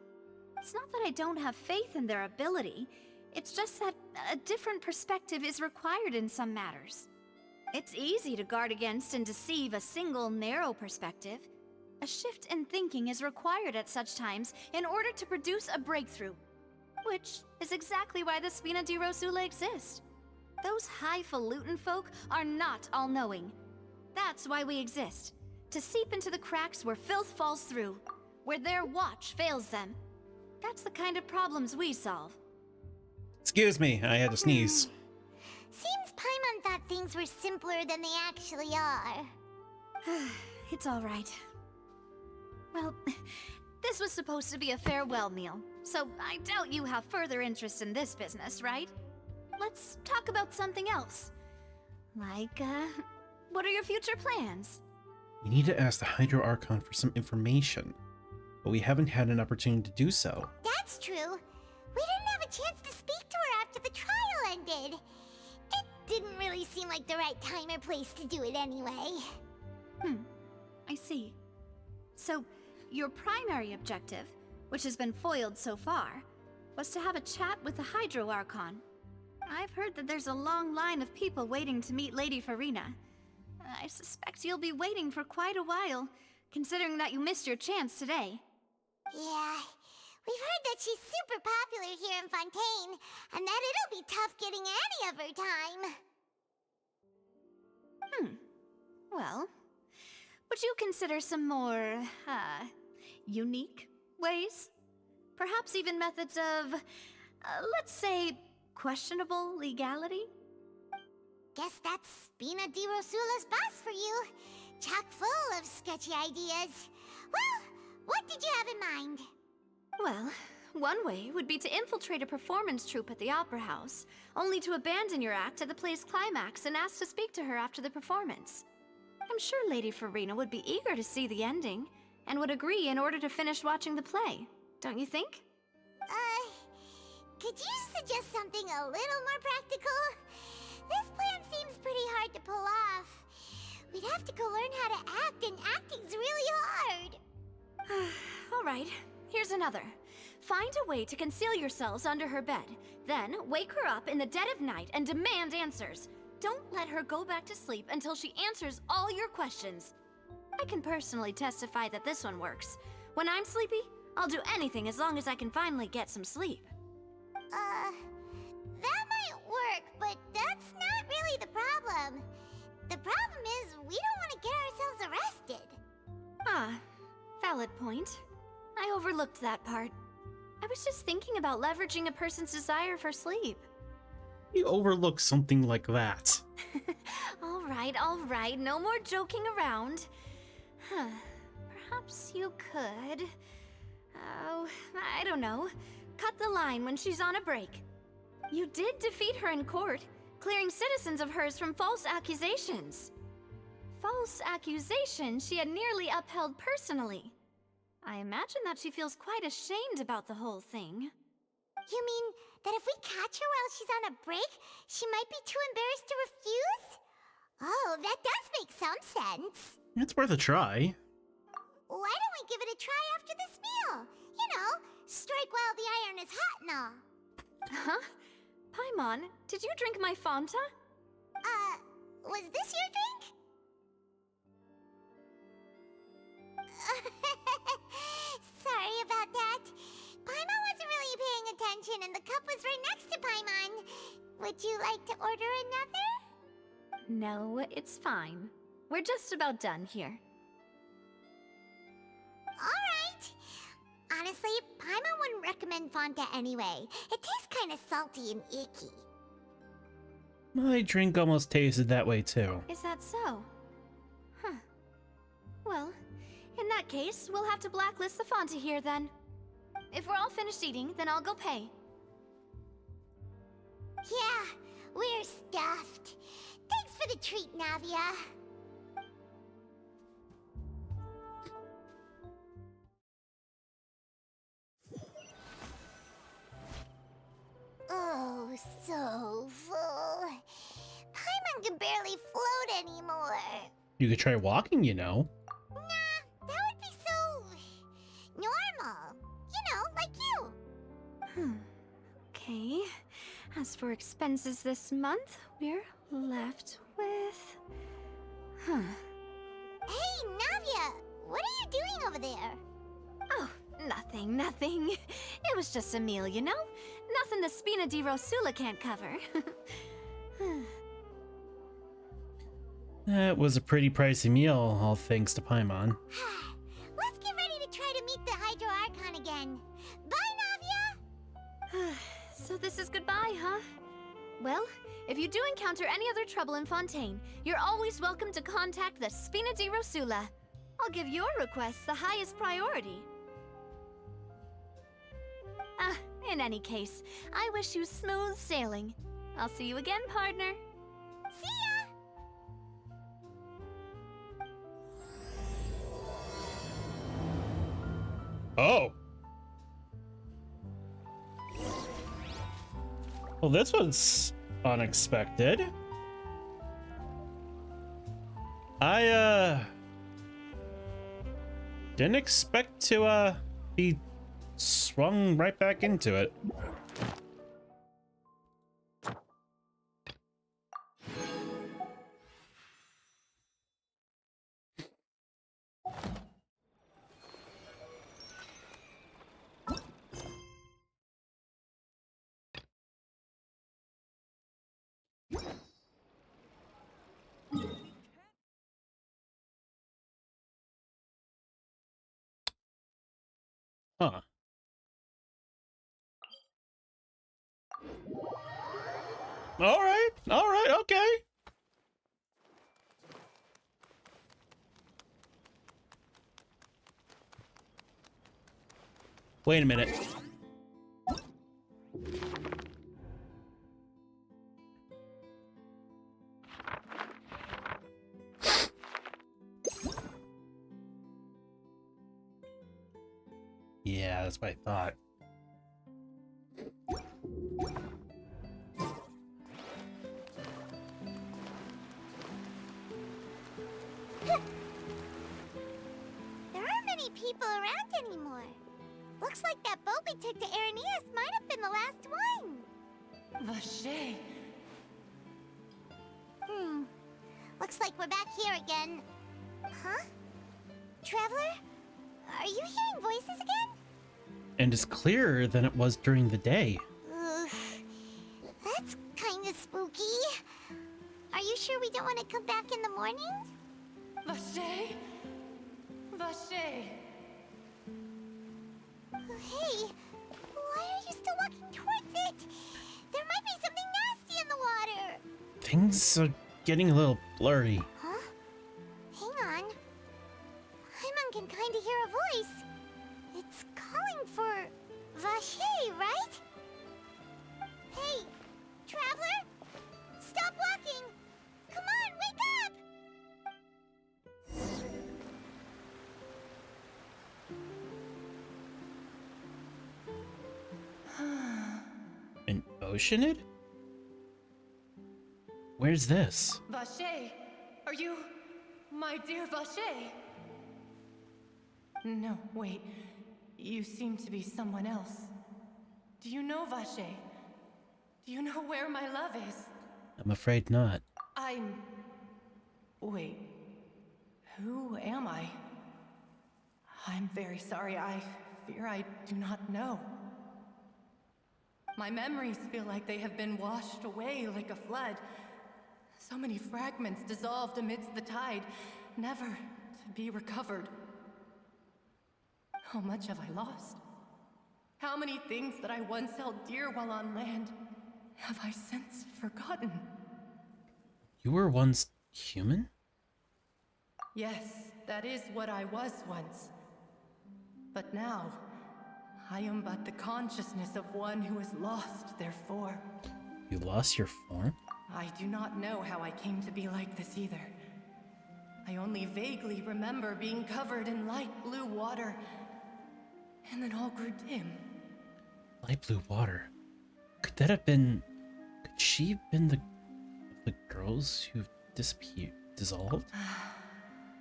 It's not that I don't have faith in their ability, it's just that a different perspective is required in some matters. It's easy to guard against and deceive a single narrow perspective. A shift in thinking is required at such times in order to produce a breakthrough, which is exactly why the Spina di Rosula exist. Those highfalutin folk are not all-knowing. That's why we exist. To seep into the cracks where filth falls through, where their watch fails them. That's the kind of problems we solve. Excuse me, I had to sneeze. Seems Paimon thought things were simpler than they actually are. It's all right. Well, this was supposed to be a farewell meal, so I doubt you have further interest in this business, right? Let's talk about something else. Like, what are your future plans? We need to ask the Hydro Archon for some information, but we haven't had an opportunity to do so. That's true. We didn't have a chance to speak to her after the trial ended. It didn't really seem like the right time or place to do it anyway. I see. So, your primary objective, which has been foiled so far, was to have a chat with the Hydro Archon. I've heard that there's a long line of people waiting to meet Lady Farina. I suspect you'll be waiting for quite a while, considering that you missed your chance today. Yeah, we've heard that she's super popular here in Fontaine, and that it'll be tough getting any of her time. Well, would you consider some more, unique ways? Perhaps even methods of, let's say, questionable legality? Guess that's Spina di Rosula's boss for you. Chock full of sketchy ideas. Well, what did you have in mind? Well, one way would be to infiltrate a performance troupe at the Opera House, only to abandon your act at the play's climax and ask to speak to her after the performance. I'm sure Lady Farina would be eager to see the ending, and would agree in order to finish watching the play, don't you think? Could you suggest something a little more practical? This plan seems pretty hard to pull off. We'd have to go learn how to act, and acting's really hard. All right, here's another. Find a way to conceal yourselves under her bed. Then, wake her up in the dead of night and demand answers. Don't let her go back to sleep until she answers all your questions. I can personally testify that this one works. When I'm sleepy, I'll do anything as long as I can finally get some sleep. That might work, but that's not really the problem. The problem is we don't want to get ourselves arrested. Valid point. I overlooked that part. I was just thinking about leveraging a person's desire for sleep. You overlook something like that. All right, no more joking around. Perhaps you could... Oh, I don't know. Cut the line when she's on a break. You did defeat her in court, clearing citizens of hers from false accusations. False accusations she had nearly upheld personally. I imagine that she feels quite ashamed about the whole thing. You mean that if we catch her while she's on a break, she might be too embarrassed to refuse? Oh, that does make some sense. It's worth a try. Why don't we give it a try after this meal? You know, strike while the iron is hot and all. Huh? Paimon, did you drink my Fanta? Was this your drink? Sorry about that. Paimon wasn't really paying attention and the cup was right next to Paimon. Would you like to order another? No, it's fine. We're just about done here. Alright. Honestly, Paimon wouldn't recommend Fanta anyway. It tastes kind of salty and icky. My drink almost tasted that way too. Is that so? Huh. Well, in that that case, we'll have to blacklist the Fonta here then. If we're all finished eating, then I'll go pay. Yeah, we're stuffed. Thanks for the treat, Navia. Oh, so full. Paimon can barely float anymore. You could try walking, you know. Nah, that would be so normal. You know, like you. Okay. As for expenses this month, we're left with... Hey, Navia! What are you doing over there? Oh, nothing. It was just a meal, you know? Nothing the Spina di Rosula can't cover. That was a pretty pricey meal, all thanks to Paimon. Let's get ready to try to meet the Hydro Archon again. Bye, Navia! So this is goodbye, huh? Well, if you do encounter any other trouble in Fontaine, you're always welcome to contact the Spina di Rosula. I'll give your requests the highest priority. In any case, I wish you smooth sailing. I'll see you again, partner. See ya! Oh. Well, this was unexpected. I didn't expect to be swung right back into it. Huh. All right, okay. Wait a minute. Yeah, that's what I thought. There aren't many people around anymore. Looks like that boat we took to Araneas might have been the last one. Vacher. Looks like we're back here again. Huh? Traveler? Are you hearing voices again? And it's clearer than it was during the day. That's kinda spooky. Are you sure we don't want to come back in the morning? Vacher? Vacher. Hey, why are you still walking towards it? There might be something nasty in the water. Things are getting a little blurry. Huh? Hang on. Paimon can kinda hear a voice. It's calling for Vacher, right? Hey, Traveler? Stop walking! Come on, wake up! An Oceanid? Where's this? Vacher, are you my dear Vacher? No, wait. You seem to be someone else. Do you know Vacher? Do you know where my love is? I'm afraid not. Wait. Who am I? I'm very sorry. I fear I do not know. My memories feel like they have been washed away like a flood. So many fragments dissolved amidst the tide, never to be recovered. How much have I lost? How many things that I once held dear while on land have I since forgotten? You were once human? Yes, that is what I was once. But now, I am but the consciousness of one who has lost their form. You lost your form? I do not know how I came to be like this either. I only vaguely remember being covered in light blue water, and then all grew dim. Light blue water. Could that have been... Could she have been the girls who dissolved?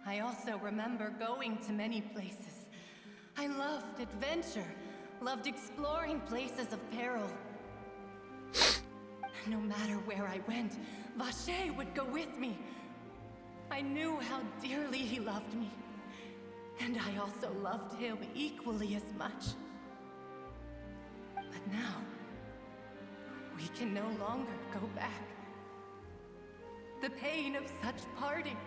I also remember going to many places. I loved adventure, loved exploring places of peril. No matter where I went, Vacher would go with me. I knew how dearly he loved me, and I also loved him equally as much. But now, we can no longer go back. The pain of such parting,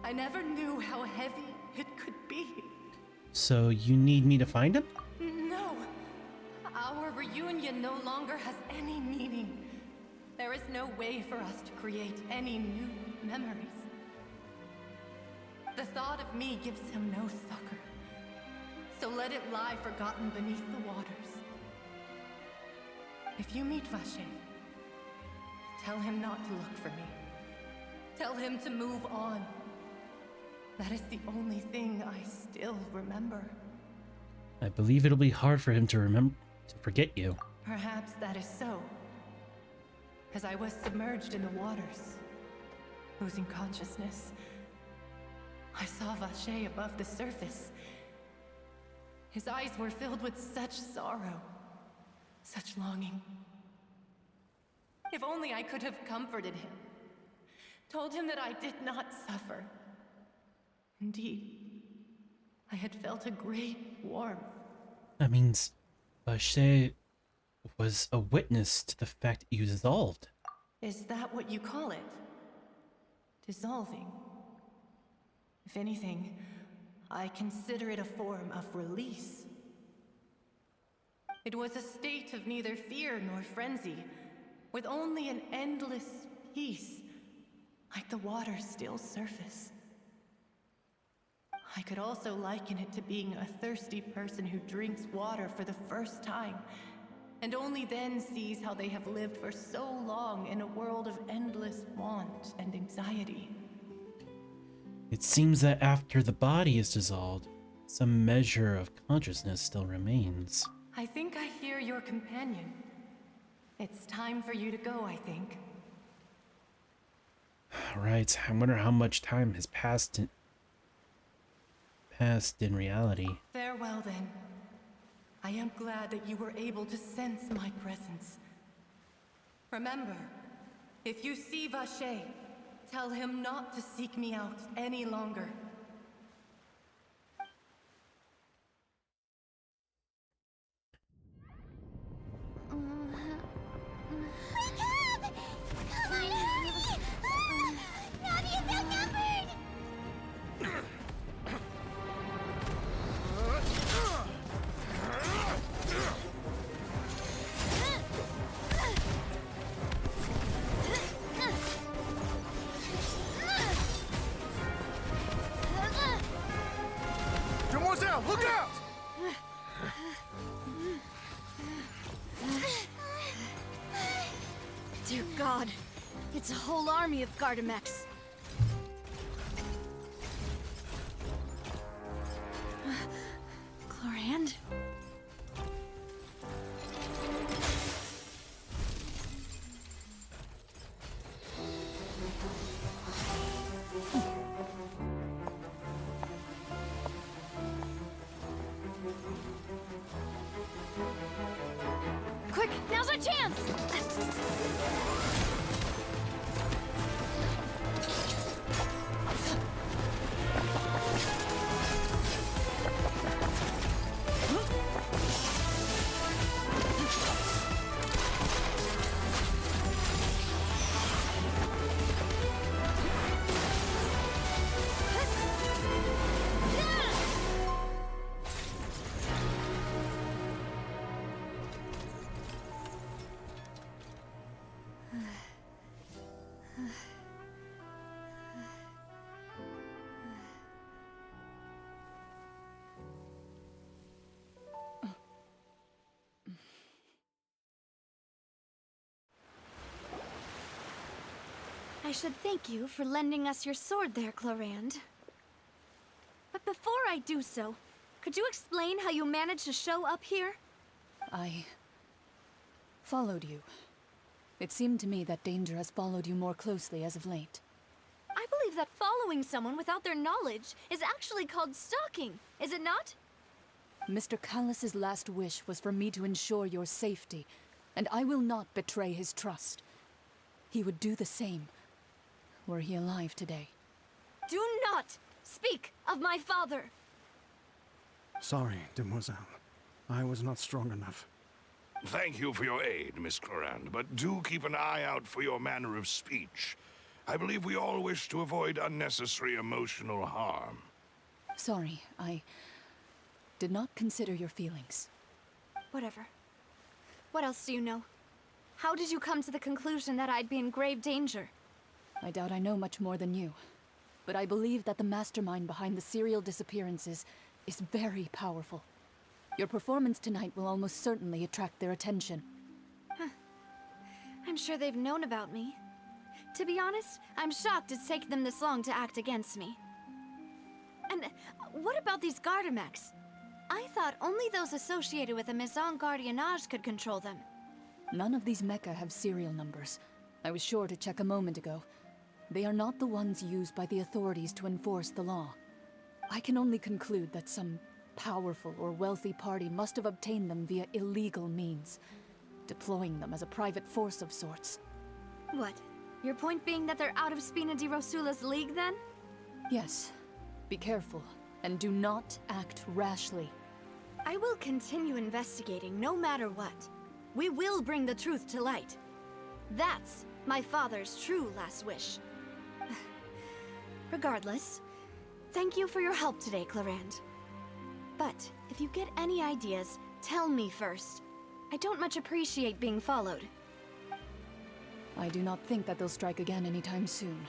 I never knew how heavy it could be. So you need me to find him? No. Our reunion no longer has any meaning. There is no way for us to create any new memories. The thought of me gives him no succor. So let it lie forgotten beneath the waters. If you meet Vacher, tell him not to look for me. Tell him to move on. That is the only thing I still remember. I believe it'll be hard for him to forget you. Perhaps that is so. As I was submerged in the waters, losing consciousness, I saw Vacher above the surface. His eyes were filled with such sorrow, such longing. If only I could have comforted him, told him that I did not suffer. Indeed, I had felt a great warmth. That means Vacher was a witness to the fact that you dissolved. Is that what you call it? Dissolving? If anything, I consider it a form of release. It was a state of neither fear nor frenzy, with only an endless peace, like the water's still surface. I could also liken it to being a thirsty person who drinks water for the first time, and only then sees how they have lived for so long in a world of endless want and anxiety. It seems that after the body is dissolved, some measure of consciousness still remains. I think I hear your companion. It's time for you to go, I think. Right, I wonder how much time has passed in reality. Farewell, then. I am glad that you were able to sense my presence. Remember, if you see Vacher, tell him not to seek me out any longer. Come on, hurry! Navi is outnumbered! Demoiselle, look out! Dear God, it's a whole army of Gardamex. Clorinde? Quick, now's our chance! I should thank you for lending us your sword there, Clorand. But before I do so, could you explain how you managed to show up here? I followed you. It seemed to me that danger has followed you more closely as of late. I believe that following someone without their knowledge is actually called stalking, is it not? Mr. Callus's last wish was for me to ensure your safety, and I will not betray his trust. He would do the same, were he alive today. Do not speak of my father! Sorry, demoiselle. I was not strong enough. Thank you for your aid, Miss Clorand, but do keep an eye out for your manner of speech. I believe we all wish to avoid unnecessary emotional harm. Sorry, I did not consider your feelings. Whatever. What else do you know? How did you come to the conclusion that I'd be in grave danger? I doubt I know much more than you, but I believe that the mastermind behind the serial disappearances is very powerful. Your performance tonight will almost certainly attract their attention. I'm sure they've known about me. To be honest, I'm shocked it's taken them this long to act against me. And what about these Gardamex? I thought only those associated with the Maison Gardiennage could control them. None of these mecha have serial numbers. I was sure to check a moment ago. They are not the ones used by the authorities to enforce the law. I can only conclude that some powerful or wealthy party must have obtained them via illegal means, deploying them as a private force of sorts. What? Your point being that they're out of Spina di Rosula's league, then? Yes. Be careful, and do not act rashly. I will continue investigating, no matter what. We will bring the truth to light. That's my father's true last wish. Regardless, thank you for your help today, Clorand. But if you get any ideas, tell me first. I don't much appreciate being followed. I do not think that they'll strike again anytime soon.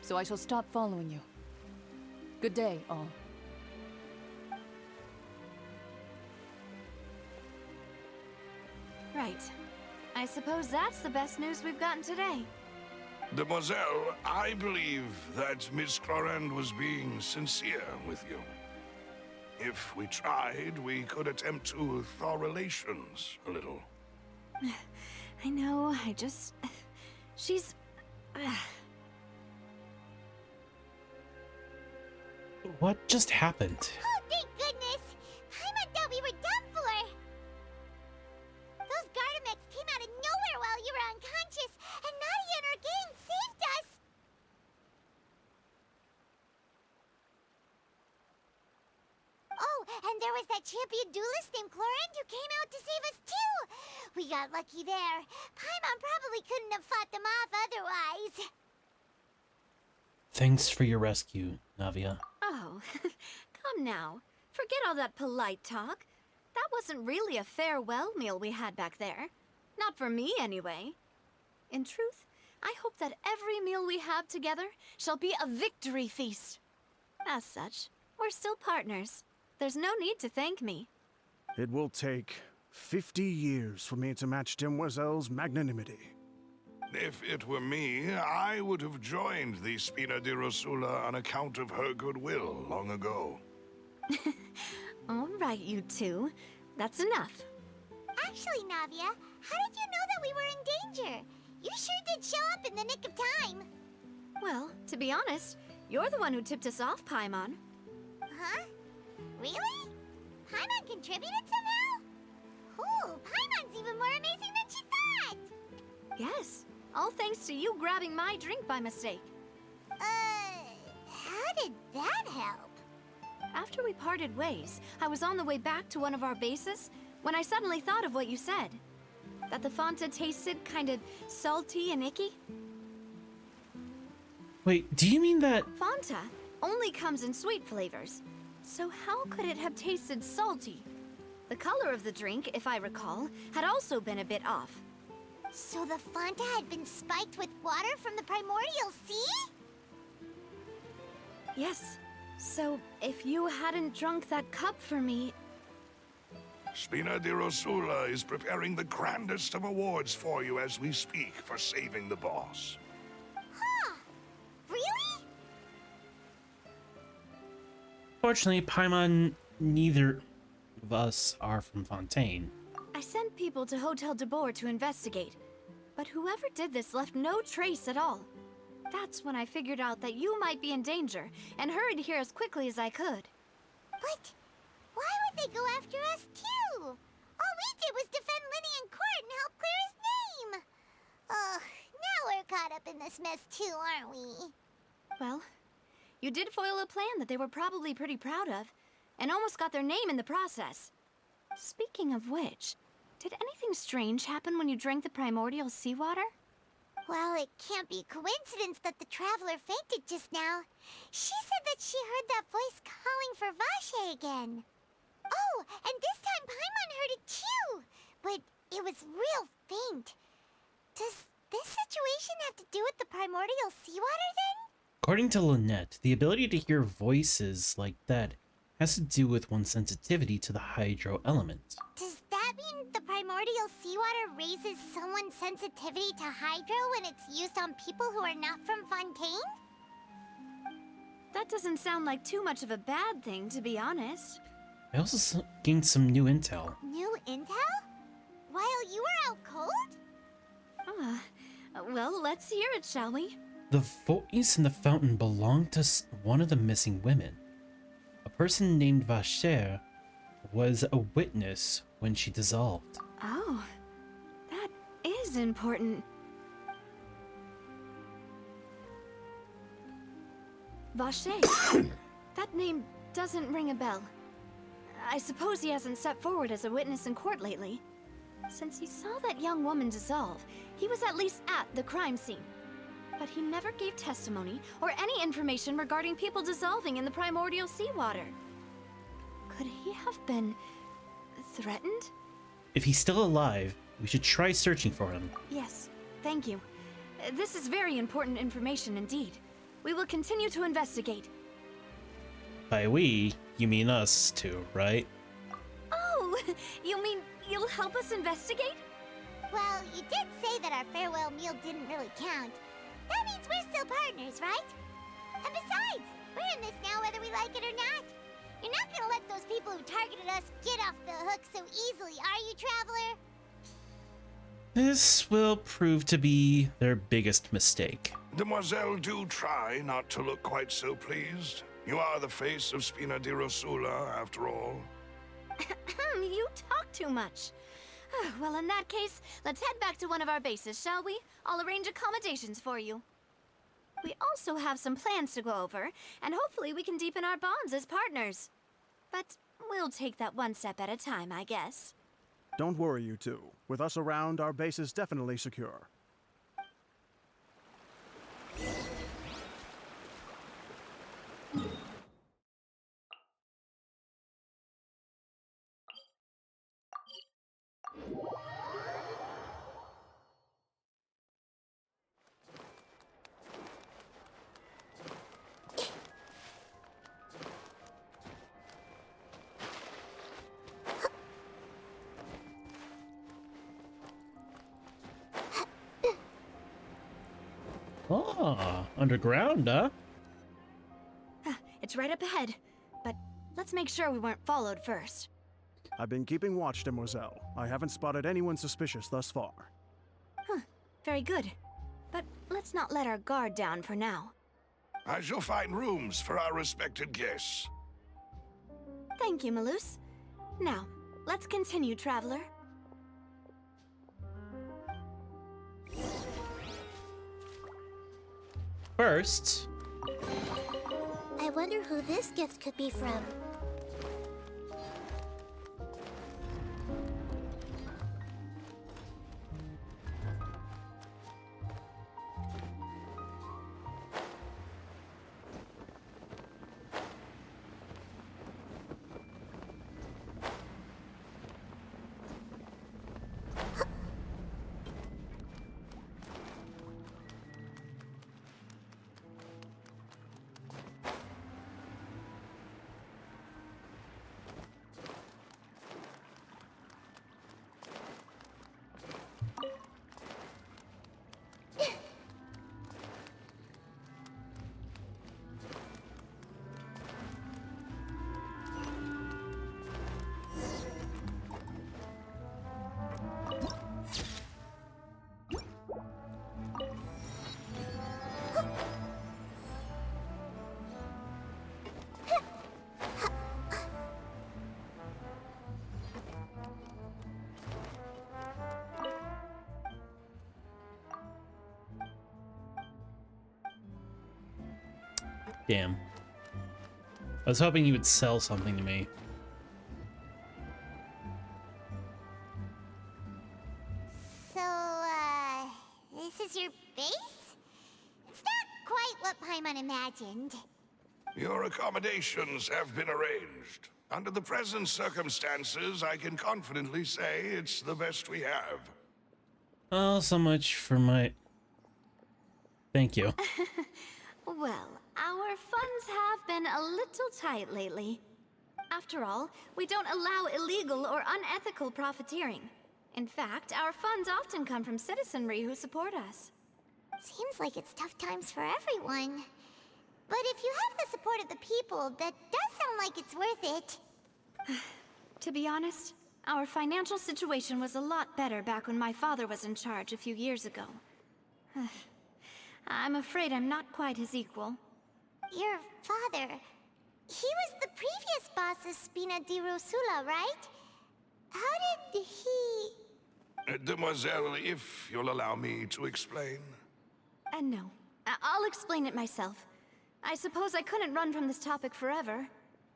So I shall stop following you. Good day, all. Right. I suppose that's the best news we've gotten today. Demoiselle, I believe that Miss Clorand was being sincere with you. If we tried, we could attempt to thaw relations a little. I know, she's... What just happened? Oh, thank goodness! Paimon thought we were done for! Those Gardamex came out of nowhere while you were unconscious, and Nadia and her gang saved us! Oh, and there was that champion duelist named Clorand who came out to save us too! We got lucky there. Paimon probably couldn't have fought them off otherwise. Thanks for your rescue, Navia. Oh, come now. Forget all that polite talk. That wasn't really a farewell meal we had back there. Not for me, anyway. In truth, I hope that every meal we have together shall be a victory feast. As such, we're still partners. There's no need to thank me. It will take 50 years for me to match Demoiselle's magnanimity. If it were me, I would have joined the Spina di Rosula on account of her goodwill long ago. All right, you two. That's enough. Actually, Navia, how did you know that we were in danger? You sure did show up in the nick of time. Well, to be honest, you're the one who tipped us off, Paimon. Huh? Really? Paimon contributed somehow? Ooh, Paimon's even more amazing than she thought! Yes, all thanks to you grabbing my drink by mistake. How did that help? After we parted ways, I was on the way back to one of our bases when I suddenly thought of what you said. That the Fanta tasted kind of salty and icky. Wait, do you mean that... Fanta only comes in sweet flavors, so how could it have tasted salty? The color of the drink, if I recall, had also been a bit off. So the Fanta had been spiked with water from the primordial sea? Yes. So, if you hadn't drunk that cup for me... Spina di Rosula is preparing the grandest of awards for you as we speak for saving the boss. Unfortunately, Paimon, neither of us are from Fontaine. I sent people to Hotel de Boer to investigate, but whoever did this left no trace at all. That's when I figured out that you might be in danger, and hurried here as quickly as I could. But why would they go after us too? All we did was defend Linny in court and help clear his name. Ugh, now we're caught up in this mess too, aren't we? Well, you did foil a plan that they were probably pretty proud of, and almost got their name in the process. Speaking of which, did anything strange happen when you drank the primordial seawater? Well, it can't be coincidence that the traveler fainted just now. She said that she heard that voice calling for Vache again. Oh, and this time Paimon heard it too, but it was real faint. Does this situation have to do with the primordial seawater then? According to Lynette, the ability to hear voices like that has to do with one's sensitivity to the hydro element. Does that mean the primordial seawater raises someone's sensitivity to hydro when it's used on people who are not from Fontaine? That doesn't sound like too much of a bad thing, to be honest. I also gained some new intel. New intel? While you were out cold? Well, let's hear it, shall we? The voice in the fountain belonged to one of the missing women. A person named Vacher was a witness when she dissolved. Oh, that is important. Vacher. That name doesn't ring a bell. I suppose he hasn't stepped forward as a witness in court lately. Since he saw that young woman dissolve, he was at least at the crime scene. But he never gave testimony or any information regarding people dissolving in the primordial seawater. Could he have been threatened? If he's still alive, we should try searching for him. Yes, thank you. This is very important information indeed. We will continue to investigate. By we, you mean us two, right? Oh, you mean you'll help us investigate? Well, you did say that our farewell meal didn't really count. That means we're still partners, right? And besides, we're in this now whether we like it or not. You're not gonna let those people who targeted us get off the hook so easily, are you, Traveler? This will prove to be their biggest mistake. Demoiselle, do try not to look quite so pleased. You are the face of Spina di Rosula, after all. You talk too much. Well, in that case, let's head back to one of our bases, shall we? I'll arrange accommodations for you. We also have some plans to go over, and hopefully we can deepen our bonds as partners. But we'll take that one step at a time, I guess. Don't worry, you two. With us around, our base is definitely secure. Ah, underground, huh? It's right up ahead, but let's make sure we weren't followed first. I've been keeping watch, Demoiselle. I haven't spotted anyone suspicious thus far. Very good. But let's not let our guard down for now. I shall find rooms for our respected guests. Thank you, Malus. Now, let's continue, Traveler. First, I wonder who this gift could be from. Damn. I was hoping you would sell something to me. So, this is your base? It's not quite what Paimon imagined. Your accommodations have been arranged. Under the present circumstances, I can confidently say it's the best we have. Oh, so much for my... Thank you. Well, our funds have been a little tight lately. After all, we don't allow illegal or unethical profiteering. In fact, our funds often come from citizenry who support us. Seems like it's tough times for everyone. But if you have the support of the people, that does sound like it's worth it. To be honest, our financial situation was a lot better back when my father was in charge a few years ago. I'm afraid I'm not quite his equal. Your father... He was the previous boss of Spina di Rosula, right? How did he... Demoiselle, if you'll allow me to explain. No. I'll explain it myself. I suppose I couldn't run from this topic forever.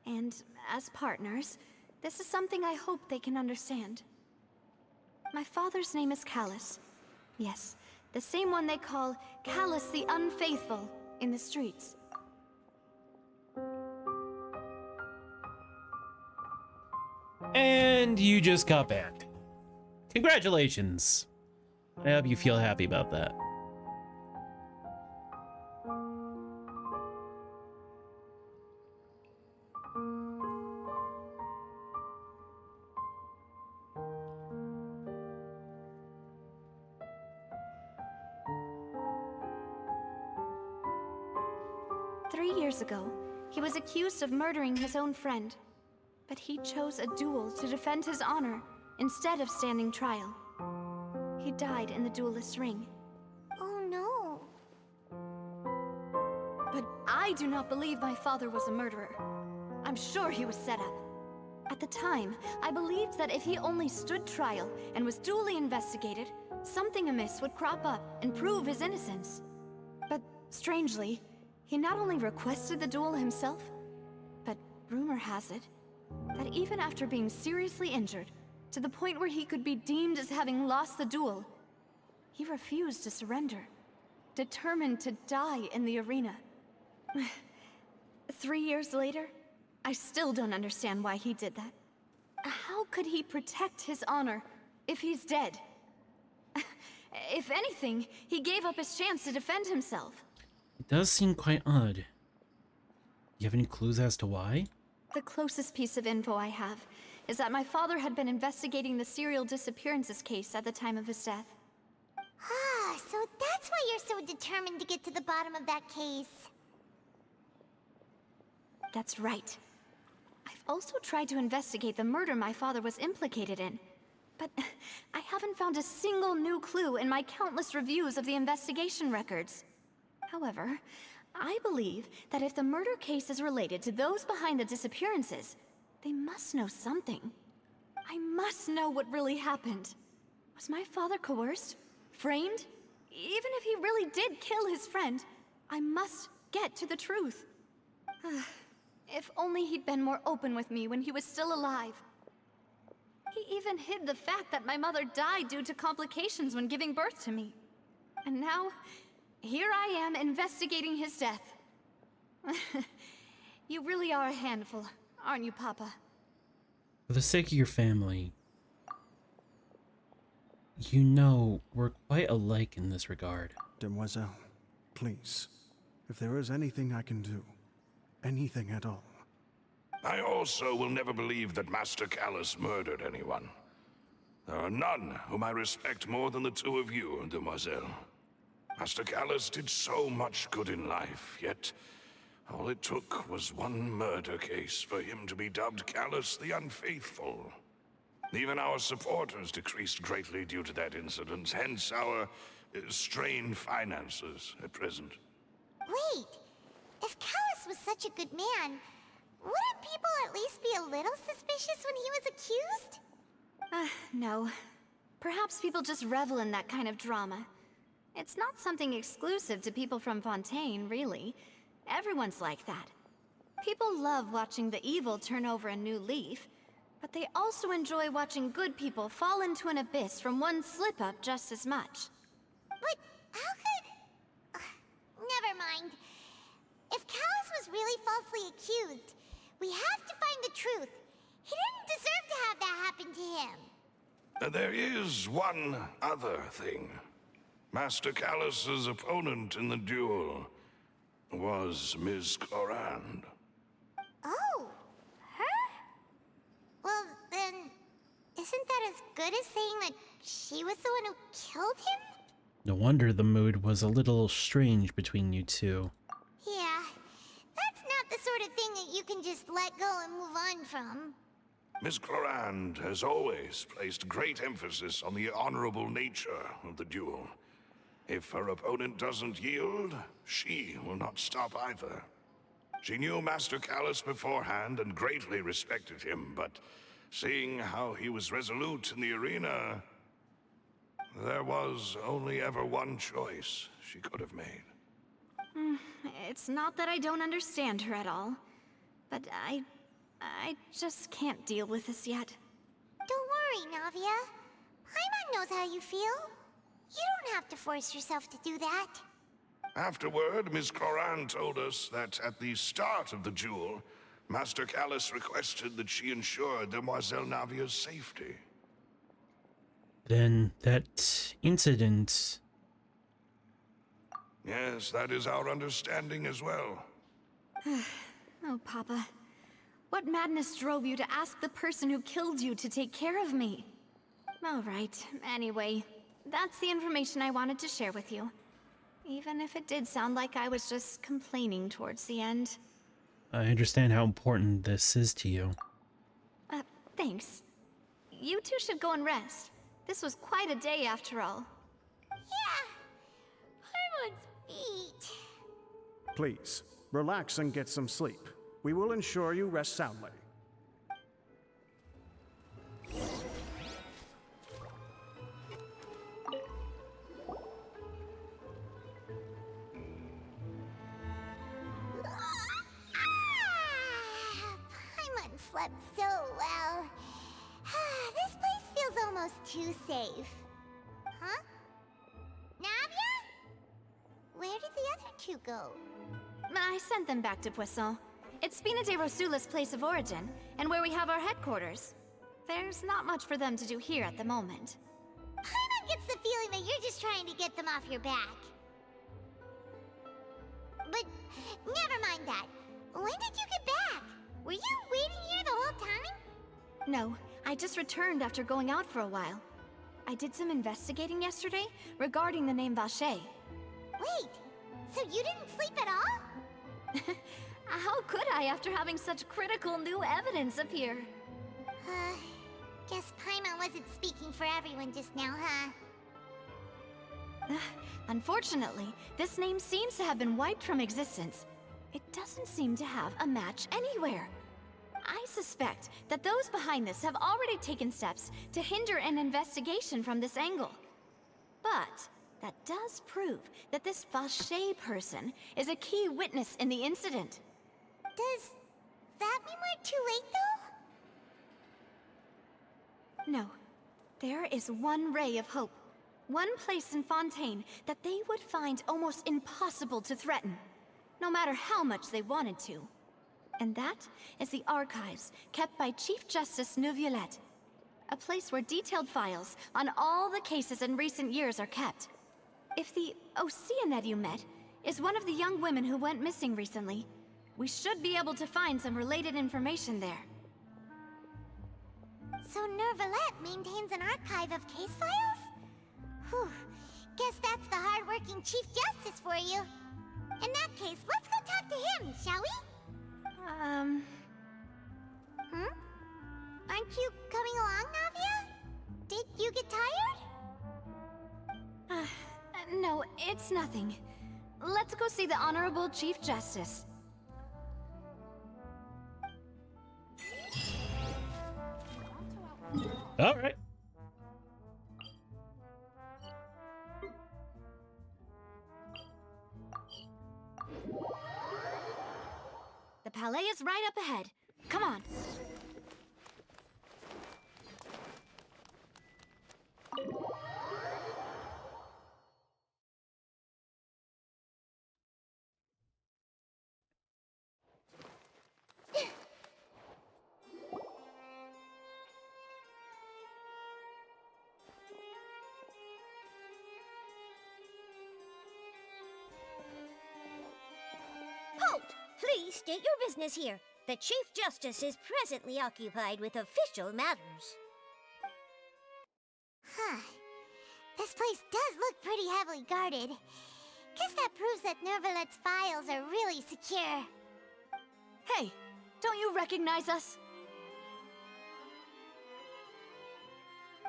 And as partners, this is something I hope they can understand. My father's name is Callus. Yes, the same one they call Callus the Unfaithful in the streets. And you just got banned. Congratulations. I hope you feel happy about that. Years ago, he was accused of murdering his own friend, but he chose a duel to defend his honor instead of standing trial. He died in the duelist's ring. Oh no. But I do not believe my father was a murderer. I'm sure he was set up. At the time, I believed that if he only stood trial and was duly investigated, something amiss would crop up and prove his innocence. But strangely, he not only requested the duel himself, but rumor has it that even after being seriously injured, to the point where he could be deemed as having lost the duel, he refused to surrender, determined to die in the arena. 3 years later, I still don't understand why he did that. How could he protect his honor if he's dead? If anything, he gave up his chance to defend himself. It does seem quite odd. Do you have any clues as to why? The closest piece of info I have is that my father had been investigating the serial disappearances case at the time of his death. Ah, so that's why you're so determined to get to the bottom of that case. That's right. I've also tried to investigate the murder my father was implicated in, but I haven't found a single new clue in my countless reviews of the investigation records. However, I believe that if the murder case is related to those behind the disappearances, they must know something. I must know what really happened. Was my father coerced? Framed? Even if he really did kill his friend, I must get to the truth. If only he'd been more open with me when he was still alive. He even hid the fact that my mother died due to complications when giving birth to me. And now, here I am investigating his death. You really are a handful, aren't you, Papa? For the sake of your family, you know we're quite alike in this regard. Demoiselle, please, if there is anything I can do, anything at all. I also will never believe that Master Callus murdered anyone. There are none whom I respect more than the two of you, Demoiselle. Master Callus did so much good in life, yet all it took was one murder case for him to be dubbed Callus the Unfaithful. Even our supporters decreased greatly due to that incident, hence our strained finances at present. Wait, if Callus was such a good man, wouldn't people at least be a little suspicious when he was accused? No. Perhaps people just revel in that kind of drama. It's not something exclusive to people from Fontaine, really. Everyone's like that. People love watching the evil turn over a new leaf, but they also enjoy watching good people fall into an abyss from one slip-up just as much. But how could... never mind. If Callus was really falsely accused, we have to find the truth. He didn't deserve to have that happen to him. There is one other thing. Master Callus's opponent in the duel was Ms. Clorand. Oh, her? Well, then, isn't that as good as saying that she was the one who killed him? No wonder the mood was a little strange between you two. Yeah, that's not the sort of thing that you can just let go and move on from. Ms. Clorand has always placed great emphasis on the honorable nature of the duel. If her opponent doesn't yield, she will not stop either. She knew Master Callus beforehand and greatly respected him, but seeing how he was resolute in the arena, there was only ever one choice she could have made. It's not that I don't understand her at all, but I just can't deal with this yet. Don't worry, Navia. Paimon knows how you feel. You don't have to force yourself to do that. Afterward, Ms. Clorand told us that at the start of the duel, Master Callus requested that she ensure Demoiselle Navia's safety. Then that incident... Yes, that is our understanding as well. Oh, Papa. What madness drove you to ask the person who killed you to take care of me? All right, anyway, that's the information I wanted to share with you. Even if it did sound like I was just complaining towards the end. I understand how important this is to you. Thanks. You two should go and rest. This was quite a day after all. Yeah, Paimon's feet. Please, relax and get some sleep. We will ensure you rest soundly. Paimon slept so well. This place feels almost too safe. Huh? Navia? Where did the other two go? I sent them back to Poisson. It's Spina de Rosula's place of origin, and where we have our headquarters. There's not much for them to do here at the moment. Paimon gets the feeling that you're just trying to get them off your back. But never mind that. When did you get back? Were you waiting here the whole time? No, I just returned after going out for a while. I did some investigating yesterday regarding the name Vacher. Wait, so you didn't sleep at all? How could I after having such critical new evidence appear? Guess Paimon wasn't speaking for everyone just now, huh? Unfortunately, this name seems to have been wiped from existence. It doesn't seem to have a match anywhere. I suspect that those behind this have already taken steps to hinder an investigation from this angle. But that does prove that this Vacher person is a key witness in the incident. Does that mean we're too late, though? No. There is one ray of hope. One place in Fontaine that they would find almost impossible to threaten, no matter how much they wanted to. And that is the archives kept by Chief Justice Neuvillette. A place where detailed files on all the cases in recent years are kept. If the Oceanette you met is one of the young women who went missing recently, we should be able to find some related information there. So Neuvillette maintains an archive of case files? Whew. Guess that's the hard-working Chief Justice for you. In that case, let's go talk to him, shall we? Aren't you coming along, Navia? Did you get tired? No, it's nothing. Let's go see the Honorable Chief Justice. All right. right up ahead. Come on. Halt! Please state your business here. The Chief Justice is presently occupied with official matters. Huh. This place does look pretty heavily guarded. Guess that proves that Nervalet's files are really secure. Hey, don't you recognize us?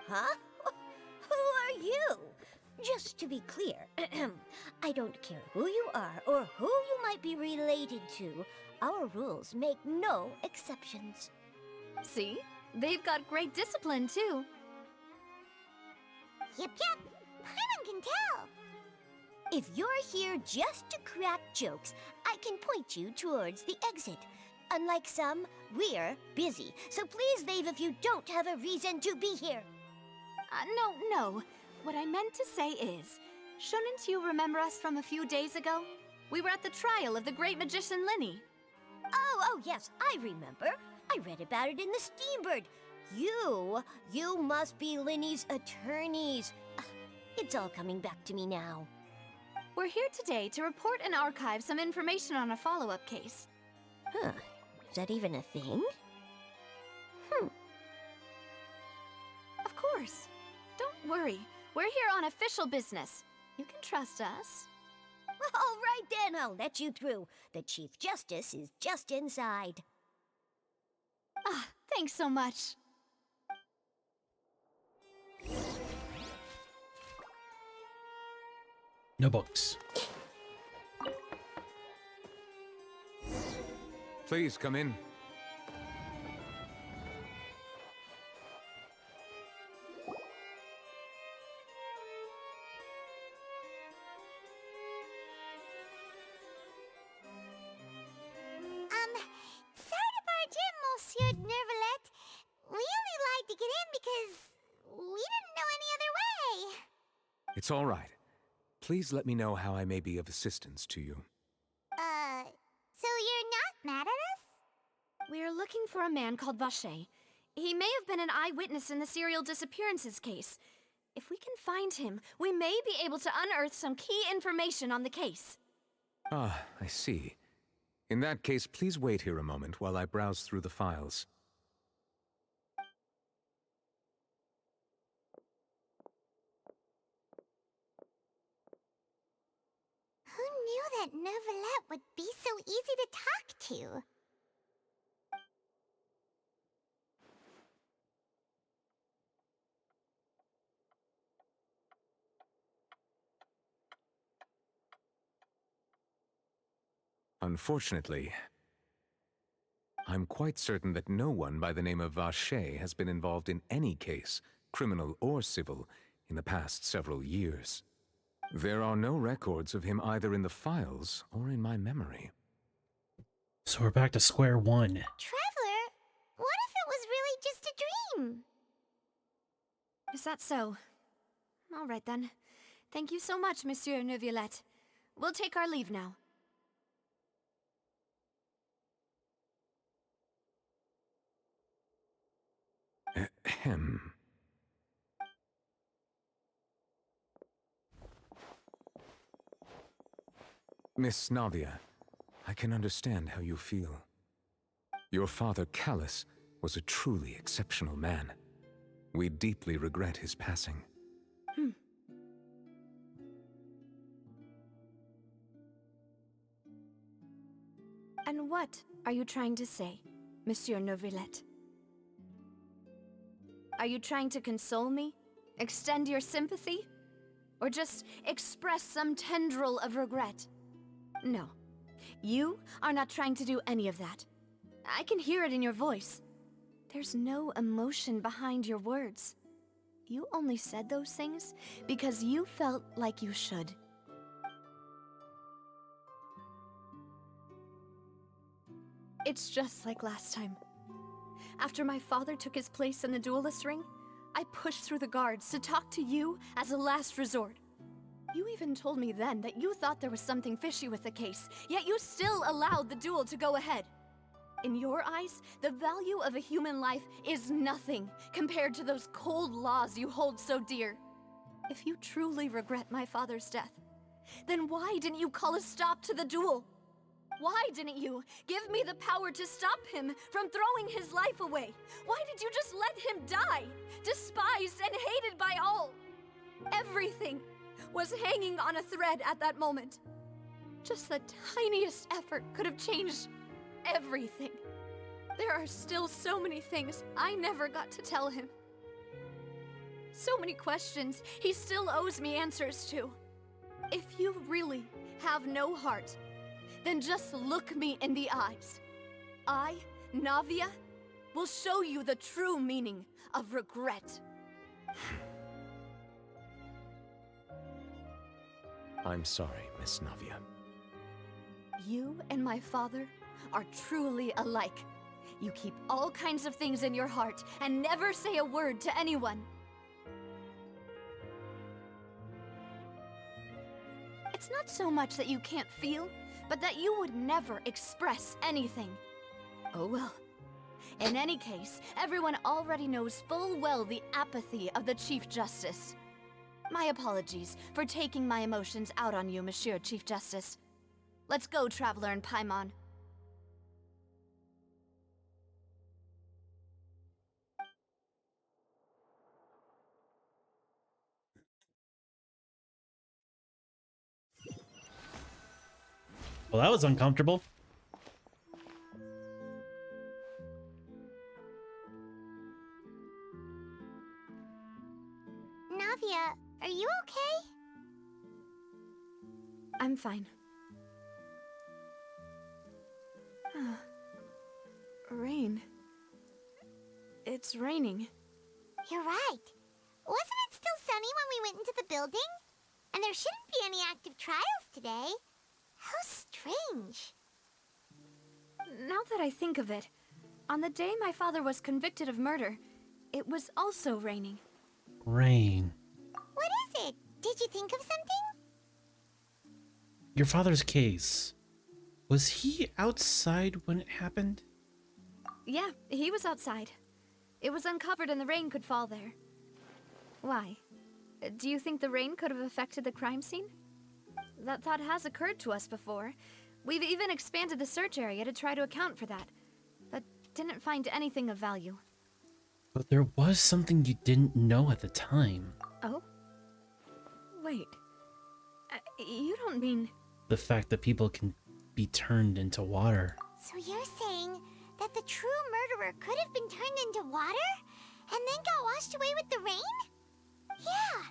Huh? Who are you? Just to be clear, I don't care who you are or who you might be related to. Our rules make no exceptions. See? They've got great discipline, too. Yep. Paimon can tell. If you're here just to crack jokes, I can point you towards the exit. Unlike some, we're busy, so please leave if you don't have a reason to be here. No. What I meant to say is, shouldn't you remember us from a few days ago? We were at the trial of the great magician Lyney. Oh, yes, I remember. I read about it in the Steambird. You must be Lyney's attorneys. It's all coming back to me now. We're here today to report and archive some information on a follow-up case. Huh. Is that even a thing? Of course. Don't worry. We're here on official business. You can trust us. All right then, I'll let you through. The Chief Justice is just inside. Thanks so much. No books. Please come in. Sorry to barge in, Monsieur Nervalet. We only lied to get in because we didn't know any other way. It's all right. Please let me know how I may be of assistance to you. So you're not mad at us? We're looking for a man called Vacher. He may have been an eyewitness in the serial disappearances case. If we can find him, we may be able to unearth some key information on the case. Ah, I see. In that case, please wait here a moment while I browse through the files. Who knew that Nervalet would be so easy to talk to? Unfortunately, I'm quite certain that no one by the name of Vacher has been involved in any case, criminal or civil, in the past several years. There are no records of him either in the files or in my memory. So we're back to square one. Traveler, what if it was really just a dream? Is that so? All right then. Thank you so much, Monsieur Neuvillette. We'll take our leave now. Ahem. Miss Navia, I can understand how you feel. Your father, Callus, was a truly exceptional man. We deeply regret his passing. And what are you trying to say, Monsieur Neuvillette? Are you trying to console me? Extend your sympathy? Or just express some tendril of regret? No. You are not trying to do any of that. I can hear it in your voice. There's no emotion behind your words. You only said those things because you felt like you should. It's just like last time. After my father took his place in the duelist ring, I pushed through the guards to talk to you as a last resort. You even told me then that you thought there was something fishy with the case, yet you still allowed the duel to go ahead. In your eyes, the value of a human life is nothing compared to those cold laws you hold so dear. If you truly regret my father's death, then why didn't you call a stop to the duel? Why didn't you give me the power to stop him from throwing his life away? Why did you just let him die, despised and hated by all? Everything was hanging on a thread at that moment. Just the tiniest effort could have changed everything. There are still so many things I never got to tell him. So many questions he still owes me answers to. If you really have no heart, then just look me in the eyes. I, Navia, will show you the true meaning of regret. I'm sorry, Miss Navia. You and my father are truly alike. You keep all kinds of things in your heart and never say a word to anyone. It's not so much that you can't feel, but that you would never express anything. Oh well. In any case, everyone already knows full well the apathy of the Chief Justice. My apologies for taking my emotions out on you, Monsieur Chief Justice. Let's go, Traveler and Paimon. Well, that was uncomfortable. Navia, are you okay? I'm fine. Rain. It's raining. You're right. Wasn't it still sunny when we went into the building? And there shouldn't be any active trials today. How strange. Now that I think of it, on the day my father was convicted of murder, it was also raining. Rain. What is it? Did you think of something? Your father's case. Was he outside when it happened? Yeah, he was outside. It was uncovered and the rain could fall there. Why? Do you think the rain could have affected the crime scene? That thought has occurred to us before. We've even expanded the search area to try to account for that, but didn't find anything of value. But there was something you didn't know at the time. Oh? Wait. You don't mean... The fact that people can be turned into water. So you're saying that the true murderer could have been turned into water? And then got washed away with the rain? Yeah.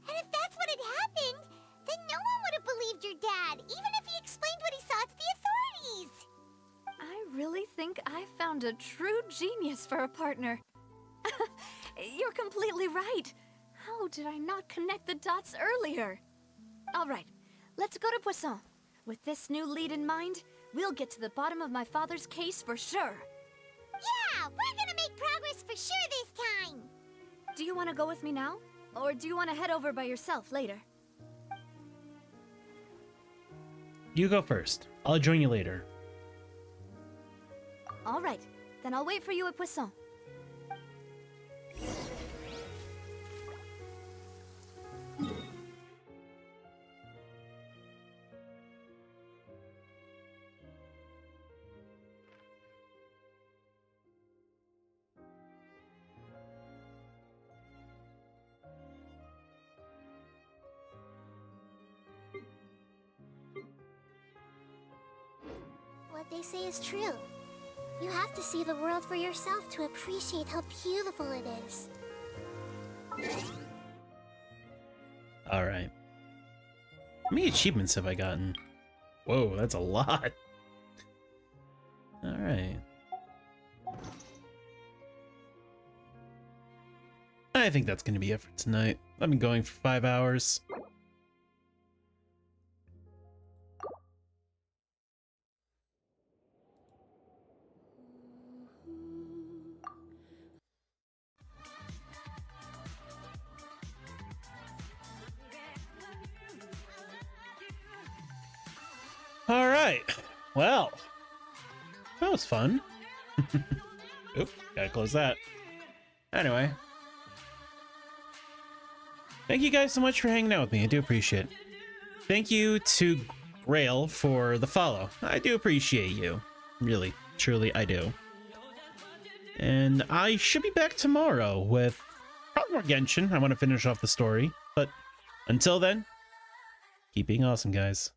And if that's what had happened, then no one would have believed your dad, even if he explained what he saw to the authorities. I really think I found a true genius for a partner. You're completely right. How did I not connect the dots earlier? All right, let's go to Poisson. With this new lead in mind, we'll get to the bottom of my father's case for sure. Yeah, we're gonna make progress for sure this time. Do you want to go with me now? Or do you want to head over by yourself later? You go first. I'll join you later. All right, then I'll wait for you at Poisson. What they say is true. You have to see the world for yourself to appreciate how beautiful it is. Alright. How many achievements have I gotten? Whoa, that's a lot. Alright. I think that's going to be it for tonight. I've been going for 5 hours. All right. Well, that was fun. Oop, gotta close that. Anyway. Thank you guys so much for hanging out with me. I do appreciate it. Thank you to Grail for the follow. I do appreciate you. Really, truly, I do. And I should be back tomorrow with probably more Genshin. I want to finish off the story. But until then, keep being awesome, guys.